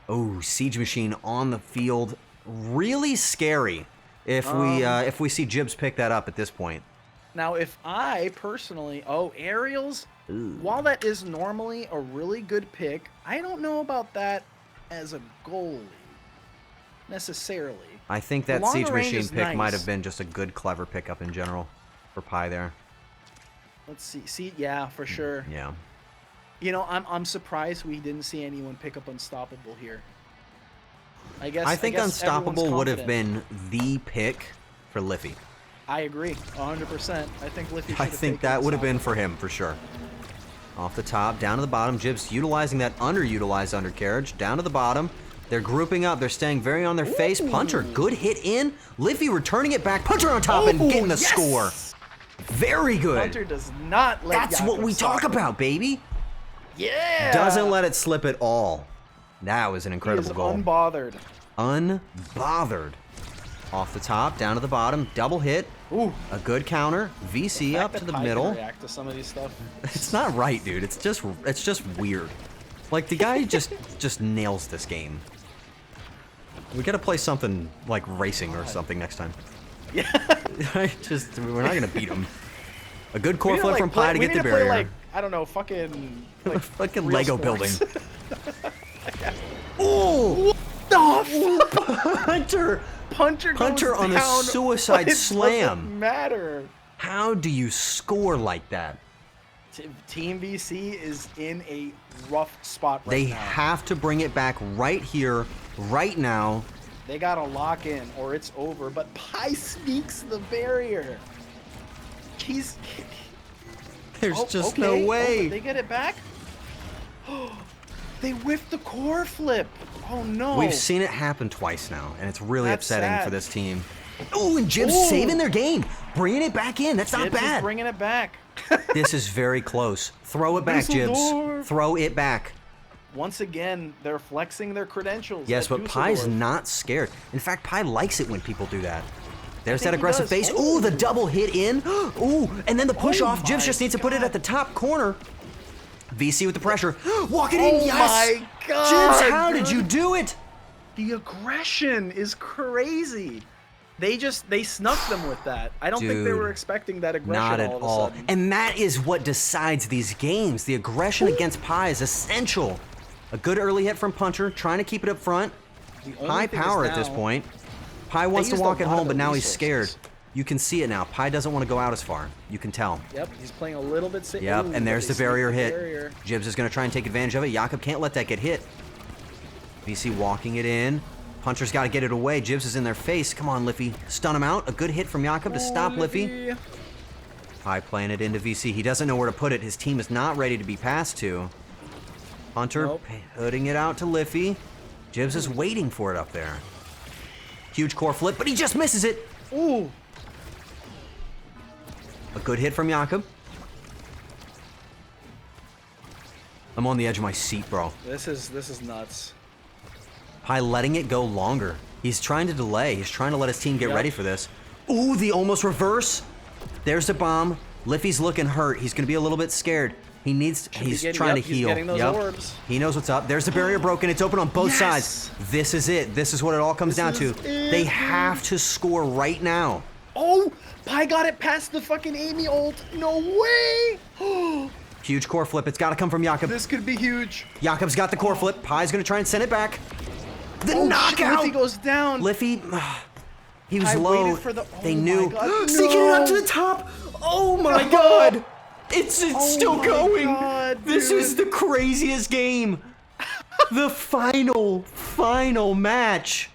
S1: Oh, Siege Machine on the field. Really scary if we see Jibs pick that up at this point.
S2: Now, if I personally... Oh, aerials? While that is normally a really good pick, I don't know about that as a goalie, necessarily.
S1: I think that Siege Machine pick might have been just a good, clever pickup in general for Pi there.
S2: Let's see. Yeah, for sure.
S1: Yeah.
S2: You know, I'm surprised we didn't see anyone pick up Unstoppable here. I
S1: think Unstoppable would have been the pick for Liffy.
S2: I agree, 100%. I think Liffy should have
S1: I think that would have been for him, for sure. Off the top, down to the bottom. Jibs utilizing that underutilized undercarriage. Down to the bottom. They're grouping up. They're staying very on their face. Punter, good hit in. Liffy returning it back. Punter on top and getting the score. Very good.
S2: Hunter does not let
S1: That's what
S2: Jakob
S1: we talk
S2: stop him.
S1: about, baby.
S2: Yeah.
S1: Doesn't let it slip at all. That was an
S2: He
S1: incredible
S2: is
S1: goal.
S2: unbothered.
S1: Unbothered. Off the top, down to the bottom, double hit.
S2: Ooh.
S1: A good counter. VC
S2: fact
S1: up
S2: that
S1: to the
S2: Pi can
S1: middle.
S2: React to some of these stuff.
S1: It's not right, dude. It's just weird. Like the guy just nails this game. We gotta play something like racing or something next time.
S2: Yeah.
S1: We're not gonna beat him. A good core
S2: We need
S1: flip
S2: to,
S1: from Pi to
S2: we
S1: get
S2: need
S1: the
S2: play,
S1: barrier.
S2: like, I don't know, fucking like
S1: Fucking
S2: real
S1: Lego
S2: sports.
S1: building. Ooh! Hunter!
S2: Puncher goes
S1: on a
S2: down,
S1: suicide
S2: but it
S1: slam.
S2: doesn't matter.
S1: How do you score like that?
S2: Team VC is in a rough spot right
S1: They
S2: now.
S1: have to bring it back right here, right now.
S2: They gotta lock in or it's over. But Pi sneaks the barrier. He's.
S1: There's
S2: Oh,
S1: just
S2: okay.
S1: no
S2: Oh,
S1: way.
S2: but they get it back. They whiffed the core flip. Oh no.
S1: We've seen it happen twice now, and it's really
S2: That's
S1: upsetting
S2: sad.
S1: for this team. Ooh, and Jib's
S2: Ooh.
S1: saving their game, bringing it back in. That's not
S2: Jibs is
S1: bad.
S2: bringing it back.
S1: This is very close. Throw it back, Jibs.
S2: Dusseldorf.
S1: Throw it back.
S2: Once again, they're flexing their credentials.
S1: Yes,
S2: at
S1: but Pi's
S2: Dusseldorf.
S1: not scared. In fact, Pi likes it when people do that. There's
S2: think
S1: that
S2: he
S1: aggressive
S2: does.
S1: face. Ooh, the double hit in. Ooh, and then the push
S2: Oh
S1: off. Jibs
S2: my
S1: just needs to put it
S2: God.
S1: at the top corner. VC with the pressure. Walk it in,
S2: Oh
S1: yes!
S2: my God,
S1: Jibs, how did
S2: dude.
S1: you do it?
S2: The aggression is crazy. They snuck them with that. I don't think they
S1: Dude,
S2: were expecting that aggression
S1: Not at
S2: all of a
S1: all.
S2: sudden.
S1: And that is what decides these games. The aggression against Pi is essential. A good early hit from Puncher, trying to keep it up front.
S2: The only
S1: High
S2: thing is
S1: power at this
S2: now,
S1: point. Pi wants to
S2: used a
S1: walk it
S2: lot of
S1: home,
S2: the
S1: but now he's scared.
S2: resources.
S1: You can see it now. Pi doesn't want to go out as far. You can tell.
S2: Yep, he's playing a little bit safe.
S1: Yep, and there's the barrier hit.
S2: Barrier.
S1: Jibs is going to try and take advantage of it. Jakob can't let that get hit. VC walking it in. Puncher's got to get it away. Jibs is in their face. Come on, Liffy. Stun him out. A good hit from Jakob to stop Liffy. Pi playing it into VC. He doesn't know where to put it. His team is not ready to be passed to. Hunter
S2: Nope.
S1: putting it out to Liffy. Jibs is waiting for it up there. Huge core flip, but he just misses it.
S2: Ooh.
S1: A good hit from Jakob. I'm on the edge of my seat, bro.
S2: This is nuts.
S1: Pi letting it go longer. He's trying to delay. He's trying to let his team get
S2: Yep.
S1: ready for this. Ooh, the almost reverse. There's the bomb. Liffy's looking hurt. He's gonna be a little bit scared. He's trying to
S2: he's
S1: heal.
S2: getting those orbs.
S1: He knows what's up. There's the barrier broken. It's open on both
S2: Yes!
S1: sides. This is it. This is what it all comes down to.
S2: is it,
S1: They
S2: dude.
S1: have to score right now.
S2: Oh, Pi got it past the fucking Amy ult. No way.
S1: Huge core flip. It's got to come from Jakob.
S2: This could be huge.
S1: Jakob's got the core flip. Pi's gonna try and send it back. The
S2: Oh, shit,
S1: knockout.
S2: Liffy goes down.
S1: Liffy, he was
S2: I
S1: low.
S2: waited for the-
S1: They
S2: oh
S1: knew.
S2: my God,
S1: Sneaking it up to
S2: no.
S1: the top. Oh my
S2: No.
S1: God! It's
S2: Oh
S1: still
S2: my
S1: going.
S2: God,
S1: This
S2: dude.
S1: is the craziest game. The final match,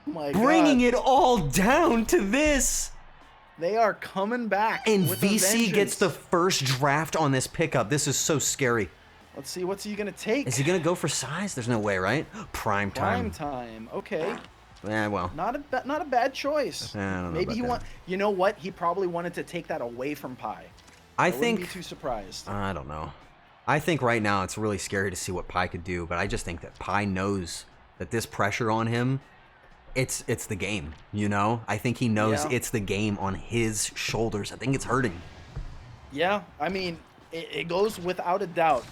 S2: Oh my
S1: bringing
S2: God.
S1: it all down to this.
S2: They are coming back.
S1: And
S2: with a
S1: VC gets
S2: vengeance.
S1: the first draft on this pickup. This is so scary.
S2: Let's see, what's he gonna take?
S1: Is he gonna go for size? There's no way, right? Prime
S2: Prime
S1: time.
S2: time. Okay,
S1: Yeah, well.
S2: not a bad choice.
S1: I don't know
S2: Maybe
S1: about
S2: he
S1: that.
S2: want. You know what? He probably wanted to take that away from Pi.
S1: I
S2: Wouldn't
S1: think.
S2: be too surprised.
S1: I don't know. I think right now it's really scary to see what Pi could do, but I just think that Pi knows that this pressure on him, it's the game, you know? I think he knows
S2: Yeah.
S1: it's the game on his shoulders. I think it's hurting.
S2: Yeah, I mean, it goes without a doubt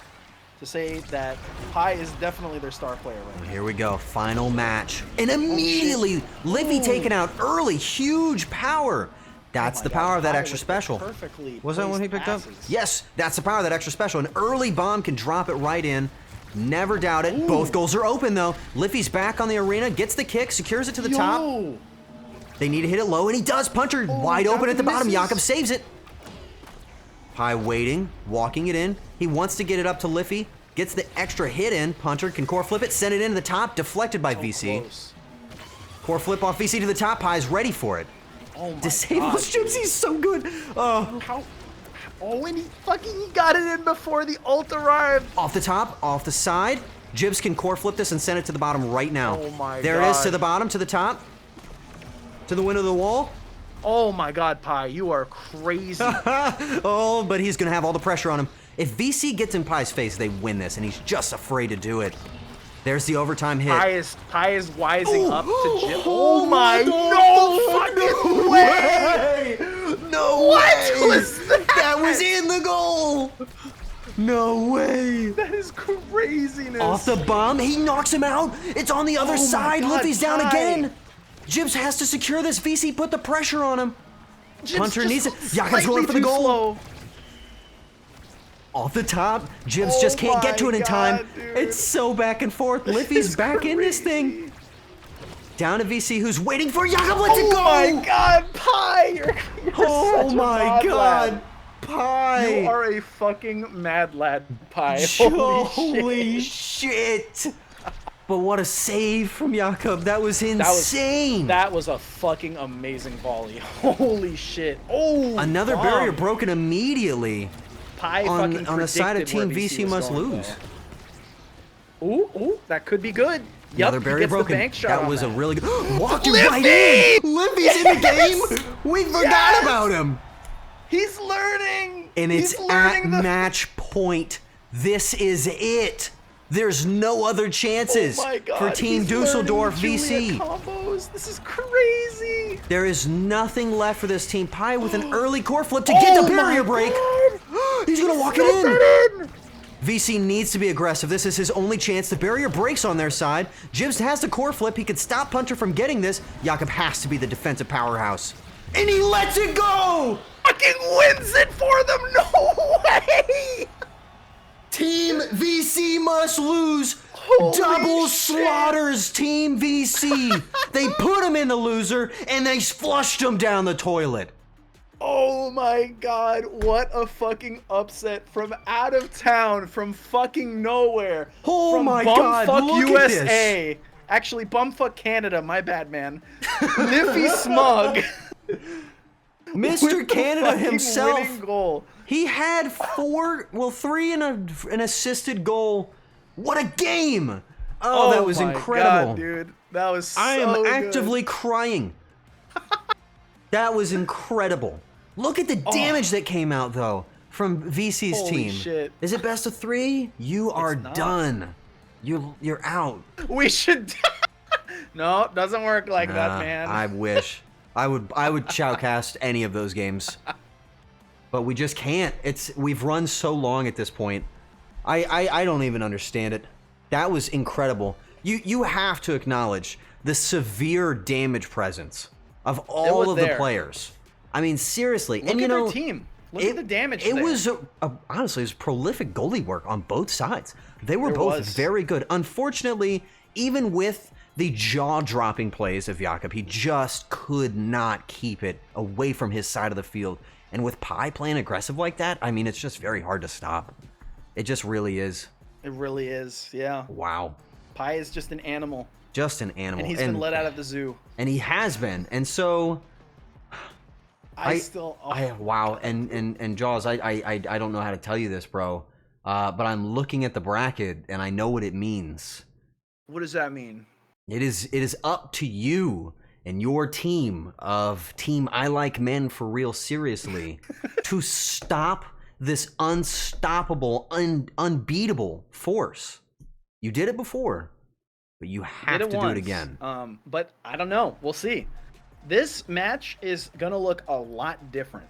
S2: to say that Pi is definitely their star player right now.
S1: Here we go, final match. And immediately, Liffy taken out early, huge power. That's
S2: Oh my
S1: the
S2: God,
S1: power of that
S2: Pi
S1: extra
S2: with the
S1: special.
S2: perfectly
S1: Was that one he
S2: placed
S1: picked up?
S2: passes.
S1: Yes, that's the power of that extra special. An early bomb can drop it right in. Never doubt it. Both goals are open though. Liffy's back on the arena, gets the kick, secures it to the top.
S2: Yo!
S1: They need to hit it low, and he does. Puncher wide open at the bottom. Jakob saves it. Pi waiting, walking it in. He wants to get it up to Liffy. Gets the extra hit in. Puncher can core flip it, send it into the top. Deflected by VC.
S2: Close.
S1: Core flip off VC to the top. Pi's ready for it.
S2: Oh my
S1: Disables
S2: God.
S1: Gypsy's so good. Oh,
S2: How? Oh, and he got it in before the ult arrived.
S1: off the top, off the side. Jibs can core flip this and send it to the bottom right now.
S2: Oh my
S1: There it is, to
S2: God.
S1: the bottom, to the top. To the window of the wall.
S2: Oh my God, Pi, you are crazy.
S1: Oh, but he's gonna have all the pressure on him. If VC gets in Pi's face, they win this, and he's just afraid to do it. There's the overtime hit.
S2: Pi is wising up to Jim.
S1: Oh
S2: Oh my, no fucking way!
S1: No
S2: What
S1: way!
S2: was that?
S1: That was in the goal! No way!
S2: That is craziness.
S1: Off the bomb, he knocks him out. It's on the other
S2: Oh my
S1: side.
S2: God,
S1: Liffy's down
S2: Pi.
S1: again. Jibs has to secure this. VC put the pressure on him.
S2: Jim's
S1: Hunter
S2: just
S1: needs it. Jakob's
S2: slightly
S1: going for the
S2: too
S1: goal.
S2: slow.
S1: Off the top, Jibs
S2: Oh
S1: just can't get to it
S2: my
S1: in time.
S2: God, dude.
S1: It's so back and forth. Liffy's
S2: is
S1: back in this
S2: crazy.
S1: thing. Down to VC, who's waiting for Jakob. Let's it go!
S2: Oh my God, Pi! You're
S1: Oh
S2: such a
S1: my
S2: mad
S1: God,
S2: lad.
S1: Pi!
S2: You are a fucking mad lad, Pi.
S1: Holy shit! But what a save from Jakob. That was insane.
S2: That was a fucking amazing volley. Holy shit. Oh,
S1: Another
S2: bomb.
S1: barrier broken immediately.
S2: Pi
S1: on the side of
S2: predicted where
S1: Team VC
S2: was
S1: must
S2: going,
S1: lose.
S2: though. Ooh, that could be good.
S1: Another
S2: Yep,
S1: barrier
S2: he gets
S1: broken.
S2: the bank shot
S1: That
S2: on
S1: was a
S2: that.
S1: really good. Walked him
S2: Liffy!
S1: right in. Liffy's in the game. We forgot
S2: Yes!
S1: about him.
S2: He's learning.
S1: And
S2: He's
S1: it's
S2: learning
S1: at match point. This is it. There's no other chances
S2: Oh my God,
S1: for Team
S2: he's
S1: Dusseldorf
S2: learning
S1: VC.
S2: Juliet combos. This is crazy.
S1: There is nothing left for this team. Pi with an early core flip to get the barrier break. He's gonna walk it in. VC needs to be aggressive. This is his only chance. The barrier breaks on their side. Jibs has the core flip. He could stop Punter from getting this. Jakob has to be the defensive powerhouse. And he lets it go!
S2: Fucking wins it for them. No way.
S1: Team VC must lose.
S2: Holy
S1: Double
S2: shit.
S1: slaughters Team VC. They put him in the loser and they flushed him down the toilet.
S2: Oh my God, what a fucking upset from out of town, from fucking nowhere.
S1: Oh
S2: from
S1: my
S2: bumfuck
S1: God, look at this.
S2: USA. Actually, bumfuck Canada, my bad, man. Liffy Smug.
S1: Mr.
S2: with the
S1: Canada
S2: fucking
S1: himself.
S2: winning goal.
S1: He had three and an assisted goal. What a game! Oh, that was
S2: my
S1: incredible.
S2: God, dude. That was so
S1: I am
S2: good.
S1: actively crying. That was incredible. Look at the damage that came out, though, from VC's
S2: Holy
S1: team.
S2: shit.
S1: Is it best of 3? You are
S2: not.
S1: done. You're out.
S2: We should. No, it doesn't work like that,
S1: Nah,
S2: man.
S1: I wish. I would shoutcast any of those games. But we just can't. We've run so long at this point. I don't even understand it. That was incredible. You have to acknowledge the severe damage presence of all of the players. I mean, seriously.
S2: Look
S1: and
S2: at their team. Look at the damage
S1: It
S2: there.
S1: was honestly, it was prolific goalie work on both sides. They were both very good. Unfortunately, even with the jaw-dropping plays of Jakob, he just could not keep it away from his side of the field. And with Pi playing aggressive like that, I mean, it's just very hard to stop. It just really is.
S2: It really is, yeah.
S1: Wow.
S2: Pi is just an animal.
S1: Just an animal.
S2: And he's been let out of the zoo.
S1: And he has been. And so... wow. And Jaws, I don't know how to tell you this, bro. But I'm looking at the bracket, and I know what it means.
S2: What does that mean?
S1: It is up to you and your team of Team I Like Men for Real Seriously to stop this unstoppable, unbeatable force. You did it before, but you have to do it again.
S2: But I don't know. We'll see. This match is gonna look a lot different.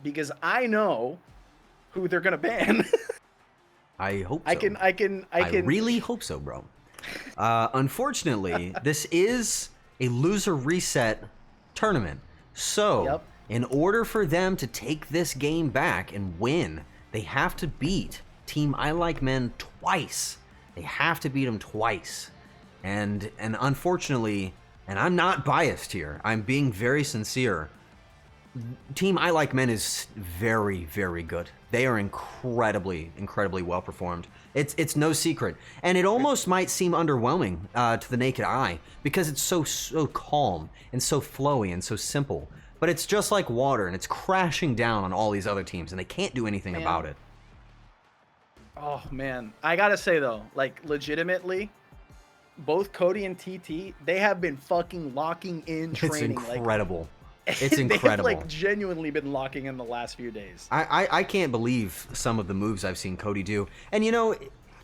S2: Because I know who they're gonna ban.
S1: I hope so.
S2: I can
S1: really hope so, bro. Unfortunately, this is a loser reset tournament. So, in order for them to take this game back and win, they have to beat Team I Like Men twice. They have to beat them twice. And unfortunately, and I'm not biased here, I'm being very sincere, Team I Like Men is very, very good. They are incredibly well performed. It's no secret. And it almost might seem underwhelming to the naked eye because it's so calm and so flowy and so simple. But it's just like water, and it's crashing down on all these other teams, and they can't do anything about it.
S2: Oh, man. I gotta say, though, like, legitimately, both Cody and TT, they have been fucking locking in training.
S1: It's incredible.
S2: Like,
S1: It's incredible.
S2: They've like genuinely been locking in the last few days.
S1: I can't believe some of the moves I've seen Cody do. And you know,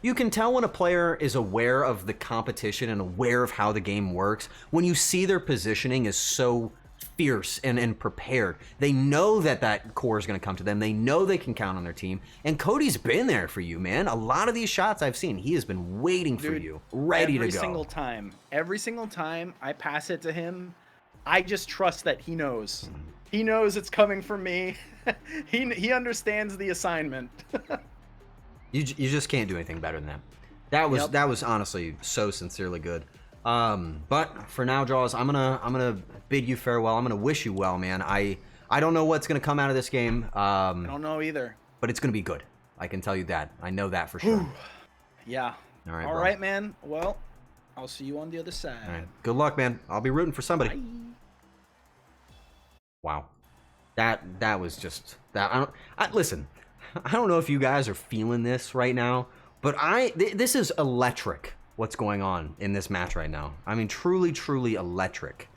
S1: you can tell when a player is aware of the competition and aware of how the game works when you see their positioning is so fierce and prepared. They know that that core is going to come to them. They know they can count on their team. And Cody's been there for you, man. A lot of these shots I've seen, he has been waiting for you, ready to go.
S2: Every single time I pass it to him, I just trust that he knows. He knows it's coming from me. He understands the assignment.
S1: You just can't do anything better than that. That was honestly so sincerely good. But for now, Jaws, I'm gonna bid you farewell. I'm gonna wish you well, man. I don't know what's gonna come out of this game.
S2: I don't know either.
S1: But it's gonna be good. I can tell you that. I know that for sure.
S2: Yeah. All right, man. Well, I'll see you on the other side.
S1: All right. Good luck, man. I'll be rooting for somebody.
S2: Bye.
S1: Wow. That was just that. Listen. I don't know if you guys are feeling this right now, but this is electric. What's going on in this match right now? I mean, truly, truly electric.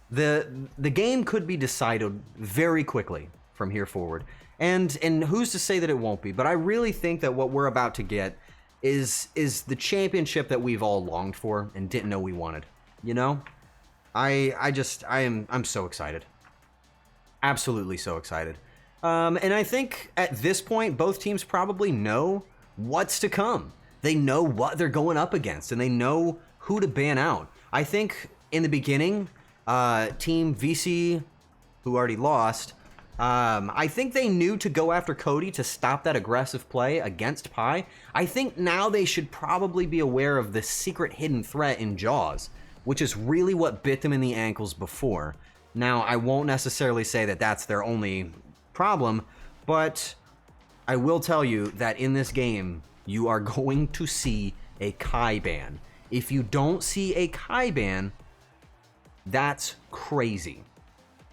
S1: The game could be decided very quickly from here forward, and who's to say that it won't be? But I really think that what we're about to get is the championship that we've all longed for and didn't know we wanted. You know, I'm so excited, absolutely so excited. And I think at this point, both teams probably know what's to come. They know what they're going up against, and they know who to ban out. I think in the beginning, Team VC, who already lost, I think they knew to go after Cody to stop that aggressive play against Pi. I think now they should probably be aware of the secret hidden threat in Jaws, which is really what bit them in the ankles before. Now, I won't necessarily say that that's their only problem, but I will tell you that in this game, you are going to see a Kai ban. If you don't see a Kai ban, that's crazy.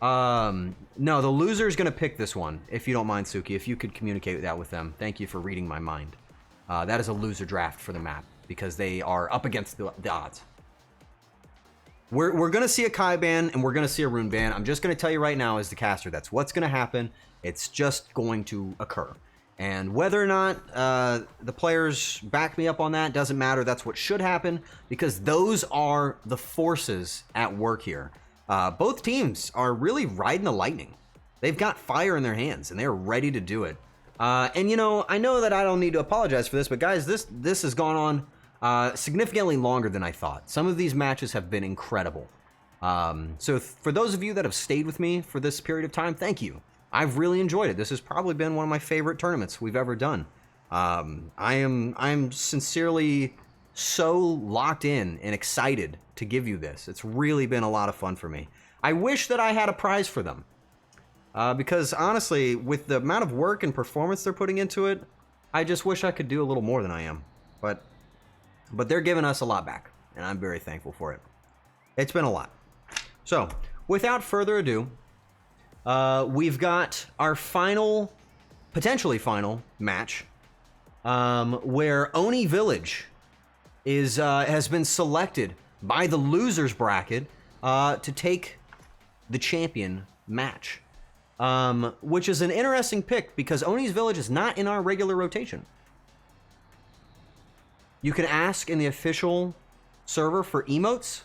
S1: No, the loser is going to pick this one, if you don't mind, Suki. If you could communicate that with them. Thank you for reading my mind. That is a loser draft for the map, because they are up against the odds. We're going to see a Kai ban, and we're going to see a Rune ban. I'm just going to tell you right now as the caster, that's what's going to happen. It's just going to occur. And whether or not the players back me up on that doesn't matter. That's what should happen, because those are the forces at work here. Both teams are really riding the lightning. They've got fire in their hands, and they're ready to do it. And, you know, I know that I don't need to apologize for this, but guys, this has gone on significantly longer than I thought. Some of these matches have been incredible. So for those of you that have stayed with me for this period of time, thank you. I've really enjoyed it. This has probably been one of my favorite tournaments we've ever done. I'm sincerely so locked in and excited to give you this. It's really been a lot of fun for me. I wish that I had a prize for them. Because honestly, with the amount of work and performance they're putting into it, I just wish I could do a little more than I am. But they're giving us a lot back, and I'm very thankful for it. It's been a lot. So, without further ado, we've got our final, potentially final match, where Oni Village has been selected by the losers bracket to take the champion match, which is an interesting pick because Oni's Village is not in our regular rotation. You can ask in the official server for emotes.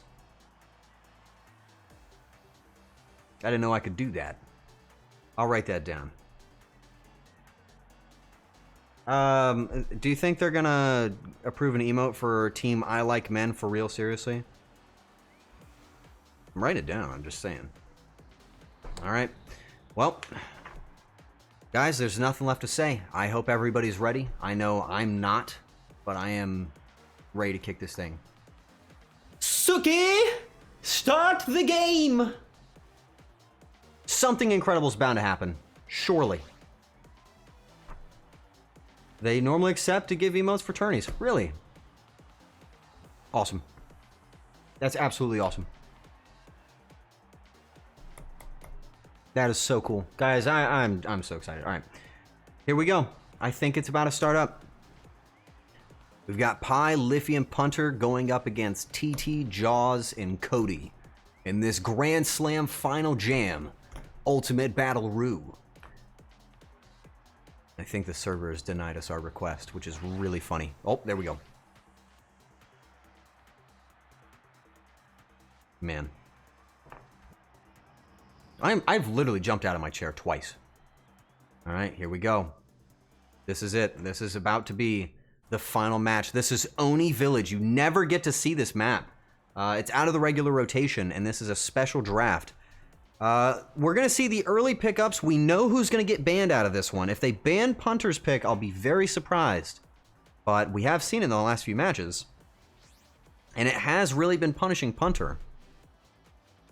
S1: I didn't know I could do that. I'll write that down. Do you think they're gonna approve an emote for Team I Like Men for real? Seriously? Write it down. I'm just saying. All right. Well, guys, there's nothing left to say. I hope everybody's ready. I know I'm not, but I am ready to kick this thing. Suki, start the game. Something incredible is bound to happen. Surely. They normally accept to give emotes for tourneys. Really? Awesome. That's absolutely awesome. That is so cool. Guys, I'm so excited. All right. Here we go. I think it's about to start up. We've got Pi, Liffy, and Punter going up against TT, Jaws, and Cody in this Grand Slam Final Jam Ultimate Battle Roo. I think the server has denied us our request, which is really funny. Oh, there we go. Man. I've literally jumped out of my chair twice. All right, here we go. This is it. This is about to be the final match. This is Oni Village. You never get to see this map. It's out of the regular rotation, and this is a special draft. We're going to see the early pickups. We know who's going to get banned out of this one. If they ban Punter's pick, I'll be very surprised. But we have seen it in the last few matches. And it has really been punishing Punter.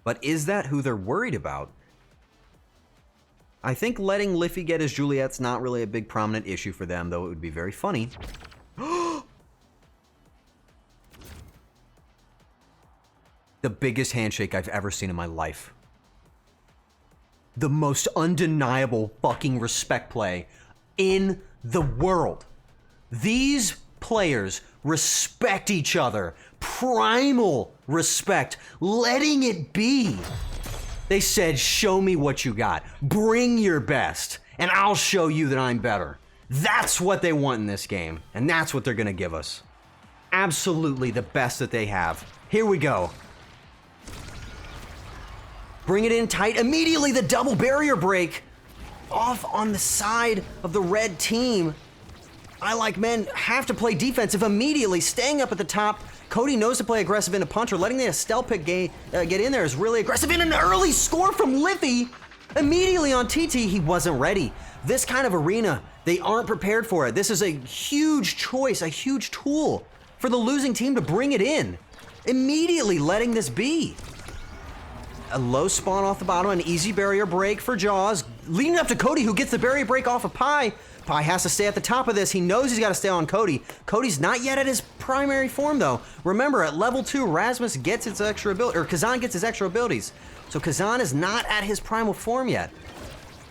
S1: But is that who they're worried about? I think letting Liffy get his Juliet's not really a big prominent issue for them, though it would be very funny. The biggest handshake I've ever seen in my life. The most undeniable fucking respect play in the world. These players respect each other. Primal respect. Letting it be. They said, show me what you got. Bring your best, and I'll show you that I'm better. That's what they want in this game, and that's what they're going to give us. Absolutely the best that they have. Here we go. Bring it in tight. Immediately the double barrier break off on the side of the red team. I Like Men have to play defensive immediately, staying up at the top. Cody knows to play aggressive into Punter. Letting the Estelle pick get in there is really aggressive. And an early score from Liffy. Immediately on TT, he wasn't ready. This kind of arena, they aren't prepared for it. This is a huge choice, a huge tool for the losing team to bring it in. Immediately letting this be. A low spawn off the bottom, an easy barrier break for Jaws. Leading up to Cody, who gets the barrier break off of Pi. Pi has to stay at the top of this. He knows he's got to stay on Cody. Cody's not yet at his primary form, though. Remember, at level 2, Rasmus gets its extra ability, or Kazan gets his extra abilities. So Kazan is not at his primal form yet.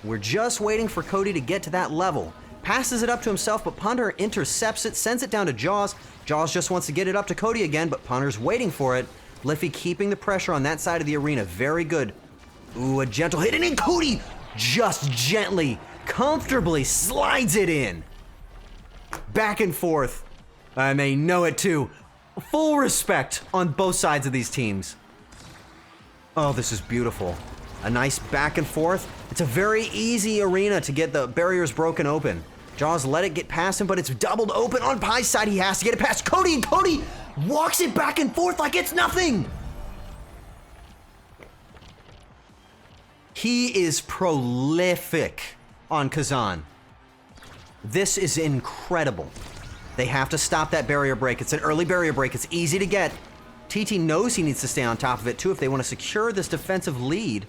S1: We're just waiting for Cody to get to that level. Passes it up to himself, but Punter intercepts it, sends it down to Jaws. Jaws just wants to get it up to Cody again, but Punter's waiting for it. Liffy keeping the pressure on that side of the arena. Very good. Ooh, a gentle hit, and then Cody just gently, comfortably slides it in. Back and forth. And they know it too. Full respect on both sides of these teams. Oh, this is beautiful. A nice back and forth. It's a very easy arena to get the barriers broken open. Jaws let it get past him, but it's doubled open on Pi's side. He has to get it past Cody, and Cody walks it back and forth like it's nothing. He is prolific on Kazan. This is incredible. They have to stop that barrier break. It's an early barrier break. It's easy to get. TT knows he needs to stay on top of it too if they want to secure this defensive lead.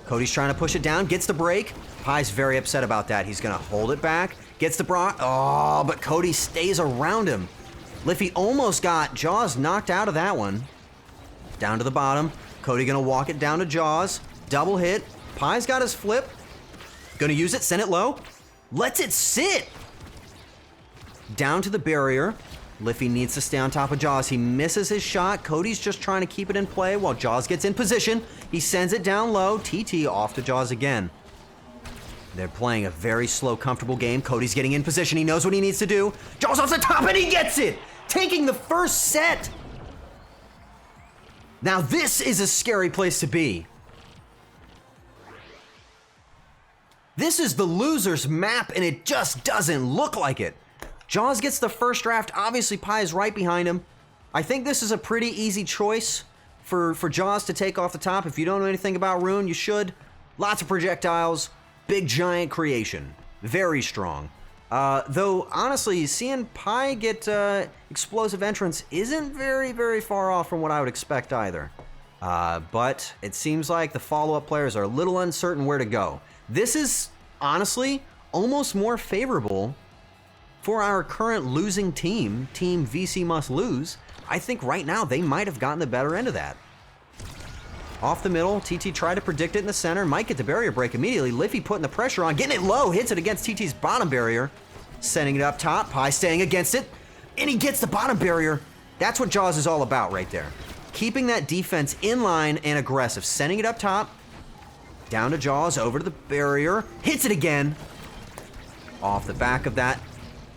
S1: Cody's trying to push it down, gets the break. Pi's very upset about that. He's gonna hold it back, gets the block. Oh, but Cody stays around him. Liffy almost got Jaws knocked out of that one. Down to the bottom. Cody gonna walk it down to Jaws. Double hit. Pi's got his flip. Gonna use it, send it low. Lets it sit. Down to the barrier. Liffy needs to stay on top of Jaws. He misses his shot. Cody's just trying to keep it in play while Jaws gets in position. He sends it down low. TT off to Jaws again. They're playing a very slow, comfortable game. Cody's getting in position. He knows what he needs to do. Jaws off the top, and he gets it! Taking the first set! Now this is a scary place to be. This is the loser's map, and it just doesn't look like it. Jaws gets the first draft. Obviously, Pi is right behind him. I think this is a pretty easy choice for Jaws to take off the top. If you don't know anything about Rune, you should. Lots of projectiles. Big, giant creation. Very strong. Though, honestly, seeing Pi get explosive entrance isn't very, very far off from what I would expect either. But it seems like the follow-up players are a little uncertain where to go. This is, honestly, almost more favorable for our current losing team, Team VC Must Lose. I think right now they might have gotten the better end of that. Off the middle, TT tried to predict it in the center, might get the barrier break immediately. Liffy putting the pressure on, getting it low, hits it against TT's bottom barrier. Sending it up top, Pi staying against it. and he gets the bottom barrier. That's what Jaws is all about right there. Keeping that defense in line and aggressive. Sending it up top. Down to Jaws, over to the barrier. Hits it again. Off the back of that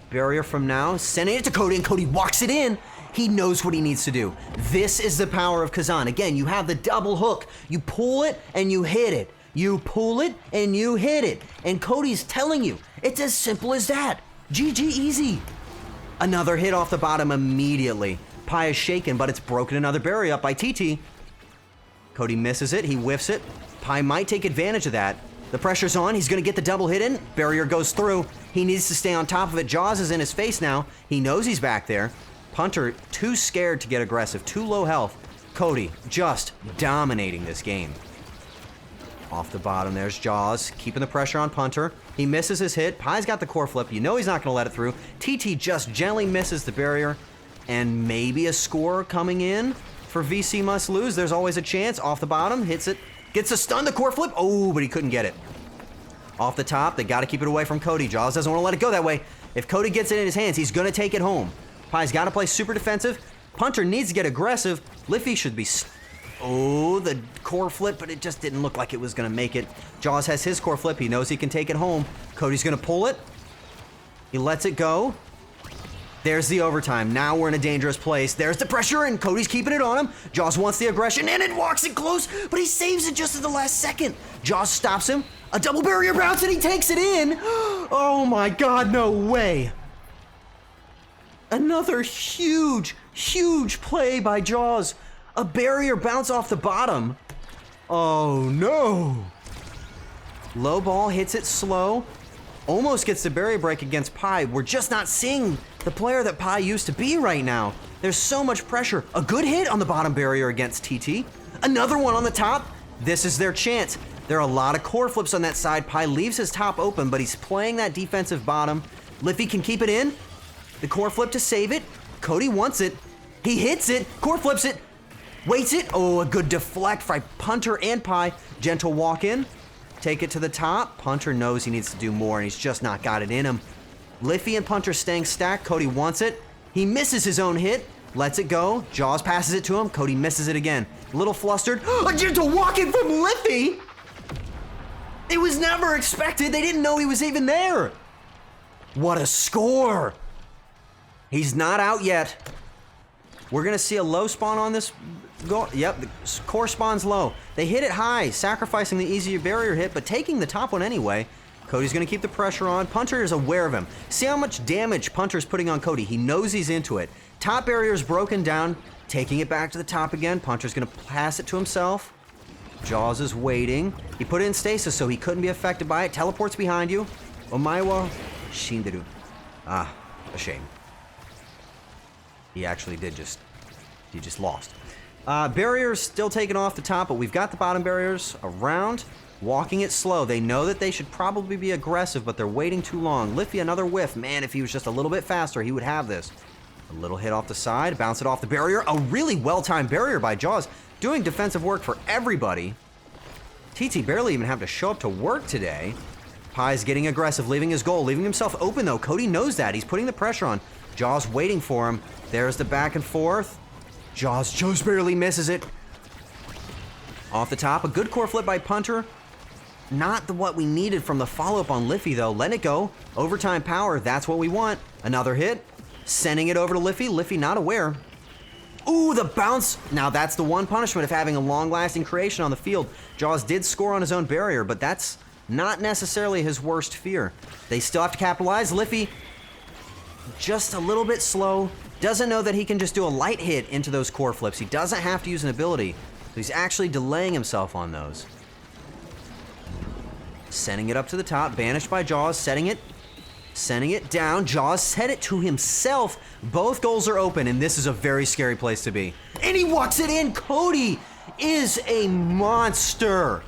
S1: barrier from now. Sending it to Cody, and Cody walks it in. He knows what he needs to do. This is the power of Kazan. Again, you have the double hook. You pull it and you hit it. You pull it and you hit it. And Cody's telling you, it's as simple as that. GG easy. Another hit off the bottom immediately. Pi is shaken, but it's broken another barrier up by TT. Cody misses it, he whiffs it. Pi might take advantage of that. The pressure's on, he's gonna get the double hit in. Barrier goes through. He needs to stay on top of it. Jaws is in his face now. He knows he's back there. Punter, too scared to get aggressive, too low health. Cody, just dominating this game. Off the bottom, there's Jaws, keeping the pressure on Punter. He misses his hit. Pi's got the core flip. You know he's not going to let it through. TT just gently misses the barrier. And maybe a score coming in for VC must lose. There's always a chance. Off the bottom, hits it. Gets a stun, the core flip. Oh, but he couldn't get it. Off the top, they got to keep it away from Cody. Jaws doesn't want to let it go that way. If Cody gets it in his hands, he's going to take it home. Pi's got to play super defensive. Punter needs to get aggressive. Liffy should be... Oh, the core flip, but it just didn't look like it was going to make it. Jaws has his core flip. He knows he can take it home. Cody's going to pull it. He lets it go. There's the overtime. Now we're in a dangerous place. There's the pressure, and Cody's keeping it on him. Jaws wants the aggression, and it walks it close, but he saves it just at the last second. Jaws stops him. A double barrier bounce, and he takes it in. Oh my God, no way. Another huge, huge play by Jaws. A barrier bounce off the bottom. Oh no. Low ball hits it slow. Almost gets the barrier break against Pi. We're just not seeing the player that Pi used to be right now. There's so much pressure. A good hit on the bottom barrier against TT. Another one on the top. This is their chance. There are a lot of core flips on that side. Pi leaves his top open, but he's playing that defensive bottom. Liffy can keep it in. The core flip to save it. Cody wants it. He hits it. Core flips it. Waits it. Oh, a good deflect by Punter and Pi. Gentle walk in. Take it to the top. Punter knows he needs to do more, and he's just not got it in him. Liffy and Punter staying stacked. Cody wants it. He misses his own hit. Lets it go. Jaws passes it to him. Cody misses it again. A little flustered. A gentle walk in from Liffy. It was never expected. They didn't know he was even there. What a score. He's not out yet. We're going to see a low spawn on this. Yep, the core spawn's low. They hit it high, sacrificing the easier barrier hit, but taking the top one anyway. Cody's going to keep the pressure on. Punter is aware of him. See how much damage Punter's putting on Cody. He knows he's into it. Top barrier's broken down. Taking it back to the top again. Punter's going to pass it to himself. Jaws is waiting. He put it in stasis so he couldn't be affected by it. Teleports behind you. Omaiwa Shinderu. Ah, a shame. He actually did he just lost. Barriers still taken off the top, but we've got the bottom barriers around, walking it slow. They know that they should probably be aggressive, but they're waiting too long. Liffy, another whiff. Man, if he was just a little bit faster, he would have this. A little hit off the side, bounce it off the barrier. A really well-timed barrier by Jaws, doing defensive work for everybody. TT barely even have to show up to work today. Pi's getting aggressive, leaving his goal, leaving himself open though. Cody knows that. He's putting the pressure on. Jaws waiting for him. There's the back and forth. Jaws just barely misses it. Off the top, a good core flip by Punter. Not what we needed from the follow-up on Liffy though. Let it go. Overtime power, that's what we want. Another hit. Sending it over to Liffy. Liffy not aware. Ooh, the bounce. Now that's the one punishment of having a long-lasting creation on the field. Jaws did score on his own barrier, but that's not necessarily his worst fear. They still have to capitalize. Liffy just a little bit slow. Doesn't know that he can just do a light hit into those core flips. He doesn't have to use an ability. So he's actually delaying himself on those. Sending it up to the top. Banished by Jaws. Setting it down. Jaws set it to himself. Both goals are open, and this is a very scary place to be. And he walks it in. Cody is a monster.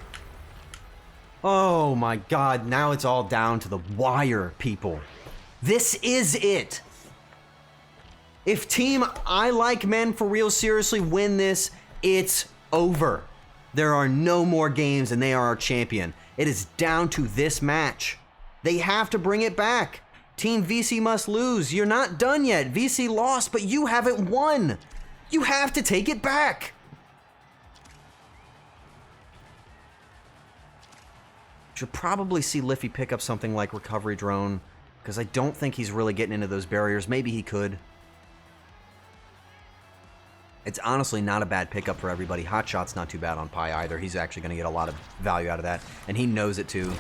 S1: Oh my God. Now it's all down to the wire, people. This is it. If Team I Like Men for real seriously win this, it's over. There are no more games and they are our champion. It is down to this match. They have to bring it back. Team VC must lose. You're not done yet. VC lost, but you haven't won. You have to take it back. Should probably see Liffy pick up something like Recovery Drone, because I don't think he's really getting into those barriers. Maybe he could. It's honestly not a bad pickup for everybody. Hot Shot's not too bad on Pi either. He's actually going to get a lot of value out of that, and he knows it too.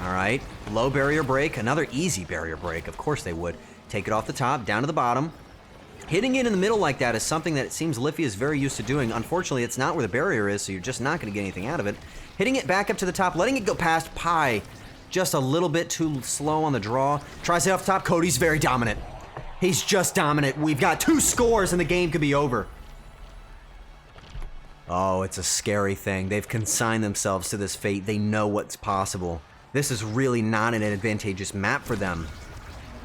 S1: All right, low barrier break, another easy barrier break. Of course they would. Take it off the top, down to the bottom. Hitting it in the middle like that is something that it seems Liffy is very used to doing. Unfortunately, it's not where the barrier is, so you're just not going to get anything out of it. Hitting it back up to the top, letting it go past Pi. Just a little bit too slow on the draw. Tries it off the top. Cody's very dominant. He's just dominant. We've got 2 scores and the game could be over. Oh, it's a scary thing. They've consigned themselves to this fate. They know what's possible. This is really not an advantageous map for them.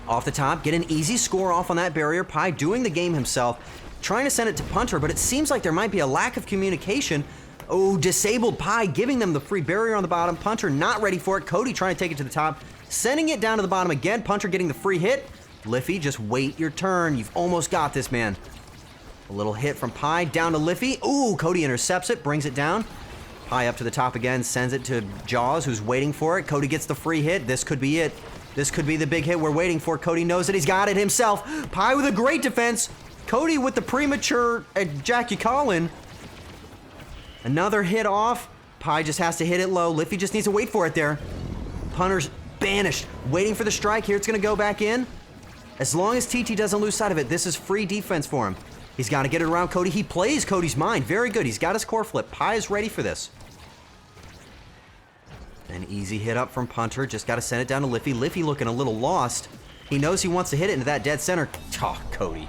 S1: Off the top, get an easy score off on that barrier. Pi doing the game himself, trying to send it to Punter, but it seems like there might be a lack of communication. Oh, disabled Pi, giving them the free barrier on the bottom. Punter not ready for it. Cody trying to take it to the top, sending it down to the bottom again. Punter getting the free hit. Liffy, just wait your turn. You've almost got this, man. A little hit from Pi, down to Liffy. Ooh, Cody intercepts it, brings it down. Pi up to the top again, sends it to Jaws, who's waiting for it. Cody gets the free hit. This could be it. This could be the big hit we're waiting for. Cody knows that he's got it himself. Pi with a great defense. Cody with the premature ejaculation. Another hit off. Pi just has to hit it low. Liffy just needs to wait for it there. Punter's banished. Waiting for the strike. Here it's going to go back in. As long as TT doesn't lose sight of it, this is free defense for him. He's got to get it around Cody. He plays Cody's mind. Very good. He's got his core flip. Pi is ready for this. An easy hit up from Punter. Just got to send it down to Liffy. Liffy looking a little lost. He knows he wants to hit it into that dead center. Oh, Cody.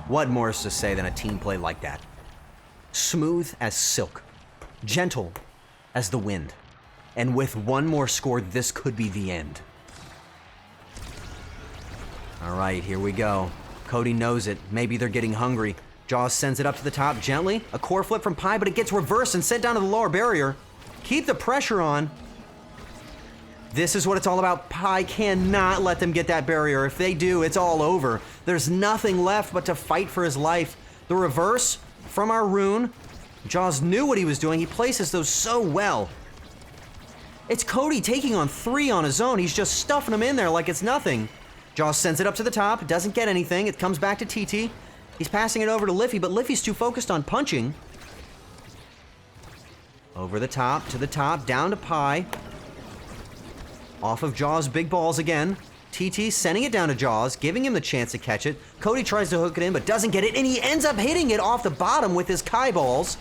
S1: What more is to say than a team play like that? Smooth as silk. Gentle as the wind. And with one more score, this could be the end. All right, here we go. Cody knows it. Maybe they're getting hungry. Jaws sends it up to the top gently. A core flip from Pi, but it gets reversed and sent down to the lower barrier. Keep the pressure on. This is what it's all about. Pi cannot let them get that barrier. If they do, it's all over. There's nothing left but to fight for his life. The reverse from our rune. Jaws knew what he was doing. He places those so well. It's Cody taking on 3 on his own. He's just stuffing them in there like it's nothing. Jaws sends it up to the top. Doesn't get anything. It comes back to TT. He's passing it over to Liffy, but Liffy's too focused on punching. Over the top, to the top, down to Pi. Off of Jaws' big balls again. TT sending it down to Jaws, giving him the chance to catch it. Cody tries to hook it in, but doesn't get it, and he ends up hitting it off the bottom with his Kai balls.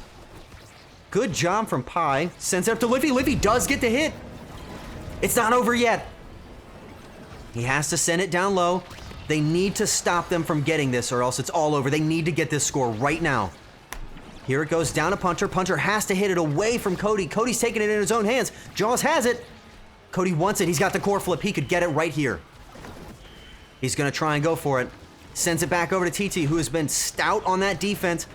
S1: Good job from Pi. Sends it up to Liffy. Liffy does get the hit. It's not over yet. He has to send it down low. They need to stop them from getting this, or else it's all over. They need to get this score right now. Here it goes down to Punter. Punter has to hit it away from Cody. Cody's taking it in his own hands. Jaws has it. Cody wants it. He's got the core flip. He could get it right here. He's going to try and go for it. Sends it back over to TT, who has been stout on that defense.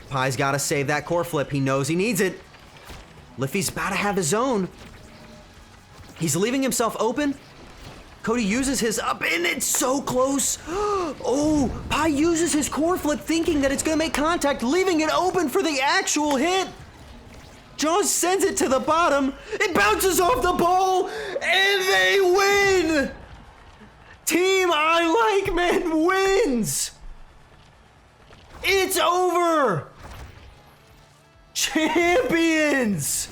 S1: Pi's got to save that core flip. He knows he needs it. Liffy's about to have his own. He's leaving himself open. Cody uses his up, and it's so close. Oh, Pi uses his core flip thinking that it's going to make contact, leaving it open for the actual hit. Jaws sends it to the bottom. It bounces off the ball, and they win. Team I Like Men wins. It's over. Champions.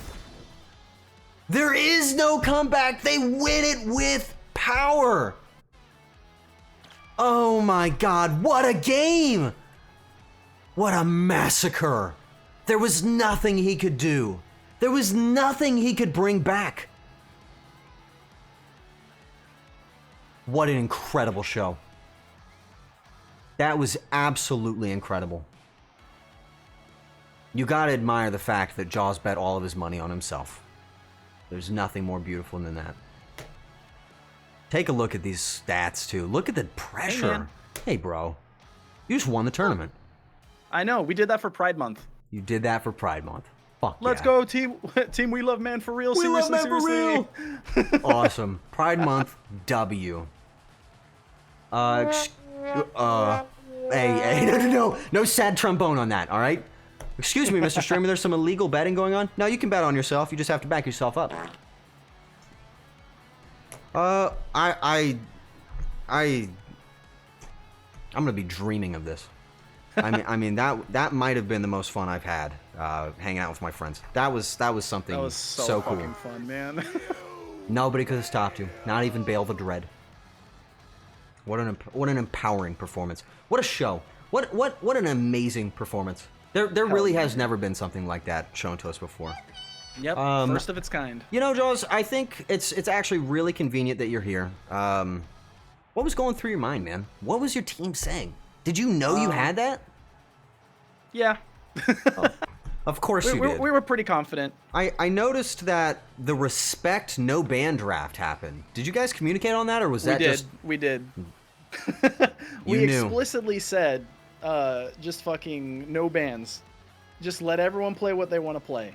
S1: There is no comeback. They win it with power. Oh my God, what a game! What a massacre. There was nothing he could do. There was nothing he could bring back. What an incredible show. That was absolutely incredible. You gotta admire the fact that Jaws bet all of his money on himself. There's nothing more beautiful than that. Take a look at these stats, too. Look at the pressure. Hey, bro. You just won the tournament.
S2: I know. We did that for Pride Month.
S1: You did that for Pride Month. Fuck
S2: Let's
S1: yeah.
S2: go, team. Team, we love man for real.
S1: We love
S2: Seriously,
S1: man for
S2: seriously.
S1: real. Awesome. Pride Month W. Ex- hey, no sad trombone on that, all right? Excuse me, Mr. Streamer, there's some illegal betting going on. No, you can bet on yourself. You just have to back yourself up. I'm gonna be dreaming of this. I mean that might have been the most fun I've had hanging out with my friends. That was something
S2: That was so
S1: cool.
S2: fucking fun, man.
S1: Nobody could have stopped you. Not even Bale the Dread. What an empowering performance. What a show. What an amazing performance. There really has never been something like that shown to us before.
S2: Yep, first of its kind.
S1: You know, Jaws, I think it's actually really convenient that you're here. What was going through your mind, man? What was your team saying? Did you know you had that?
S2: Yeah.
S1: Of course you did.
S2: We were pretty confident.
S1: I noticed that the respect no ban draft happened. Did you guys communicate on that, or was that just...
S2: We did.
S1: You
S2: we
S1: knew.
S2: explicitly said, just fucking no bans. Just let everyone play what they want to play.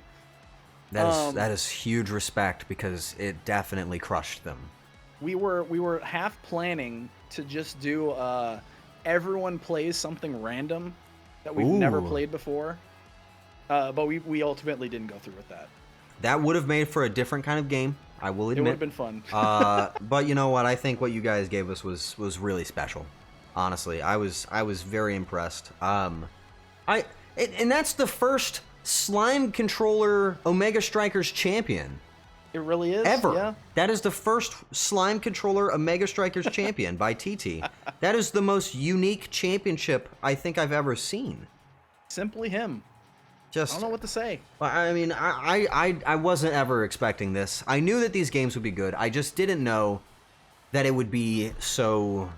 S1: That is huge respect, because it definitely crushed them.
S2: We were half planning to just do everyone plays something random that we've never played before, but we ultimately didn't go through with that.
S1: That would have made for a different kind of game, I will admit.
S2: It would have been fun.
S1: But you know what? I think what you guys gave us was really special. Honestly, I was very impressed. And that's the first Slime Controller Omega Strikers champion.
S2: It really is.
S1: Ever.
S2: Yeah.
S1: That is the first Slime Controller Omega Strikers champion by TT. That is the most unique championship I think I've ever seen.
S2: Simply him.
S1: Just,
S2: I don't know what to say.
S1: I mean, I wasn't ever expecting this. I knew that these games would be good. I just didn't know that it would be so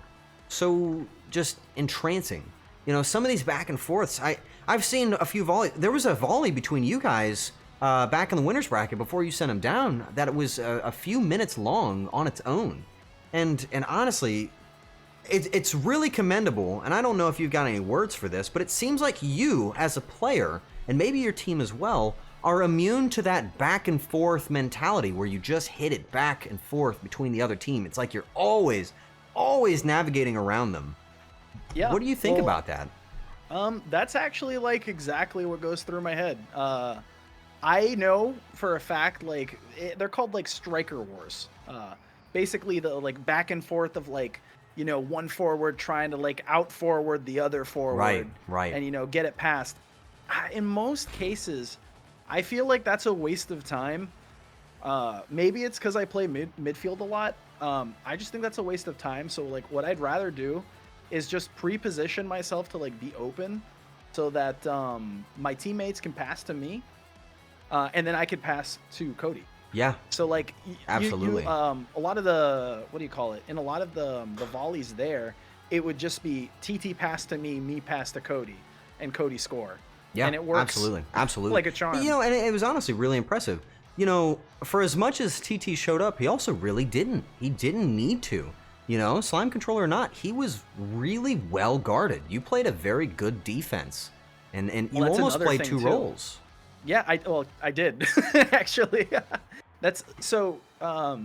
S1: just entrancing. You know, some of these back and forths, I've seen a few volley. There was a volley between you guys back in the winners bracket before you sent him down that it was a few minutes long on its own. And honestly, it's really commendable, and I don't know if you've got any words for this, but it seems like you, as a player, and maybe your team as well, are immune to that back and forth mentality where you just hit it back and forth between the other team. It's like you're always navigating around them.
S2: Yeah.
S1: What do you think about that?
S2: That's actually like exactly what goes through my head. I know for a fact, like they're called like striker wars. Basically the like back and forth of like, you know, one forward trying to like out forward the other forward.
S1: Right.
S2: And, you know, get it past. In most cases, I feel like that's a waste of time. Maybe it's because I play midfield a lot. I just think that's a waste of time. So like what I'd rather do is just pre-position myself to like be open so that my teammates can pass to me. And then I could pass to Cody.
S1: Yeah.
S2: So like,
S1: absolutely.
S2: a lot of the, what do you call it? In a lot of the volleys there, it would just be TT pass to me pass to Cody, and Cody score.
S1: Yeah,
S2: and it works
S1: absolutely,
S2: like a charm.
S1: You know, and it was honestly really impressive. You know, for as much as TT showed up, he also really didn't. He didn't need to. You know, Slime Controller or not, he was really well guarded. You played a very good defense, and you almost played two roles.
S2: Yeah, I did actually. That's so. I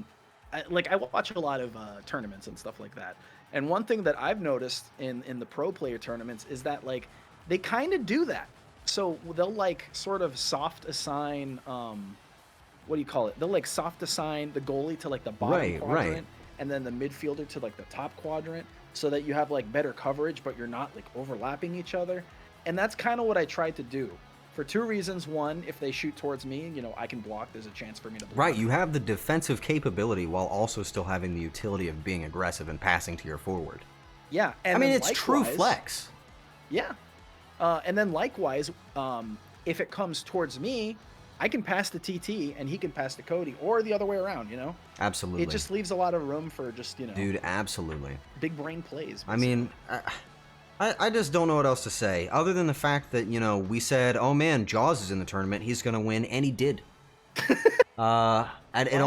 S2: watch a lot of tournaments and stuff like that, and one thing that I've noticed in the pro player tournaments is that like they kind of do that. So they'll like sort of soft assign. What do you call it? They'll like soft assign the goalie to like the bottom quadrant, and then the midfielder to like the top quadrant, so that you have like better coverage, but you're not like overlapping each other. And that's kind of what I tried to do. For two reasons. One, if they shoot towards me, you know, I can block. There's a chance for me to block.
S1: Right, you have the defensive capability while also still having the utility of being aggressive and passing to your forward.
S2: Yeah, and
S1: I mean, it's true flex.
S2: Yeah. And then likewise, if it comes towards me, I can pass to TT and he can pass to Cody, or the other way around, you know?
S1: Absolutely.
S2: It just leaves a lot of room for just, you know...
S1: Dude, absolutely.
S2: Big brain plays.
S1: Basically. I mean... I just don't know what else to say, other than the fact that, you know, we said, oh man, Jaws is in the tournament, he's going to win, and he did. It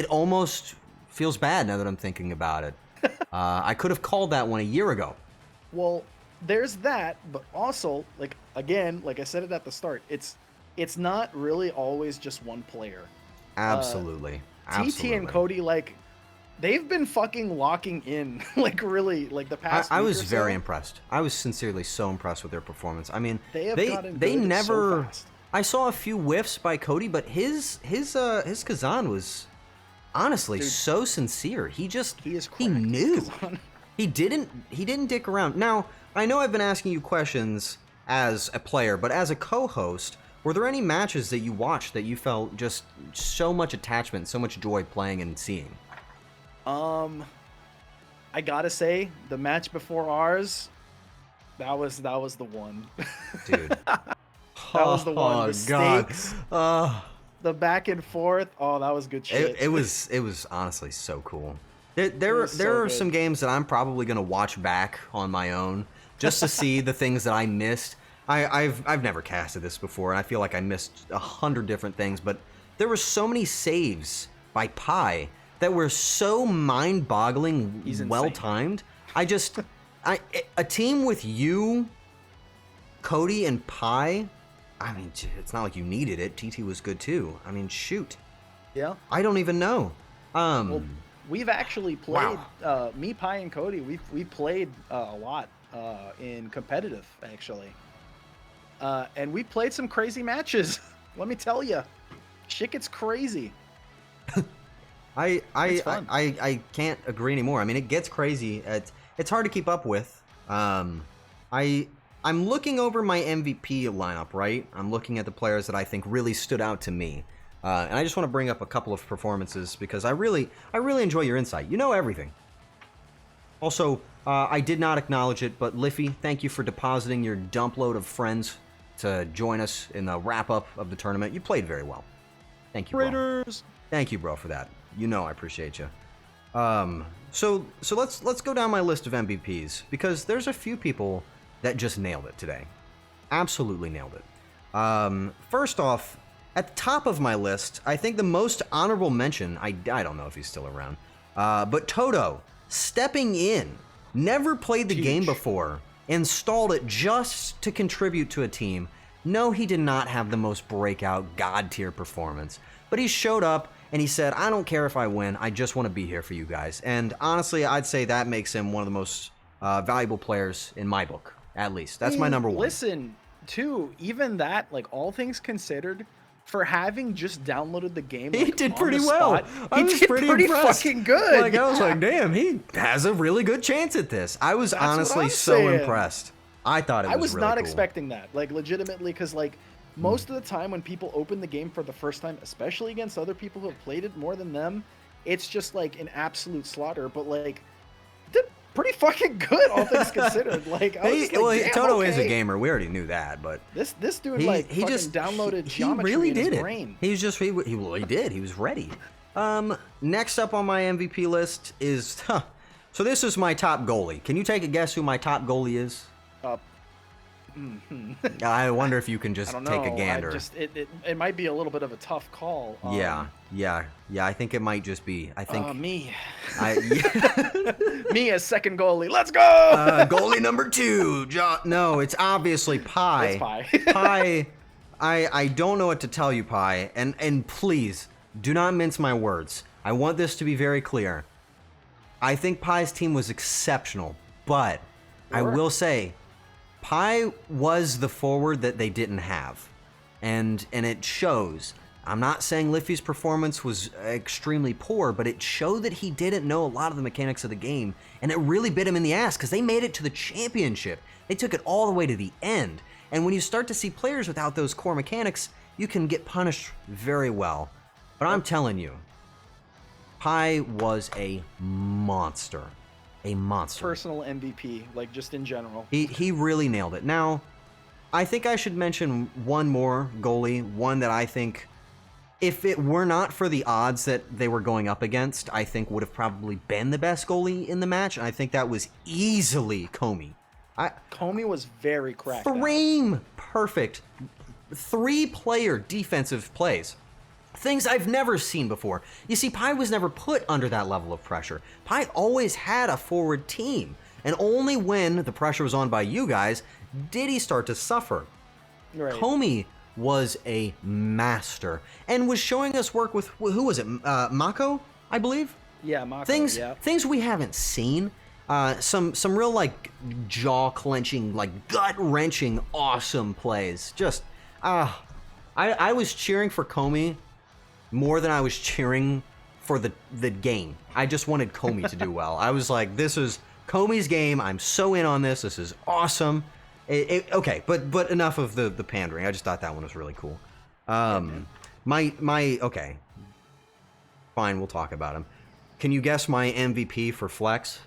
S1: almost feels bad now that I'm thinking about it. I could have called that one a year ago.
S2: Well, there's that, but also, like, again, like I said it at the start, it's it's not really always just one player.
S1: Absolutely.
S2: TT and Cody, like, they've been fucking locking in, like, really, like, the past
S1: I
S2: week
S1: was
S2: or
S1: very
S2: so.
S1: impressed. I was sincerely so impressed with their performance. I mean,
S2: They have gotten
S1: they
S2: good
S1: never.
S2: so fast.
S1: I saw a few whiffs by Cody, but his Kazan was honestly
S2: Dude,
S1: so sincere. He
S2: is
S1: he
S2: cracked.
S1: knew.
S2: Kazan.
S1: He didn't dick around. Now, I know I've been asking you questions as a player, but as a co-host, were there any matches that you watched that you felt just so much attachment, so much joy playing and seeing?
S2: I gotta say, the match before ours, that was the one.
S1: Dude.
S2: That was the one. The
S1: God.
S2: stakes, the back and forth. Oh, that was good shit.
S1: It was honestly so cool. There
S2: was so
S1: are
S2: good.
S1: some games that I'm probably gonna watch back on my own just to see the things that I missed. I've never casted this before, and I feel like I missed 100 different things. But there were so many saves by Pi that were so mind-boggling,
S2: He's insane.
S1: well timed. A team with you, Cody, and Pi. I mean, it's not like you needed it. TT was good too. I mean, shoot.
S2: Yeah.
S1: I don't even know.
S2: Well, we've actually played. Me, Pi, and Cody. We've played a lot in competitive actually, and we played some crazy matches. Let me tell you, shit gets crazy. It's fun.
S1: I can't agree anymore. I mean, it gets crazy. It's hard to keep up with. I'm looking over my MVP lineup, right? I'm looking at the players that I think really stood out to me. And I just want to bring up a couple of performances because I really enjoy your insight. You know everything. Also, I did not acknowledge it, but Liffy, thank you for depositing your dump load of friends to join us in the wrap-up of the tournament. You played very well. Thank you, bro.
S2: Raiders.
S1: Thank you, bro, for that. You know I appreciate you. So let's go down my list of MVPs because there's a few people that just nailed it today. Absolutely nailed it. First off, at the top of my list, I think the most honorable mention, I don't know if he's still around, but Toto, stepping in, never played the game before, installed it just to contribute to a team. No, he did not have the most breakout god-tier performance, but he showed up and he said, I don't care if I win, I just want to be here for you guys. And honestly, I'd say that makes him one of the most valuable players in my book, at least. That's my number one.
S2: Listen, too, even that, like, all things considered, for having just downloaded the game,
S1: He
S2: like,
S1: did
S2: on
S1: pretty
S2: the
S1: well.
S2: spot,
S1: I was
S2: he did
S1: pretty
S2: pretty
S1: impressed.
S2: fucking good.
S1: Like, I was like, damn, he has a really good chance at this. I was
S2: That's what
S1: honestly
S2: I'm
S1: so
S2: saying.
S1: impressed. I thought it was
S2: I was
S1: really
S2: not
S1: cool.
S2: expecting that, like, legitimately, because, like, most of the time when people open the game for the first time, especially against other people who have played it more than them, it's just, like, an absolute slaughter, but, like, did pretty fucking good, all things considered. Like, I was just like, damn,
S1: Toto is a
S2: okay.
S1: gamer. We already knew that, but
S2: This dude, like,
S1: he
S2: fucking
S1: just
S2: downloaded
S1: he
S2: geometry
S1: really
S2: in
S1: did
S2: his
S1: it.
S2: brain.
S1: He was just he did. He was ready. Next up on my MVP list is so this is my top goalie. Can you take a guess who my top goalie is? I wonder if you can just
S2: I don't
S1: take
S2: know.
S1: a gander.
S2: It might be a little bit of a tough call.
S1: Yeah. I think it might just be. I think
S2: Me.
S1: yeah.
S2: Me as second goalie. Let's go!
S1: Goalie number 2. No, it's obviously Pi.
S2: It's Pi.
S1: Pi. I don't know what to tell you, Pi. And please do not mince my words. I want this to be very clear. I think Pi's team was exceptional, but I
S2: Sure.
S1: will say Pi was the forward that they didn't have. And it shows. I'm not saying Liffy's performance was extremely poor, but it showed that he didn't know a lot of the mechanics of the game, and it really bit him in the ass because they made it to the championship. They took it all the way to the end. And when you start to see players without those core mechanics, you can get punished very well. But I'm telling you, Pi was a monster. A monster.
S2: Personal MVP, like, just in general.
S1: He really nailed it. Now, I think I should mention one more goalie, one that I think, if it were not for the odds that they were going up against, I think would have probably been the best goalie in the match, and I think that was easily Comey.
S2: Comey was very cracked.
S1: Frame perfect. 3-player defensive plays. Things I've never seen before. You see, Pi was never put under that level of pressure. Pi always had a forward team, and only when the pressure was on by you guys did he start to suffer.
S2: Right.
S1: Comey was a master and was showing us work with, who was it? Mako, I believe?
S2: Yeah, Mako,
S1: Things we haven't seen. Some real like jaw-clenching, like gut-wrenching, awesome plays. Just, I was cheering for Comey more than I was cheering for the game. I just wanted Comey to do well. I was like, this is Comey's game. I'm so in on this. This is awesome. Okay, but enough of the pandering. I just thought that one was really cool. Okay. Fine, we'll talk about him. Can you guess my MVP for Flex?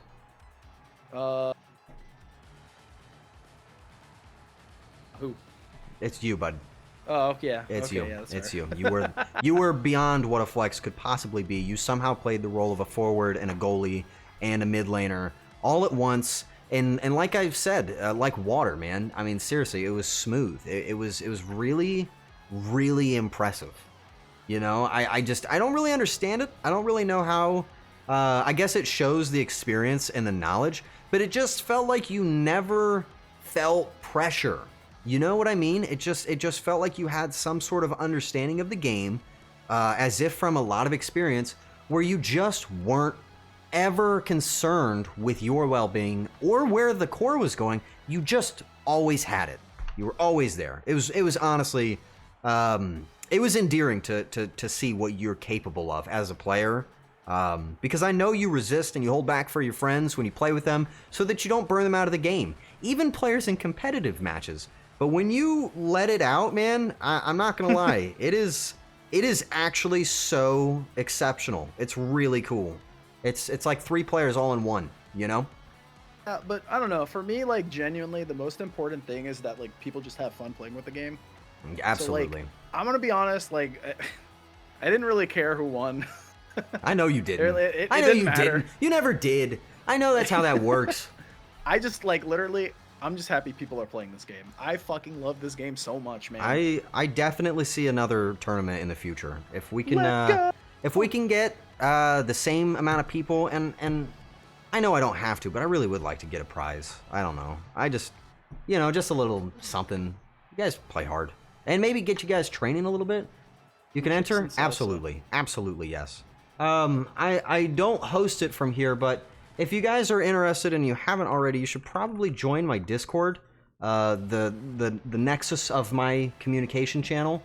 S2: Who?
S1: It's you, bud.
S2: Oh, yeah.
S1: It's
S2: okay,
S1: you.
S2: Yeah,
S1: It's you. You were beyond what a flex could possibly be. You somehow played the role of a forward and a goalie and a mid laner all at once. And like I've said, like water, man. I mean, seriously, it was smooth. It was really, really impressive. You know, I don't really understand it. I don't really know how. I guess it shows the experience and the knowledge, but it just felt like you never felt pressure. You know what I mean? It just felt like you had some sort of understanding of the game, as if from a lot of experience, where you just weren't ever concerned with your well-being or where the core was going. You just always had it. You were always there. It was honestly, it was endearing to see what you're capable of as a player. Because I know you resist and you hold back for your friends when you play with them so that you don't burn them out of the game. Even players in competitive matches. But when you let it out, man, I'm not gonna lie, it is actually so exceptional. It's really cool. It's like 3 players all in one, you know?
S2: But I don't know. For me, like, genuinely, the most important thing is that, like, people just have fun playing with the game.
S1: Absolutely.
S2: So, like, I'm gonna be honest, like, I didn't really care who won.
S1: I know you didn't.
S2: I know you
S1: didn't. You never did. I know that's how that works.
S2: I just, like, literally, I'm just happy people are playing this game. I fucking love this game so much, man.
S1: I definitely see another tournament in the future. If we can get the same amount of people, and I know I don't have to, but I really would like to get a prize. I don't know. I just, you know, just a little something. You guys play hard. And maybe get you guys training a little bit. You can enter? Absolutely. Absolutely, yes. I don't host it from here, but if you guys are interested and you haven't already, you should probably join my Discord, the nexus of my communication channel.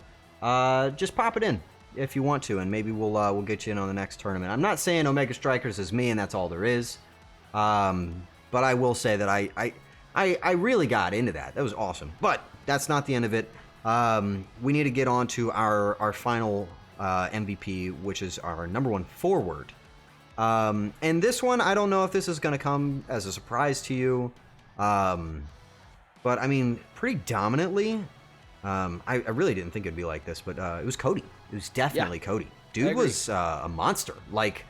S1: Just pop it in if you want to, and maybe we'll get you in on the next tournament. I'm not saying Omega Strikers is me and that's all there is, but I will say that I really got into that. That was awesome. But that's not the end of it. We need to get on to our final MVP, which is our #1 forward. And this one, I don't know if this is going to come as a surprise to you, but I mean, pretty dominantly, I really didn't think it'd be like this, but it was Cody. It was definitely Cody. Dude was a monster. Like,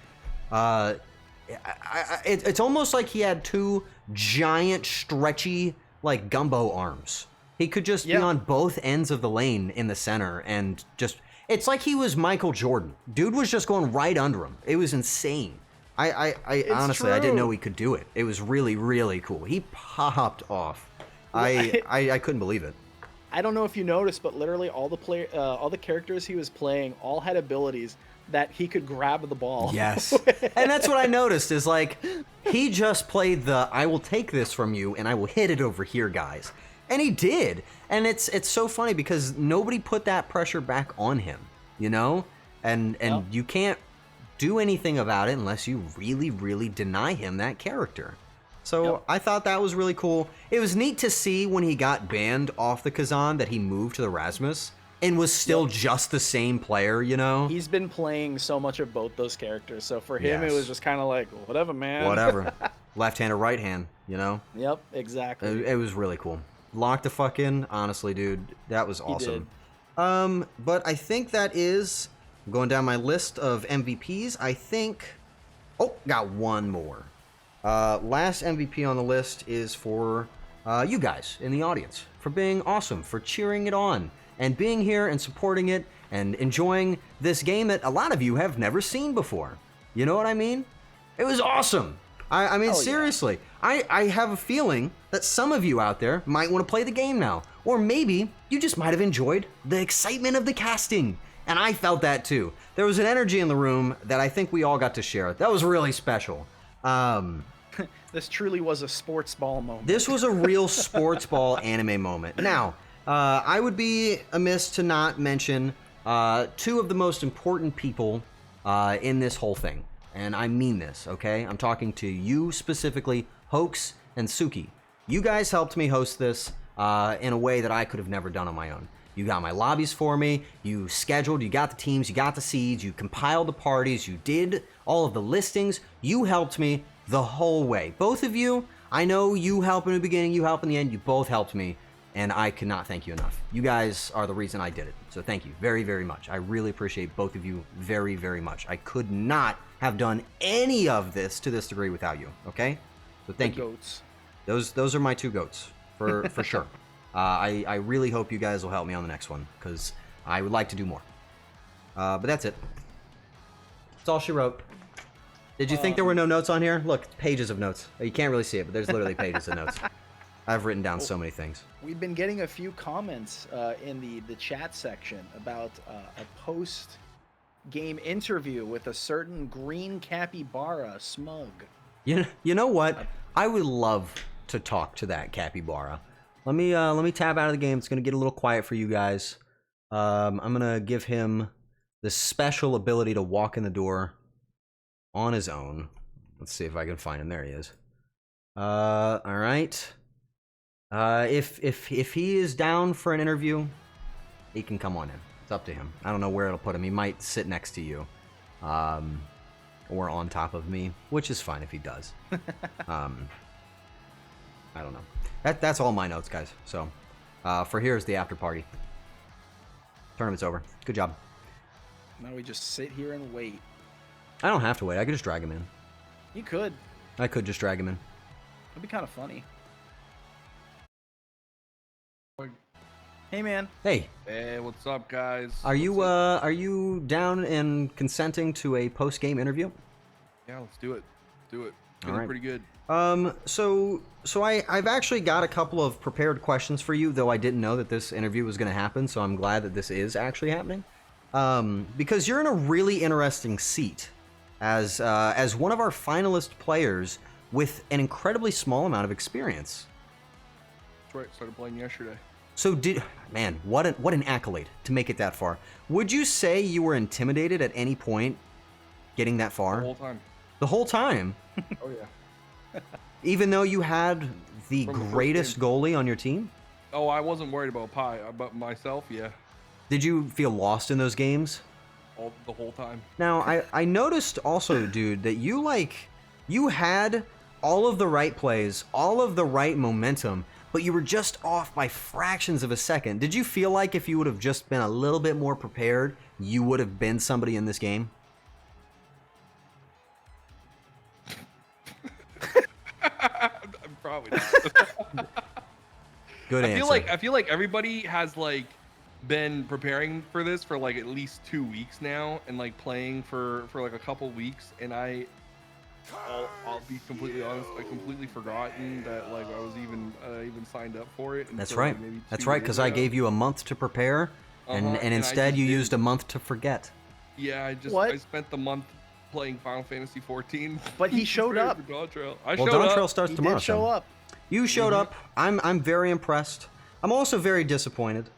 S1: it's almost like he had 2 giant, stretchy, like gumbo arms. He could just be on both ends of the lane in the center and just... It's like he was Michael Jordan. Dude was just going right under him. It was insane. I honestly,
S2: true.
S1: I didn't know he could do it. It was really, really cool. He popped off. I couldn't believe it.
S2: I don't know if you noticed, but literally all the characters he was playing all had abilities that he could grab the ball.
S1: Yes. And that's what I noticed is like, he just played the, I will take this from you and I will hit it over here, guys. And he did. And it's so funny because nobody put that pressure back on him, you know? And you can't do anything about it unless you really, really deny him that character. So I thought that was really cool. It was neat to see when he got banned off the Kazan that he moved to the Rasmus and was still just the same player, you know?
S2: He's been playing so much of both those characters. So for him, it was just kind of like, whatever, man.
S1: Whatever. Left hand or right hand, you know?
S2: Yep, exactly.
S1: It was really cool. Locked the fuck in, honestly, dude. That was awesome. But I think that is, going down my list of MVPs, I think, got one more. Last MVP on the list is for you guys in the audience, for being awesome, for cheering it on, and being here and supporting it, and enjoying this game that a lot of you have never seen before. You know what I mean? It was awesome. I mean,
S2: Oh, yeah.
S1: seriously, I have a feeling that some of you out there might want to play the game now. Or maybe you just might have enjoyed the excitement of the casting. And I felt that too. There was an energy in the room that I think we all got to share. That was really special.
S2: This truly was a sports ball moment.
S1: This was a real sports ball anime moment. Now, I would be amiss to not mention two of the most important people in this whole thing. And I mean this, okay? I'm talking to you specifically, Hoax and Suki. You guys helped me host this in a way that I could have never done on my own. You got my lobbies for me, you scheduled, you got the teams, you got the seeds, you compiled the parties, you did all of the listings. You helped me the whole way. Both of you, I know you help in the beginning, you help in the end, you both helped me, and I cannot thank you enough. You guys are the reason I did it. So thank you very, very much. I really appreciate both of you very, very much. I could not have done any of this to this degree without you, okay? So thank you.
S2: Goats.
S1: Those are my two goats, for sure. I really hope you guys will help me on the next one, because I would like to do more. But that's it. That's all she wrote. Did you think there were no notes on here? Look, pages of notes. You can't really see it, but there's literally pages of notes. I've written down so many things.
S2: We've been getting a few comments in the chat section about a post-game interview with a certain green capybara, Smug.
S1: You know what? I would love to talk to that capybara. Let me tab out of the game. It's gonna get a little quiet for you guys. I'm gonna give him the special ability to walk in the door on his own. Let's see if I can find him. There he is. All right. If he is down for an interview, he can come on in. It's up to him. I don't know where it'll put him. He might sit next to you, or on top of me, which is fine if he does. I don't know. That's all my notes, guys. So, for here's the after party. Tournament's over. Good job.
S2: Now we just sit here and wait.
S1: I don't have to wait. I could just drag him in.
S2: You could.
S1: I could just drag him in.
S2: That'd be kind of funny. Hey, man.
S1: Hey.
S3: Hey, what's up, guys?
S1: Are you down and consenting to a post-game interview?
S3: Yeah, let's do it. Do it. Feeling
S1: All right.
S3: pretty good.
S1: So I've actually got a couple of prepared questions for you, though I didn't know that this interview was going to happen, so I'm glad that this is actually happening. Because you're in a really interesting seat as one of our finalist players with an incredibly small amount of experience.
S3: That's right. Started playing yesterday.
S1: So man, what an accolade to make it that far. Would you say you were intimidated at any point getting that far?
S3: The whole time.
S1: The whole time?
S3: Oh, yeah.
S1: Even though you had the
S3: From the first
S1: greatest
S3: game.
S1: goalie on your team?
S3: Oh, I wasn't worried about Pi, but myself, yeah.
S1: Did you feel lost in those games?
S3: The whole time.
S1: Now, I noticed also, dude, that you had all of the right plays, all of the right momentum, but you were just off by fractions of a second. Did you feel like if you would have just been a little bit more prepared, you would have been somebody in this game?
S3: Probably not.
S1: Good answer.
S3: I feel like everybody has like been preparing for this for like at least 2 weeks now, and like playing for like a couple weeks, and I'll be completely honest, I completely forgotten that like I was even signed up for it.
S1: That's
S3: until,
S1: right.
S3: like, maybe
S1: That's
S3: 2
S1: right,
S3: days
S1: because I
S3: ago.
S1: gave you a month to prepare, and
S3: And I
S1: instead
S3: just
S1: you
S3: didn't.
S1: used a month to forget.
S3: Yeah,
S2: What?
S3: I spent the month playing Final Fantasy 14.
S2: But he showed up.
S3: I
S1: Well,
S3: showed
S1: Dawn
S3: up.
S1: Trail starts
S2: He
S1: tomorrow.
S2: did show
S1: so.
S2: up.
S1: You showed up. I'm very impressed. I'm also very disappointed.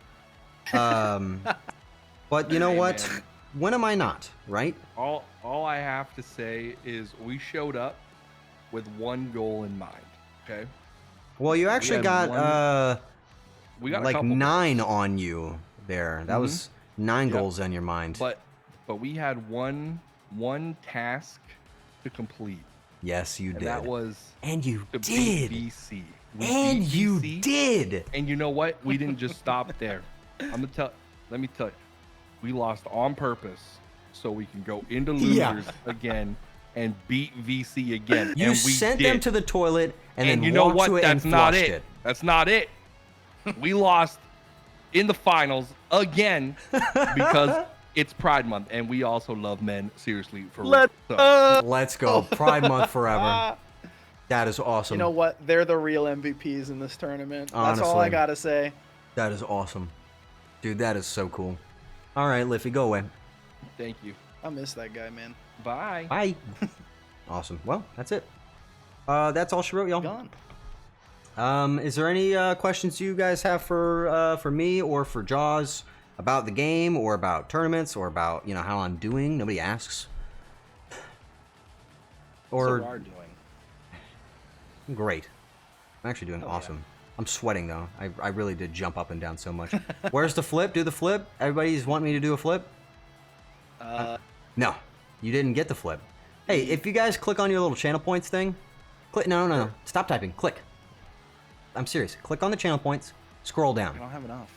S1: But you know
S3: Hey,
S1: what?
S3: man.
S1: When am I not, right?
S3: All I have to say is we showed up with one goal in mind. Okay,
S1: Well, you actually
S3: had
S1: got
S3: one- we got a
S1: like
S3: couple
S1: 9 on you there. That was 9
S3: Yep.
S1: goals on your mind.
S3: but we had one task to complete,
S1: Yes, you
S3: and
S1: did.
S3: that was
S1: And you
S3: to
S1: did.
S3: beat VC. We
S1: And
S3: beat
S1: you
S3: VC,
S1: did.
S3: And you know what? We didn't just stop there. Let me tell you, we lost on purpose so we can go into losers
S1: Yeah.
S3: again and beat VC again.
S1: You
S3: and we
S1: sent
S3: did.
S1: them to the toilet and then
S3: you know
S1: walked
S3: what?
S1: to it
S3: That's
S1: and
S3: not
S1: flushed
S3: it. That's not it. We lost in the finals again because it's Pride Month, and we also love men seriously for real. So,
S1: Let's go. Pride Month forever. That is awesome.
S2: You know what? They're the real MVPs in this tournament. That's all I
S1: Honestly.
S2: gotta say.
S1: That is awesome. Dude, that is so cool. All right, Liffy, go away.
S3: Thank you.
S2: I miss that guy, man.
S3: Bye.
S1: Bye. Awesome. Well, that's it. That's all she wrote, y'all.
S2: Gone.
S1: Is there any questions you guys have for me or for Jaws about the game or about tournaments or about, you know, how I'm doing? Nobody asks. Or
S2: So are doing.
S1: great. I'm actually doing
S2: Oh,
S1: awesome. I'm sweating though. I really did jump up and down so much. Where's the flip? Do the flip. Everybody's wanting me to do a flip. No, you didn't get the flip. Hey, if you guys click on your little channel points thing, click. No. Stop typing. Click. I'm serious. Click on the channel points. Scroll
S2: I
S1: down.
S2: don't have enough.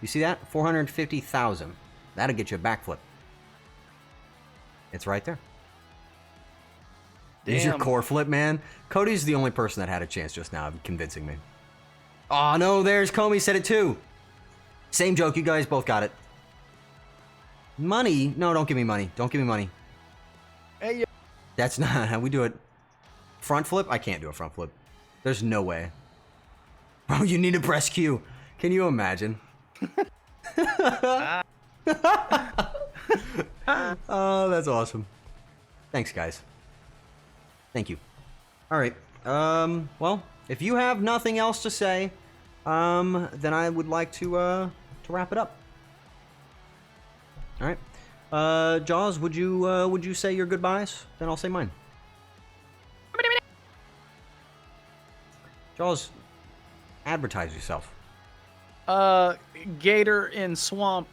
S1: You see that? 450,000. That'll get you a backflip. It's right there. Use your
S2: Damn.
S1: core flip, man. Cody's the only person that had a chance just now of convincing me. Oh, no, there's Comey said it too. Same joke. You guys both got it. Money? No, don't give me money. Don't give me money.
S2: Hey, yo.
S1: That's not how we do it. Front flip? I can't do a front flip. There's no way. Bro, you need to press Q. Can you imagine? Oh, that's awesome. Thanks, guys. Thank you. All right. Well, if you have nothing else to say, then I would like to wrap it up. All right. Jaws, would you say your goodbyes? Then I'll say mine. Jaws, advertise yourself.
S2: Gator in Swamp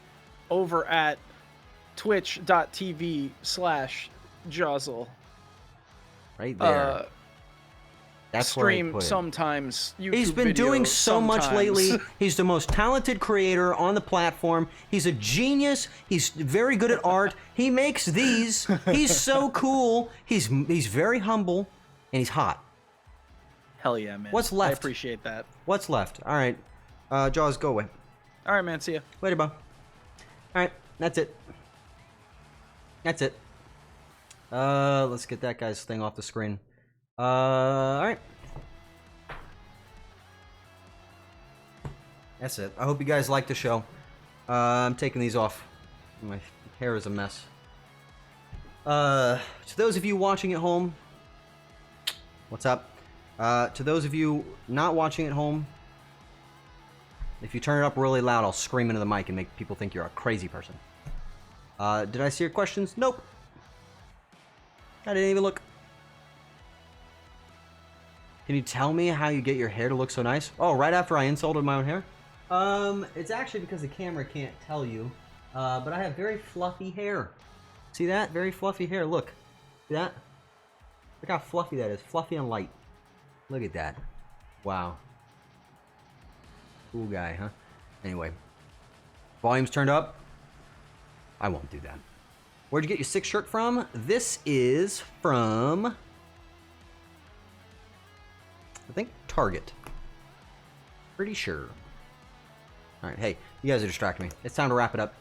S2: over at twitch.tv/Jawsyl.
S1: Right there. That's where I
S2: Stream
S1: put it.
S2: sometimes. YouTube
S1: He's been doing
S2: videos
S1: so much
S2: sometimes.
S1: lately. He's the most talented creator on the platform. He's a genius. He's very good at art. He makes these. He's so cool. He's very humble, and he's hot.
S2: Hell yeah, man.
S1: What's
S2: I
S1: left?
S2: appreciate that.
S1: What's left? All right. Jaws, go away.
S2: All right, man. See ya.
S1: Later, bro. All right. That's it. That's it. Let's get that guy's thing off the screen. All right. That's it. I hope you guys liked the show. I'm taking these off. My hair is a mess. To those of you watching at home, what's up? To those of you not watching at home, if you turn it up really loud, I'll scream into the mic and make people think you're a crazy person. Did I see your questions? Nope. I didn't even look. Can you tell me how you get your hair to look so nice? Oh, right after I insulted my own hair? It's actually because the camera can't tell you, but I have very fluffy hair. See that? Very fluffy hair. Look. See that? Look how fluffy that is. Fluffy and light. Look at that. Wow. Cool guy, huh? Anyway. Volume's turned up. I won't do that. Where'd you get your 6 shirt from? This is from, I think, Target. Pretty sure. Alright, hey, you guys are distracting me. It's time to wrap it up.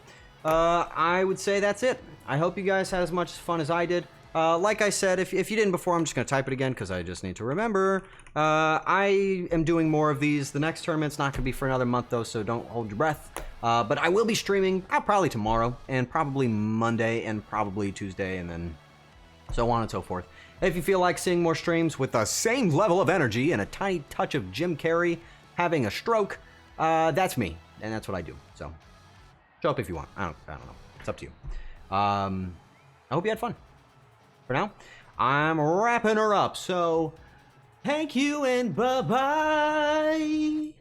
S1: I would say that's it. I hope you guys had as much fun as I did. Like I said, if you didn't before, I'm just going to type it again because I just need to remember. I am doing more of these. The next tournament's not going to be for another month, though, so don't hold your breath. But I will be streaming probably tomorrow, and probably Monday, and probably Tuesday, and then so on and so forth. If you feel like seeing more streams with the same level of energy and a tiny touch of Jim Carrey having a stroke, that's me, and that's what I do. So show up if you want. I don't know. It's up to you. I hope you had fun. For now, I'm wrapping her up. So thank you and bye-bye.